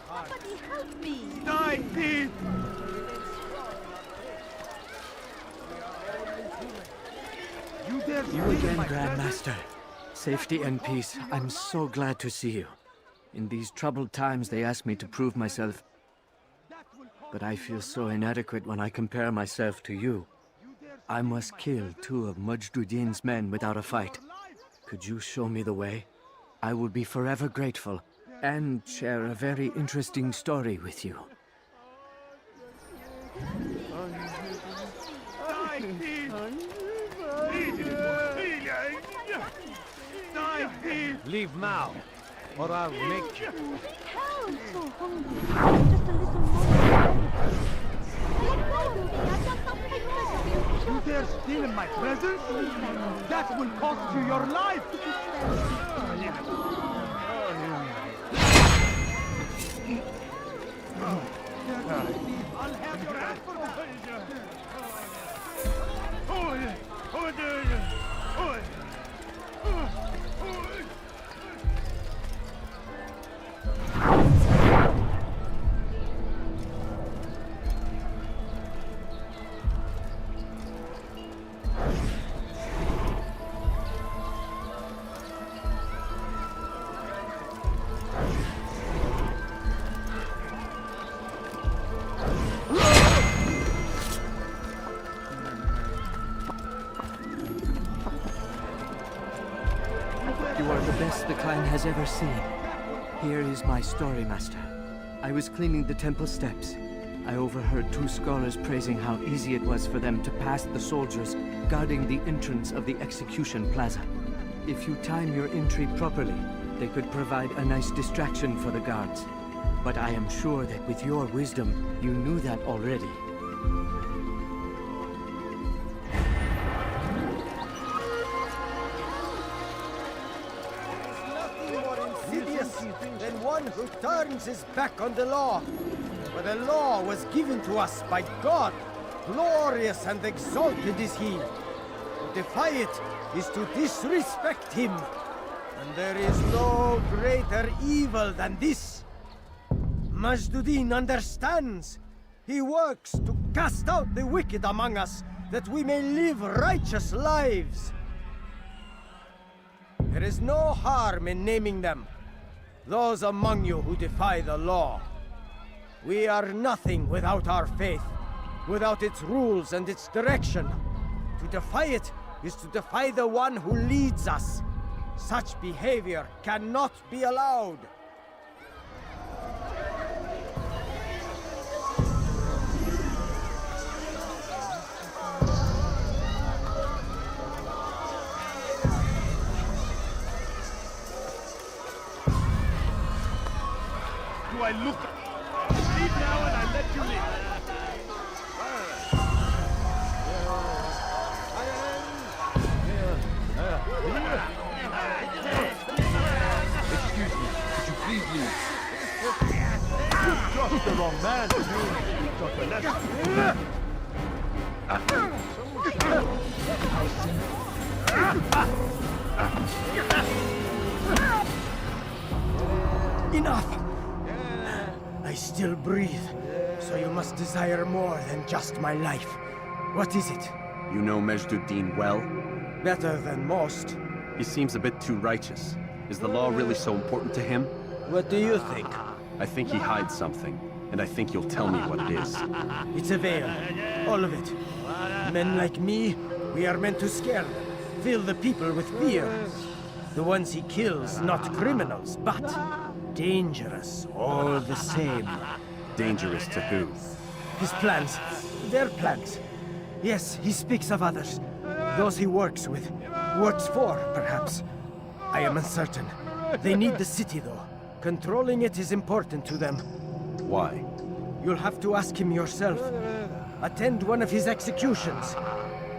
Somebody help me! Die, thief! You dare You again, Grandmaster. Safety and peace. I'm so glad to see you. In these troubled times, they ask me to prove myself. But I feel so inadequate when I compare myself to you. I must kill 2 of Mujduddin's men without a fight. Could you show me the way? I will be forever grateful, and share a very interesting story with you. Die, thief! Die, thief! Leave now, or I'll make you. I'm so hungry. Just a little more. You dare steal in my presence? That will cost you your life! I'll have your ass for that! You are the best the clan has ever seen. Here is my story, Master. I was cleaning the temple steps. I overheard 2 scholars praising how easy it was for them to pass the soldiers guarding the entrance of the execution plaza. If you time your entry properly, they could provide a nice distraction for the guards. But I am sure that with your wisdom, you knew that already. Insidious than one who turns his back on the law. For the law was given to us by God. Glorious and exalted is he. To defy it is to disrespect him. And there is no greater evil than this. Majduddin understands. He works to cast out the wicked among us, that we may live righteous lives. There is no harm in naming them. Those among you who defy the law. We are nothing without our faith, without its rules and its direction. To defy it is to defy the one who leads us. Such behavior cannot be allowed. Do I look? Leave now and I let you leave. Excuse me, could you please leave? You trust the wrong man. You got the lesson. Enough! I still breathe, so you must desire more than just my life. What is it? You know Majduddin well? Better than most. He seems a bit too righteous. Is the law really so important to him? What do you think? I think he hides something, and I think you'll tell me what it is. It's a veil. All of it. Men like me, we are meant to scare them, fill the people with fear. The ones he kills, not criminals, but dangerous all the same. Dangerous to who? His plans. Their plans. Yes, he speaks of others. Those he works with. Works for, perhaps. I am uncertain. They need the city, though. Controlling it is important to them. Why? You'll have to ask him yourself. Attend one of his executions.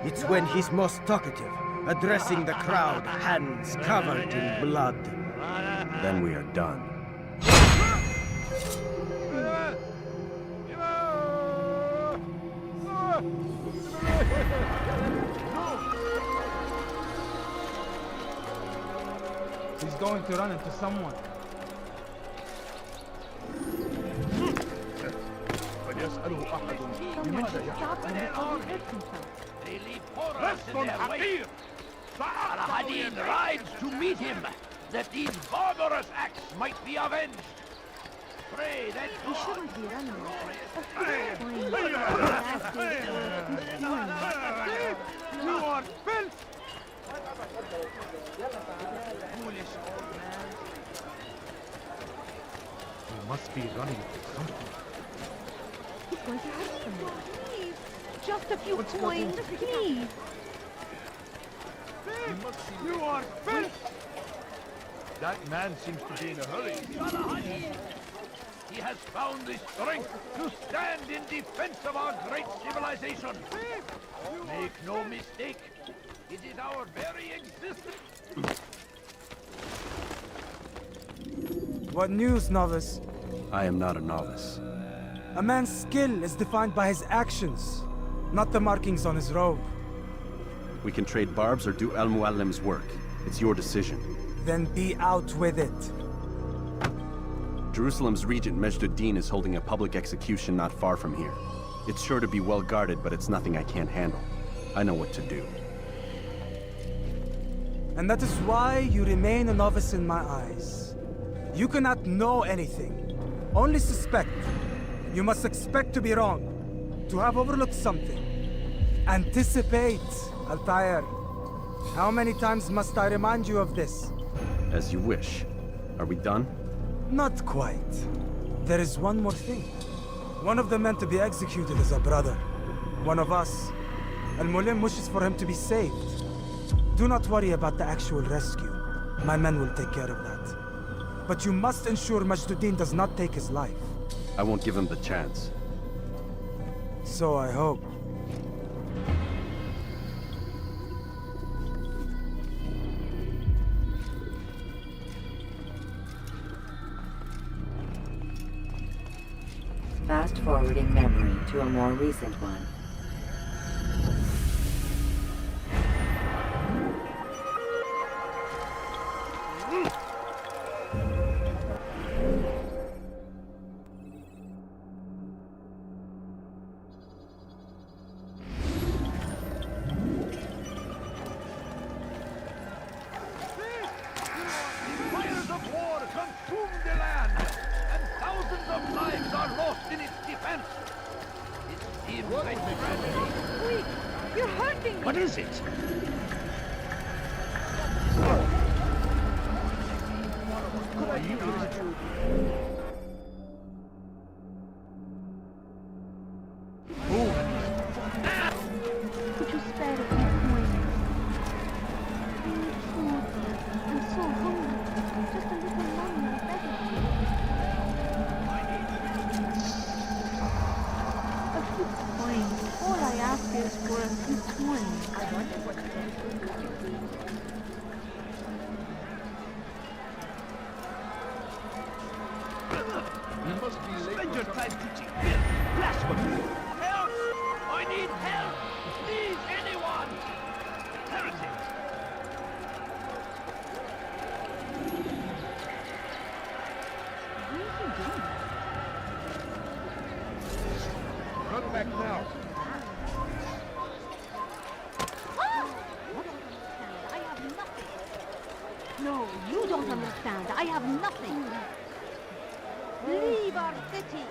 It's when he's most talkative, addressing the crowd, hands covered in blood. Then we are done. He's going to run into someone. Al-Hadid rides to meet him, that these barbarous acts might be avenged. Pray that We shouldn't be running. You are filth! foolish old man. You must be running from something. He's going to ask for me. Please, just a few coins, please. You are filth! That man seems to be in a hurry. Al-Hadid, he has found the strength to stand in defense of our great civilization. Make no mistake, it is our very existence. What news, novice? I am not a novice. A man's skill is defined by his actions, not the markings on his robe. We can trade barbs or do Al-Muallim's work. It's your decision. Then be out with it. Jerusalem's regent Majduddin is holding a public execution not far from here. It's sure to be well guarded, but it's nothing I can't handle. I know what to do. And that is why you remain a novice in my eyes. You cannot know anything, only suspect. You must expect to be wrong, to have overlooked something. Anticipate, Altair. How many times must I remind you of this? As you wish. Are we done? Not quite. There is one more thing. One of the men to be executed is a brother. One of us. Al-Mulim wishes for him to be saved. Do not worry about the actual rescue. My men will take care of that. But you must ensure Majduddin does not take his life. I won't give him the chance. So I hope. Fast-forwarding memory to a more recent one. Fires of war consume the land, and thousands of lives are lost in its defense. It seems like tragedy. Wait, you're hurting me. What is it? Could I use Could you spare a few coins? I'm so hungry. Just a little money, I beg of you. A few coins. All I ask is for a few coins. I wonder what You must be late. Spend your time teaching filth, blasphemy. Help! I need help! Please, anyone! Heretic! Run back now. I have nothing. No, you don't understand. I have nothing. Leave our city.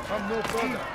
Come no further.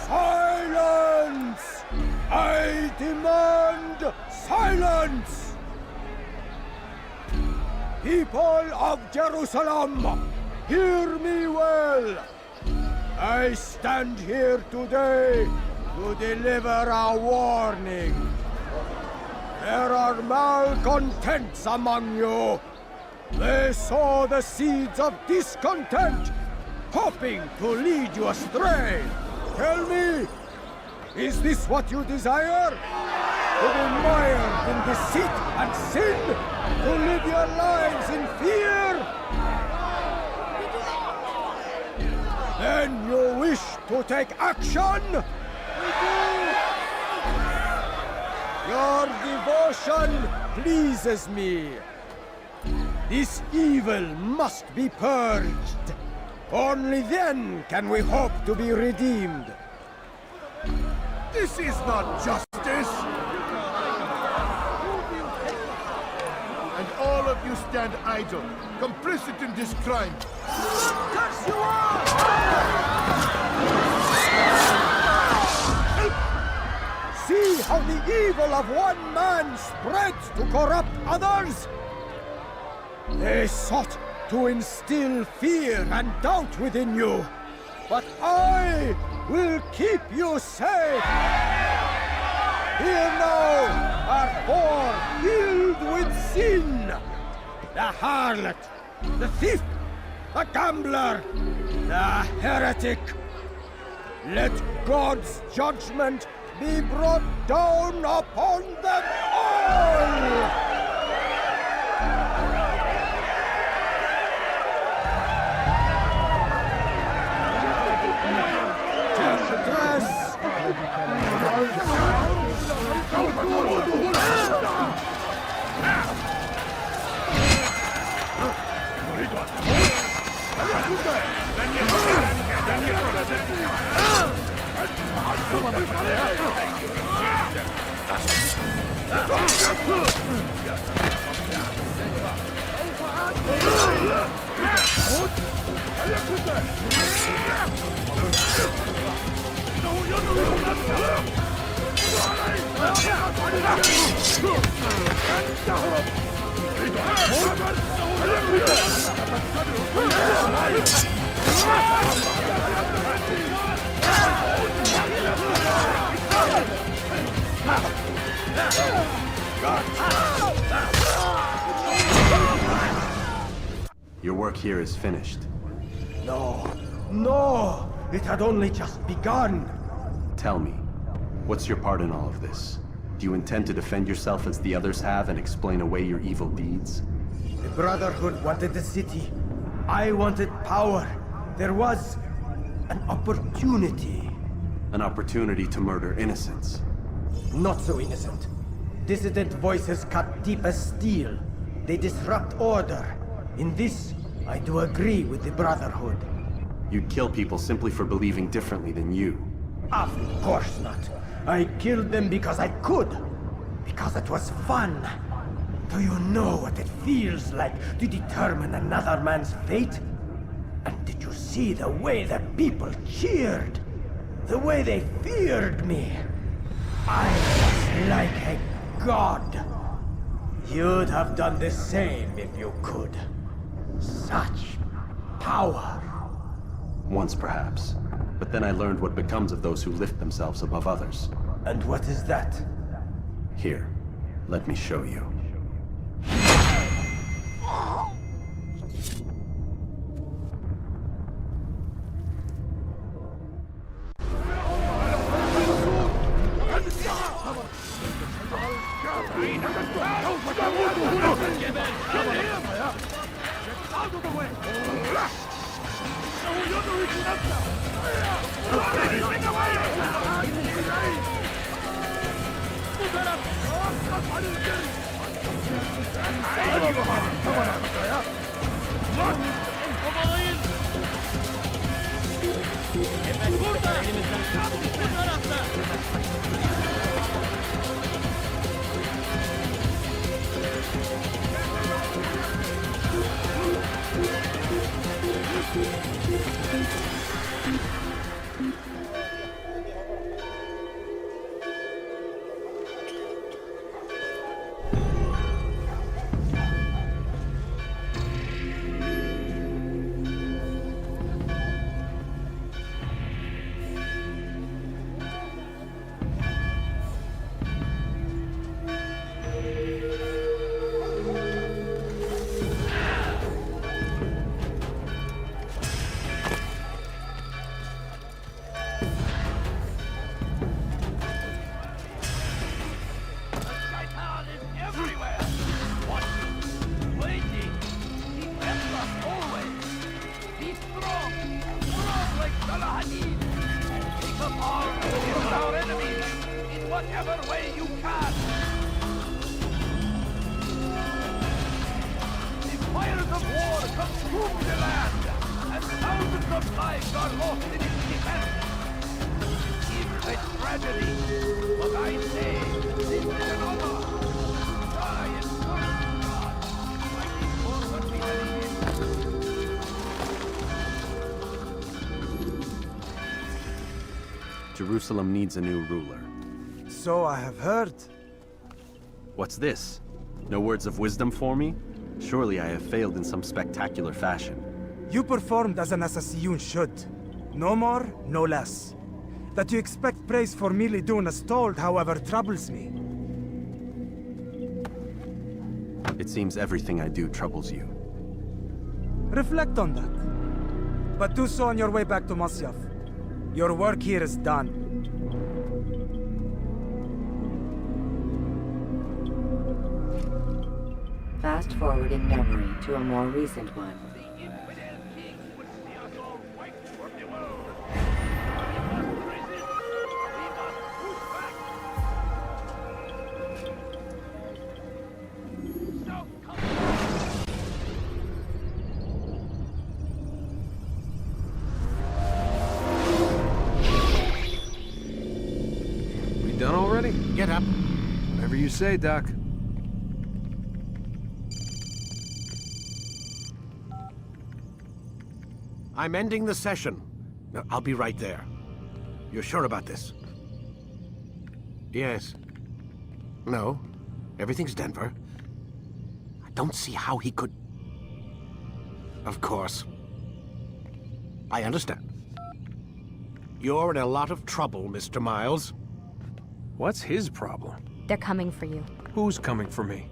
Silence! I demand silence! People of Jerusalem, hear me well. I stand here today to deliver a warning. There are malcontents among you. They sow the seeds of discontent, hoping to lead you astray. Tell me, is this what you desire? To be mired in deceit and sin? To live your lives in fear? Then you wish to take action? Your devotion pleases me. This evil must be purged. Only then can we hope to be redeemed. This is not justice! And all of you stand idle, complicit in this crime. Curse you all! See how the evil of one man spreads to corrupt others? They sought to instill fear and doubt within you, but I will keep you safe! Here now are four filled with sin. The harlot, the thief, the gambler, the heretic. Let God's judgment be brought down upon them all! Your work here is finished. No, no! It had only just begun! Tell me, what's your part in all of this? Do you intend to defend yourself as the others have and explain away your evil deeds? The Brotherhood wanted the city. I wanted power. There was an opportunity. An opportunity to murder innocents. Not so innocent. Dissident voices cut deep as steel. They disrupt order. In this, I do agree with the Brotherhood. You'd kill people simply for believing differently than you. Of course not. I killed them because I could. Because it was fun. Do you know what it feels like to determine another man's fate? And did you see the way the people cheered? The way they feared me? I was like a god. You'd have done the same if you could. Such power. Once perhaps. But then I learned what becomes of those who lift themselves above others. And what is that? Here, let me show you. Jerusalem needs a new ruler. So I have heard. What's this? No words of wisdom for me? Surely I have failed in some spectacular fashion. You performed as an assassin should. No more, no less. That you expect praise for merely doing as told, however, troubles me. It seems everything I do troubles you. Reflect on that. But do so on your way back to Masyaf. Your work here is done. Fast forwarding memory to a more recent one. We done already? Get up. Whatever you say, Doc. I'm ending the session. I'll be right there. You're sure about this? Yes. No. Everything's Denver. I don't see how he could... Of course. I understand. You're in a lot of trouble, Mr. Miles. What's his problem? They're coming for you. Who's coming for me?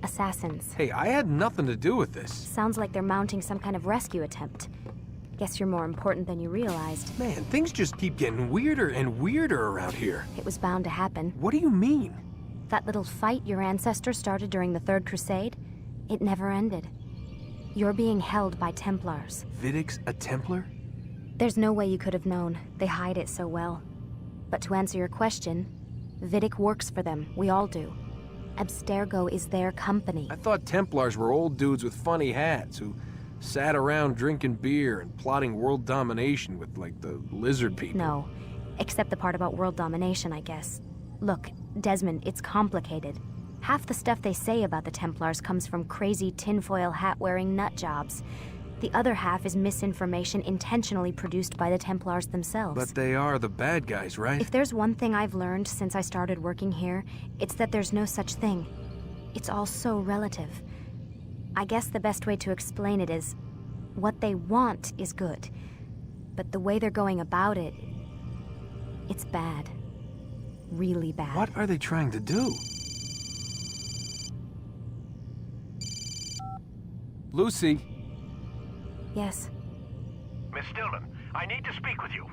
Assassins. Hey, I had nothing to do with this. Sounds like they're mounting some kind of rescue attempt. Guess you're more important than you realized. Man, things just keep getting weirder and weirder around here. It was bound to happen. What do you mean? That little fight your ancestors started during the Third Crusade, it never ended. You're being held by Templars. Vidic's a Templar? There's no way you could have known. They hide it so well. But to answer your question, Vidic works for them. We all do. Abstergo is their company. I thought Templars were old dudes with funny hats who sat around drinking beer and plotting world domination with, like, the lizard people. No. Except the part about world domination, I guess. Look, Desmond, it's complicated. Half the stuff they say about the Templars comes from crazy tinfoil hat-wearing nut jobs. The other half is misinformation intentionally produced by the Templars themselves. But they are the bad guys, right? If there's one thing I've learned since I started working here, it's that there's no such thing. It's all so relative. I guess the best way to explain it is, what they want is good. But the way they're going about it, it's bad. Really bad. What are they trying to do? Lucy? Yes. Miss Stillman, I need to speak with you.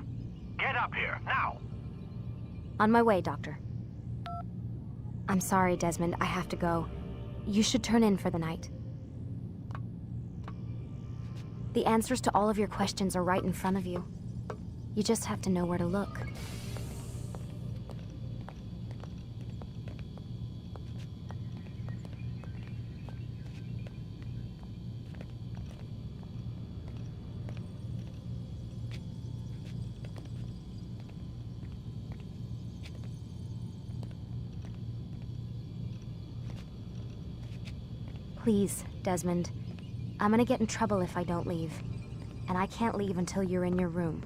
Get up here, now! On my way, Doctor. I'm sorry, Desmond. I have to go. You should turn in for the night. The answers to all of your questions are right in front of you. You just have to know where to look. Please, Desmond. I'm gonna get in trouble if I don't leave. And I can't leave until you're in your room.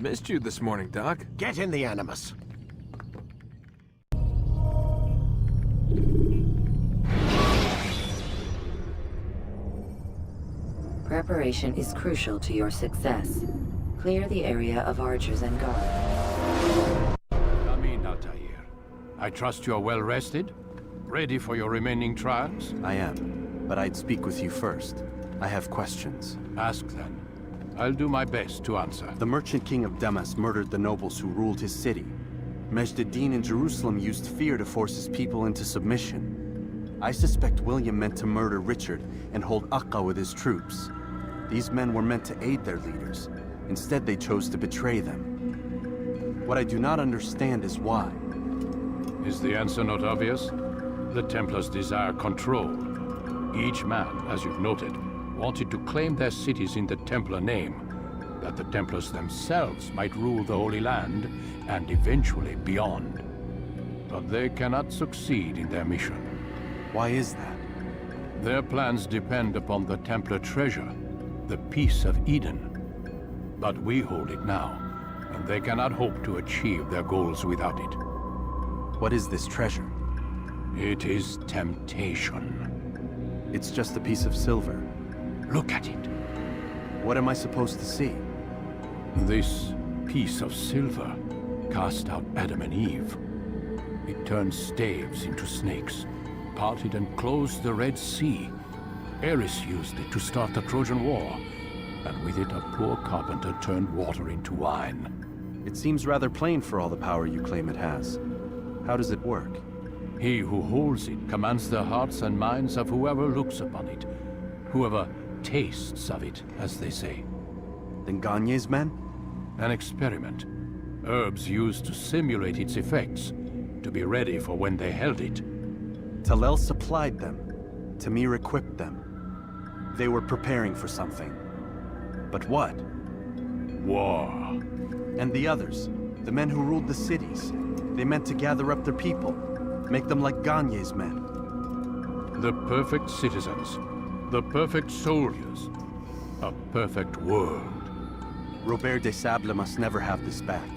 Missed you this morning, Doc. Get in the Animus. Preparation is crucial to your success. Clear the area of archers and guards. Come in, Altair. I trust you are well rested? Ready for your remaining trials? I am, but I'd speak with you first. I have questions. Ask then. I'll do my best to answer. The Merchant King of Damas murdered the nobles who ruled his city. Majd-ad-Din in Jerusalem used fear to force his people into submission. I suspect William meant to murder Richard and hold Akka with his troops. These men were meant to aid their leaders. Instead, they chose to betray them. What I do not understand is why. Is the answer not obvious? The Templars desire control. Each man, as you've noted, wanted to claim their cities in the Templar name, that the Templars themselves might rule the Holy Land and eventually beyond. But they cannot succeed in their mission. Why is that? Their plans depend upon the Templar treasure, the Peace of Eden. But we hold it now, and they cannot hope to achieve their goals without it. What is this treasure? It is temptation. It's just a piece of silver. Look at it. What am I supposed to see? This piece of silver cast out Adam and Eve. It turned staves into snakes, parted and closed the Red Sea. Ares used it to start the Trojan War, and with it a poor carpenter turned water into wine. It seems rather plain for all the power you claim it has. How does it work? He who holds it commands the hearts and minds of whoever looks upon it, whoever tastes of it, as they say. Then Gagne's men? An experiment. Herbs used to simulate its effects, to be ready for when they held it. Talel supplied them. Tamir equipped them. They were preparing for something. But what? War. And the others, the men who ruled the cities, they meant to gather up their people, make them like Gagne's men. The perfect citizens, the perfect soldiers, a perfect world. Robert de Sable must never have this back.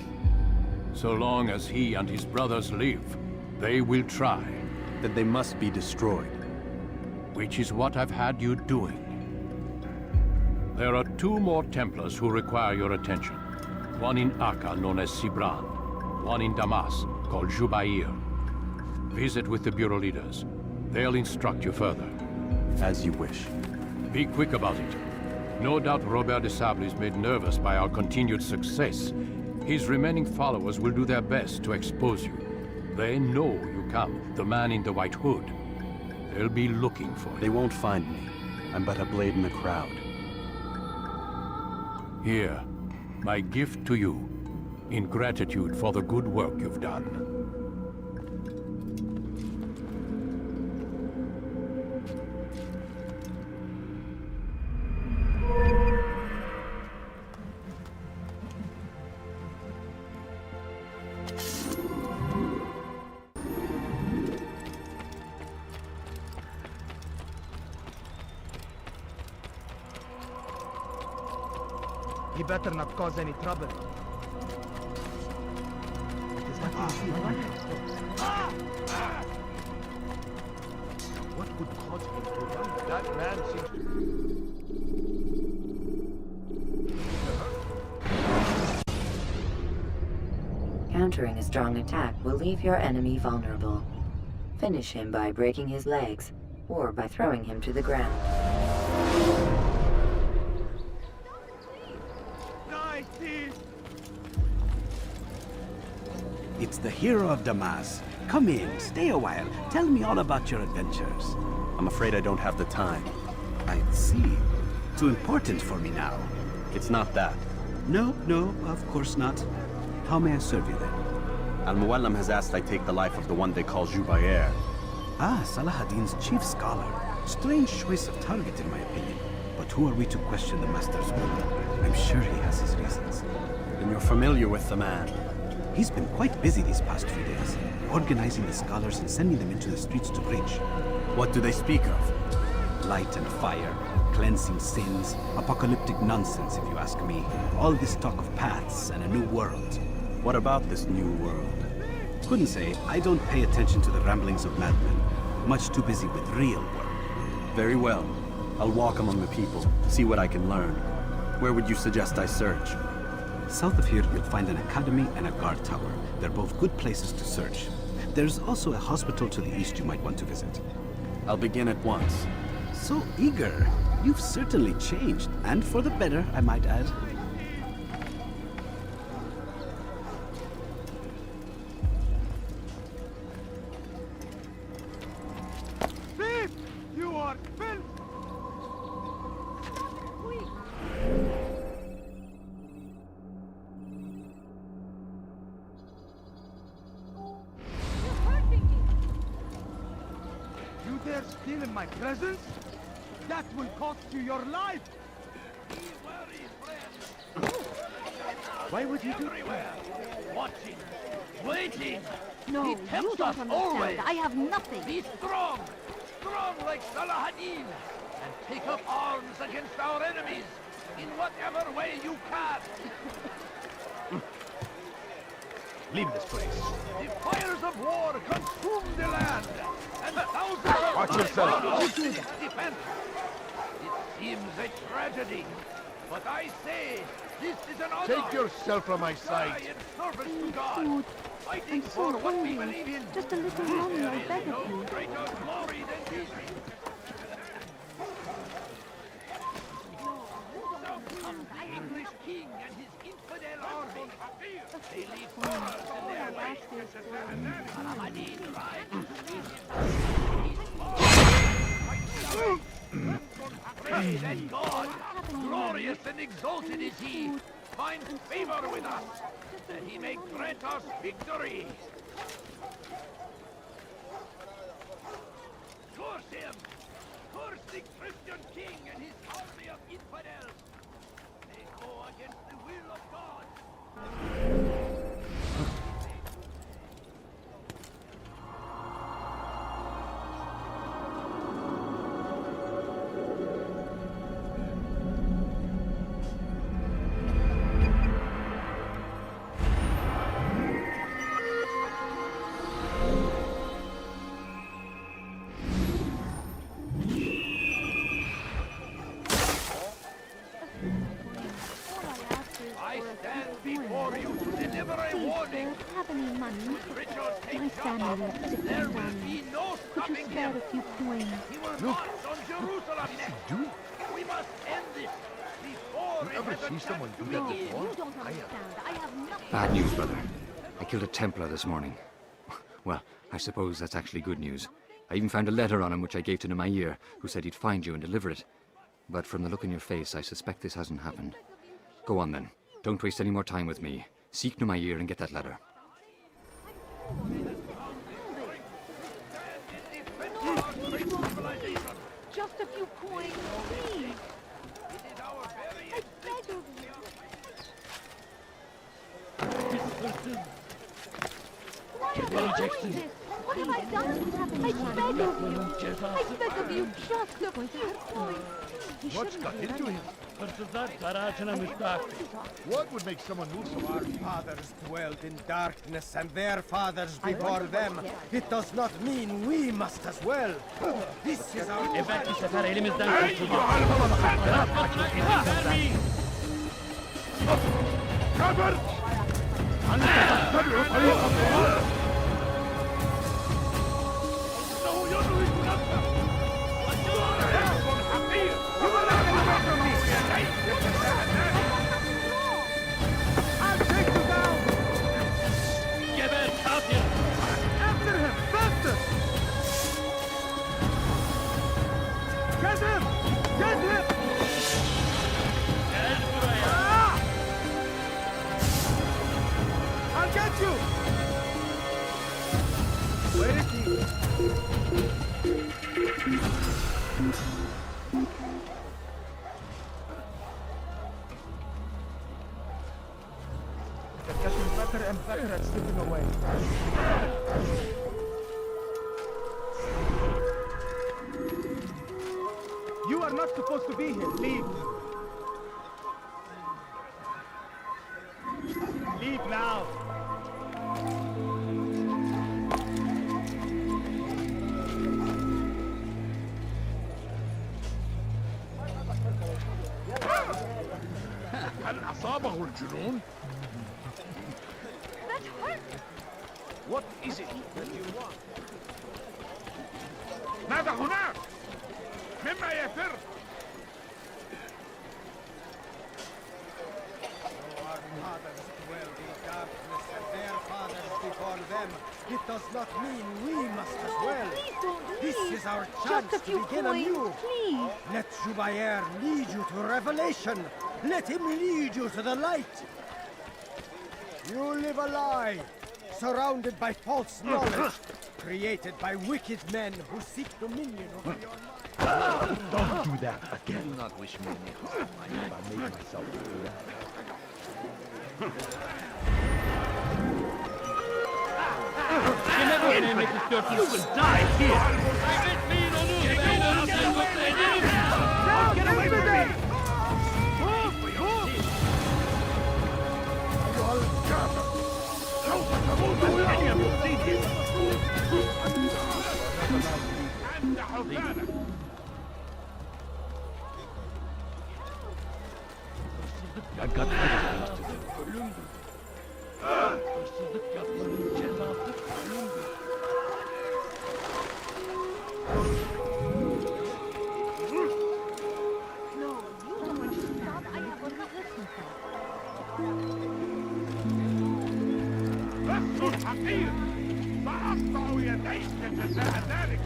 So long as he and his brothers live, they will try. Then they must be destroyed. Which is what I've had you doing. There are 2 more Templars who require your attention. One in Akka, known as Sibran. One in Damas, called Jubair. Visit with the Bureau leaders. They'll instruct you further. As you wish. Be quick about it. No doubt Robert de Sable is made nervous by our continued success. His remaining followers will do their best to expose you. They know you come, the man in the white hood. They'll be looking for you. They won't find me. I'm but a blade in the crowd. Here, my gift to you, in gratitude for the good work you've done. He better not cause any trouble. What could cause him to run? That man seems to... Countering a strong attack will leave your enemy vulnerable. Finish him by breaking his legs, or by throwing him to the ground. It's the hero of Damas. Come in, stay a while. Tell me all about your adventures. I'm afraid I don't have the time. I see. Too important for me now. It's not that. No, of course not. How may I serve you then? Al-Muallim has asked I take the life of the one they call Jubair. Ah, Salahadin's chief scholar. Strange choice of target, in my opinion. But who are we to question the master's will? I'm sure he has his reasons. Then you're familiar with the man. He's been quite busy these past few days, organizing the scholars and sending them into the streets to preach. What do they speak of? Light and fire, cleansing sins, apocalyptic nonsense if you ask me. All this talk of paths and a new world. What about this new world? Couldn't say. I don't pay attention to the ramblings of madmen. Much too busy with real work. Very well. I'll walk among the people, see what I can learn. Where would you suggest I search? South of here, you'll find an academy and a guard tower. They're both good places to search. There's also a hospital to the east you might want to visit. I'll begin at once. So eager. You've certainly changed, and for the better, I might add. Thief! You are filth! You dare steal in my presence? That will cost you your life! Why would you do everywhere? Watching, waiting. No, He you tempts don't us understand. always. I have nothing. Be strong, strong like Salahadin, and take up arms against our enemies in whatever way you can. Leave this place. The fires of war consume the land, and thousands of Watch lives yourself. are lost in its defense. It seems a tragedy, but I say this is an honor. Take yourself from my Die sight. in service to God, Food. fighting I'm for so what we hungry. believe in. Just a little money, I beg No of you. greater glory than this. The English king and his infidel army. They leave furrows in their wake. Saladin rides. Pray that God, glorious and exalted is he, find favor with us, that he may grant us victory. Curse him! Curse the Christian king and his army of infidels! They go against the will of God! I stand before you to deliver a warning. Have any money? Richard My family left sick There and will dying. be no Could you stopping spare him. a few coins? He will march on Jerusalem next. We must end this before it ever has a see chance someone to do that begin. before? You don't understand. I have nothing. Bad news, brother. I killed a Templar this morning. Well, I suppose that's actually good news. I even found a letter on him which I gave to Nemair, who said he'd find you and deliver it. But from the look in your face, I suspect this hasn't happened. Go on then. Don't waste any more time with me. Seek Nemair and get that letter. Just a few coins, please. I beg of you. Why am I doing this? What have I done? I beg of you. I beg of you, just a few coins. What's got into him? What would make someone move so Our fathers dwelled in darkness and their fathers before them. It does not mean we must as well. This is our After him! Faster! Get him! Get him! Ah! I'll get you! Where is he? They're getting better and better at slipping away. You are not supposed to be here. Leave. Leave now. هل أصابه الجنون؟ That hurt! What is it that you want? ماذا هناك؟ مما يفر؟ Our fathers dwelled in darkness and their fathers before them. It does not mean we must as well. Please don't leave. This is our Just chance a to few begin coins, anew. please. Let Jubair lead you to revelation. Let him lead you to the light. You live a lie, surrounded by false knowledge, created by wicked men who seek dominion over your mind. Don't do that again. Do not wish me any harm. I made myself clear. You will die here! Get away from me! I've got better things to do. No, you don't want to stop. I have what not listen for. لست حقير سأقطع يديك جزاء ذلك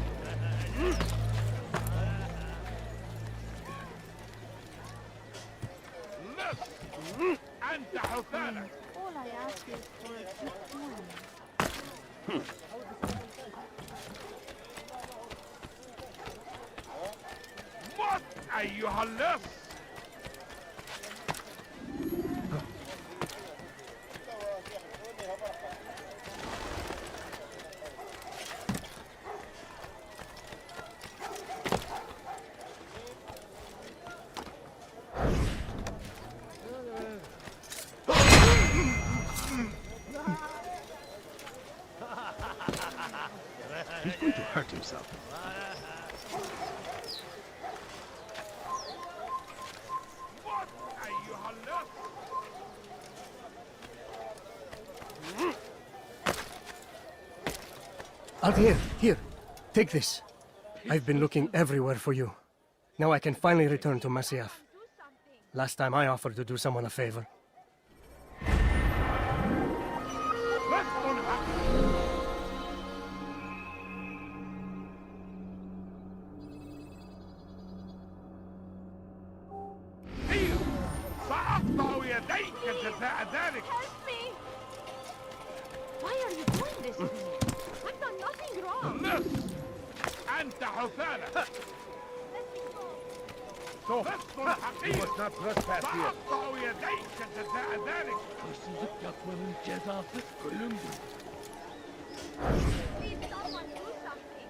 لست أنت حثالك All I ask is for a quick coin. مت أيها اللص He's going to hurt himself. مت أيها اللص Altair, here. Take this. I've been looking everywhere for you. Now I can finally return to Masyaf. Last time I offered to do someone a favor. سأقطع يديك جزاء ذلك Help me! Why are you doing this to me? I've done nothing wrong. لص أنت حثالك لست حقير سأقطع يديك جزاء ذلك Please, someone do something.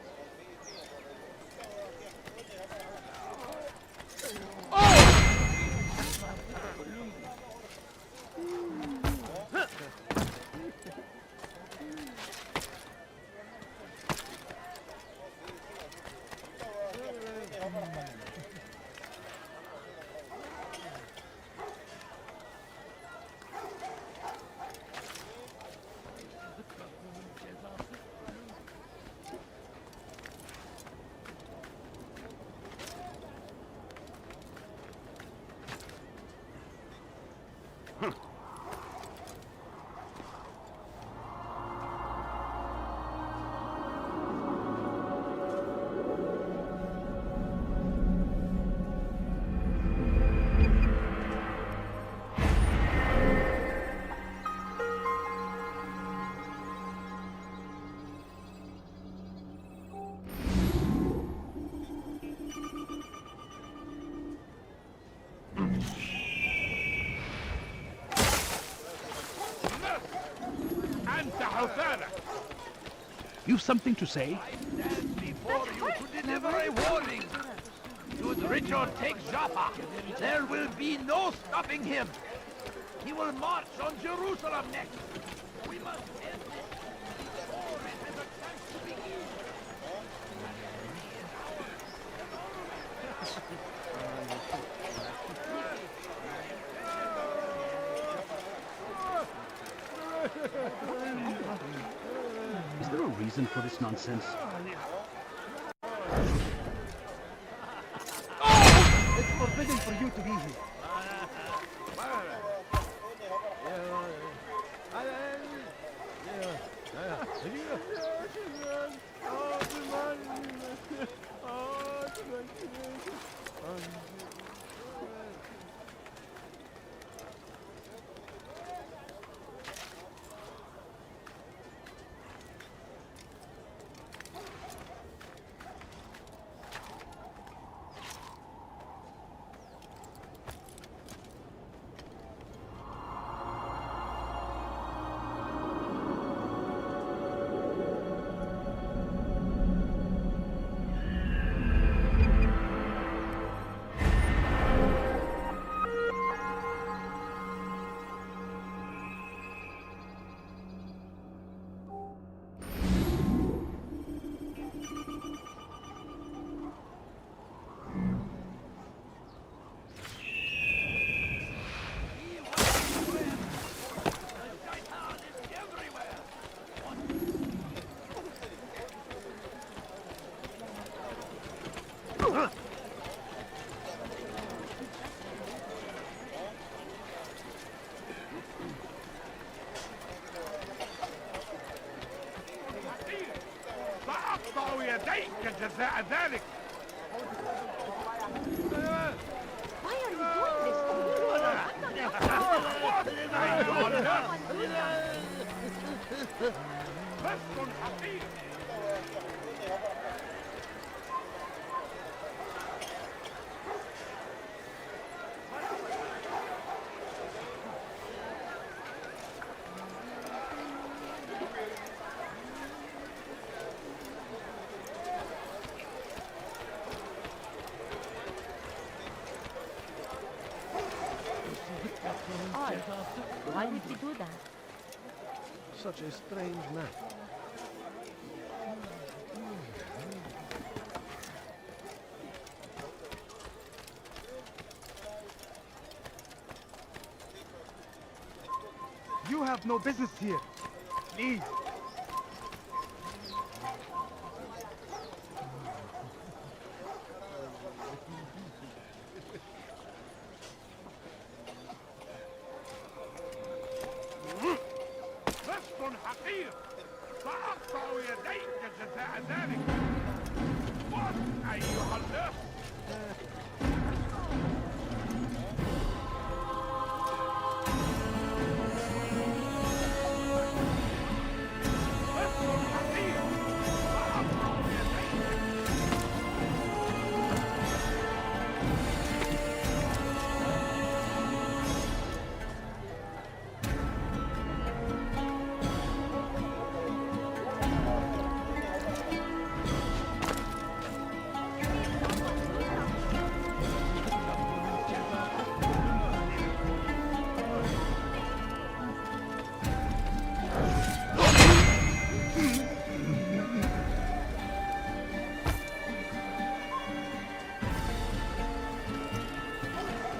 أنت حثالك You've something to say? before you to deliver a warning. Do Should Richard take Jaffa, there will be no stopping him. He will march on Jerusalem next. We must end this before it has a chance to begin. Is there a reason for this nonsense? It's forbidden for you to be here. جزاء ذلك. Why are you doing this? Why would he do that? Such a strange man. You have no business here. Please. حقير سأقطع يديك جزاء ذلك. وات أيها اللص.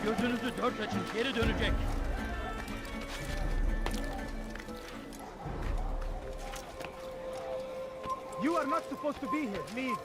Gözünüzü dört açın, geri dönecek. You are not supposed to be here. Leave.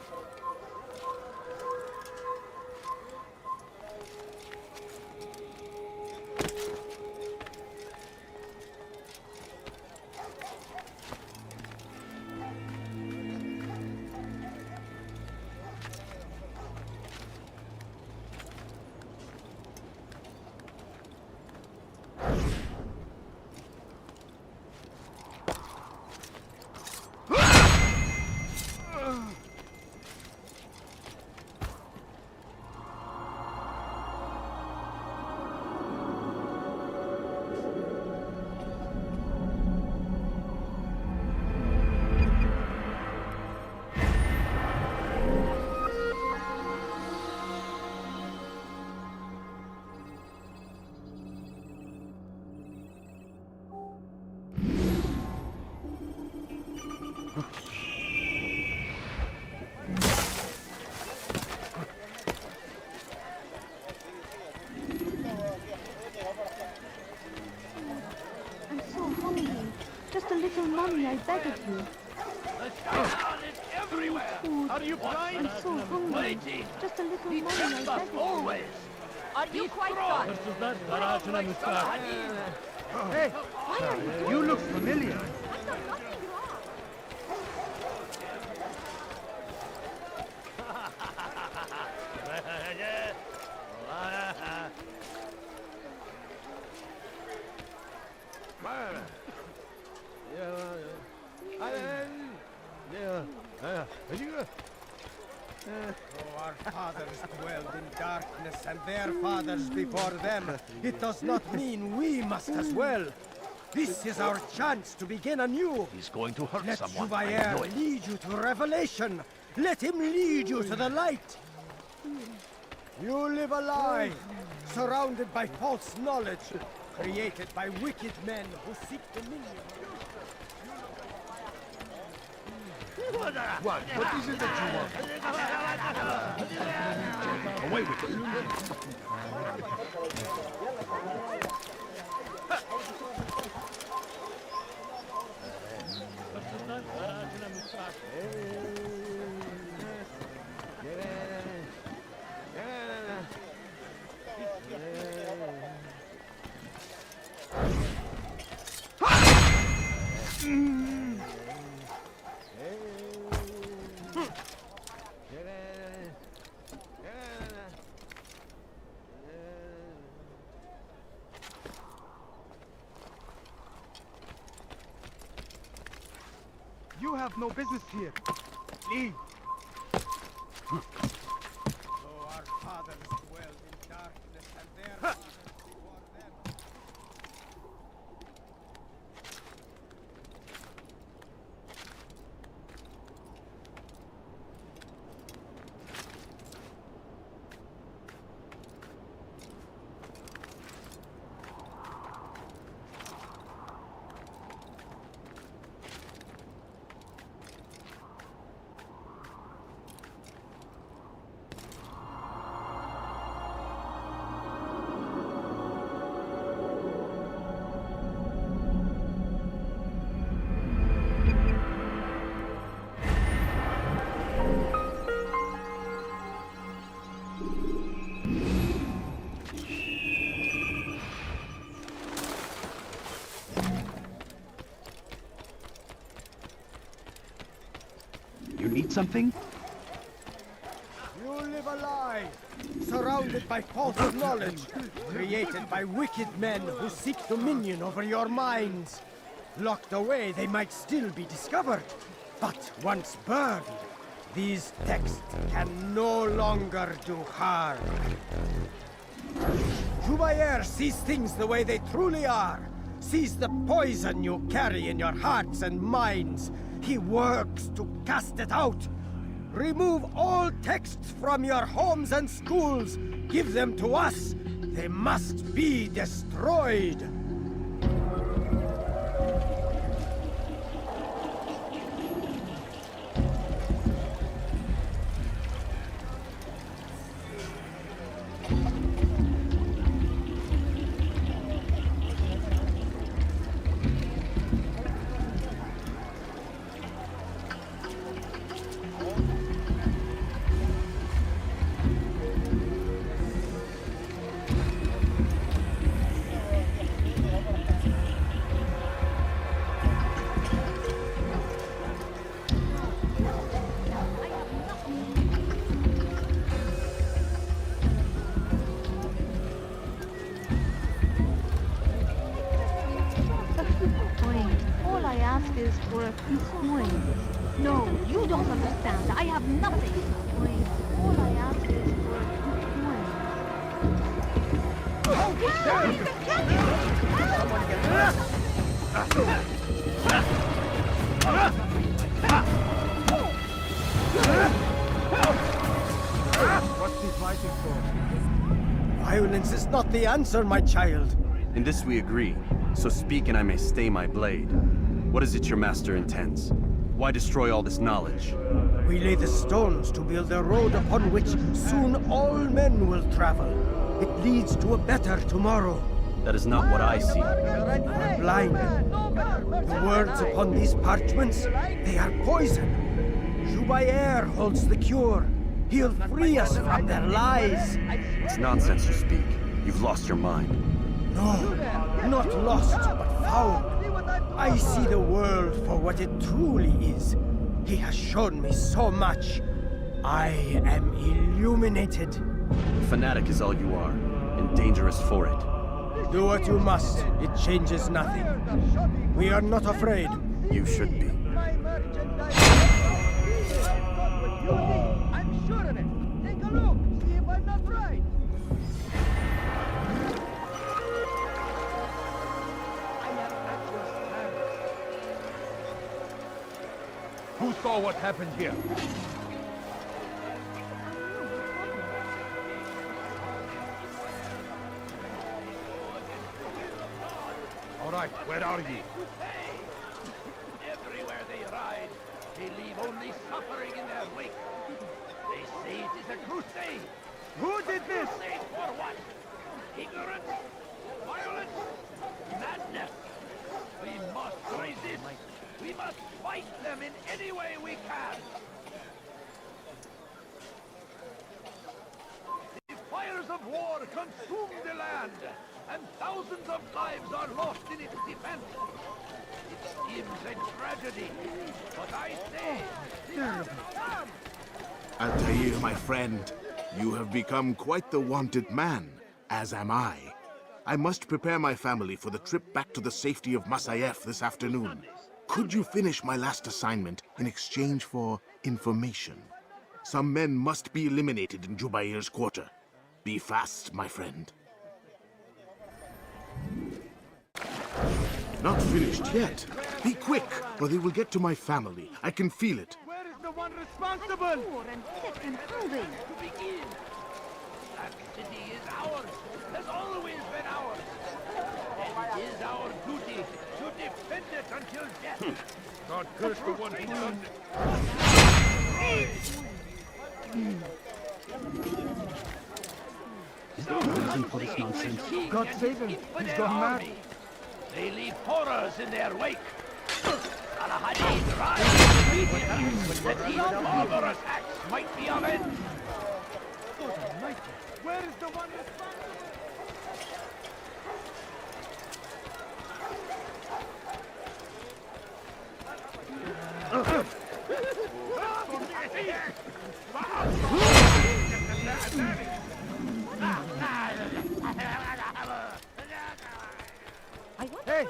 I'm so hungry. Just a little money, I beg of you. The shotgun is everywhere. Food. Are you blind? I'm so hungry. Waiting. Just a little The money, I test beg of you. always. Are you quite done? Hey, you look familiar. Our fathers dwelled in darkness, and their fathers before them. It does not mean we must as well. This is our chance to begin anew. He's going to hurt Let someone. I know Jubair it. lead you to revelation. Let him lead you to the light. You live a lie, surrounded by false knowledge, created by wicked men who seek dominion. What is it that you want? Away with it. You have no business here. Leave. Though our fathers dwelled in darkness, and their fathers before them. You need something? You live a lie, surrounded by false knowledge, created by wicked men who seek dominion over your minds. Locked away, they might still be discovered, but once burned, these texts can no longer do harm. Jubair sees things the way they truly are, sees the poison you carry in your hearts and minds. He works to cast it out. Remove all texts from your homes and schools. Give them to us. They must be destroyed. All I ask is for a coin. No, you don't understand. I have nothing. All I ask is for a coin. Oh, wow! He's a What's he fighting for? Violence is not the answer, my child. In this we agree, so speak and I may stay my blade. What is it your master intends? Why destroy all this knowledge? We lay the stones to build a road upon which soon all men will travel. It leads to a better tomorrow. That is not what I see. You're blind. The words upon these parchments, they are poison. Jubair holds the cure. He'll free us from their lies. It's nonsense you speak. You've lost your mind. No, not lost, but found. I see the world for what it truly is. He has shown me so much. I am illuminated. Fanatic is all you are, and dangerous for it. Do what you must. It changes nothing. We are not afraid. You should be. I'm sure of it. Take a look. See if I'm not right. Who saw what happened here? All right, where are ye? Everywhere they ride, they leave only suffering in their wake. They say it is a crusade. Who did this? Crusade for what? Ignorance? Violence? Madness? We must resist. We must fight them in any way we can. The fires of war consume the land, and thousands of lives are lost in its defense. It seems a tragedy, but I say, Altair, my friend, you have become quite the wanted man, as am I. I must prepare my family for the trip back to the safety of Masayef this afternoon. Could you finish my last assignment in exchange for information? Some men must be eliminated in Jubair's quarter. Be fast, my friend. Not finished yet. Be quick, or they will get to my family. I can feel it. Where is the one responsible? I'm poor and sick and hungry. to begin. That city is ours, has always been ours. It is our duty to defend it until death. God curse the one who does Is there a reason for this nonsense? God save him. He's gone mad. They leave horrors in their wake. Al-Hadid rise immediately that these barbarous acts might be avenged. Where is the one responsible? Hey,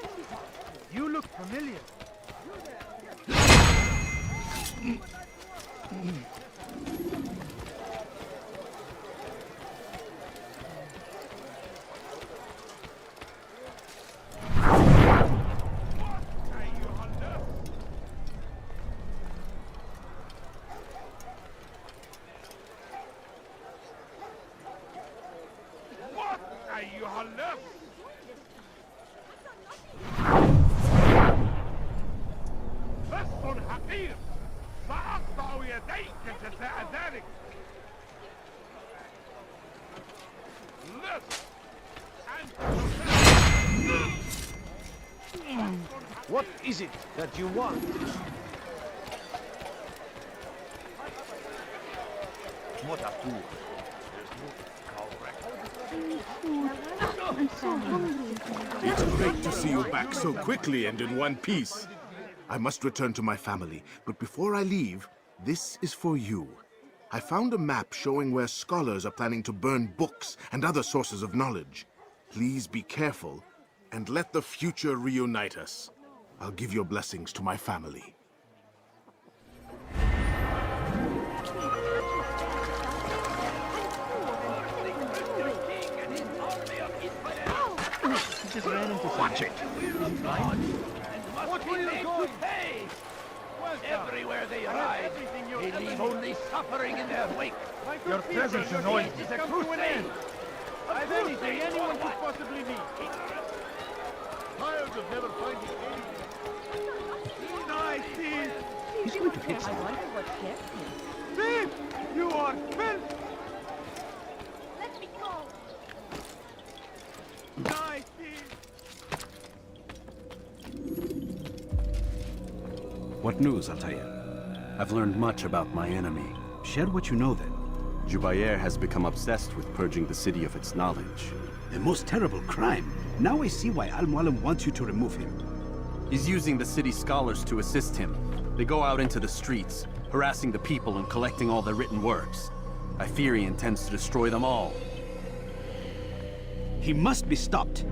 you look familiar. أيها اللص لص حقير سأقطع يديك جزاء ذلك لص What is it that you want? I'm so hungry. It's great to see you back so quickly and in one piece. I must return to my family, but before I leave, this is for you. I found a map showing where scholars are planning to burn books and other sources of knowledge. Please be careful, and let the future reunite us. I'll give your blessings to my family. Just ran into watch it! What will you go pay? Everywhere they ride, they leave only suffering in their wake. Your presence annoys me. It's a crusade! I have anything anyone could possibly need. Tired of never finding anything. I see. He's going to hit I someone. wonder what kept me. Thief! You are filth! Let me go! Die, thief! What news, Altair? I've learned much about my enemy. Share what you know then. Jubair has become obsessed with purging the city of its knowledge. The most terrible crime. Now I see why Al-Mualim wants you to remove him. He's using the city scholars to assist him. They go out into the streets, harassing the people and collecting all their written works. I fear he intends to destroy them all. He must be stopped.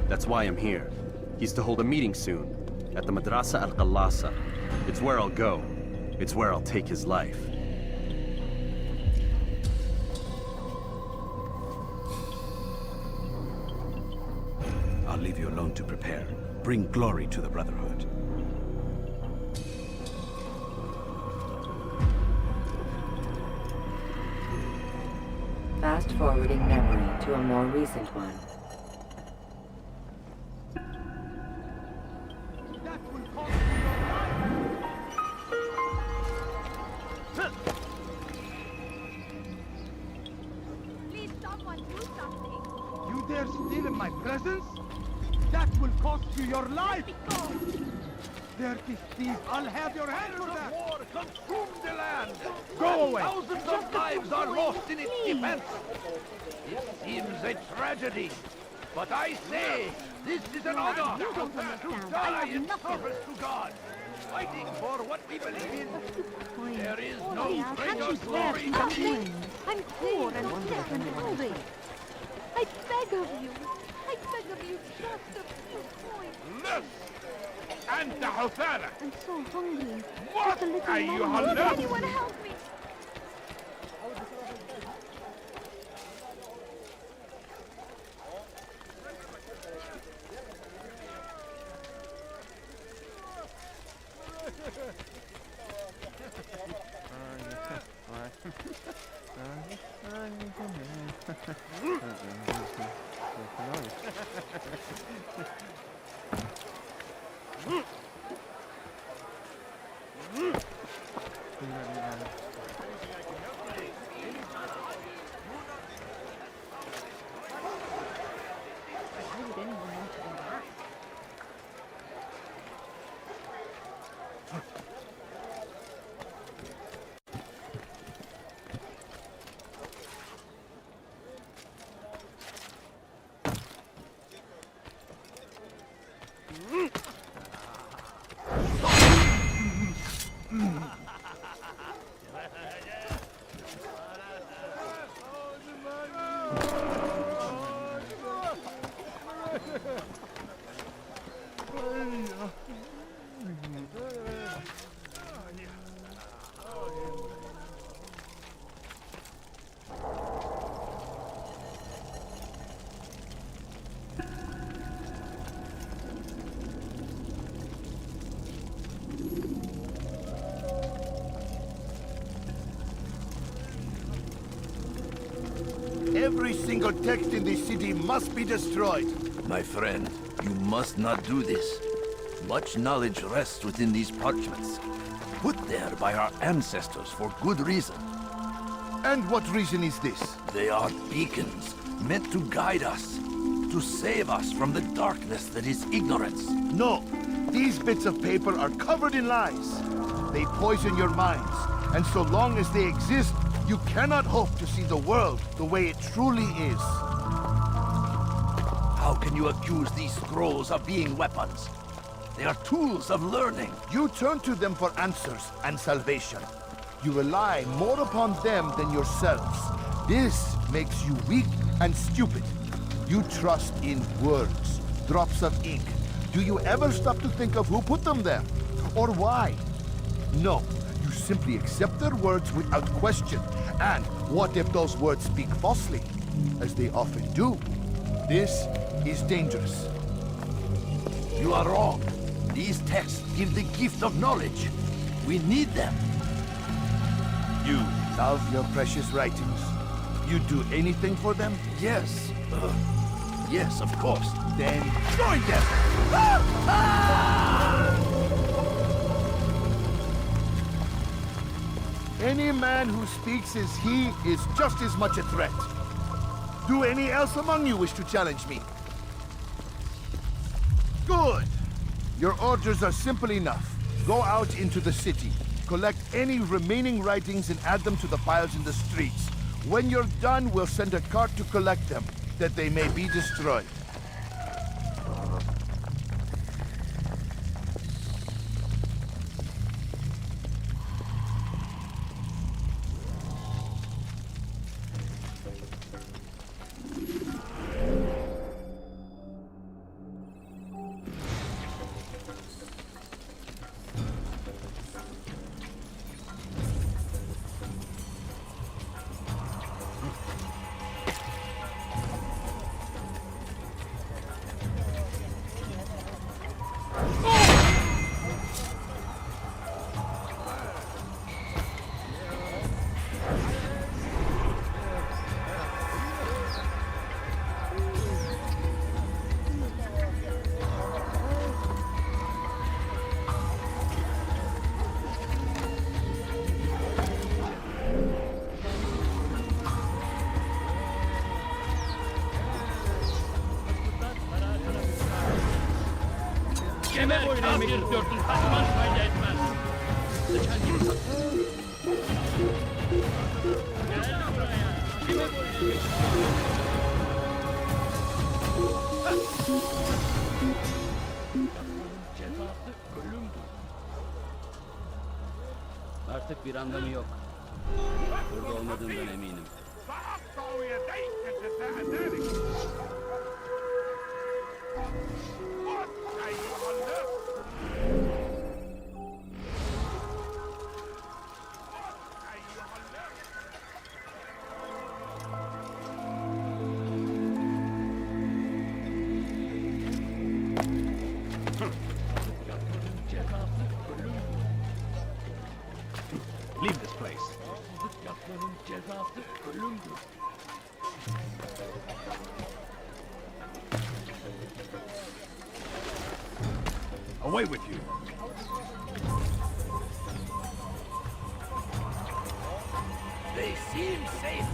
That's why I'm here. He's to hold a meeting soon, at the Madrasa al-Qallasa. It's where I'll go. It's where I'll take his life. I'll leave you alone to prepare. Bring glory to the Brotherhood. Fast-forwarding memory to a more recent one. Please, someone do something! You dare steal in my presence? That will cost you your life! Dirty thief, I'll have your head for that! War consumed the land! Go away! Thousands of lives are lost in its defense! It seems a tragedy, but I say, this is an honor You don't to understand. I die have in nothing. service to God, fighting for what we believe in. There is no Can't greater you spare glory than something? this. I'm poor and sick and hungry. I beg of you. I beg of you just a few coins. This and the Hufara. I'm so hungry. What Just a little are you longer. hungry? Anyone help me? Why would anyone want to do that? Every single text in this city must be destroyed. My friend, you must not do this. Much knowledge rests within these parchments, put there by our ancestors for good reason. And what reason is this? They are beacons, meant to guide us, to save us from the darkness that is ignorance. No, these bits of paper are covered in lies. They poison your minds, and so long as they exist, you cannot hope to see the world the way it truly is. How can you accuse these scrolls of being weapons? They are tools of learning. You turn to them for answers and salvation. You rely more upon them than yourselves. This makes you weak and stupid. You trust in words, drops of ink. Do you ever stop to think of who put them there? Or why? No, you simply accept their words without question. And what if those words speak falsely? As they often do. This is dangerous. You are wrong. These texts give the gift of knowledge. We need them. You love your precious writings. You'd do anything for them? Yes. Yes, of course. Then join them! Any man who speaks as he is just as much a threat. Do any else among you wish to challenge me? Good! Your orders are simple enough. Go out into the city, collect any remaining writings and add them to the piles in the streets. When you're done, we'll send a cart to collect them, that they may be destroyed. Bir dörtlü taşıman fayda etmez. Sıçan gibi gel buraya. Kime cezası ölümdür. Artık bir anlamı yok. Burada olmadığından eminim. Leave this place. Away with you. They seem safe,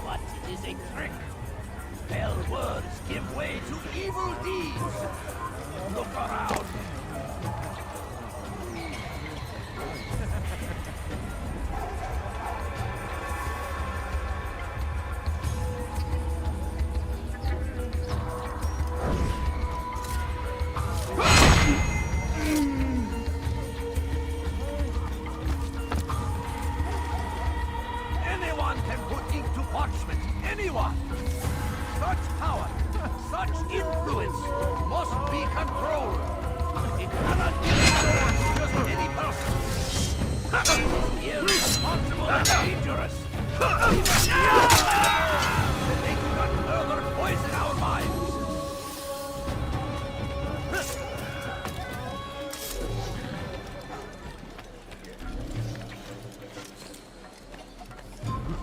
but it is a trick. Fell words give way to evil deeds. Look around. Anyone can put ink to parchment. Anyone! Such power, such influence must be controlled. It cannot be just any person. Irresponsible and dangerous. That they do not further poison our minds.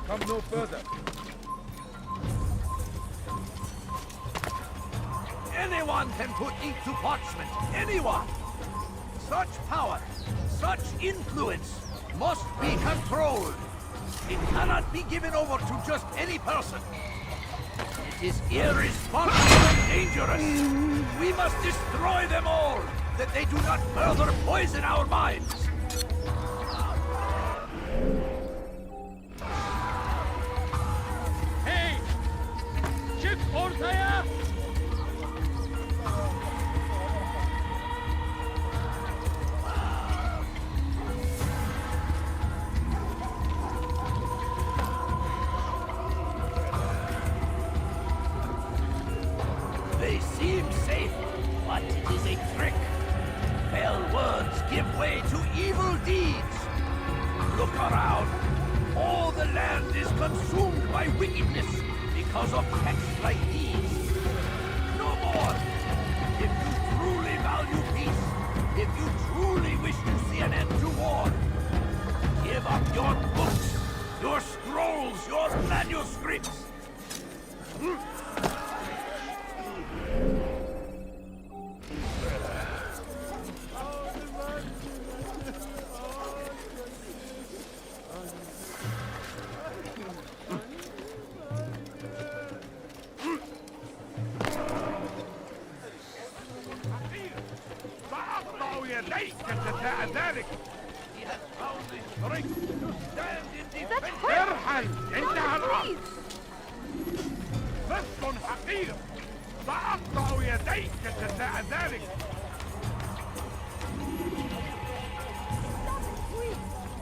Come no further. Anyone can put ink to parchment. Anyone! Such power, such influence must be controlled. It cannot be given over to just any person. It is irresponsible and dangerous. We must destroy them all, that they do not further poison our minds. Hey! Çık ortaya! They seem safe, but it is a trick. Fell words give way to evil deeds. Look around. All the land is consumed by wickedness because of texts like these. No more. If you truly value peace, if you truly wish to see an end to war, give up your books, your scrolls, your manuscripts. يديك جزاء ذلك. He has found the strength to stand in defense. ارحل، انتهى الأمر. طفل حقير، سأقطع يديك جزاء ذلك.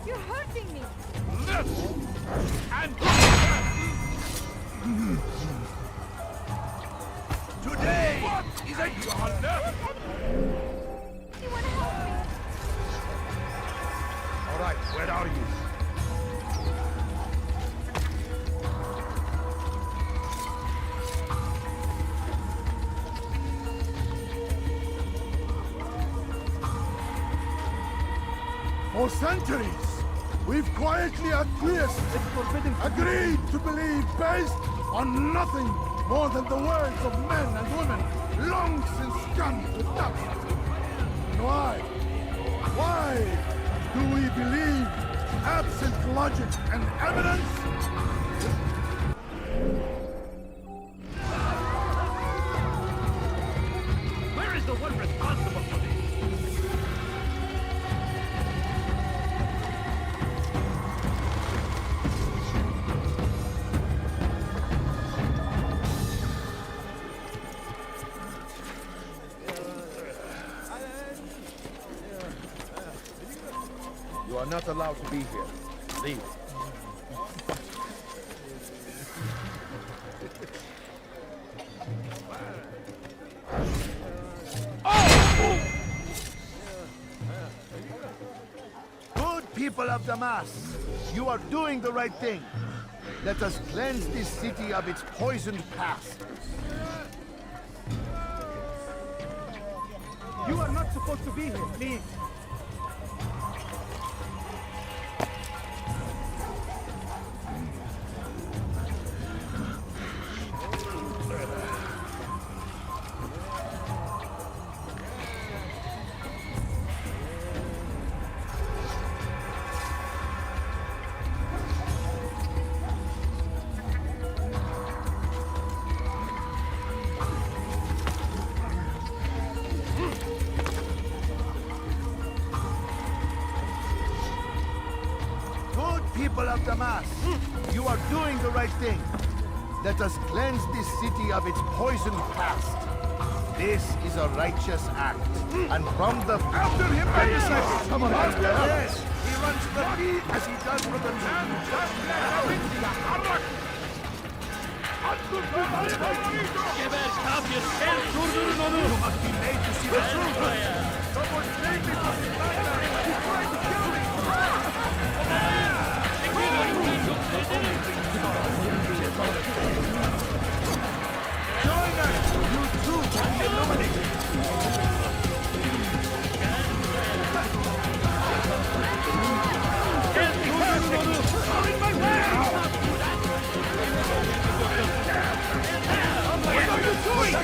You're hurting me. Listen and today is a Anyone help me? All right, where are you? For centuries, we've quietly acquiesced, agreed to believe based on nothing more than the words of men and women long since gone to dust. And why? Why do we believe absent logic and evidence? Where is the one responsible for this? You are not allowed to be here. Leave. Good people of Damas, you are doing the right thing. Let us cleanse this city of its poisoned past. You are not supposed to be here. Leave. People of Damas, you are doing the right thing. Let us cleanse this city of its poisoned past. This is a righteous act. And from the... After him, come on, yes. He runs the beat as he does with the man. You must be made to see the truth. Someone save me from this nightmare. He's trying to kill me. Join us! You too can be illuminated! What are you doing?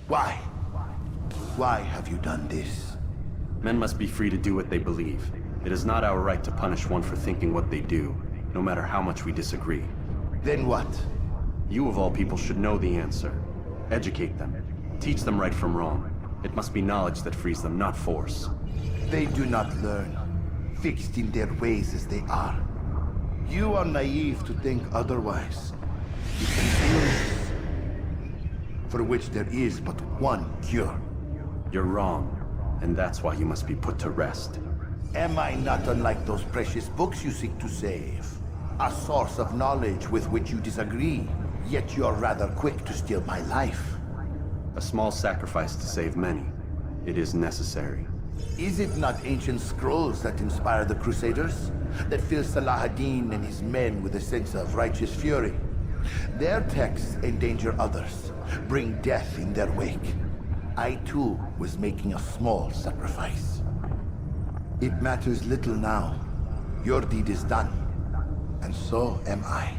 Why? Why have you done this? Men must be free to do what they believe. It is not our right to punish one for thinking what they do, no matter how much we disagree. Then what? You of all people should know the answer. Educate them. Teach them right from wrong. It must be knowledge that frees them, not force. They do not learn, fixed in their ways as they are. You are naive to think otherwise. It is illness, for which there is but one cure. You're wrong, and that's why you must be put to rest. Am I not unlike those precious books you seek to save? A source of knowledge with which you disagree, yet you're rather quick to steal my life. A small sacrifice to save many. It is necessary. Is it not ancient scrolls that inspire the Crusaders? That fill Salah ad-Din and his men with a sense of righteous fury? Their texts endanger others, bring death in their wake. I too was making a small sacrifice. It matters little now. Your deed is done, and so am I.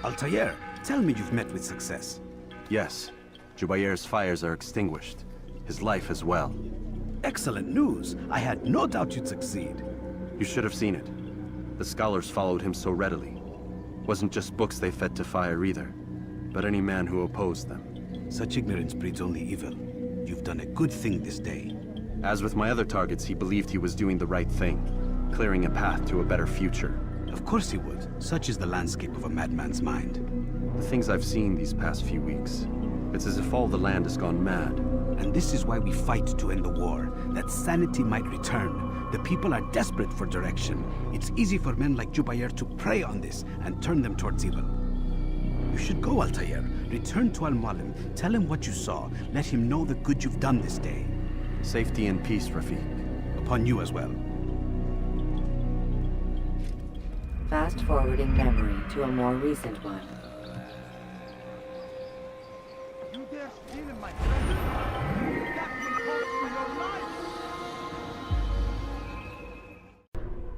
Altair, tell me you've met with success. Yes. Jubair's fires are extinguished. His life as well. Excellent news. I had no doubt you'd succeed. You should have seen it. The scholars followed him so readily. Wasn't just books they fed to fire either, but any man who opposed them. Such ignorance breeds only evil. You've done a good thing this day. As with my other targets, he believed he was doing the right thing, clearing a path to a better future. Of course he would. Such is the landscape of a madman's mind. The things I've seen these past few weeks, it's as if all the land has gone mad. And this is why we fight to end the war, that sanity might return. The people are desperate for direction. It's easy for men like Jubair to prey on this and turn them towards evil. You should go, Altair. Return to Al-Mualim, tell him what you saw, let him know the good you've done this day. Safety and peace, Rafiq. Upon you as well. Fast-forwarding memory to a more recent one. You dare steal in my treasure? That will cost you your life!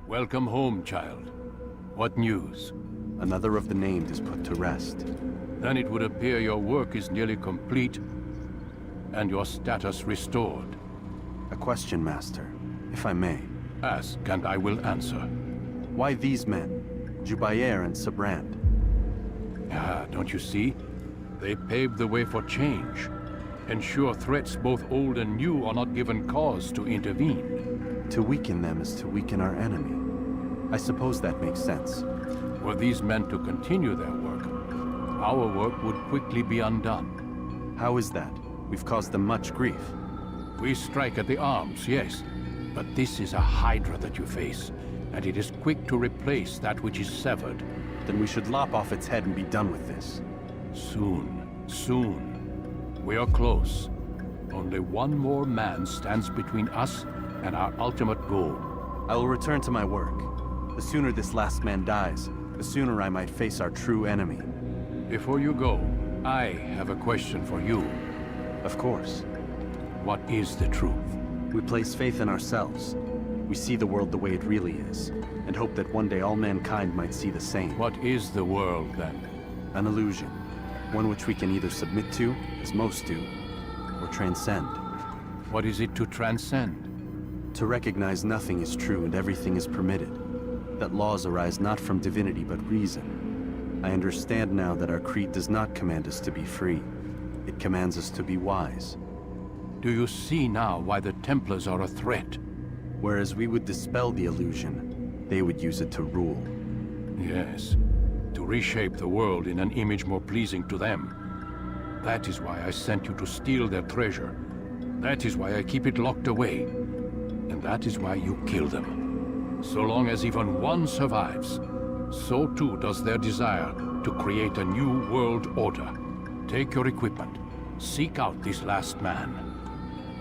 Welcome home, child. What news? Another of the named is put to rest. Then it would appear your work is nearly complete, and your status restored. A question, Master, if I may. Ask, and I will answer. Why these men? Jubair and Sabrand. Ah, don't you see? They paved the way for change. Ensure threats both old and new are not given cause to intervene. To weaken them is to weaken our enemy. I suppose that makes sense. Were these men to continue their work, our work would quickly be undone. How is that? We've caused them much grief. We strike at the arms, yes. But this is a hydra that you face, and it is quick to replace that which is severed. Then we should lop off its head and be done with this. Soon, soon. We are close. Only one more man stands between us and our ultimate goal. I will return to my work. The sooner this last man dies, the sooner I might face our true enemy. Before you go, I have a question for you. Of course. What is the truth? We place faith in ourselves. We see the world the way it really is, and hope that one day all mankind might see the same. What is the world, then? An illusion. One which we can either submit to, as most do, or transcend. What is it to transcend? To recognize nothing is true and everything is permitted. That laws arise not from divinity but reason. I understand now that our creed does not command us to be free. It commands us to be wise. Do you see now why the Templars are a threat? Whereas we would dispel the illusion, they would use it to rule. Yes, to reshape the world in an image more pleasing to them. That is why I sent you to steal their treasure. That is why I keep it locked away. And that is why you kill them. So long as even one survives, so too does their desire to create a new world order. Take your equipment. Seek out this last man.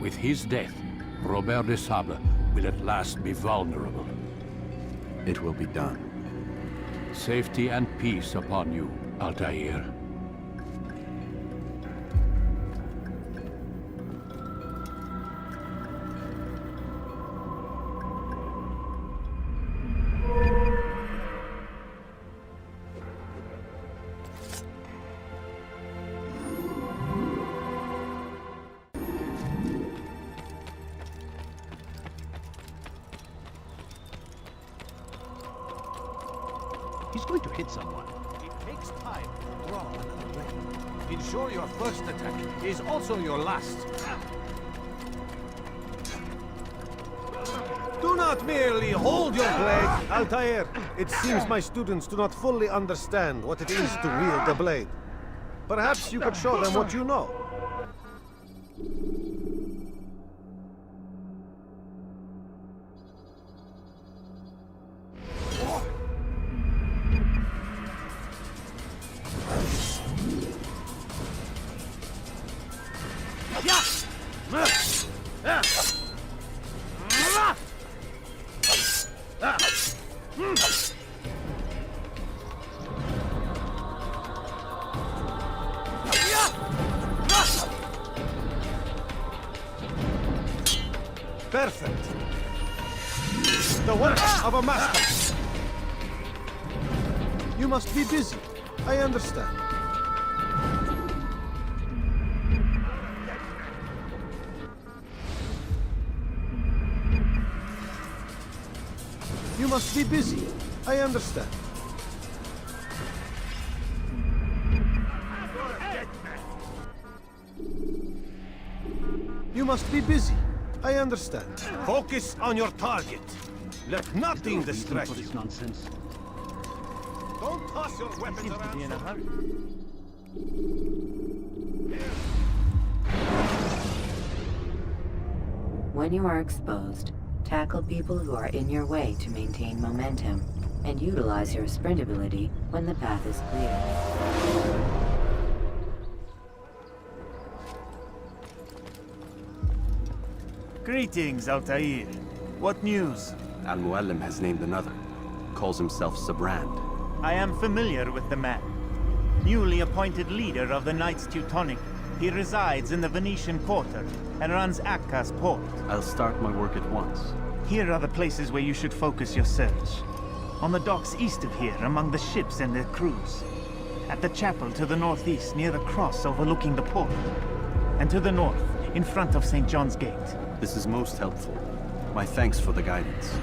With his death, Robert de Sable will at last be vulnerable. It will be done. Safety and peace upon you, Altair. He's going to hit someone. It takes time to draw another blade. Ensure your first attack is also your last. Do not merely hold your blade, Altair. It seems my students do not fully understand what it is to wield the blade. Perhaps you could show them what you know. Perfect. The work of a master. You must be busy. I understand. You must be busy. I understand. You must be busy. I understand. Focus on your target. Let nothing distract you. Nonsense. Don't toss your weapons around. Be in a hurry. When you are exposed, tackle people who are in your way to maintain momentum, and utilize your sprint ability when the path is clear. Greetings, Altair. What news? Al-Muallim has named another. Calls himself Sabrand. I am familiar with the man. Newly appointed leader of the Knights Teutonic, he resides in the Venetian Quarter and runs Akka's port. I'll start my work at once. Here are the places where you should focus your search. On the docks east of here, among the ships and their crews. At the chapel to the northeast, near the cross overlooking the port. And to the north, in front of St. John's Gate. This is most helpful. My thanks for the guidance.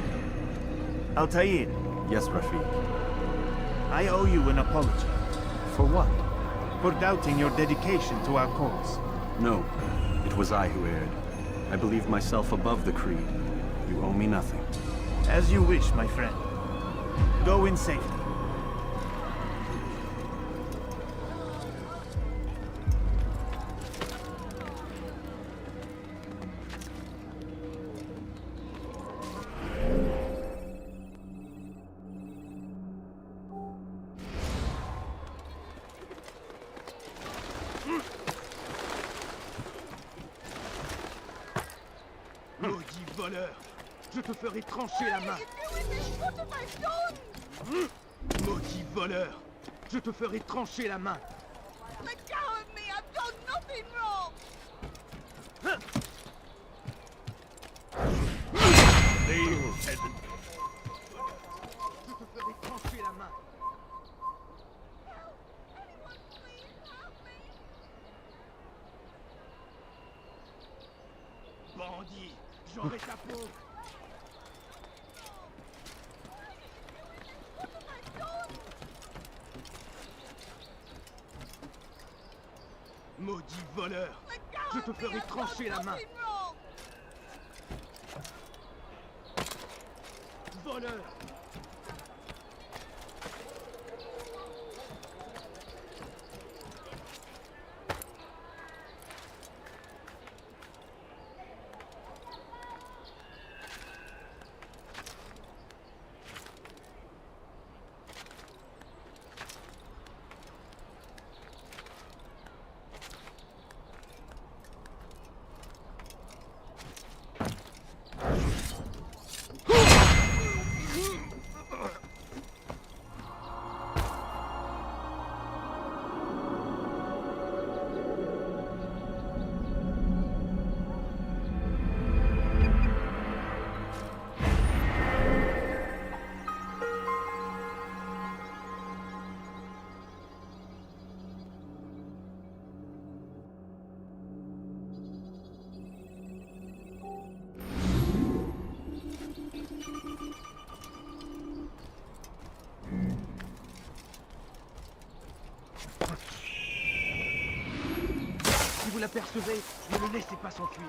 Altair. Yes, Rafiq. I owe you an apology. For what? For doubting your dedication to our cause. No, it was I who erred. I believe myself above the creed. You owe me nothing. As you wish, my friend. Go in safety. Maudit voleur! Je te ferai trancher la main! Maudit voleur! Je te ferai trancher la main! Let go of me! I've done nothing wrong! Leave, peasant! Je te ferai trancher la main! Bandit! J'aurai ta peau! Maudit voleur! Je te ferai trancher la main! Voleur! vous l'apercevez, ne le laissez pas s'enfuir.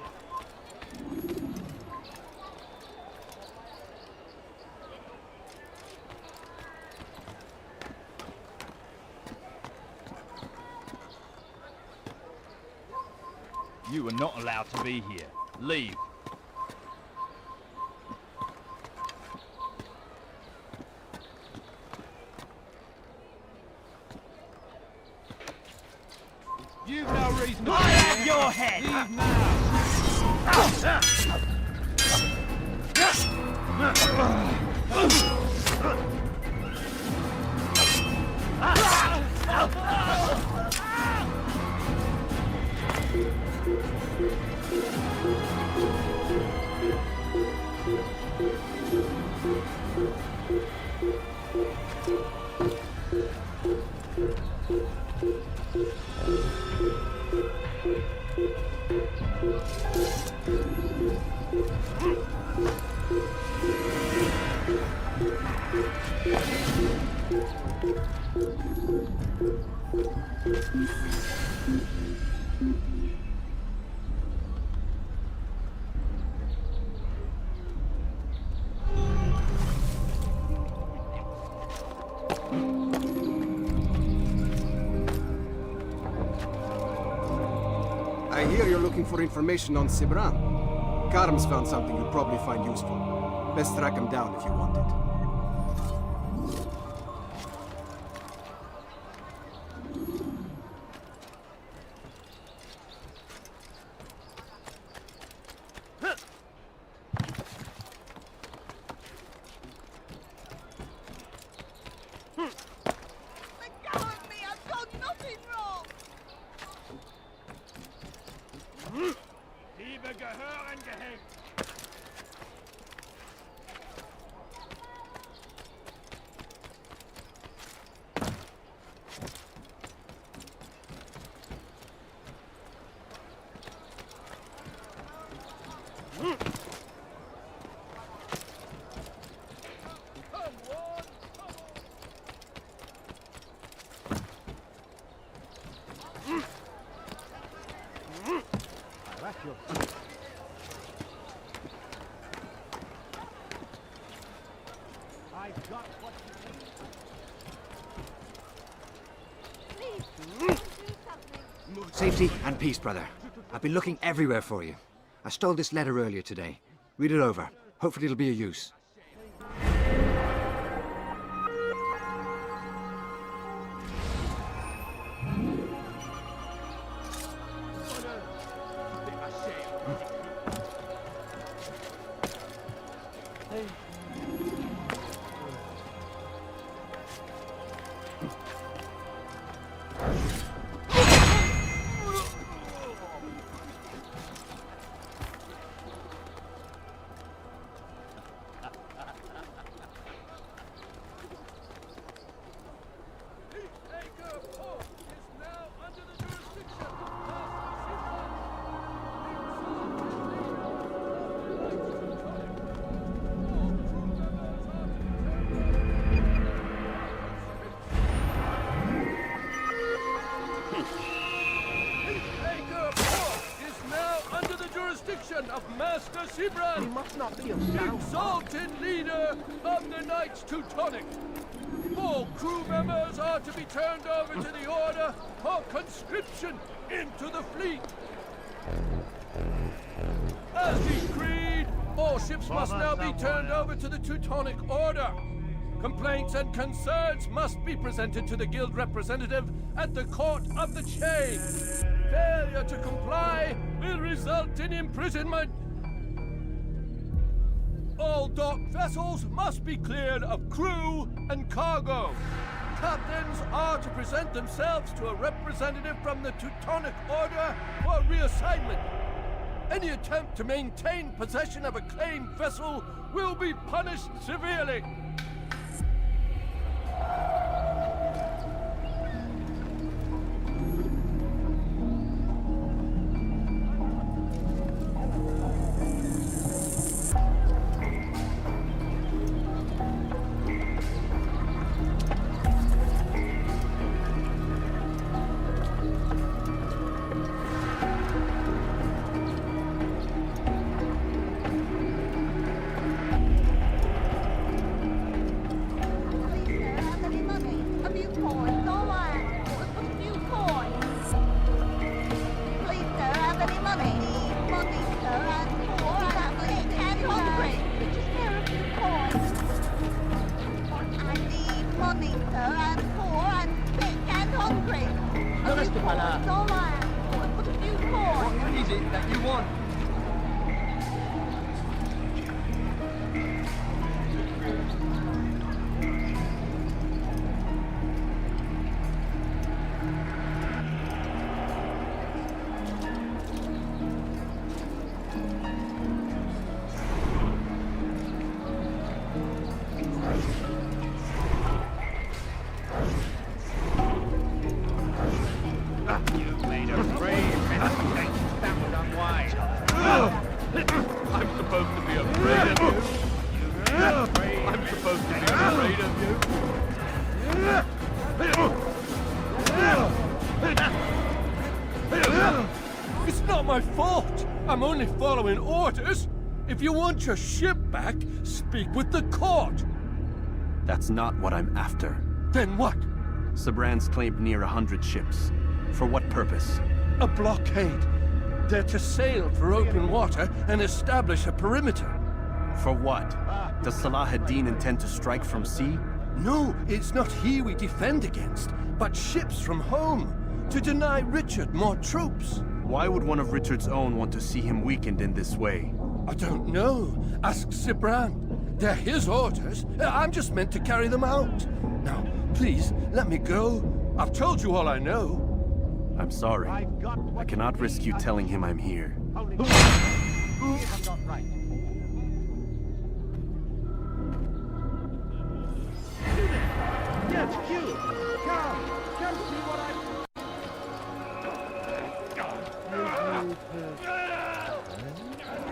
You are not allowed to be here. Leave. You've no reason to... I have your head! Leave now! I hear you're looking for information on Sibran. Karm's found something you'll probably find useful. Best track him down if you want it. Liebe gehören gehängt. I've got what you need. Safety and peace, brother. I've been looking everywhere for you. I stole this letter earlier today. Read it over. Hopefully it'll be of use. Of Master Sibran, He must not be the exalted leader of the Knights Teutonic. All crew members are to be turned over to the Order for conscription into the fleet. As decreed, all ships must now be turned over to the Teutonic Order. Complaints and concerns must be presented to the guild representative at the Court of the Chain. Failure to comply will result in imprisonment. All docked vessels must be cleared of crew and cargo. Captains are to present themselves to a representative from the Teutonic Order for reassignment. Any attempt to maintain possession of a claimed vessel will be punished severely. made of brave men that was unwise. I'm supposed to be afraid of you. I'm supposed to be afraid of you. It's not my fault. I'm only following orders. If you want your ship back, speak with the court. That's not what I'm after. Then what? Sabran's claimed near 100 ships. For what purpose? A blockade. They're to sail for open water and establish a perimeter. For what? Does Salah ad-Din intend to strike from sea? No, it's not he we defend against, but ships from home, to deny Richard more troops. Why would one of Richard's own want to see him weakened in this way? I don't know. Ask Sabran. They're his orders. I'm just meant to carry them out. Now, please, let me go. I've told you all I know. I'm sorry. I cannot risk you telling him I'm here. Yes, you! Come! Come see what I...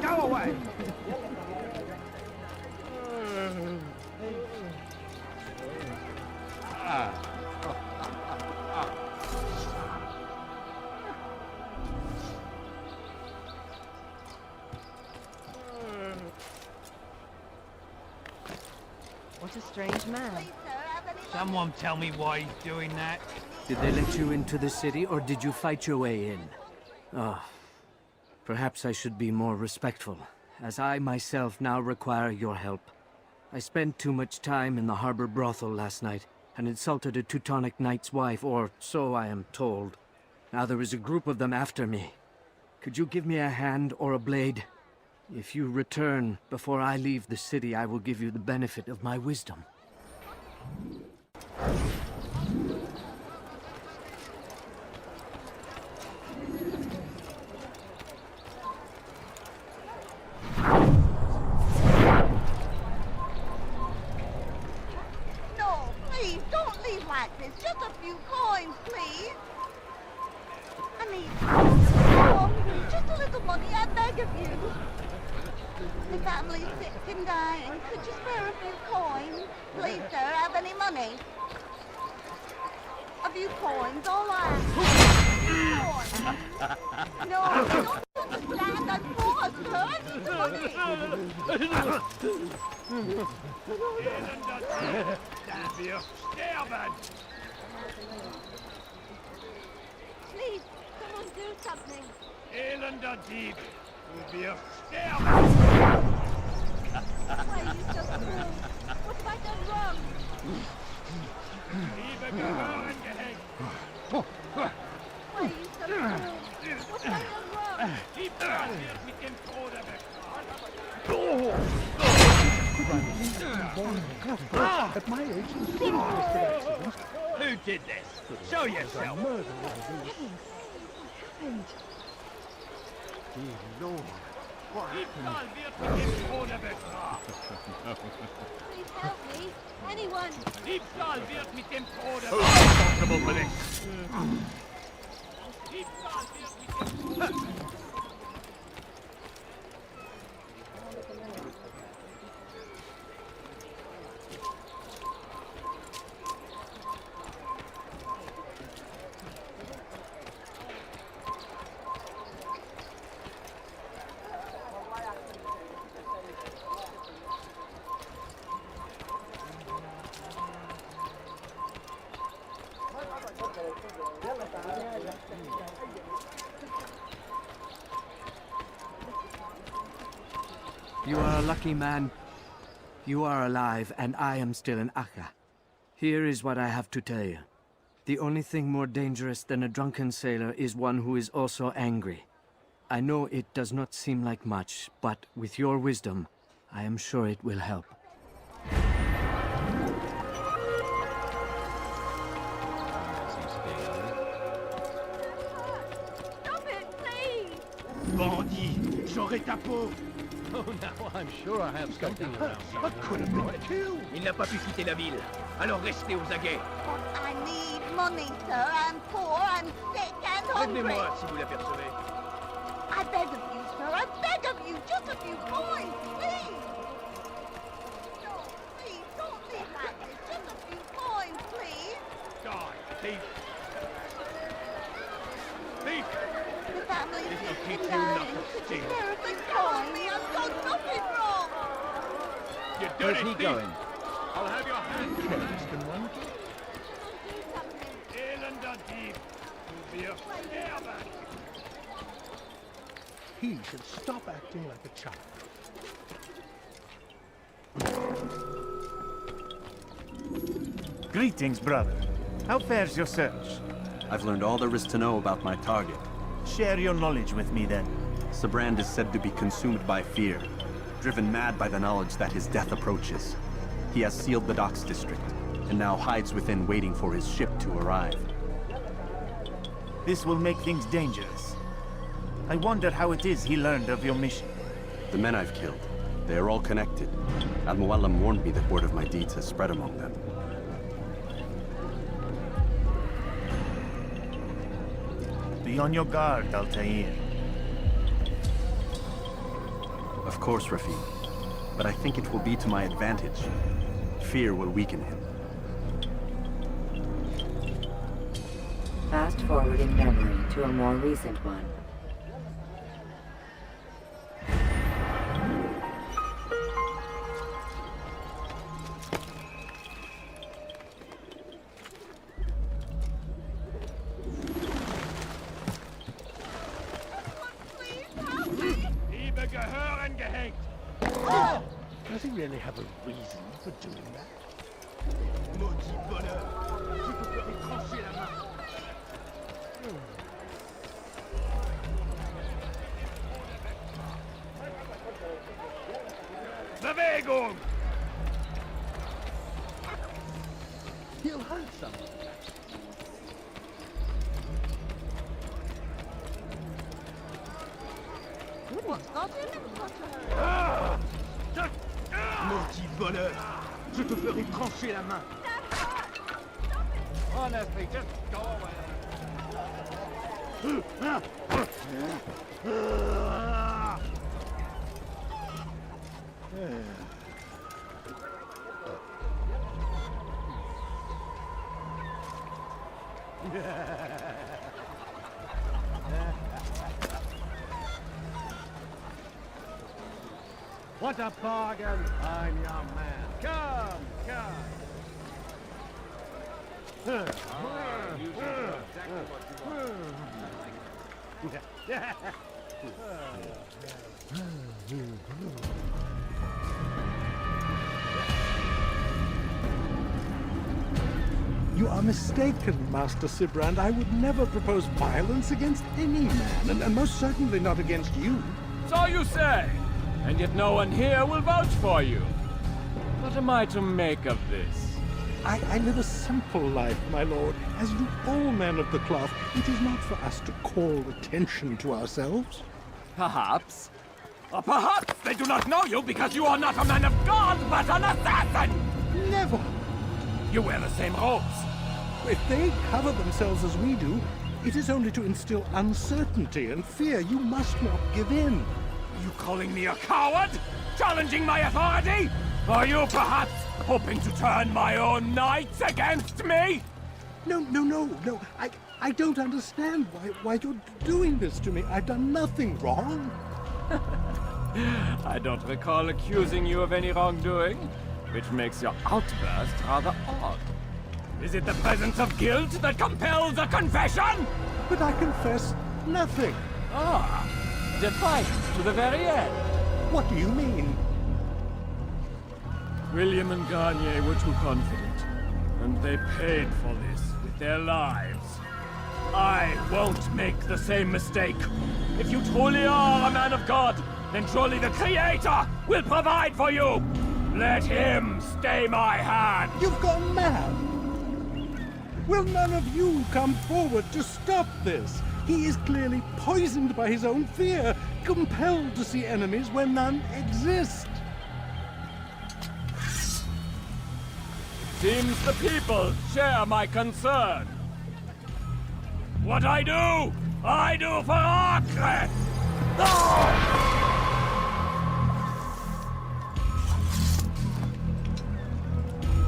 Go away! What a strange man. Someone tell me why he's doing that. Did they let you into the city, or did you fight your way in? Perhaps I should be more respectful, as I myself now require your help. I spent too much time in the harbor brothel last night, and insulted a Teutonic knight's wife, or so I am told. Now there is a group of them after me. Could you give me a hand or a blade? If you return before I leave the city, I will give you the benefit of my wisdom. No, please, don't leave like this. Just a few coins, please. I need I'm hungry. Just a little money, I beg of you. The family's sick and dying. Could you spare a few coins? Please, sir, have any money? A few coins, all right. No, you don't understand. I'm poor, sir. I need the money. Please, someone do something. Elender Dieb, du wirst sterben! Why are you so cruel? What have I done wrong? Liebe gehören gehängt! Why are you so cruel? What have I done wrong? Die Börse wird mit dem Tode At my age, the simplest of accidents. Who did this? Show yourself! Dear Lord, what Diebstahl wird mit dem Tode bestraft! Please help me. Anyone. Diebstahl wird mit dem Tode Who's responsible for this? Diebstahl wird mit dem You are a lucky man. You are alive, and I am still in Akka. Here is what I have to tell you. The only thing more dangerous than a drunken sailor is one who is also angry. I know it does not seem like much, but with your wisdom, I am sure it will help. Stop it, please! bandit! J'aurai ta peau! Oh, now I'm sure I have something around here. I could have been killed! Il n'a pas pu quitter la ville. Alors restez aux aguets. I need money, sir. I'm poor, I'm sick and hungry. Prévenez-moi si vous l'apercevez. I beg of you, sir. I beg of you. Just a few coins, please. No, please, don't leave like this. Just a few coins, please. God, thief. Thief! The family's This will been teach you dying. not to Could you steal. spare a few coins? Me, I've done nothing wrong. You Where's dirty he thief! going? I'll have your hand closed in one kick. Do something. Elender thief! You'll be a scareback! He should stop acting like a child. Greetings, brother. How fares your search? I've learned all there is to know about my target. Share your knowledge with me, then. Sibrand is said to be consumed by fear, driven mad by the knowledge that his death approaches. He has sealed the docks district, and now hides within waiting for his ship to arrive. This will make things dangerous. I wonder how it is he learned of your mission. The men I've killed, they are all connected. Al-Muallim warned me that word of my deeds has spread among them. Be on your guard, Altair. Of course, Rafik. But I think it will be to my advantage. Fear will weaken him. Fast forward in memory to a more recent one. Liebe gehören gehängt! Does he really have a reason for doing that? Maudit voleur! Je te ferai trancher la main! Bewegung! He'll hurt someone. What's got him? Maudit voleur! Je te ferai trancher la main! Honestly, just go away! What a bargain! I'm your man. Come, come. You are mistaken, Master Sibrand. I would never propose violence against any man, and most certainly not against you. So you say, and yet no one here will vouch for you. What am I to make of this? I live a simple life, my lord, as do all men of the cloth. It is not for us to call attention to ourselves. Perhaps. Or perhaps they do not know you because you are not a man of God, but an assassin! Never! You wear the same robes. If they cover themselves as we do, it is only to instill uncertainty and fear. You must not give in. You calling me a coward? Challenging my authority? Are you perhaps hoping to turn my own knights against me? No. I don't understand why you're doing this to me. I've done nothing wrong. I don't recall accusing you of any wrongdoing, which makes your outburst rather odd. Is it the presence of guilt that compels a confession? But I confess nothing. Ah, defiant to the very end. What do you mean? William and Garnier were too confident, and they paid for this with their lives. I won't make the same mistake. If you truly are a man of God, then surely the Creator will provide for you. Let him stay my hand. You've gone mad. Will none of you come forward to stop this? He is clearly poisoned by his own fear, compelled to see enemies where none exist. Seems the people share my concern. What I do I do for Acre!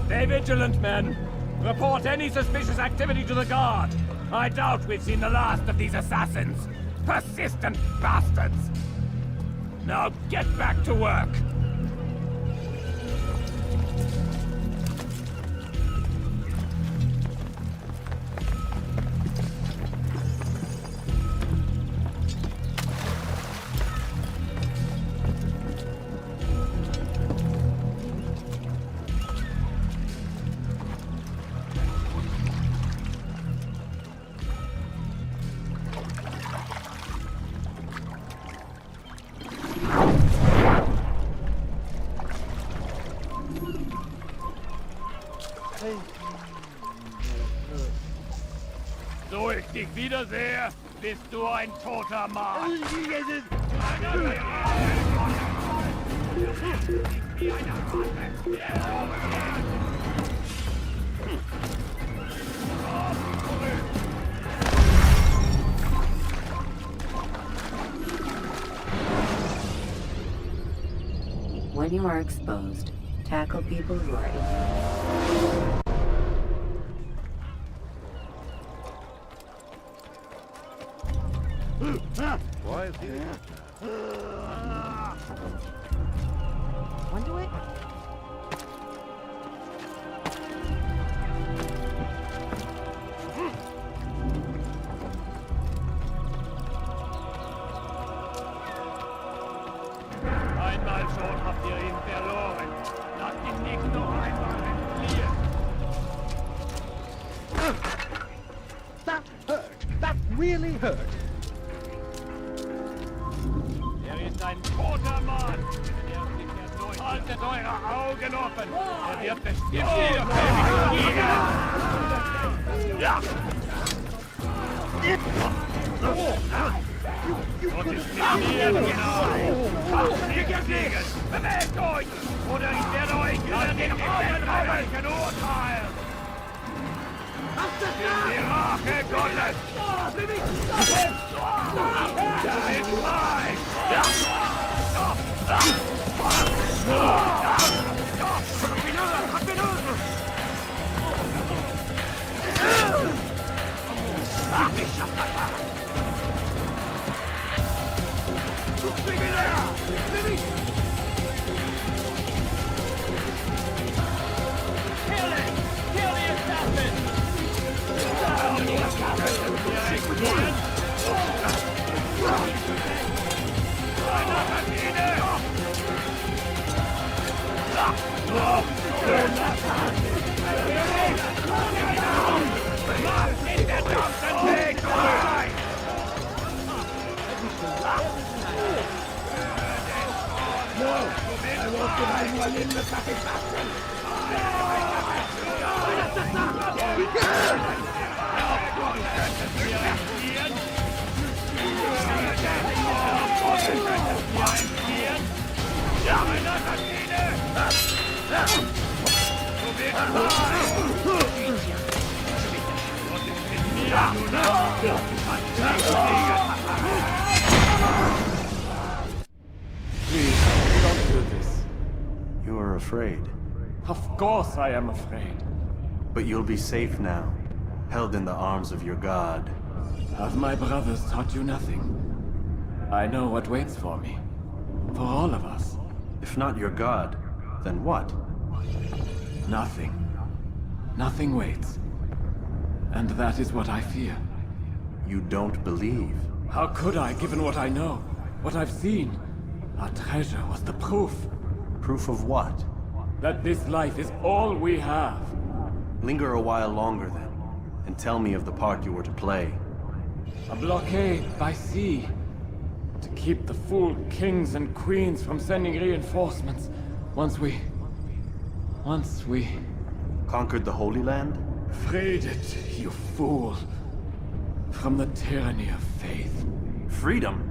Stay vigilant, men. Report any suspicious activity to the guard. I doubt we've seen the last of these assassins. Persistent bastards! Now get back to work! So ich dich wiedersehe, bist du ein toter Mann. When you are exposed, tackle people who are in. Why is he? Want to it? Einmal schon habt ihr ihn verloren. Lasst ihn nicht noch einmal entfliehen. That hurt. That really hurt. Ist ein toter Mann! Haltet eure Augen offen! Wird bestimmt wieder Ja! Und ist mit mir genau! Nicht fliegen! Bewegt euch! Oder ich werde euch über den Augenreichen urteilen! Die Rache Gottes! Das ist mein! Please, don't do this. You are afraid. Of course I am afraid. But you'll be safe now, held in the arms of your god. Have my brothers taught you nothing? I know what waits for me. For all of us. If not your god, then what? Nothing. Nothing waits. And that is what I fear. You don't believe? How could I, given what I know? What I've seen? Our treasure was the proof. Proof of what? That this life is all we have. Linger a while longer then, and tell me of the part you were to play. A blockade by sea. To keep the fool kings and queens from sending reinforcements. Once we... Conquered the Holy Land? Freed it, you fool. From the tyranny of faith. Freedom?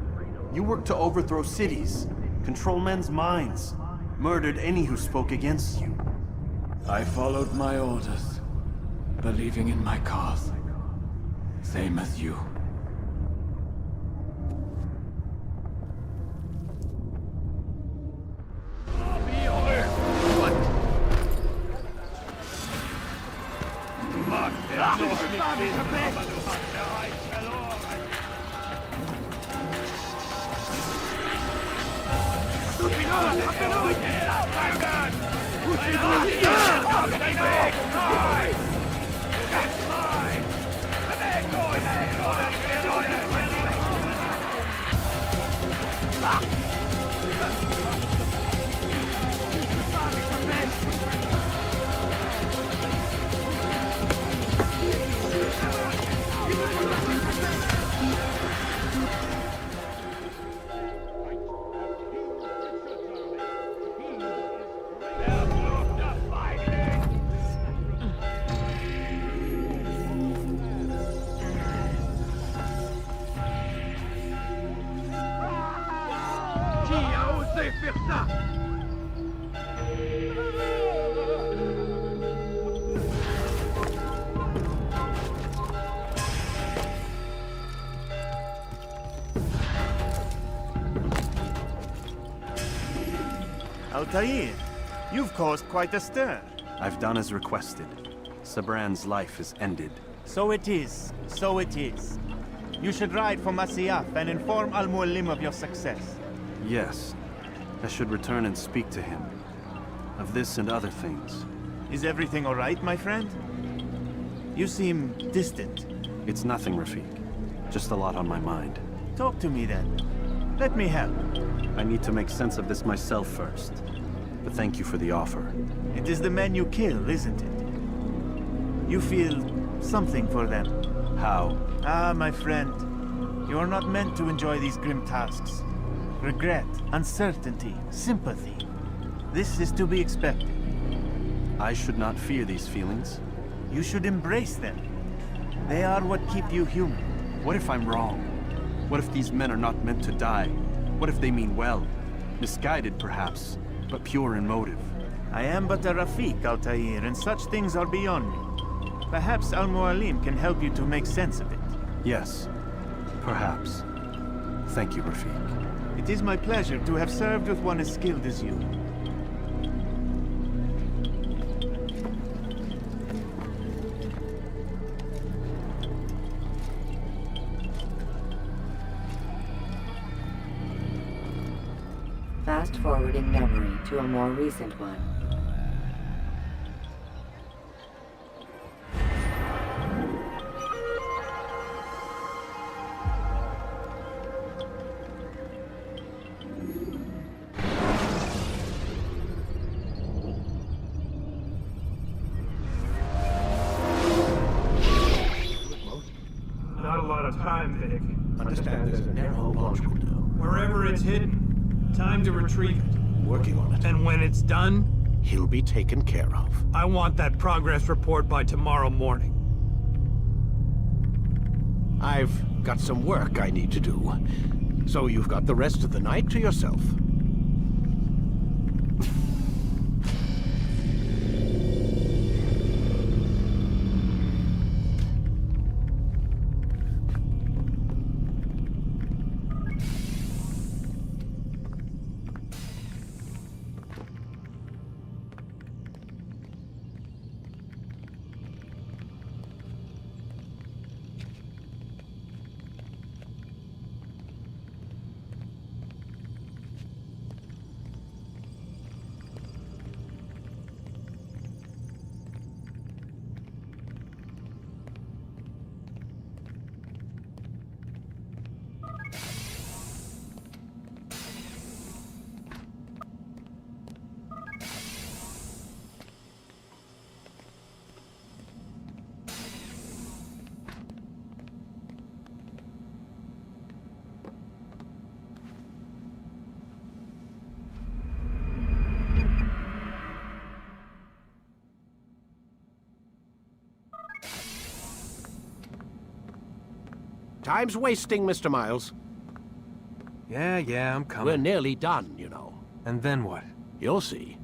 You worked to overthrow cities, control men's minds, murdered any who spoke against you. I followed my orders, believing in my cause. Same as you. Altair, you've caused quite a stir. I've done as requested. Sabran's life is ended. So it is. So it is. You should ride for Masyaf and inform Al-Mualim of your success. Yes. I should return and speak to him. Of this and other things. Is everything all right, my friend? You seem distant. It's nothing, Rafik. Just a lot on my mind. Talk to me then. Let me help. I need to make sense of this myself first. But thank you for the offer. It is the men you kill, isn't it? You feel something for them. How? Ah, my friend. You are not meant to enjoy these grim tasks. Regret, uncertainty, sympathy. This is to be expected. I should not fear these feelings. You should embrace them. They are what keep you human. What if I'm wrong? What if these men are not meant to die? What if they mean well? Misguided, perhaps, but pure in motive. I am but a Rafik, Altair, and such things are beyond me. Perhaps Al-Mualim can help you to make sense of it. Yes, perhaps. Thank you, Rafik. It is my pleasure to have served with one as skilled as you. Fast-forwarding memory to a more recent one. Not a lot of time, Vic. Understand there's a narrow launch window. Wherever it's hidden, time to retrieve it. Working on it. And when it's done, He'll be taken care of. I want that progress report by tomorrow morning. I've got some work I need to do. So you've got the rest of the night to yourself. Time's wasting, Mr. Miles. Yeah, I'm coming. We're nearly done, you know. And then what? You'll see.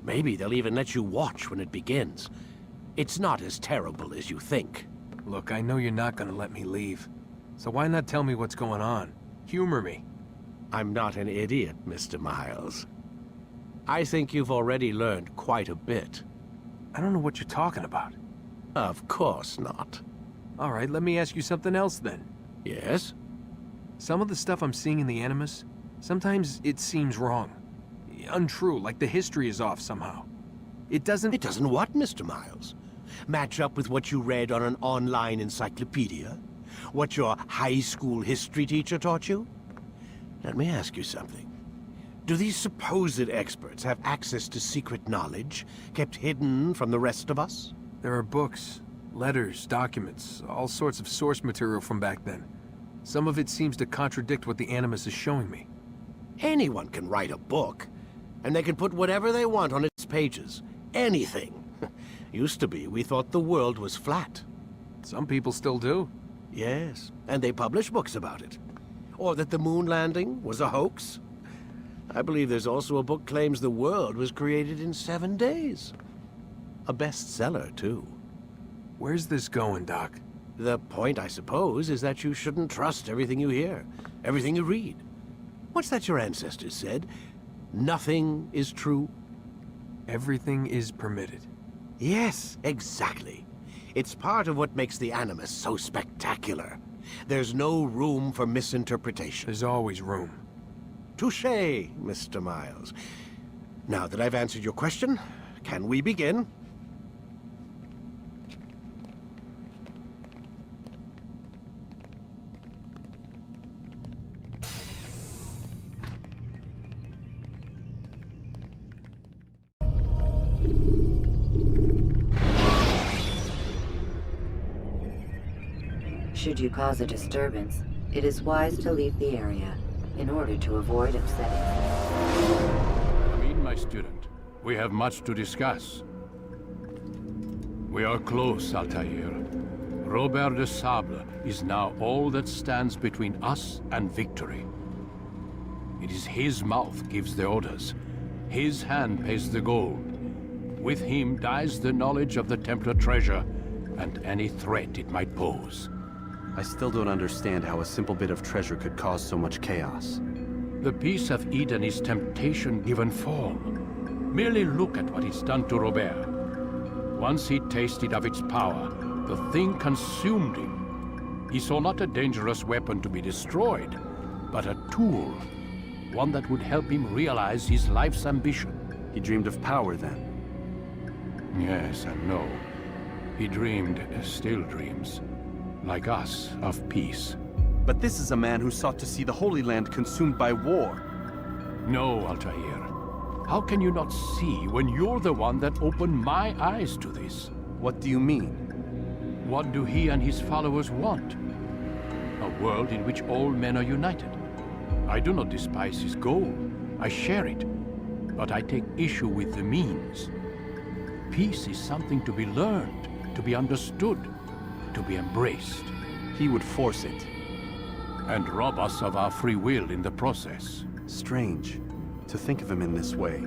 Maybe they'll even let you watch when it begins. It's not as terrible as you think. Look, I know you're not gonna let me leave. So why not tell me what's going on? Humor me. I'm not an idiot, Mr. Miles. I think you've already learned quite a bit. I don't know what you're talking about. Of course not. All right, let me ask you something else then. Yes? Some of the stuff I'm seeing in the Animus, sometimes it seems wrong. untrue, like the history is off somehow. It doesn't... It doesn't what, Mr. Miles? Match up with what you read on an online encyclopedia? What your high school history teacher taught you? Let me ask you something. Do these supposed experts have access to secret knowledge kept hidden from the rest of us? There are books, letters, documents, all sorts of source material from back then. Some of it seems to contradict what the Animus is showing me. Anyone can write a book, and they can put whatever they want on its pages. Anything. Used to be, we thought the world was flat. Some people still do. Yes, and they publish books about it. Or that the moon landing was a hoax. I believe there's also a book claims the world was created in 7 days. A bestseller, too. Where's this going, Doc? The point, I suppose, is that you shouldn't trust everything you hear, everything you read. What's that your ancestors said? Nothing is true? Everything is permitted. Yes, exactly. It's part of what makes the Animus so spectacular. There's no room for misinterpretation. There's always room. Touché, Mr. Miles. Now that I've answered your question, can we begin? Should you cause a disturbance, it is wise to leave the area in order to avoid upsetting. Come in, my student. We have much to discuss. We are close, Altair. Robert de Sable is now all that stands between us and victory. It is his mouth gives the orders. His hand pays the gold. With him dies the knowledge of the Templar treasure and any threat it might pose. I still don't understand how a simple bit of treasure could cause so much chaos. The peace of Eden is temptation given form. Merely look at what it's done to Robert. Once he tasted of its power, the thing consumed him. He saw not a dangerous weapon to be destroyed, but a tool. One that would help him realize his life's ambition. He dreamed of power then? Yes and no. He dreamed, still dreams. Like us, of peace. But this is a man who sought to see the Holy Land consumed by war. No, Altair. How can you not see when you're the one that opened my eyes to this? What do you mean? What do he and his followers want? A world in which all men are united. I do not despise his goal. I share it. But I take issue with the means. Peace is something to be learned, to be understood, to be embraced. He would force it. And rob us of our free will in the process. Strange, to think of him in this way.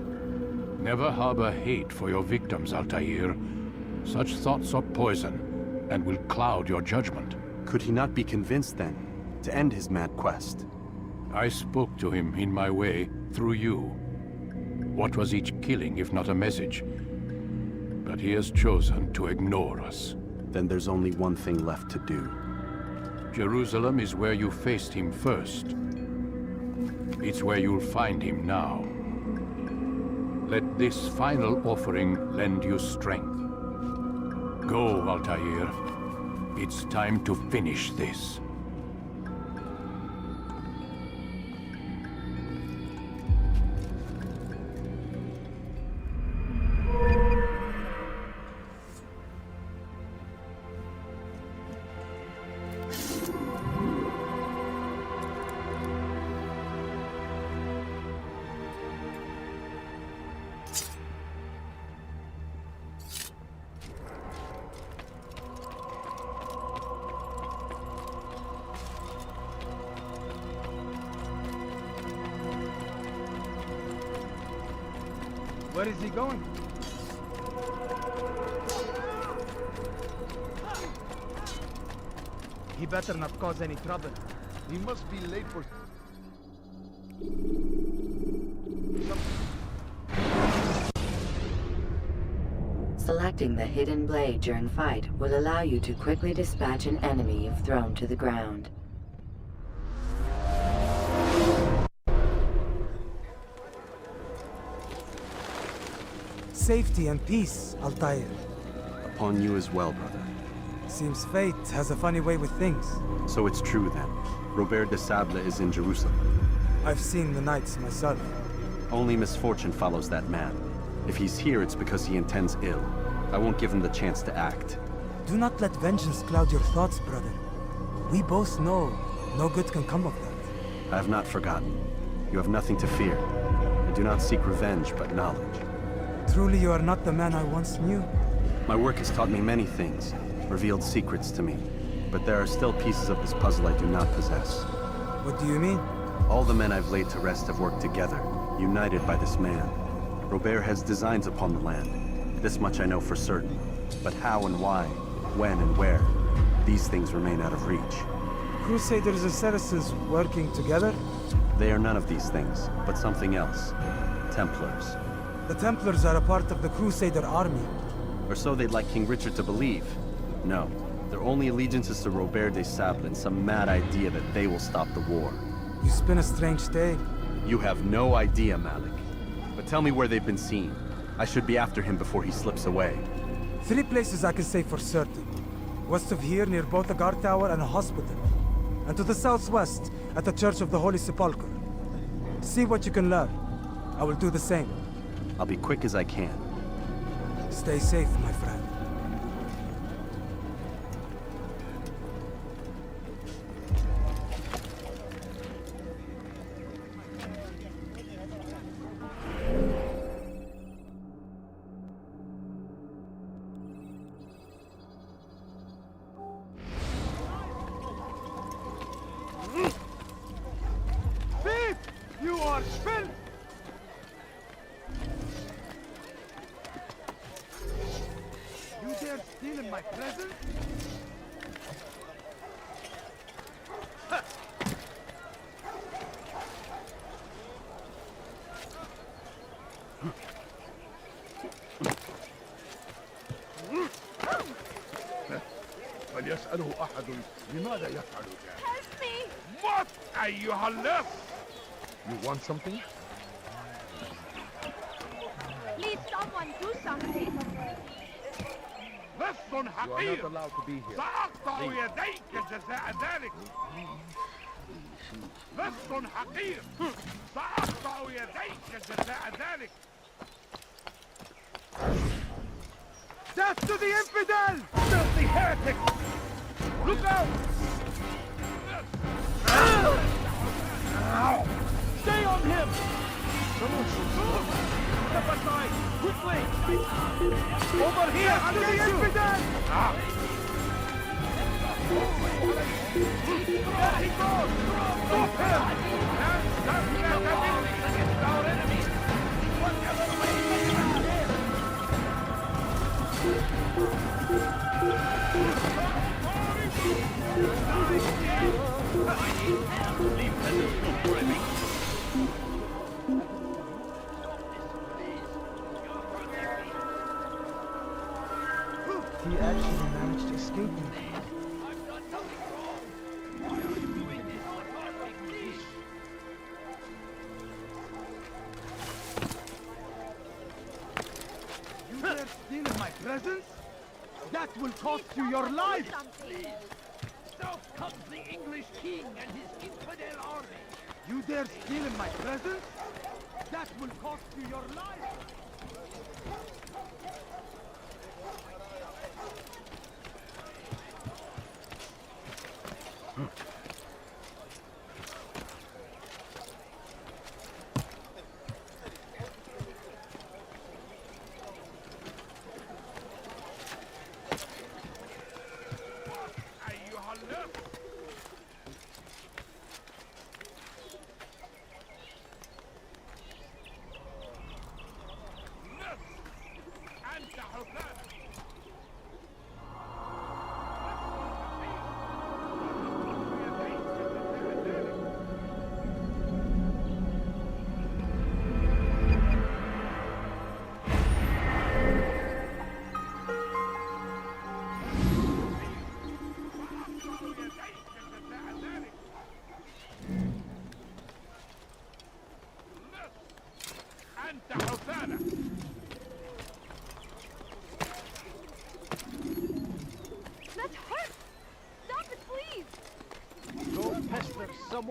Never harbor hate for your victims, Altair. Such thoughts are poison, and will cloud your judgment. Could he not be convinced, then, to end his mad quest? I spoke to him in my way, through you. What was each killing, if not a message? But he has chosen to ignore us. Then there's only one thing left to do. Jerusalem is where you faced him first. It's where you'll find him now. Let this final offering lend you strength. Go, Altair. It's time to finish this. Where is he going? He better not cause any trouble. He must be late for... Selecting the hidden blade during fight will allow you to quickly dispatch an enemy you've thrown to the ground. safety and peace, Altair. Upon you as well, brother. Seems fate has a funny way with things. So it's true then. Robert de Sable is in Jerusalem. I've seen the knights myself. Only misfortune follows that man. If he's here, it's because he intends ill. I won't give him the chance to act. Do not let vengeance cloud your thoughts, brother. We both know no good can come of that. I have not forgotten. You have nothing to fear. I do not seek revenge, but knowledge. Truly you are not the man I once knew. My work has taught me many things, revealed secrets to me. But there are still pieces of this puzzle I do not possess. What do you mean? All the men I've laid to rest have worked together, united by this man. Robert has designs upon the land. This much I know for certain. But how and why, when and where, these things remain out of reach. Crusaders and Saracens working together? They are none of these things, but something else. Templars. The Templars are a part of the Crusader army. Or so they'd like King Richard to believe. No. Their only allegiance is to Robert de Sable and some mad idea that they will stop the war. You spin a strange tale. You have no idea, Malik. But tell me where they've been seen. I should be after him before he slips away. 3 places I can say for certain. West of here, near both a guard tower and a hospital. And to the southwest, at the Church of the Holy Sepulchre. See what you can learn. I will do the same. I'll be quick as I can. Stay safe, my friend. You are spent! You dare steal in my presence? فليسأله أحد لماذا يفعل ذلك؟ Help me! What أيها اللص? You want something? Please, someone do something. لص حقير. You are not allowed to be here. سأقطع يديك جزاء ذلك. لص حقير. سأقطع يديك جزاء ذلك. Death to the infidel! Filthy heretic! Look out! Stay on him! Someone should step aside! Quickly! Over here! To the infidel! There he goes! Stop him! And stop that against our enemies! Whatever way He actually managed to escape me. You dare steal in my presence? That will cost you your life! So comes the English king and his infidel army. You dare steal in my presence? That will cost you your life!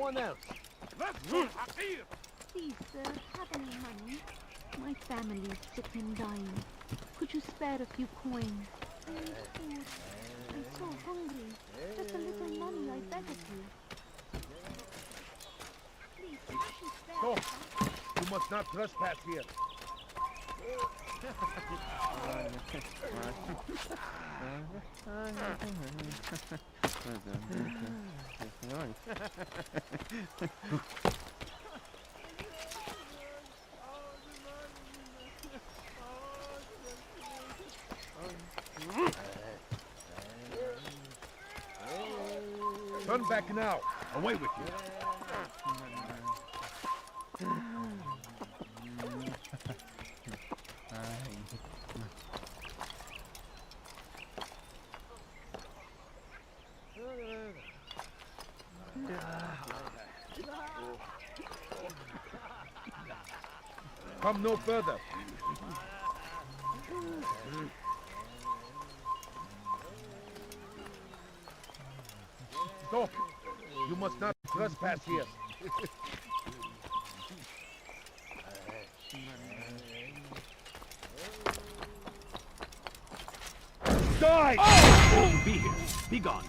someone else. Please, sir, have any money? My family's sick and dying. Could you spare a few coins? I need food. I'm so hungry. Just a little money, I beg of you. Please, can't you spare Stop! You must not trespass here. Turn back now. Away with you. Come no further. Stop! You must not trespass here. Die! Oh! Be here. Be gone.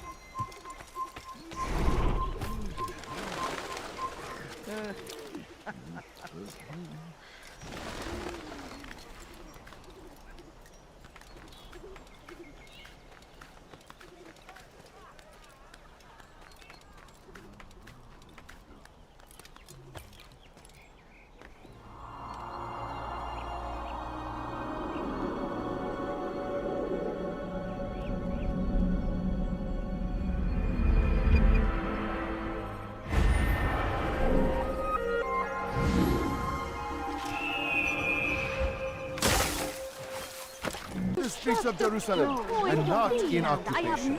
The streets of Jerusalem and not in occupation.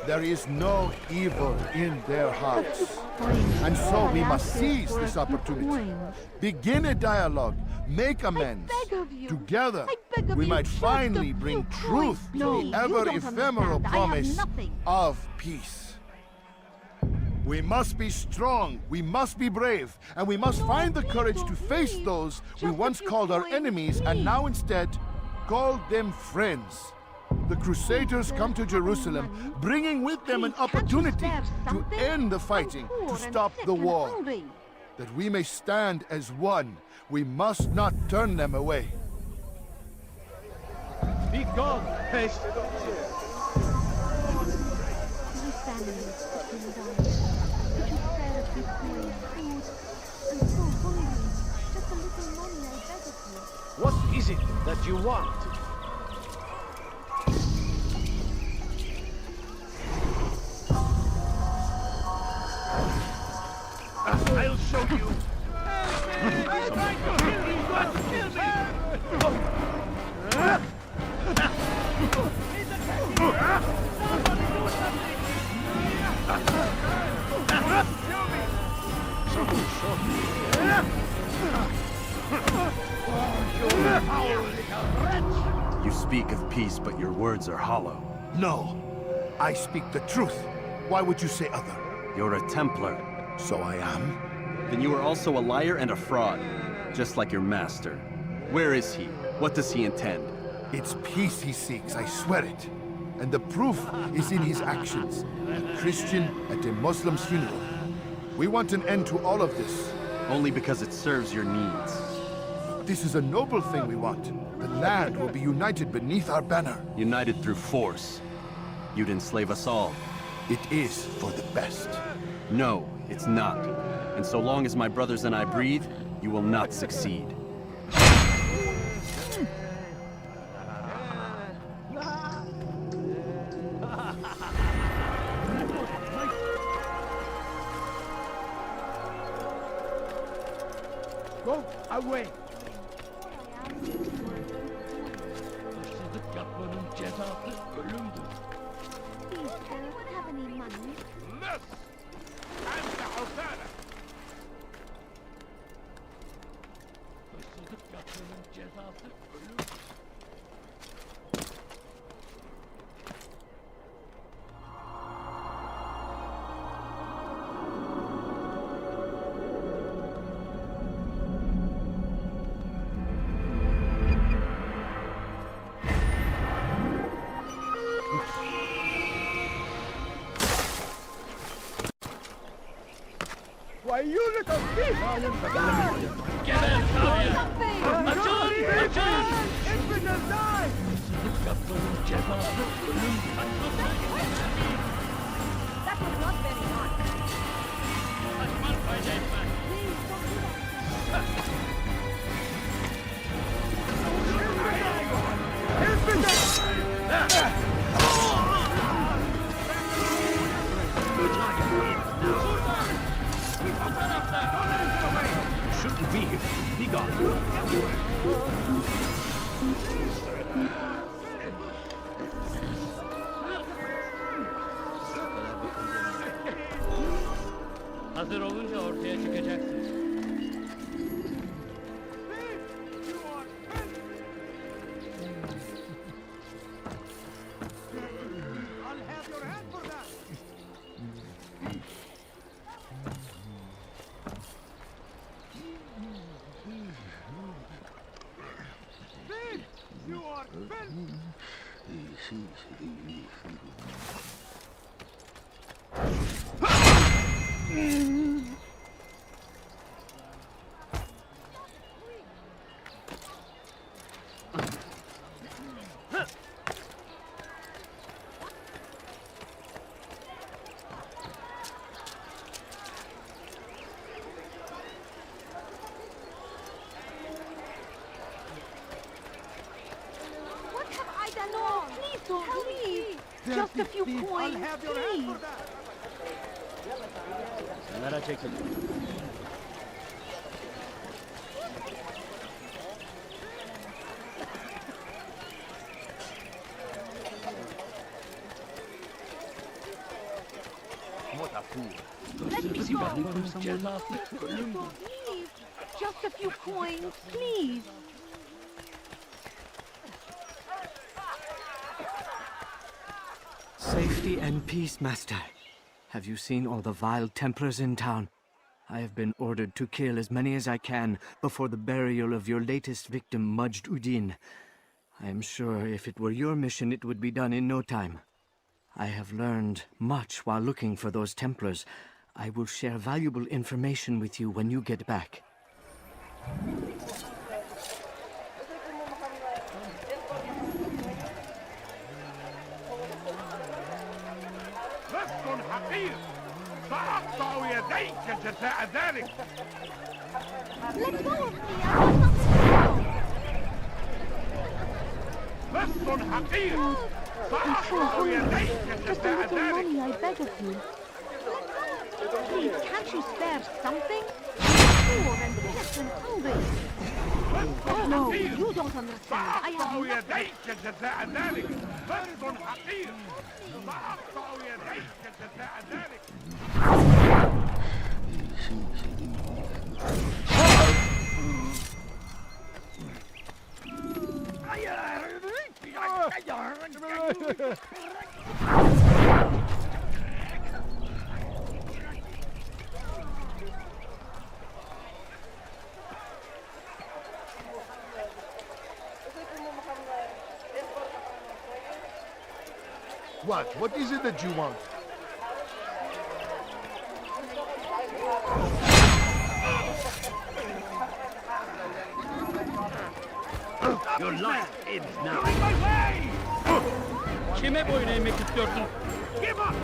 There is no evil in their hearts. And so we must seize this opportunity. Begin a dialogue. Make amends. Together, we might finally bring truth to the ever-ephemeral promise of peace. We must be strong, we must be brave, and we must find the courage to face those we once called our enemies and now instead call them friends. The Crusaders come to Jerusalem, bringing with them an opportunity to end the fighting, to stop the war. That we may stand as one, we must not turn them away. Be gone, pest! My family is sick and dying. Could you spare a few coins, food? I'm so hungry. Just a little money, I beg of you. What is it that you want? I'll show you. He's trying to kill me! He's going to kill me! He's attacking! Somebody do something! You speak of peace, but your words are hollow. No, I speak the truth. Why would you say other? You're a Templar. So I am? Then you are also a liar and a fraud, just like your master. Where is he? What does he intend? It's peace he seeks, I swear it. And the proof is in his actions. A Christian at a Muslim's funeral. We want an end to all of this. Only because it serves your needs. This is a noble thing we want. The land will be united beneath our banner. United through force. You'd enslave us all. It is for the best. No, it's not. And so long as my brothers and I breathe, you will not succeed. Go away! The kaplan and jet after Ölümdür. Please, sir, have any money? Less! أنت حسانة! The kaplan and jet after Ölümdür. Geber Kavya! Açın! Açın! Kapının cezası ölüm kaçmasına That was not very nice. Kaçman fayda etmez. Shouldn't be here. Be gone. Hazır olunca ortaya çıkacaksın. What have I done wrong? Please don't leave. Just a few coins, please. Kenara çekil. What a fool. Let me Bizi go. bakmanın cezası ölüm. Don't leave. Just a few coins, please. Safety and peace, Master. Have you seen all the vile Templars in town? I have been ordered to kill as many as I can before the burial of your latest victim, Majd Udin. I am sure if it were your mission, it would be done in no time. I have learned much while looking for those Templars. I will share valuable information with you when you get back. لص حقير سأقطع يديك جزاء ذلك. Let go of me. I want nothing لص حقير سأقطع يديك Just a جزاء little ذلك. money, I beg of you. Please, can't you spare something? Poor and pissed and hungry. Oh no, you don't understand. I have سأقطع nothing. يديك جزاء ذلك. لص حقير سأقطع يديك جزاء ذلك. What is it that you want? Your life ends now. Kime boyun eğmek istiyorsun? Give up!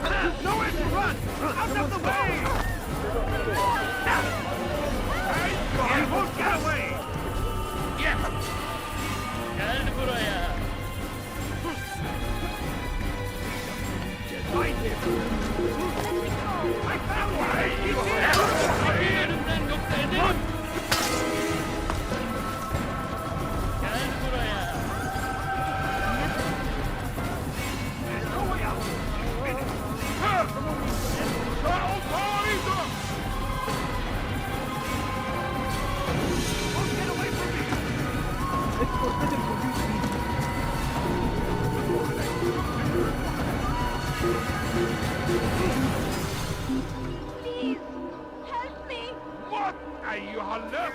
No one run! Out of the way! Hey, you won't get away! Gel. Gel buraya. Elimden yoksa ederim. Gel buraya. Please, help me. What أيها اللص!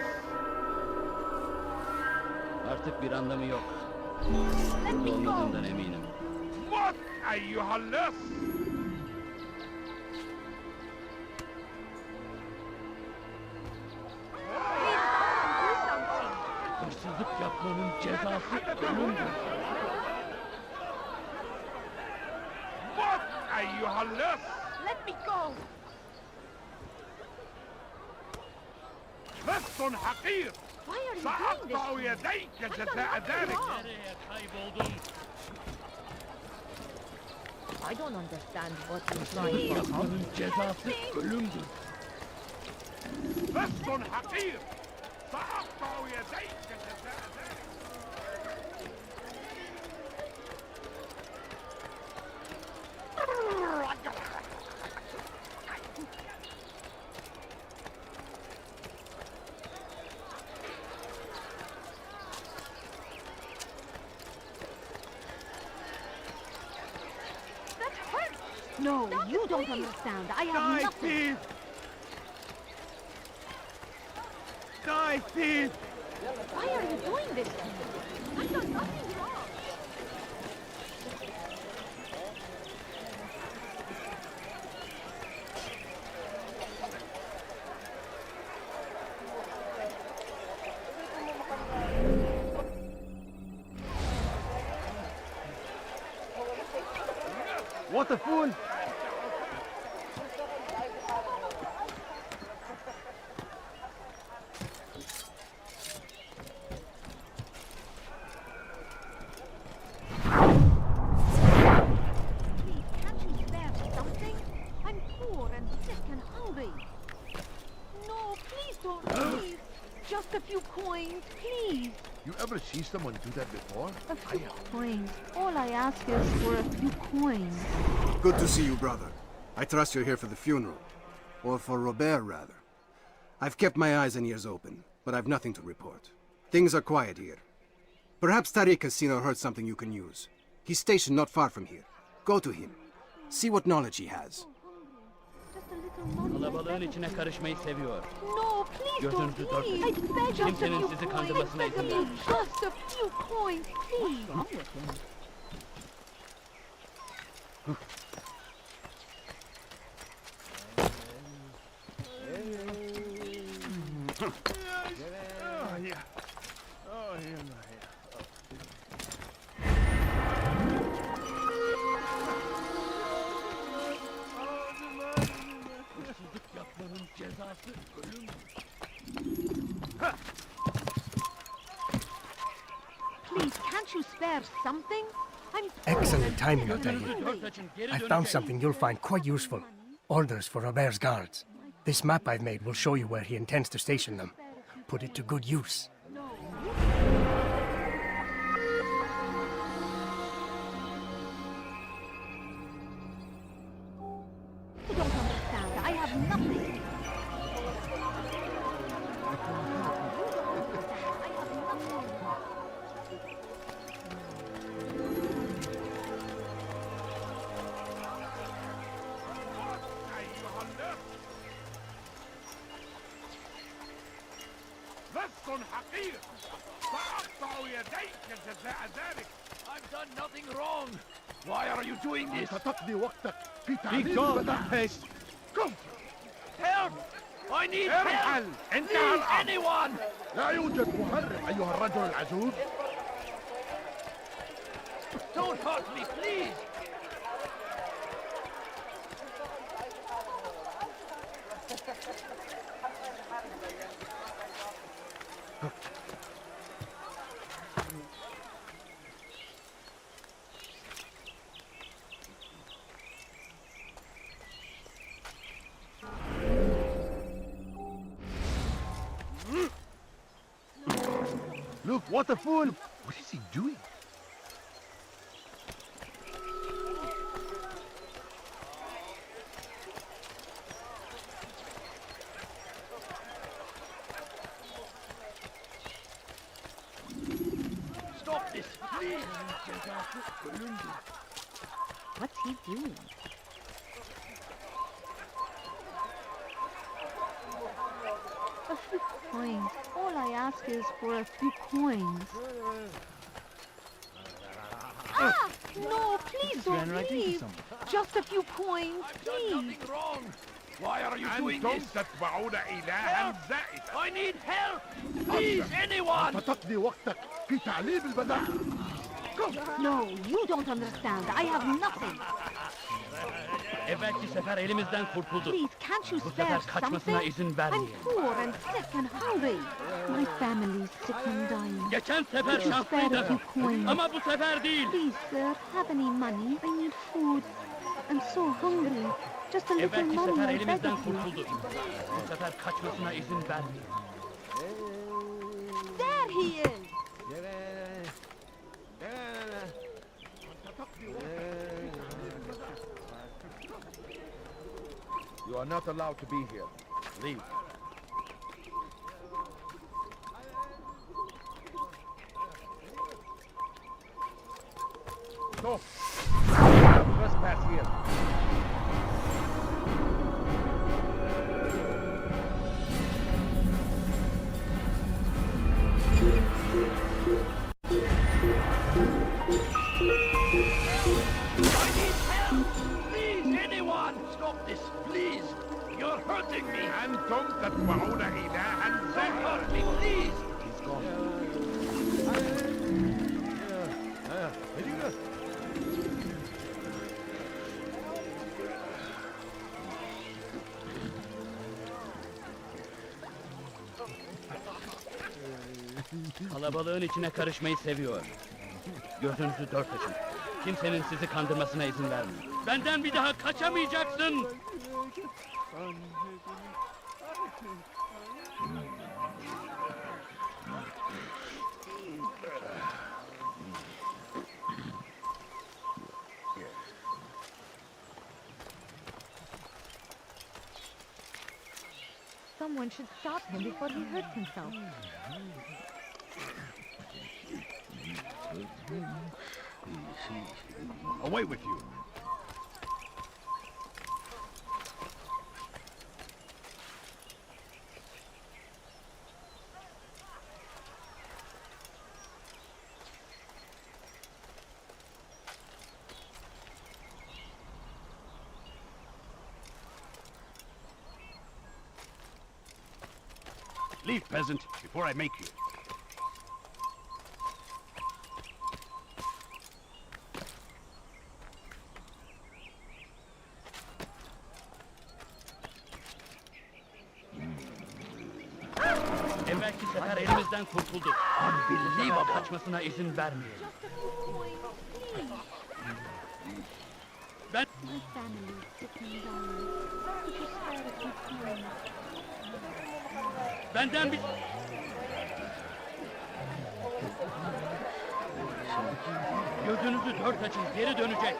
Artık bir anlamı yok. Let me Burada go. olmadığından eminim. What أيها اللص! Hırsızlık yapmanın cezası ölümdür. What, أيها اللص? Let me go! لص حقير! Why are you doing سأقطع this? يديك I've done جزاء nothing ذلك! wrong. I don't understand what you're trying to accomplish. Yapmanın cezası ölümdür. لص حقير! سأقطع يديك جزاء ذلك! That hurts! No, you don't understand. I have nothing. thief! Die, thief! Why are you doing this to me? I've done nothing wrong. What a fool! Can't you spare something? I'm poor and sick and hungry. No, please don't leave. Just a few coins, please. You ever see someone do that before? A few coins. All I ask is for a few coins. Good to see you, brother. I trust you're here for the funeral. Or for Robert, rather. I've kept my eyes and ears open, but I've nothing to report. Things are quiet here. Perhaps Tariq has seen or heard something you can use. He's stationed not far from here. Go to him. See what knowledge he has. Kalabalığın içine karışmayı seviyor. No, please Gözünüzü don't dört leave. I beg just a Kimsenin few sizi coins. kandırmasına I beg izin of you, vermeyeceğim. just a few coins, please. Hırsızlık yapmanın cezası ölümdür. Please, can't you spare something? I'm Excellent timing, Altair. I found something you'll find quite useful. Orders for Robert's guards. This map I've made will show you where he intends to station them. Put it to good use. You don't understand. I have nothing. لص حقير! سأقطع يديك جزاء ذلك! I've done nothing wrong. Why are you doing this? تقضي وقتك في Be تعذيب gone, بدل pest! Come! Help! I need ارحل! help! انتهى Please, الأمر! anyone! لا يوجد مهرب أيها الرجل العجوز. Don't hurt me, please! Look, what a fool! What is he doing? Stop this, please! What's he doing? A few coins. All I ask is for a few coins. Ah! No, please don't leave. Just a few coins, Done please. nothing wrong. Why are you doing this? تتبعون إلها زائدا. I need help! Please, anyone! تقضي وقتك في تعليم البنات. No, you don't understand. I have nothing. Evvelki sefer elimizden kurtuldu. Please, can't you Bu spare sefer kaçmasına something? izin I'm vermeyin. poor and sick and hungry. My family's sick and dying. Geçen sefer Could you spare a şanslıydı. few coins? Ama bu sefer değil. Please, sir, have any money? I need food. I'm so hungry. Just a little Evvelki money, sefer I beg elimizden of you. kurtuldu. Bu sefer kaçmasına izin vermeyin. There he is! You are not allowed to be here. Leave. No. Trespass here. I need help! Please, anyone! Stop this, please! You're hurting me! أنتم تتبعون إلها Don't زائدا. hurt me, please! He's gone. Kalabalığın içine karışmayı seviyor. Gözünüzü dört açın. Kimsenin sizi kandırmasına izin vermeyin. Benden bir daha kaçamayacaksın! Someone should stop him before he hurts himself. Away with you. Leave, peasant, before I make you. Evvelki sefer elimizden kurtuldu. Bu sefer kaçmasına izin vermeyelim. Ben... My family's sick and dying. Could you spare a few coins? Benden bir... Gözünüzü dört açın, geri dönecek.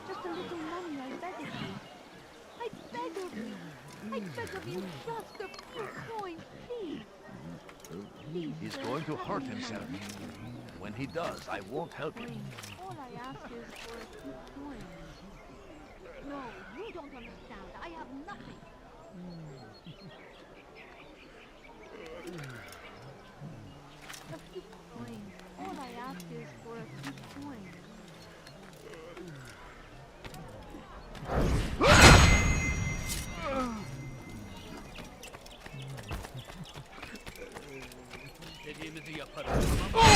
Just a little money, I beg of you. I beg of you. I beg of you, just a few coins, please. Please, He's sir, going to have hurt any himself. money? When he does, I won't help him. All I ask is for a few coins. No, you don't understand. I have nothing. A few coins. All I ask is for a few coins. Dediğimizi yaparız, tamam mı?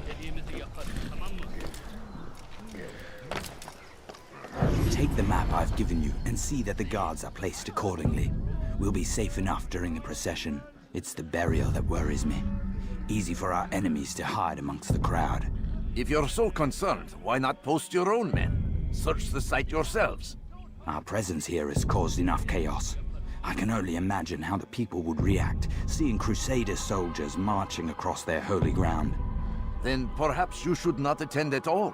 Dediğimizi yaparız, tamam mı? Take the map I've given you and see that the guards are placed accordingly. We'll be safe enough during the procession. It's the burial that worries me. Easy for our enemies to hide amongst the crowd. If you're so concerned, why not post your own men? Search the site yourselves. Our presence here has caused enough chaos. I can only imagine how the people would react, seeing Crusader soldiers marching across their holy ground. Then perhaps you should not attend at all.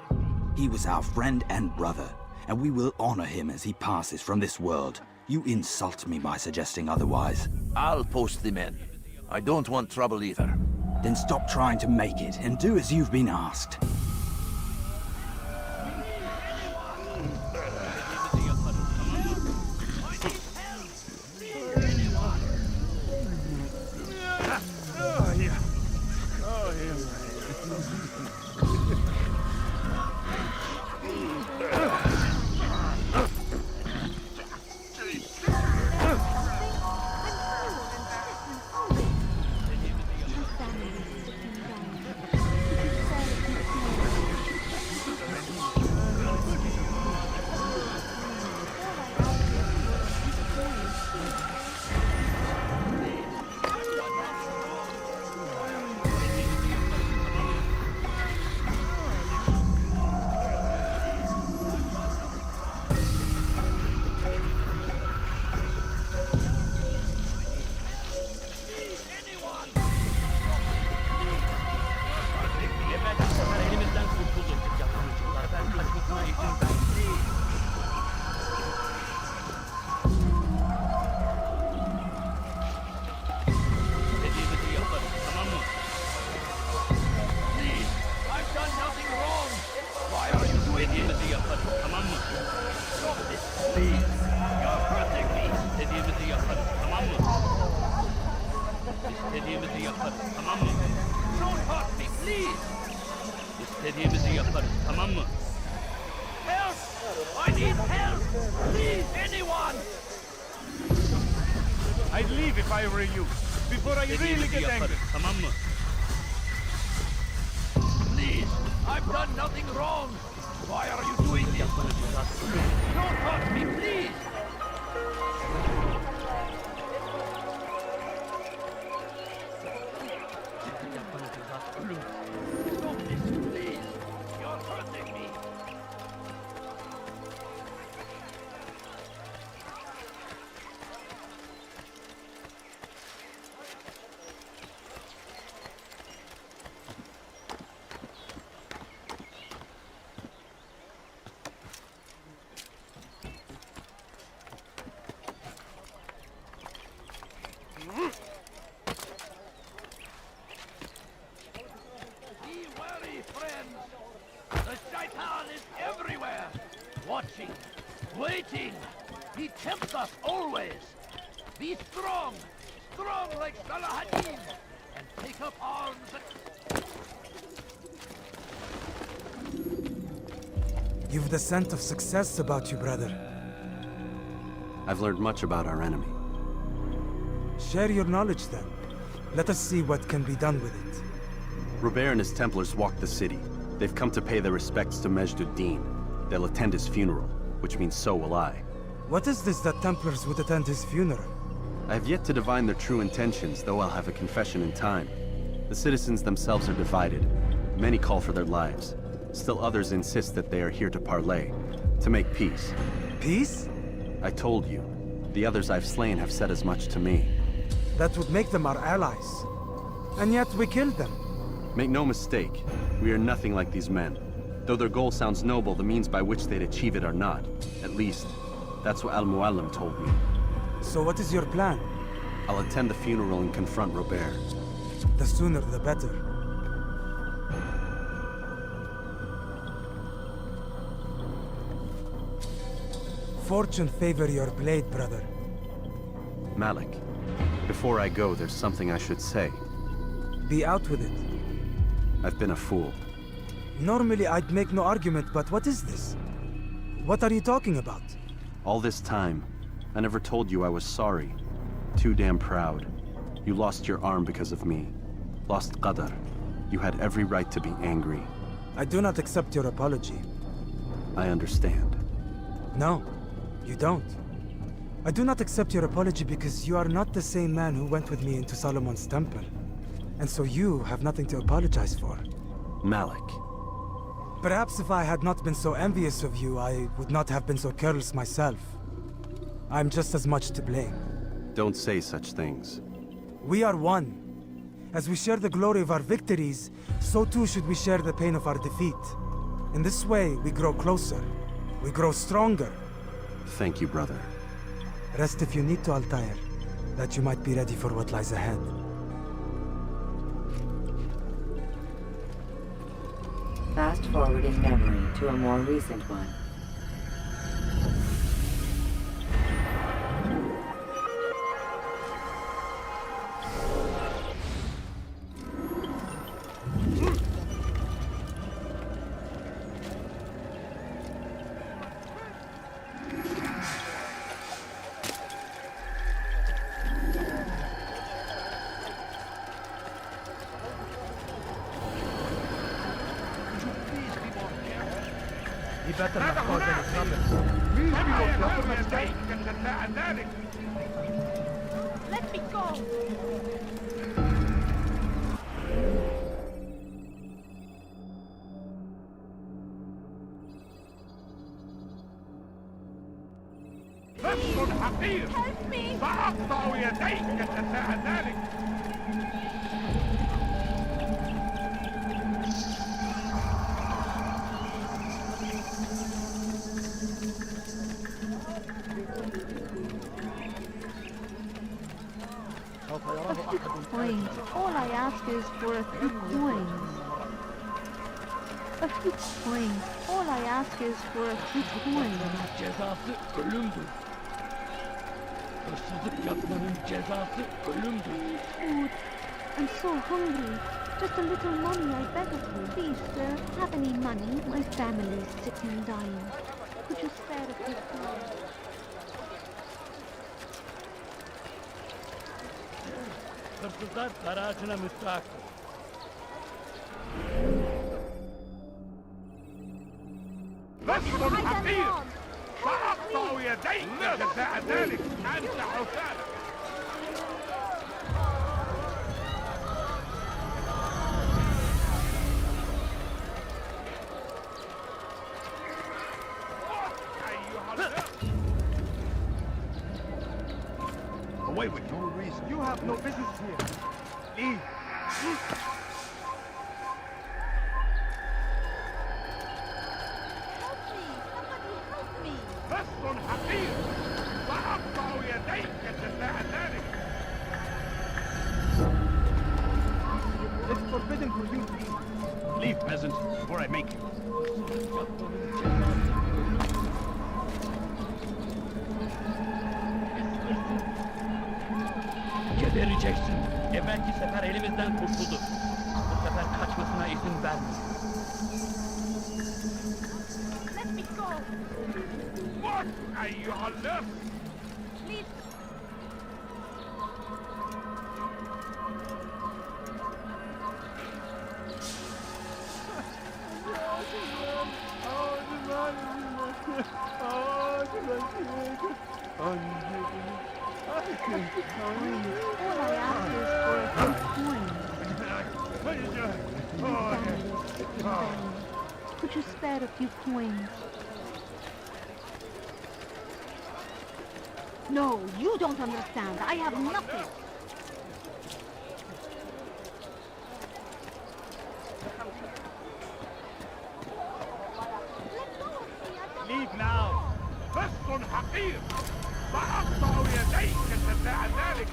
He was our friend and brother, and we will honor him as he passes from this world. You insult me by suggesting otherwise. I'll post the men. I don't want trouble either. Then stop trying to make it and do as you've been asked. Help! I need help! Please, anyone! I'd leave if I were you, before I really get angry. Please, I've done nothing wrong. Why are you doing this? Don't hurt me, please! Stop this, please! You're hurting me! Be wary, friends! The Shaitan is everywhere! Watching, waiting! He tempts us always! Be strong! Strong like Salahaddin! And take up arms and... You've the scent of success about you, brother. I've learned much about our enemy. Share your knowledge then. Let us see what can be done with it. Robert and his Templars walked the city. They've come to pay their respects to Majd-ud-Din. They'll attend his funeral, which means so will I. What is this that Templars would attend his funeral? I have yet to divine their true intentions, though I'll have a confession in time. The citizens themselves are divided. Many call for their lives. Still others insist that they are here to parley, to make peace. Peace? I told you. The others I've slain have said as much to me. That would make them our allies. And yet we killed them. Make no mistake, we are nothing like these men. Though their goal sounds noble, the means by which they'd achieve it are not. At least, that's what Al-Muallim told me. So what is your plan? I'll attend the funeral and confront Robert. The sooner the better. Fortune favor your blade, brother. Malik, before I go, there's something I should say. Be out with it. I've been a fool. Normally I'd make no argument, but what is this? What are you talking about? All this time, I never told you I was sorry. Too damn proud. You lost your arm because of me. Lost Qadar. You had every right to be angry. I do not accept your apology. I understand. No, you don't. I do not accept your apology because you are not the same man who went with me into Solomon's temple. And so you have nothing to apologize for. Malik. Perhaps if I had not been so envious of you, I would not have been so careless myself. I'm just as much to blame. Don't say such things. We are one. As we share the glory of our victories, so too should we share the pain of our defeat. In this way, we grow closer. We grow stronger. Thank you, brother. Rest if you need to, Altair, that you might be ready for what lies ahead. Fast forward in memory to a more recent one. You better not cause any trouble. Let me go! Help me! فأقطع يديك جزاء ذلك. A few coins. All I ask is for a few coins. A few coins. All I ask is for a few coins. Cezası ölümdür. Hırsızlık yapmanın cezası ölümdür. Food. I'm so hungry. Just a little money, I beg of you. Please, sir, have any money? My family's sick and dying. Could you spare a few pounds? Hırsızlar garajına müstahak. لست حقير سأقطع يديك جزاء ذلك أنت حسالك Away with no reason. You have no business here. Leave. لست حقير سأقطع يديك جزاء ذلك It's forbidden for you to eat. Leave, peasant, before I make you. Gebereceksin. Evvelki sefer elimizden kurtuldu. Bu sefer kaçmasına izin verme. Let me go. What أيها اللص Please. All I ask is for a few coins. Could you spare a few coins? No, you don't understand. I have nothing. Leave now لست حقير سأقطع يديك جزاء ذلك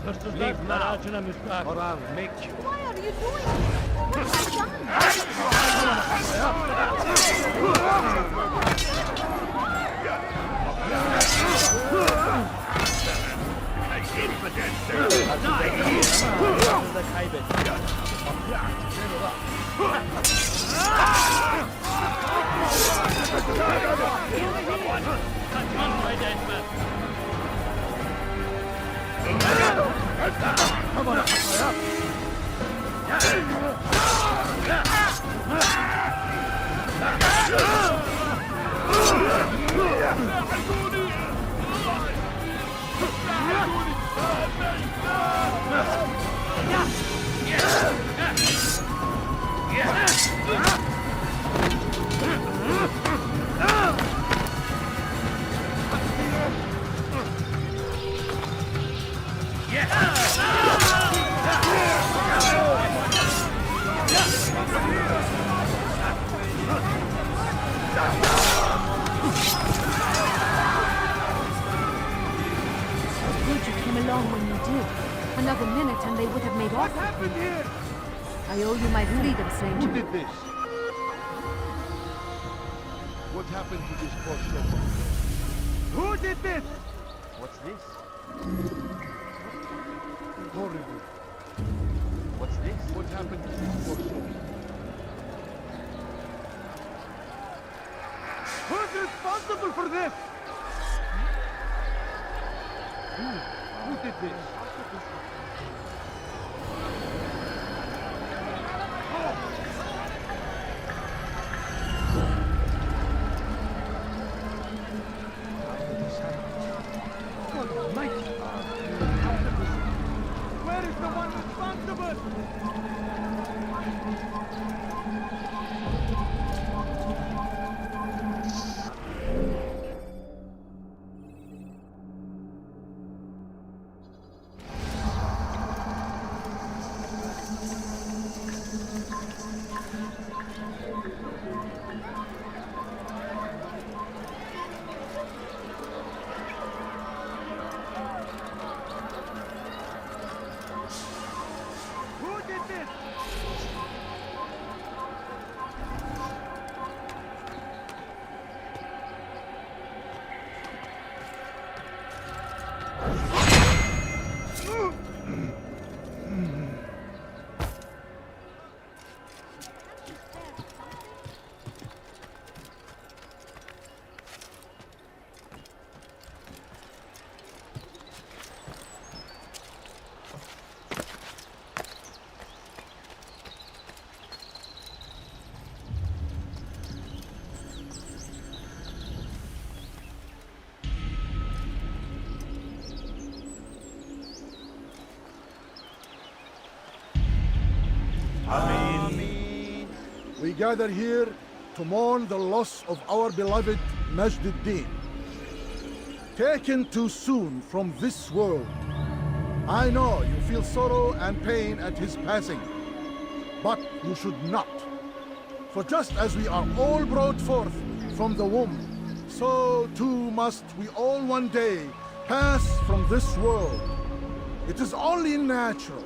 Hırsızlar garajına müstahak. Or I'll make you. Why are you doing this? What Another minute and they would have made off. What happened here? I owe you my freedom, stranger. Who did this? What happened to this poor soul? Who did this? What's this? Horrible. What's this? What happened to this poor soul? Who's responsible for this? Who did this? Where is the one responsible? we gather here to mourn the loss of our beloved Majd-ud-Din. Taken too soon from this world. I know you feel sorrow and pain at his passing, but you should not. For just as we are all brought forth from the womb, so too must we all one day pass from this world. It is only natural,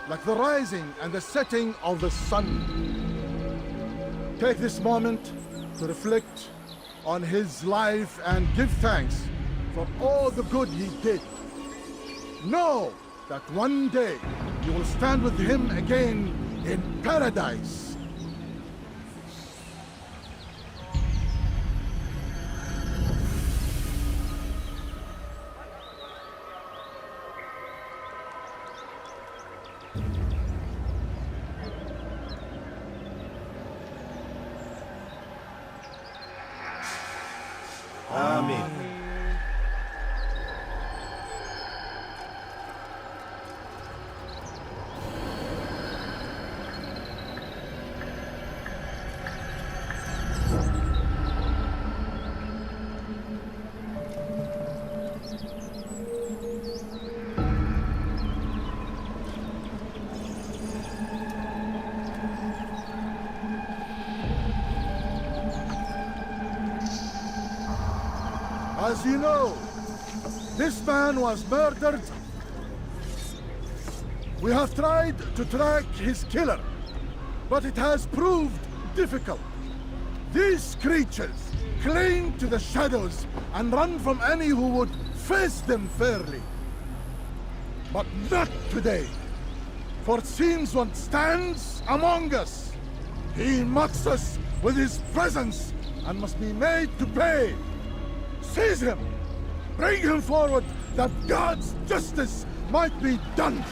like the rising and the setting of the sun. Take this moment to reflect on his life and give thanks for all the good he did. Know that one day you will stand with him again in paradise. Amen. As you know, this man was murdered. We have tried to track his killer, but it has proved difficult. These creatures cling to the shadows and run from any who would face them fairly. But not today, for it seems one stands among us. He mocks us with his presence and must be made to pay. Seize him! Bring him forward, that God's justice might be done!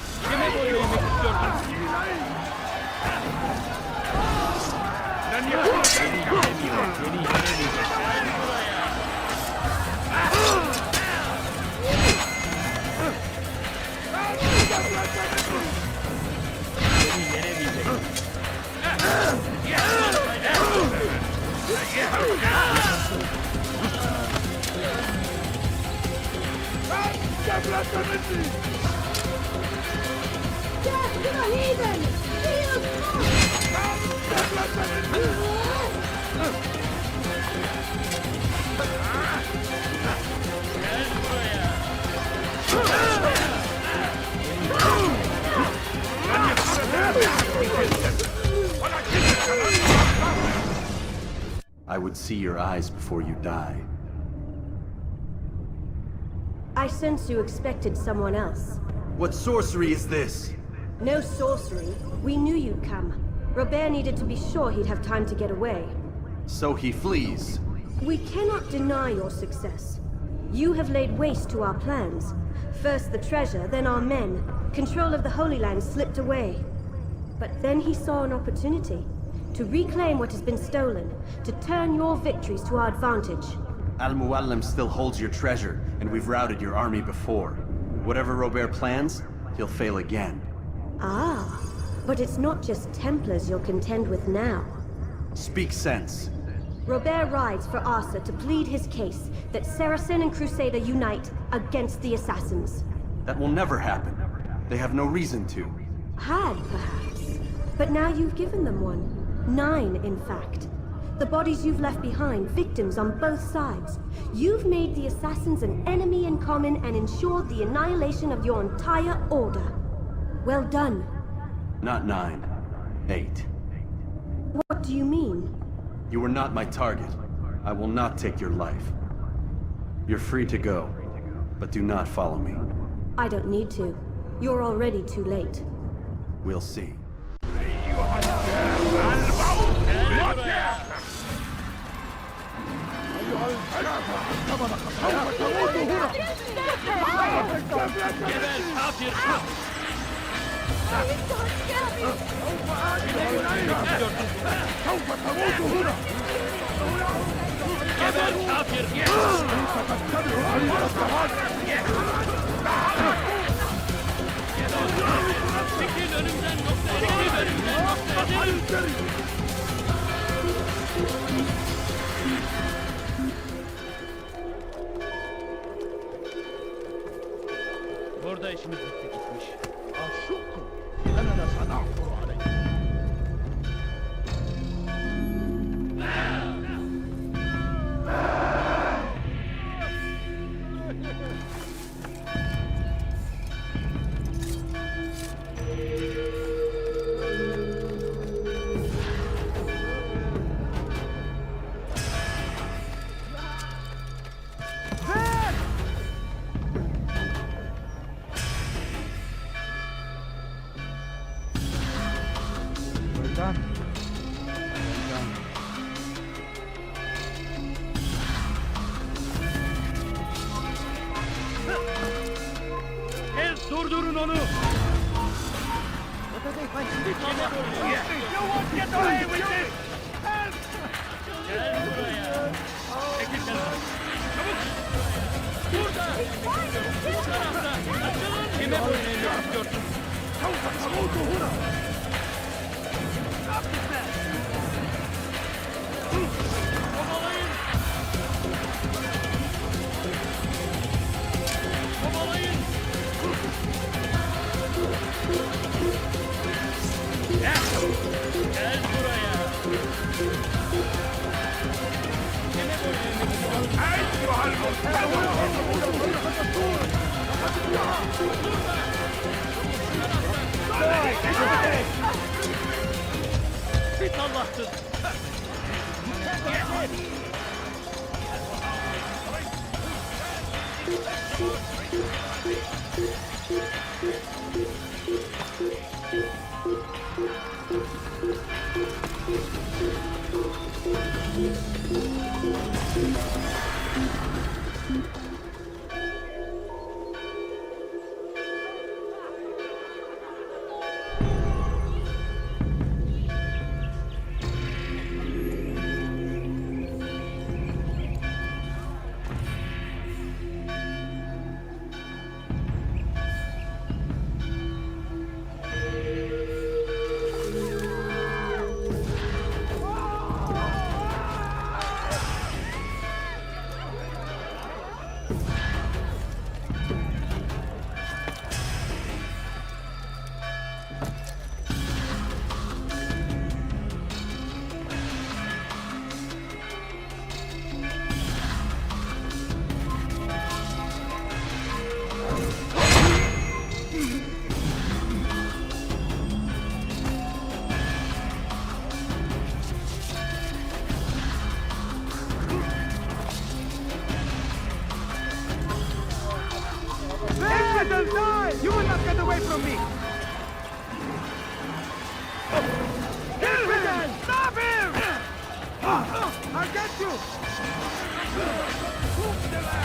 I would see your eyes before you die. I sense you expected someone else. What sorcery is this? No sorcery. We knew you'd come. Robert needed to be sure he'd have time to get away. So he flees. We cannot deny your success. You have laid waste to our plans. First the treasure, then our men. Control of the Holy Land slipped away. But then he saw an opportunity to reclaim what has been stolen, to turn your victories to our advantage. Al-Muallim still holds your treasure, and we've routed your army before. Whatever Robert plans, he'll fail again. Ah, but it's not just Templars you'll contend with now. Speak sense. Robert rides for Arsa to plead his case that Saracen and Crusader unite against the Assassins. That will never happen. They have no reason to. Had, perhaps. But now you've given them one. 9, in fact. The bodies you've left behind, victims on both sides. You've made the Assassins an enemy in common and ensured the annihilation of your entire order. Well done. Not 9. 8. What do you mean? You were not my target. I will not take your life. You're free to go, but do not follow me. I don't need to. You're already too late. We'll see. da işimiz bitti gitmiş. Aşukku. Ana da sana aleyh. Durdurun onu! Gel buraya! Çekil kenara! Çabuk! Burada! Bu tarafta! Açılın! Kime boyun eğmek istiyorsun? Kovalayın! Kovalayın! Gel buraya. Kime boyun Bir Allah'tır. You will not get away from me! Kill him! Stop him! I'll get you!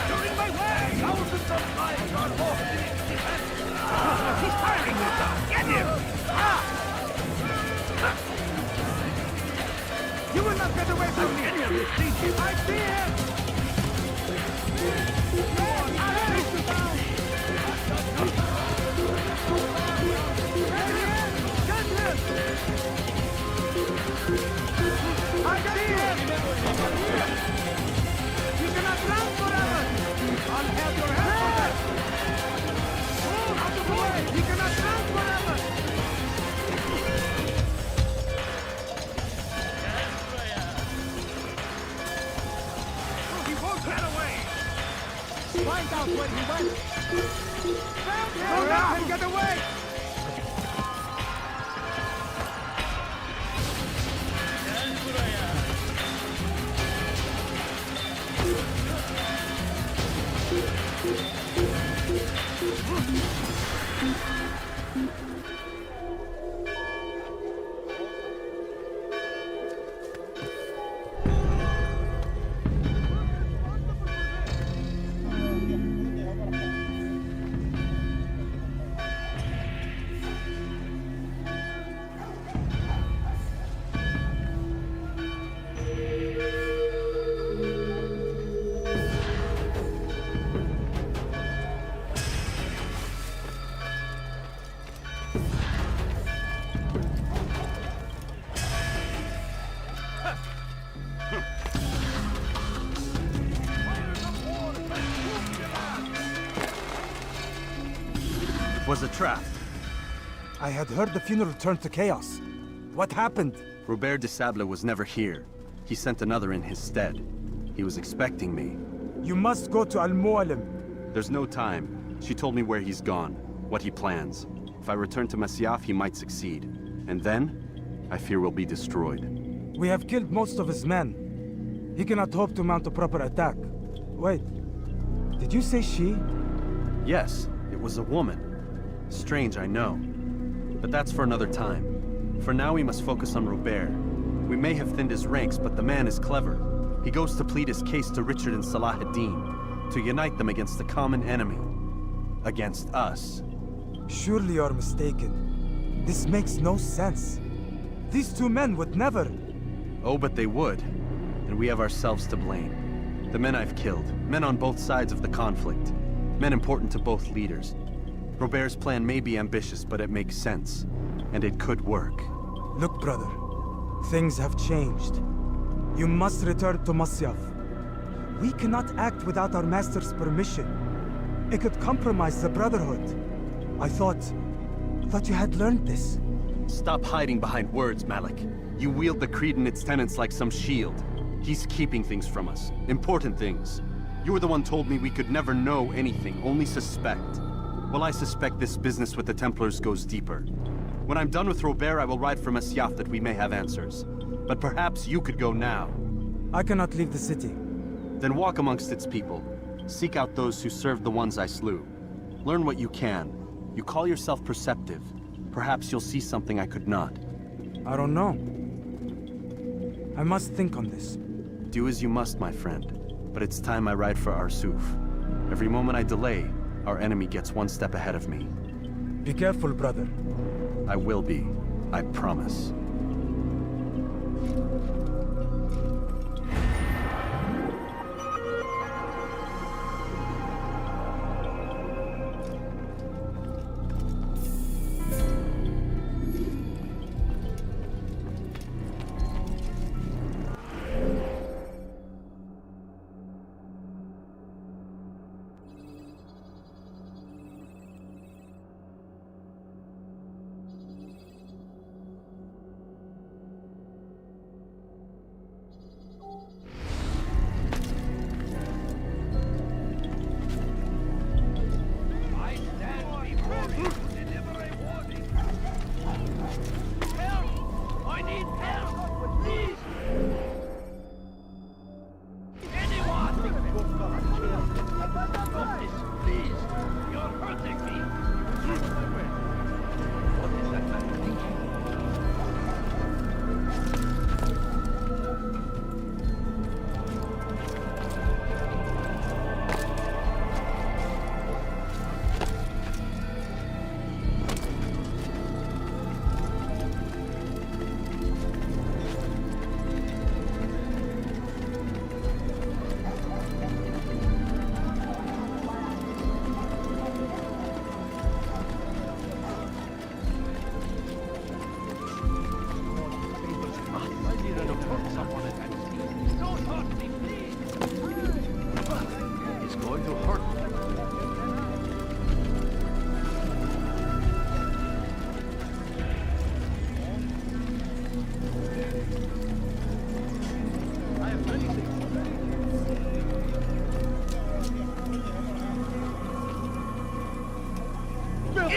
You're in my way! Thousands of lives are lost in its defense! He's firing you down! Get him! You will not get away from me! I see him! I'll take you down! Get him! I got him! You cannot run forever! I'll have your head! Move out of the way! You cannot run forever! He won't get away! Find out where he went! Don't let him get away! Gel buraya. was a trap. I had heard the funeral turned to chaos. What happened? Robert de Sable was never here. He sent another in his stead. He was expecting me. You must go to Al-Mualim. There's no time. She told me where he's gone, what he plans. If I return to Masyaf, he might succeed. And then, I fear we'll be destroyed. We have killed most of his men. He cannot hope to mount a proper attack. Wait, did you say she? Yes, it was a woman. Strange, I know. But that's for another time. For now, we must focus on Robert. We may have thinned his ranks, but the man is clever. He goes to plead his case to Richard and Salah ad-Din, to unite them against the common enemy. Against us. Surely you're mistaken. This makes no sense. These two men would never... Oh, but they would. And we have ourselves to blame. The men I've killed, men on both sides of the conflict, men important to both leaders. Robert's plan may be ambitious, but it makes sense. And it could work. Look, brother. Things have changed. You must return to Masyaf. We cannot act without our master's permission. It could compromise the Brotherhood. I thought you had learned this. Stop hiding behind words, Malik. You wield the creed and its tenets like some shield. He's keeping things from us. Important things. You were the one told me we could never know anything, only suspect. Well, I suspect this business with the Templars goes deeper. When I'm done with Robert, I will ride for Masyaf that we may have answers. But perhaps you could go now. I cannot leave the city. Then walk amongst its people. Seek out those who served the ones I slew. Learn what you can. You call yourself perceptive. Perhaps you'll see something I could not. I don't know. I must think on this. Do as you must, my friend. But it's time I ride for Arsuf. Every moment I delay, our enemy gets one step ahead of me. Be careful, brother. I will be. I promise.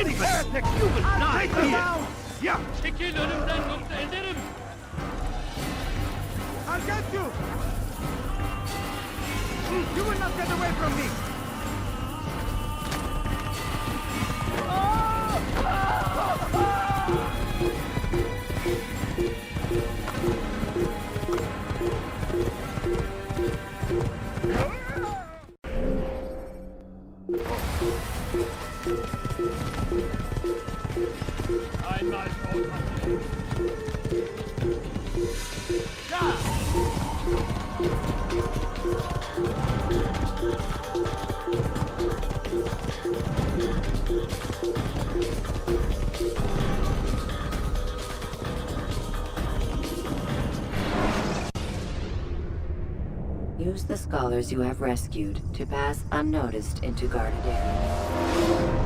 Heretic, you will die here! Yeah! Çekil önümden yoksa ederim! I'll get you! You will not get away from me! Einmal vorkommen! Ja! Use the scholars you have rescued to pass unnoticed into guarded areas.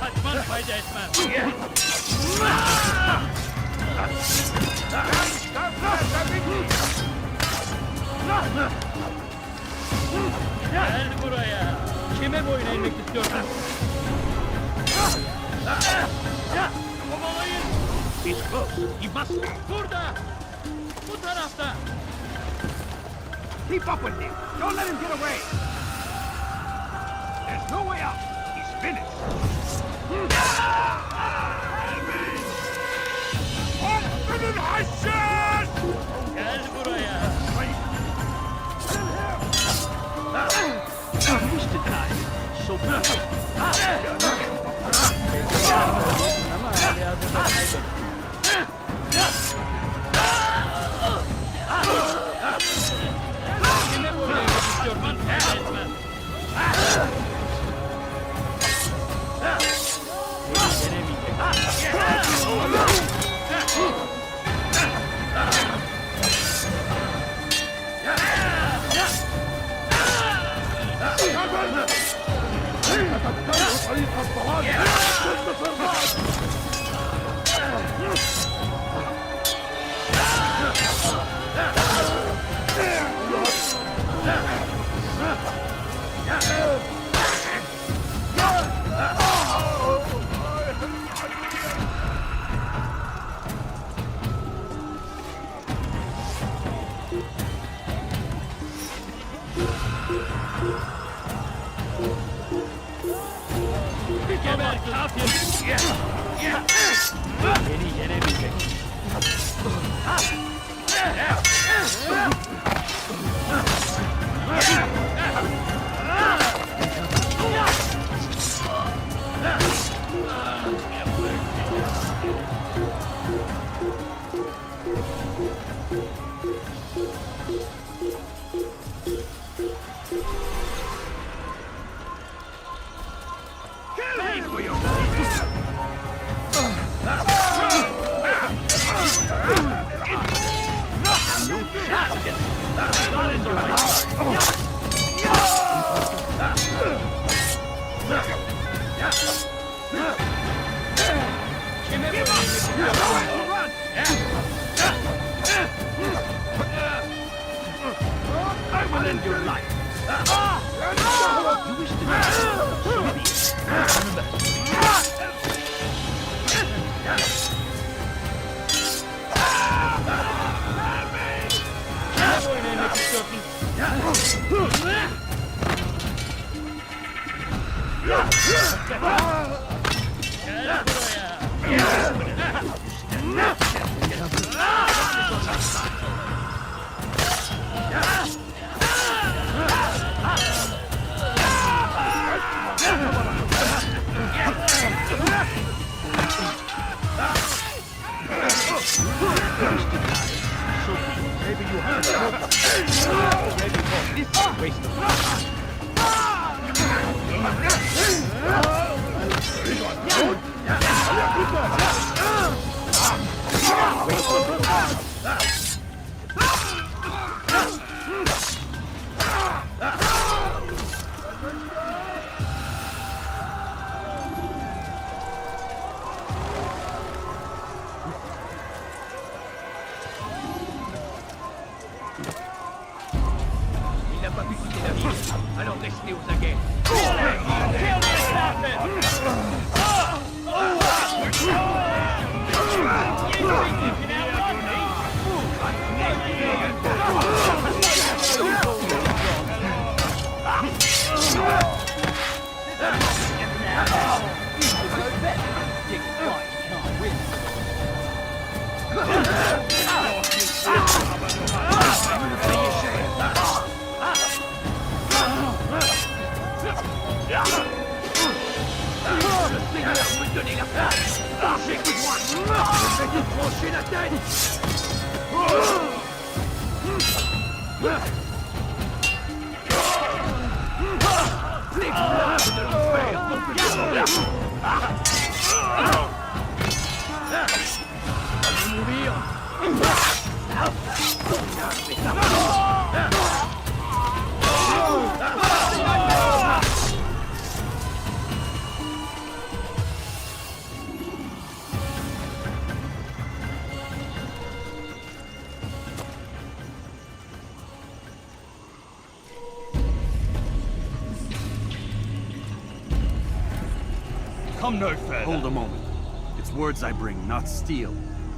Kaçmaz fayda etmez. Gel buraya. Kime boyun eğmek istiyorsun? Kovalayın. He's close. He must be. Burada. Bu tarafta. Keep up with him. Don't let him get away. There's no way out. He's finished. Open Hashes! Gel buraya. Wish to die. So Kime boyun eğmek istiyorsun? Fayda etmez. Geber kafir. Beni yenemeyecek. I will end your life. You wish to Maybe you have a maybe not. This is a waste of time. Tranchez la tête! Les flammes de l'enfer vont allez mourir! Come no further. Hold a moment. It's words I bring, not steel.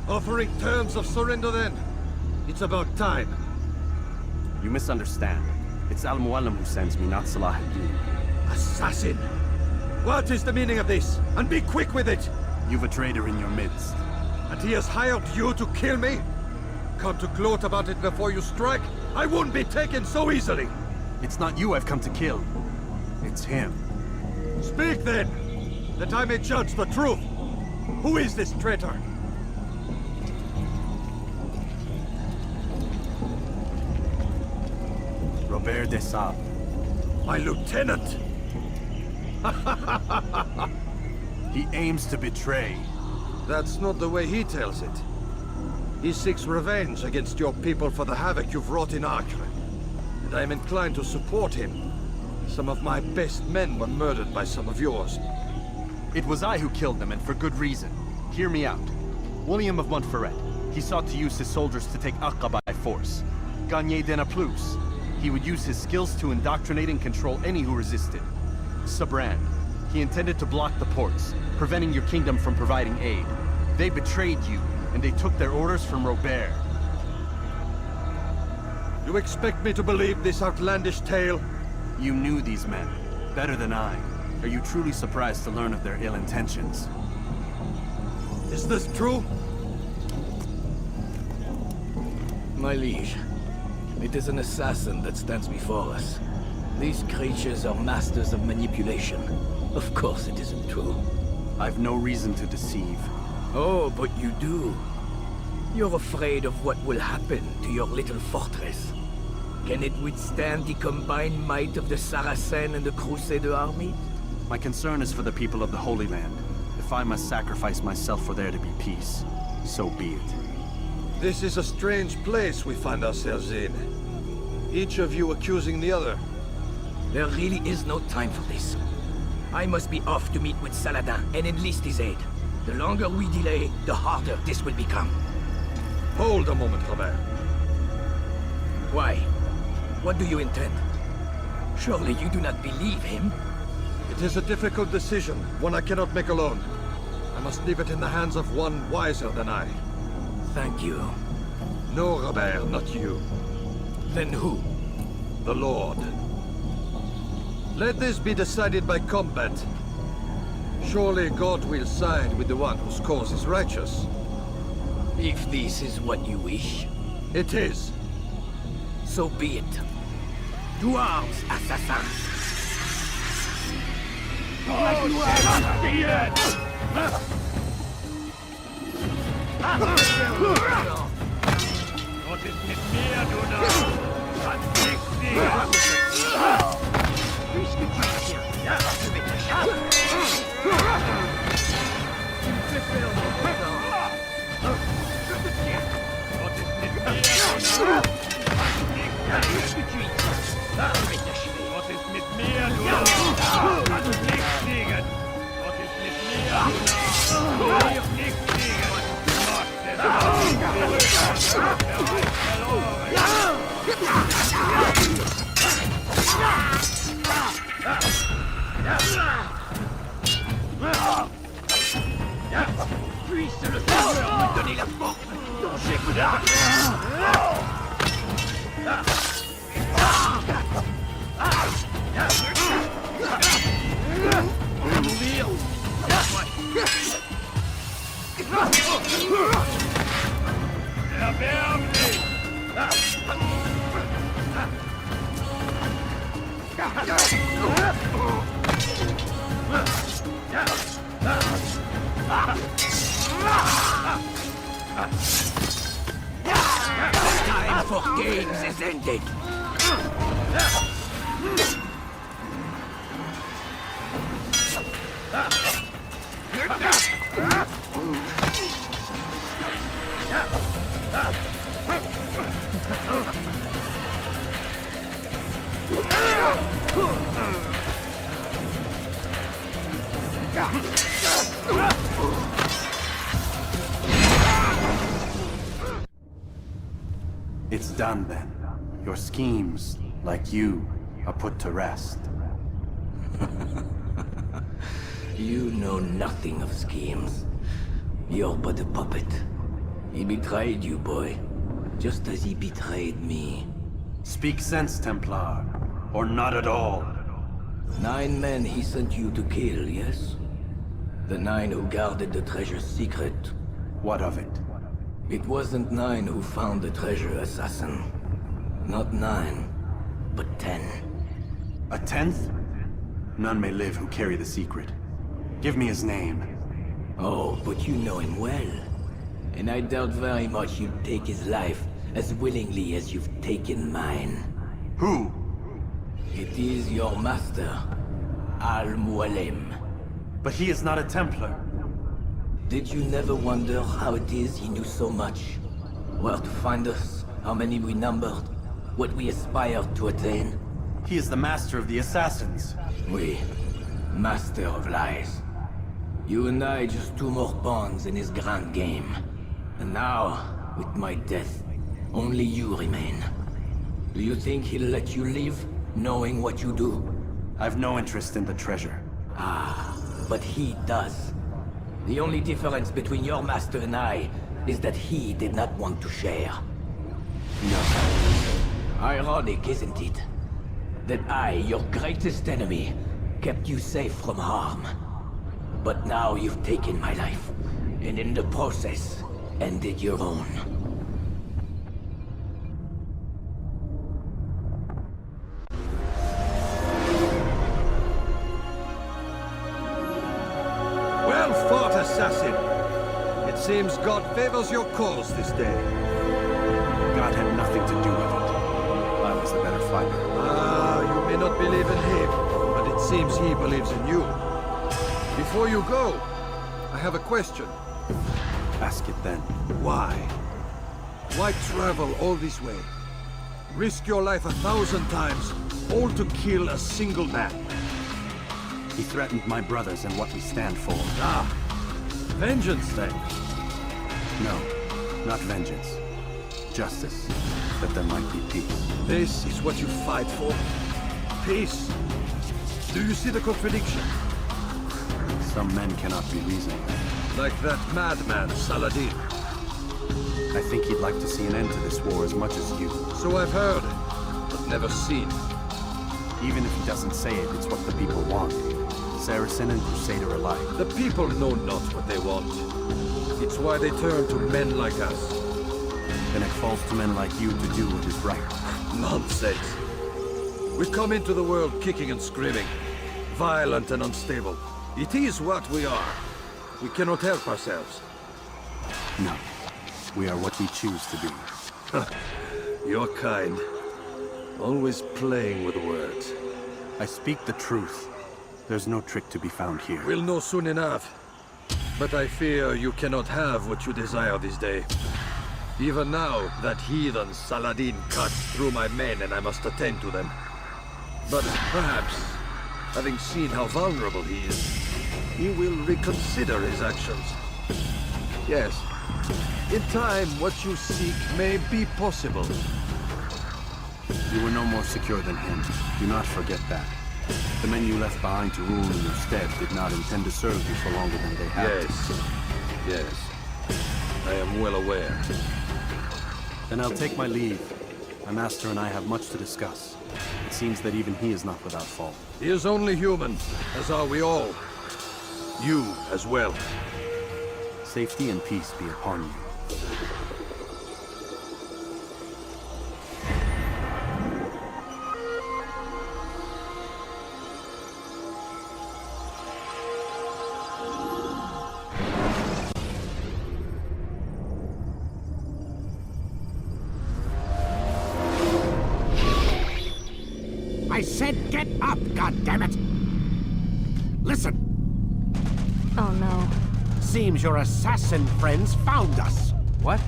Offering terms of surrender then. It's about time. You misunderstand. It's Al-Mualim who sends me, not Salah ad-Din. Assassin! What is the meaning of this? And be quick with it! You've a traitor in your midst. And he has hired you to kill me? Come to gloat about it before you strike? I won't be taken so easily! It's not you I've come to kill. It's him. Speak then! That I may judge the truth! Who is this traitor? Robert de Sable. My lieutenant! He aims to betray. That's not the way he tells it. He seeks revenge against your people for the havoc you've wrought in Acre. And I am inclined to support him. Some of my best men were murdered by some of yours. It was I who killed them, and for good reason. Hear me out. William of Montferrat. He sought to use his soldiers to take Acre by force. Gagné de Naplouse. He would use his skills to indoctrinate and control any who resisted. Sabran. He intended to block the ports, preventing your kingdom from providing aid. They betrayed you, and they took their orders from Robert. You expect me to believe this outlandish tale? You knew these men, better than I. Are you truly surprised to learn of their ill intentions? Is this true? My liege, it is an assassin that stands before us. These creatures are masters of manipulation. Of course it isn't true. I've no reason to deceive. Oh, but you do. You're afraid of what will happen to your little fortress. Can it withstand the combined might of the Saracen and the Crusader army? My concern is for the people of the Holy Land. If I must sacrifice myself for there to be peace, so be it. This is a strange place we find ourselves in. Each of you accusing the other. There really is no time for this. I must be off to meet with Saladin and enlist his aid. The longer we delay, the harder this will become. Hold a moment, Robert. Why? What do you intend? Surely you do not believe him? It is a difficult decision, one I cannot make alone. I must leave it in the hands of one wiser than I. Thank you. No, Robert, not you. Then who? The Lord. Let this be decided by combat. Surely God will side with the one whose cause is righteous. If this is what you wish. It is. So be it. To arms, assassins! Was ist mit mir, du Narr? Vernicht sie! Puisque tu tiens, je vais t'acheter. Je te tiens. Was ist mit mir, du Narr? Puisque tu y tiens, je vais t'achever. Was ist mit mir, du Narr? Kannst nicht fliegen. Was ist mit mir, du Narr? Kannst nicht fliegen. Puisse le Seigneur me donner la force dont j'ai besoin. Mourir. Erbärmlich! Time for games is ended. It's done then. Your schemes, like you, are put to rest. You know nothing of schemes. You're but a puppet. He betrayed you, boy. Just as he betrayed me. Speak sense, Templar. Or not at all. 9 men he sent you to kill, yes? The 9 who guarded the treasure's secret. What of it? It wasn't 9 who found the treasure, assassin. Not 9, but 10. A 10th? None may live who carry the secret. Give me his name. Oh, but you know him well. And I doubt very much you'd take his life as willingly as you've taken mine. Who? It is your master, Al-Mualim. But he is not a Templar. Did you never wonder how it is he knew so much? Where to find us, how many we numbered, what we aspired to attain? He is the master of the assassins. Oui, master of lies. You and I just 2 more pawns in his grand game. And now, with my death, only you remain. Do you think he'll let you live, knowing what you do? I've no interest in the treasure. Ah, but he does. The only difference between your master and I is that he did not want to share. No. Ironic, isn't it? That I, your greatest enemy, kept you safe from harm. But now you've taken my life, and in the process, ended your own. Well fought, assassin. It seems God favors your cause this day. God had nothing to do with it. I was the better fighter. Ah, you may not believe in him, but it seems he believes in you. Before you go, I have a question. Ask it then. Why? Why travel all this way? Risk your life 1,000 times, all to kill a single man. He threatened my brothers and what we stand for. Ah, vengeance then? No, not vengeance. Justice, that there might be peace. This is what you fight for? Peace? Do you see the contradiction? Some men cannot be reasoned. Like that madman, Saladin. I think he'd like to see an end to this war as much as you. So I've heard, but never seen. Even if he doesn't say it, it's what the people want. Saracen and Crusader alike. The people know not what they want. It's why they turn to men like us. Then it falls to men like you to do what is right. Nonsense. We come into the world kicking and screaming. Violent and unstable. It is what we are. We cannot help ourselves. No. We are what we choose to be. You're kind. Always playing with words. I speak the truth. There's no trick to be found here. We'll know soon enough. But I fear you cannot have what you desire this day. Even now, that heathen Saladin cuts through my men and I must attend to them. But perhaps, having seen how vulnerable he is, he will reconsider his actions. Yes, in time, what you seek may be possible. You were no more secure than him. Do not forget that. The men you left behind to rule in your stead did not intend to serve you for longer than they had. Yes. I am well aware. Then I'll take my leave. My master and I have much to discuss. It seems that even he is not without fault. He is only human, as are we all. You as well. Safety and peace be upon you. said get up, goddammit! Listen. Oh no. Seems your assassin friends found us. What?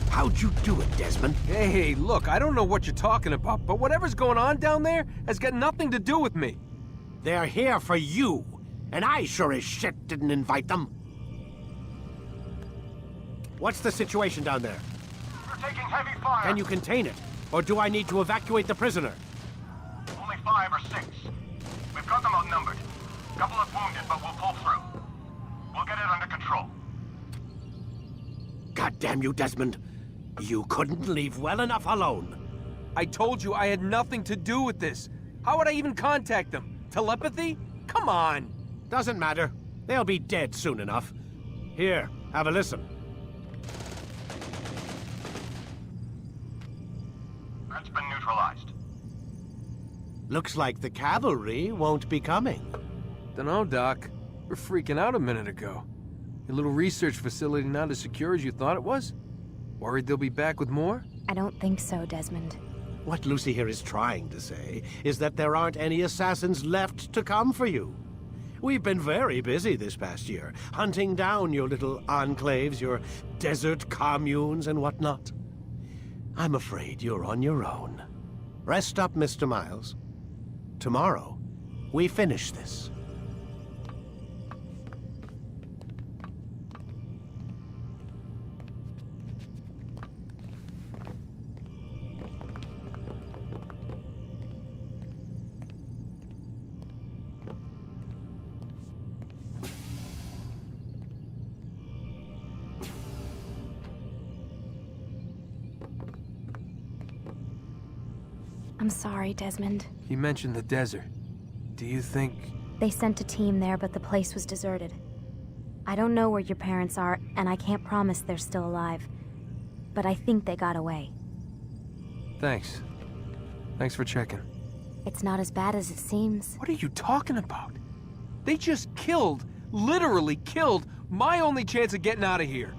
How'd you do it, Desmond? Hey, look, I don't know what you're talking about, but whatever's going on down there has got nothing to do with me. They're here for you, and I sure as shit didn't invite them. What's the situation down there? We're taking heavy fire. Can you contain it? Or do I need to evacuate the prisoner? Only 5 or 6. We've got them outnumbered. Couple of wounded, but we'll pull through. We'll get it under control. God damn you, Desmond. You couldn't leave well enough alone. I told you I had nothing to do with this. How would I even contact them? Telepathy? Come on. Doesn't matter. They'll be dead soon enough. Here, have a listen. That's been neutralized. Looks like the cavalry won't be coming. Dunno, Doc. We're freaking out a minute ago. Your little research facility not as secure as you thought it was? Worried they'll be back with more? I don't think so, Desmond. What Lucy here is trying to say is that there aren't any assassins left to come for you. We've been very busy this past year, hunting down your little enclaves, your desert communes and whatnot. I'm afraid you're on your own. Rest up, Mr. Miles. Tomorrow, we finish this. I'm sorry, Desmond. You mentioned the desert. Do you think... They sent a team there, but the place was deserted. I don't know where your parents are, and I can't promise they're still alive. But I think they got away. Thanks. Thanks for checking. It's not as bad as it seems. What are you talking about? They just killed, literally killed, my only chance of getting out of here.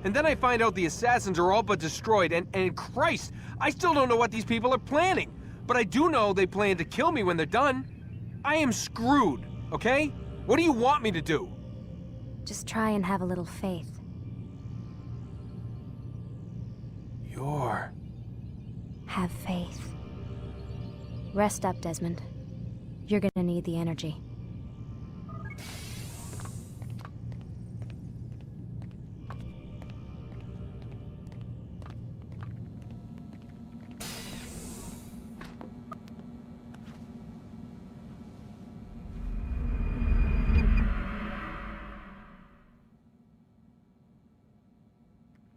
And then I find out the assassins are all but destroyed, and Christ, I still don't know what these people are planning. But I do know they plan to kill me when they're done. I am screwed, okay? What do you want me to do? Just try and have a little faith. Have faith. Rest up, Desmond. You're gonna need the energy.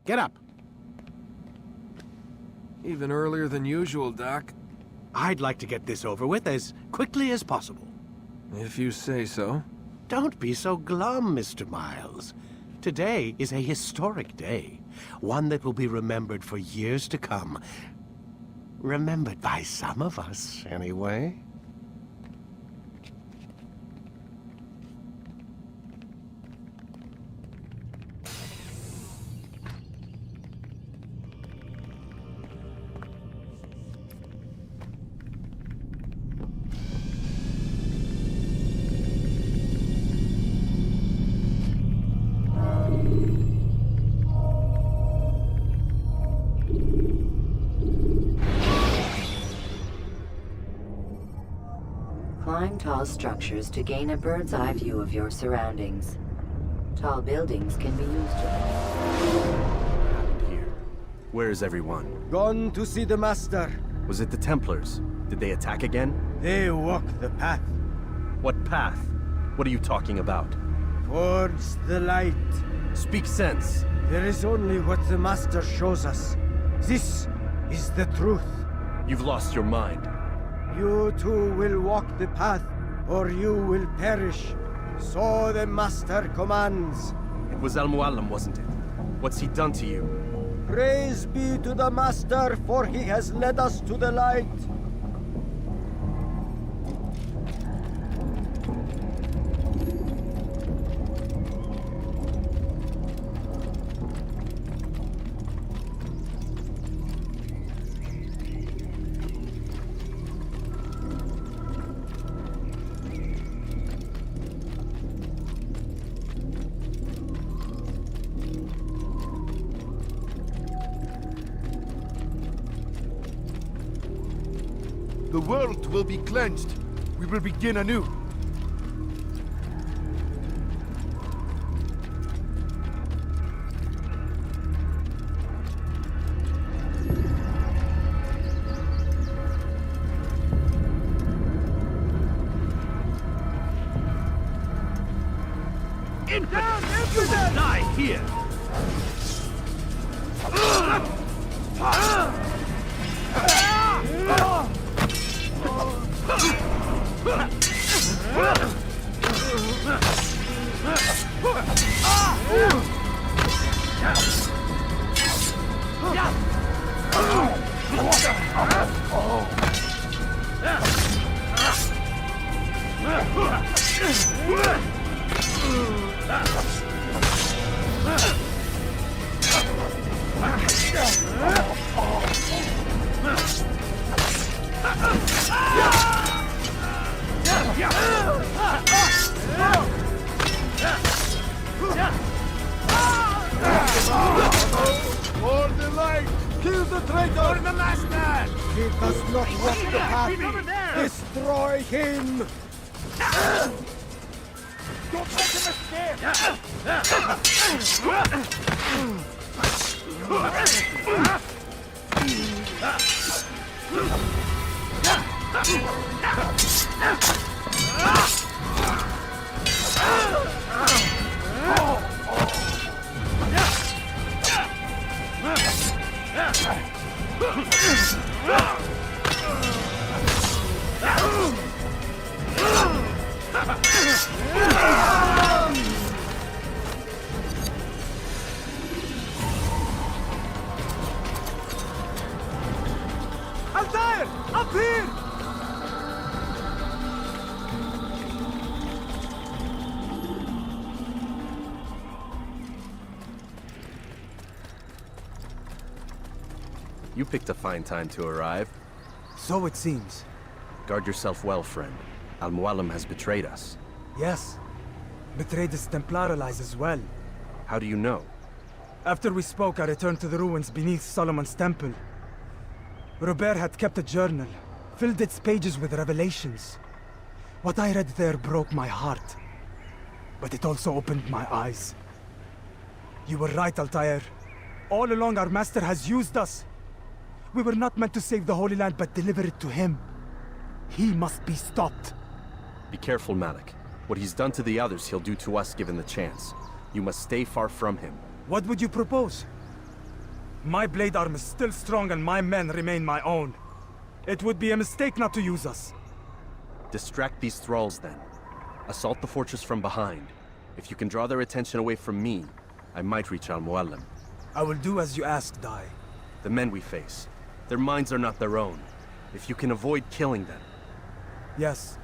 Get up. Even earlier than usual, Doc. I'd like to get this over with as quickly as possible. If you say so. Don't be so glum, Mr. Miles. Today is a historic day. One that will be remembered for years to come. Remembered by some of us, anyway. Climb tall structures to gain a bird's eye view of your surroundings. Tall buildings can be used to... Here. Where is everyone? Gone to see the Master. Was it the Templars? Did they attack again? They walk the path. What path? What are you talking about? Towards the light. Speak sense. There is only what the Master shows us. This is the truth. You've lost your mind. You too will walk the path, or you will perish. So the Master commands. It was Al-Mualim, wasn't it? What's he done to you? Praise be to the Master, for he has led us to the light. the world will be cleansed. We will begin anew. You will die here! For the light! Kill the traitor! For the master! He does not walk the path! Destroy him! Don't let him escape! Altair! Up here! You picked a fine time to arrive. So it seems. Guard yourself well, friend. Al-Mualim has betrayed us. Yes. Betrayed his Templar allies as well. How do you know? After we spoke, I returned to the ruins beneath Solomon's temple. Robert had kept a journal, filled its pages with revelations. What I read there broke my heart. But it also opened my eyes. You were right, Altair. All along our master has used us. We were not meant to save the Holy Land, but deliver it to him. He must be stopped. Be careful, Malik. What he's done to the others, he'll do to us given the chance. You must stay far from him. What would you propose? My blade arm is still strong and my men remain my own. It would be a mistake not to use us. Distract these thralls, then. Assault the fortress from behind. If you can draw their attention away from me, I might reach Al-Mualim. I will do as you ask, Dai. The men we face, their minds are not their own. If you can avoid killing them. Yes.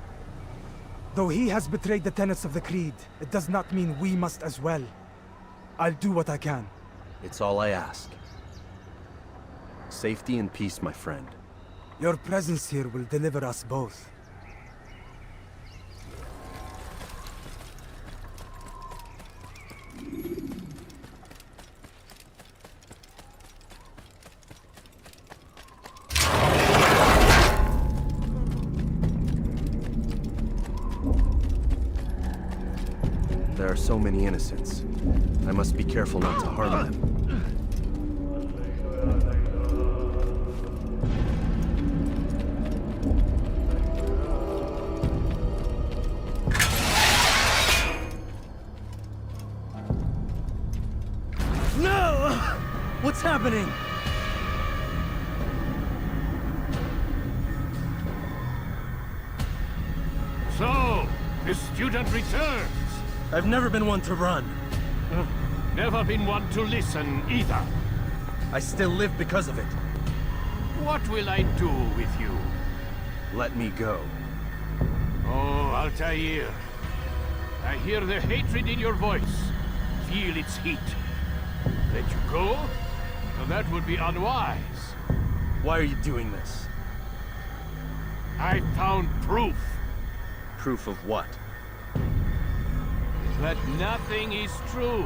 Though he has betrayed the tenets of the Creed, it does not mean we must as well. I'll do what I can. It's all I ask. Safety and peace, my friend. Your presence here will deliver us both. There are so many innocents. I must be careful not to harm them. No! What's happening? So, the student returns. I've never been one to run. Never been one to listen, either. I still live because of it. What will I do with you? Let me go. Oh, Altair. I hear the hatred in your voice. Feel its heat. Let you go? Well, that would be unwise. Why are you doing this? I found proof. Proof of what? That nothing is true.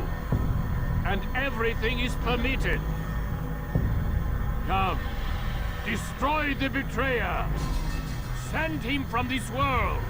And everything is permitted. Come. Destroy the betrayer. Send him from this world!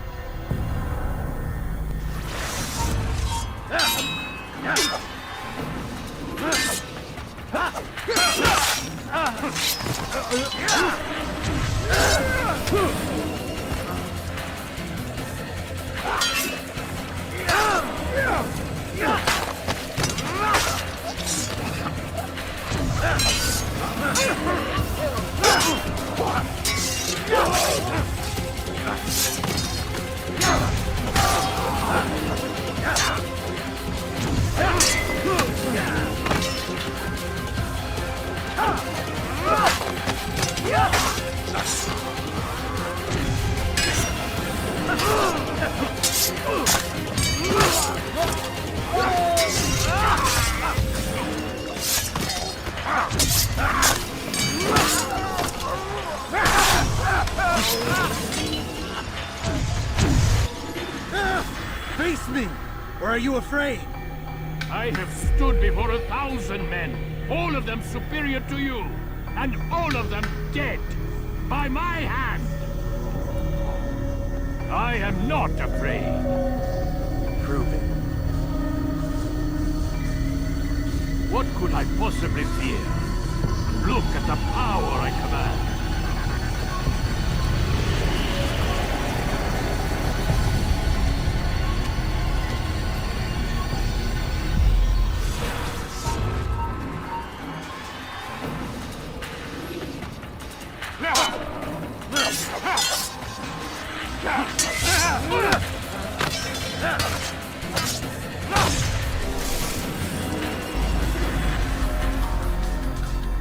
Face me! Or are you afraid? I have stood before 1,000 men, all of them superior to you, and all of them dead, by my hand. I am not afraid. Prove it. What could I possibly fear? Look at the power I command.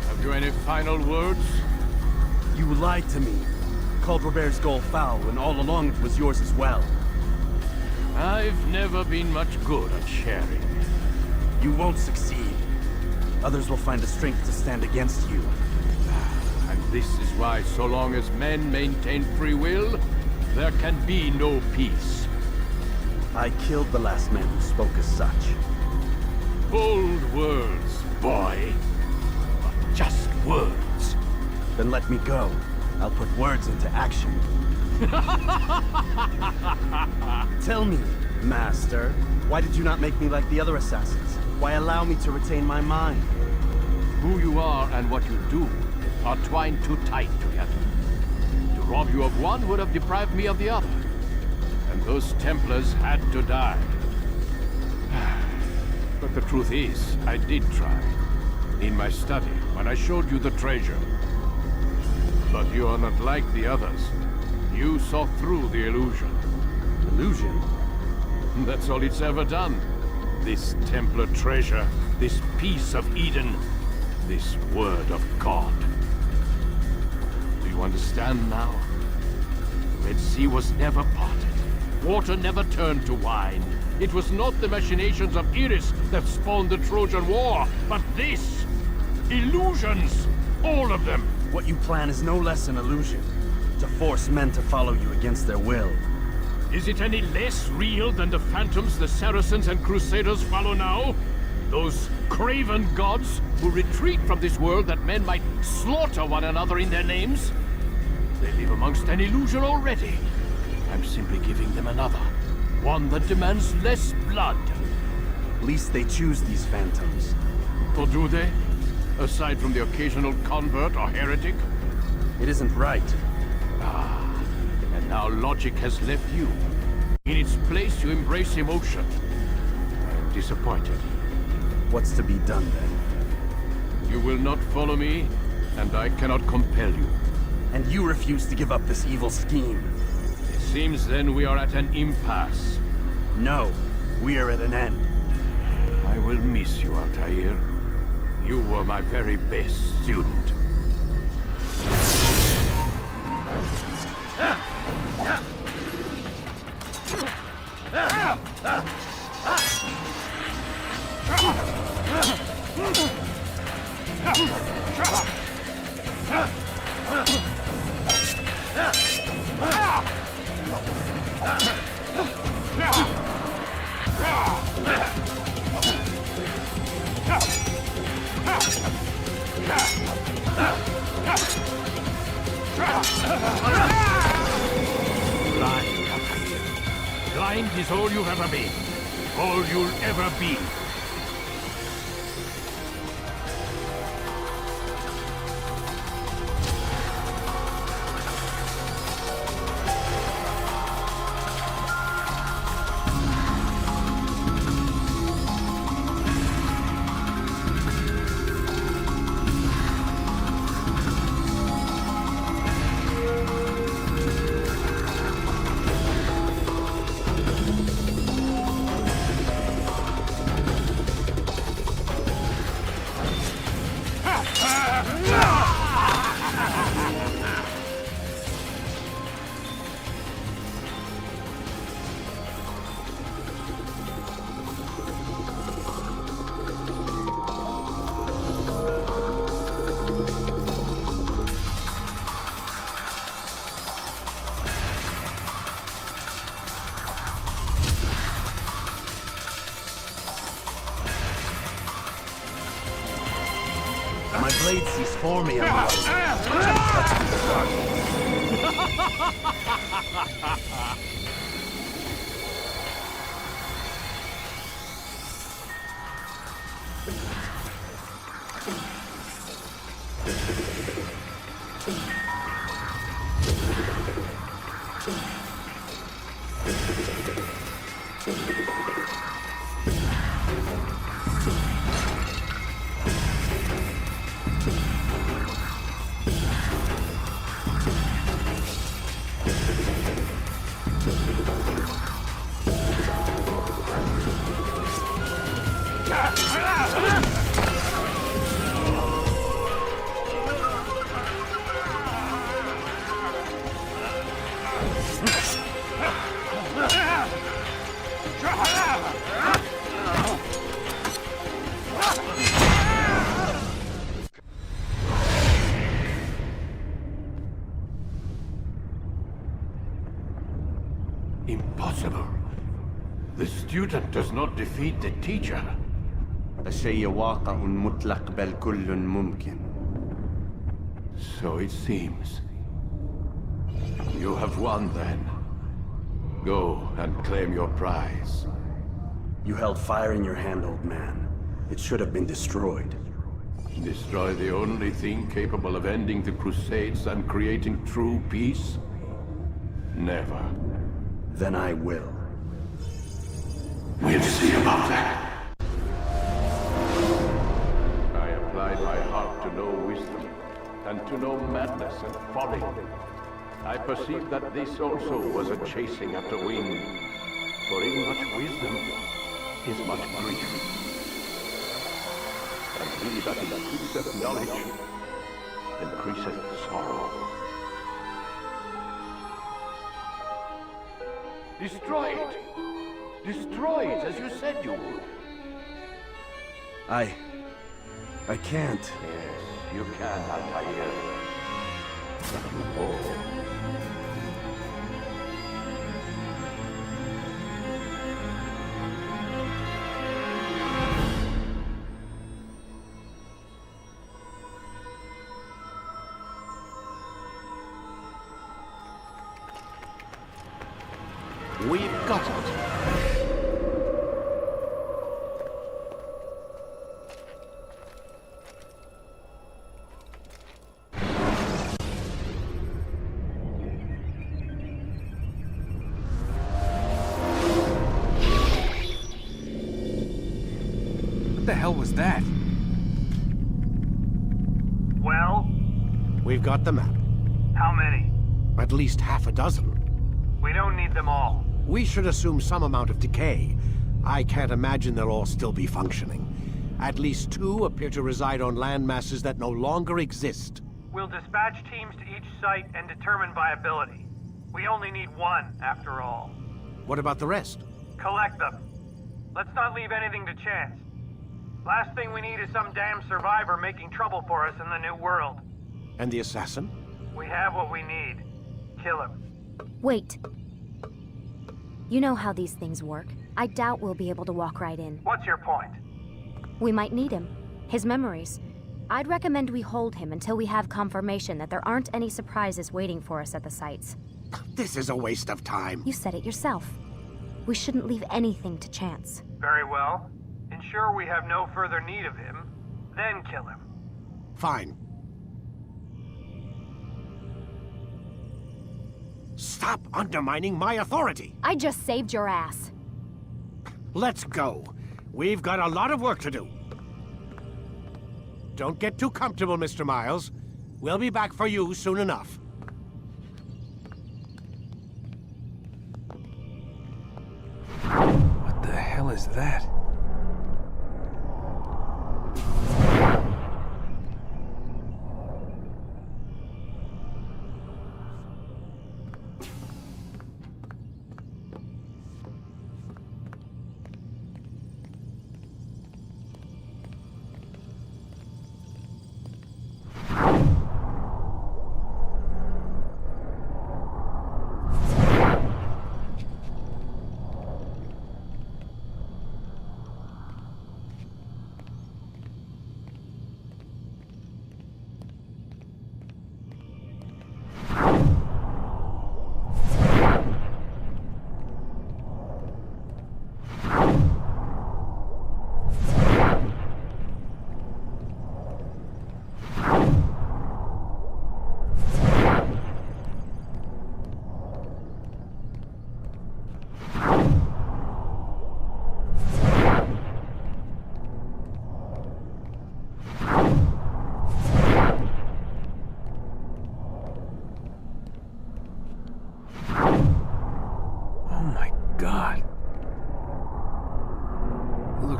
Have you any final words? You lied to me. Called Robert's goal foul, when all along it was yours as well. I've never been much good at sharing. You won't succeed. Others will find the strength to stand against you. And this is why, so long as men maintain free will, there can be no peace. I killed the last man who spoke as such. Bold words, boy. But just words. Then let me go. I'll put words into action. Tell me, Master, why did you not make me like the other assassins? Why allow me to retain my mind? Who you are and what you do are twined too tight together. To rob you of one would have deprived me of the other. And those Templars had to die. But the truth is, I did try. In my study, when I showed you the treasure. But you are not like the others. You saw through the illusion. Illusion? That's all it's ever done. This Templar treasure, this piece of Eden, this word of God. Do you understand now? The Red Sea was never parted. Water never turned to wine. It was not the machinations of Iris that spawned the Trojan War, but this! Illusions! All of them! What you plan is no less an illusion. To force men to follow you against their will. Is it any less real than the phantoms the Saracens and Crusaders follow now? Those craven gods who retreat from this world that men might slaughter one another in their names? They live amongst an illusion already. I'm simply giving them another. One that demands less blood. At least they choose these phantoms. Or do they? Aside from the occasional convert or heretic? It isn't right. Ah, and now logic has left you. In its place, you embrace emotion. I'm disappointed. What's to be done, then? You will not follow me, and I cannot compel you. And you refuse to give up this evil scheme. It seems then we are at an impasse. No, we are at an end. I will miss you, Altair. You were my very best student. mind is all you've ever been. All you'll ever be. My blade cease for me, Impossible. The student does not defeat the teacher. الشيء واقع مطلق بل كل ممكن. So it seems. You have won then. Go and claim your prize. You held fire in your hand, old man. It should have been destroyed. Destroy the only thing capable of ending the Crusades and creating true peace? Never. Then I will. We'll see about that. I applied my heart to know wisdom, and to know madness and folly. I perceived that this also was a chasing after wind, for in much wisdom is much grief. And he that increaseth knowledge increaseth sorrow. Destroy it! Destroy it, as you said you would. I can't. Yes, you can, Altair. But you won't. We've got it. What the hell was that? Well? We've got the map. How many? At least half a dozen. We don't need them all. We should assume some amount of decay. I can't imagine they'll all still be functioning. At least 2 appear to reside on land masses that no longer exist. We'll dispatch teams to each site and determine viability. We only need 1, after all. What about the rest? Collect them. Let's not leave anything to chance. Last thing we need is some damn survivor making trouble for us in the new world. And the assassin? We have what we need. Kill him. Wait. You know how these things work. I doubt we'll be able to walk right in. What's your point? We might need him. His memories. I'd recommend we hold him until we have confirmation that there aren't any surprises waiting for us at the sites. This is a waste of time. You said it yourself. We shouldn't leave anything to chance. Very well. Ensure we have no further need of him, then kill him. Fine. Stop undermining my authority! I just saved your ass. Let's go. We've got a lot of work to do. Don't get too comfortable, Mr. Miles. We'll be back for you soon enough. What the hell is that?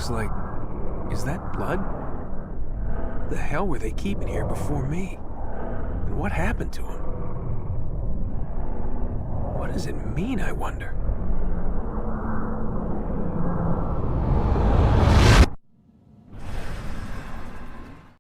Like, is that blood? The hell were they keeping here before me? And what happened to him? What does it mean, I wonder?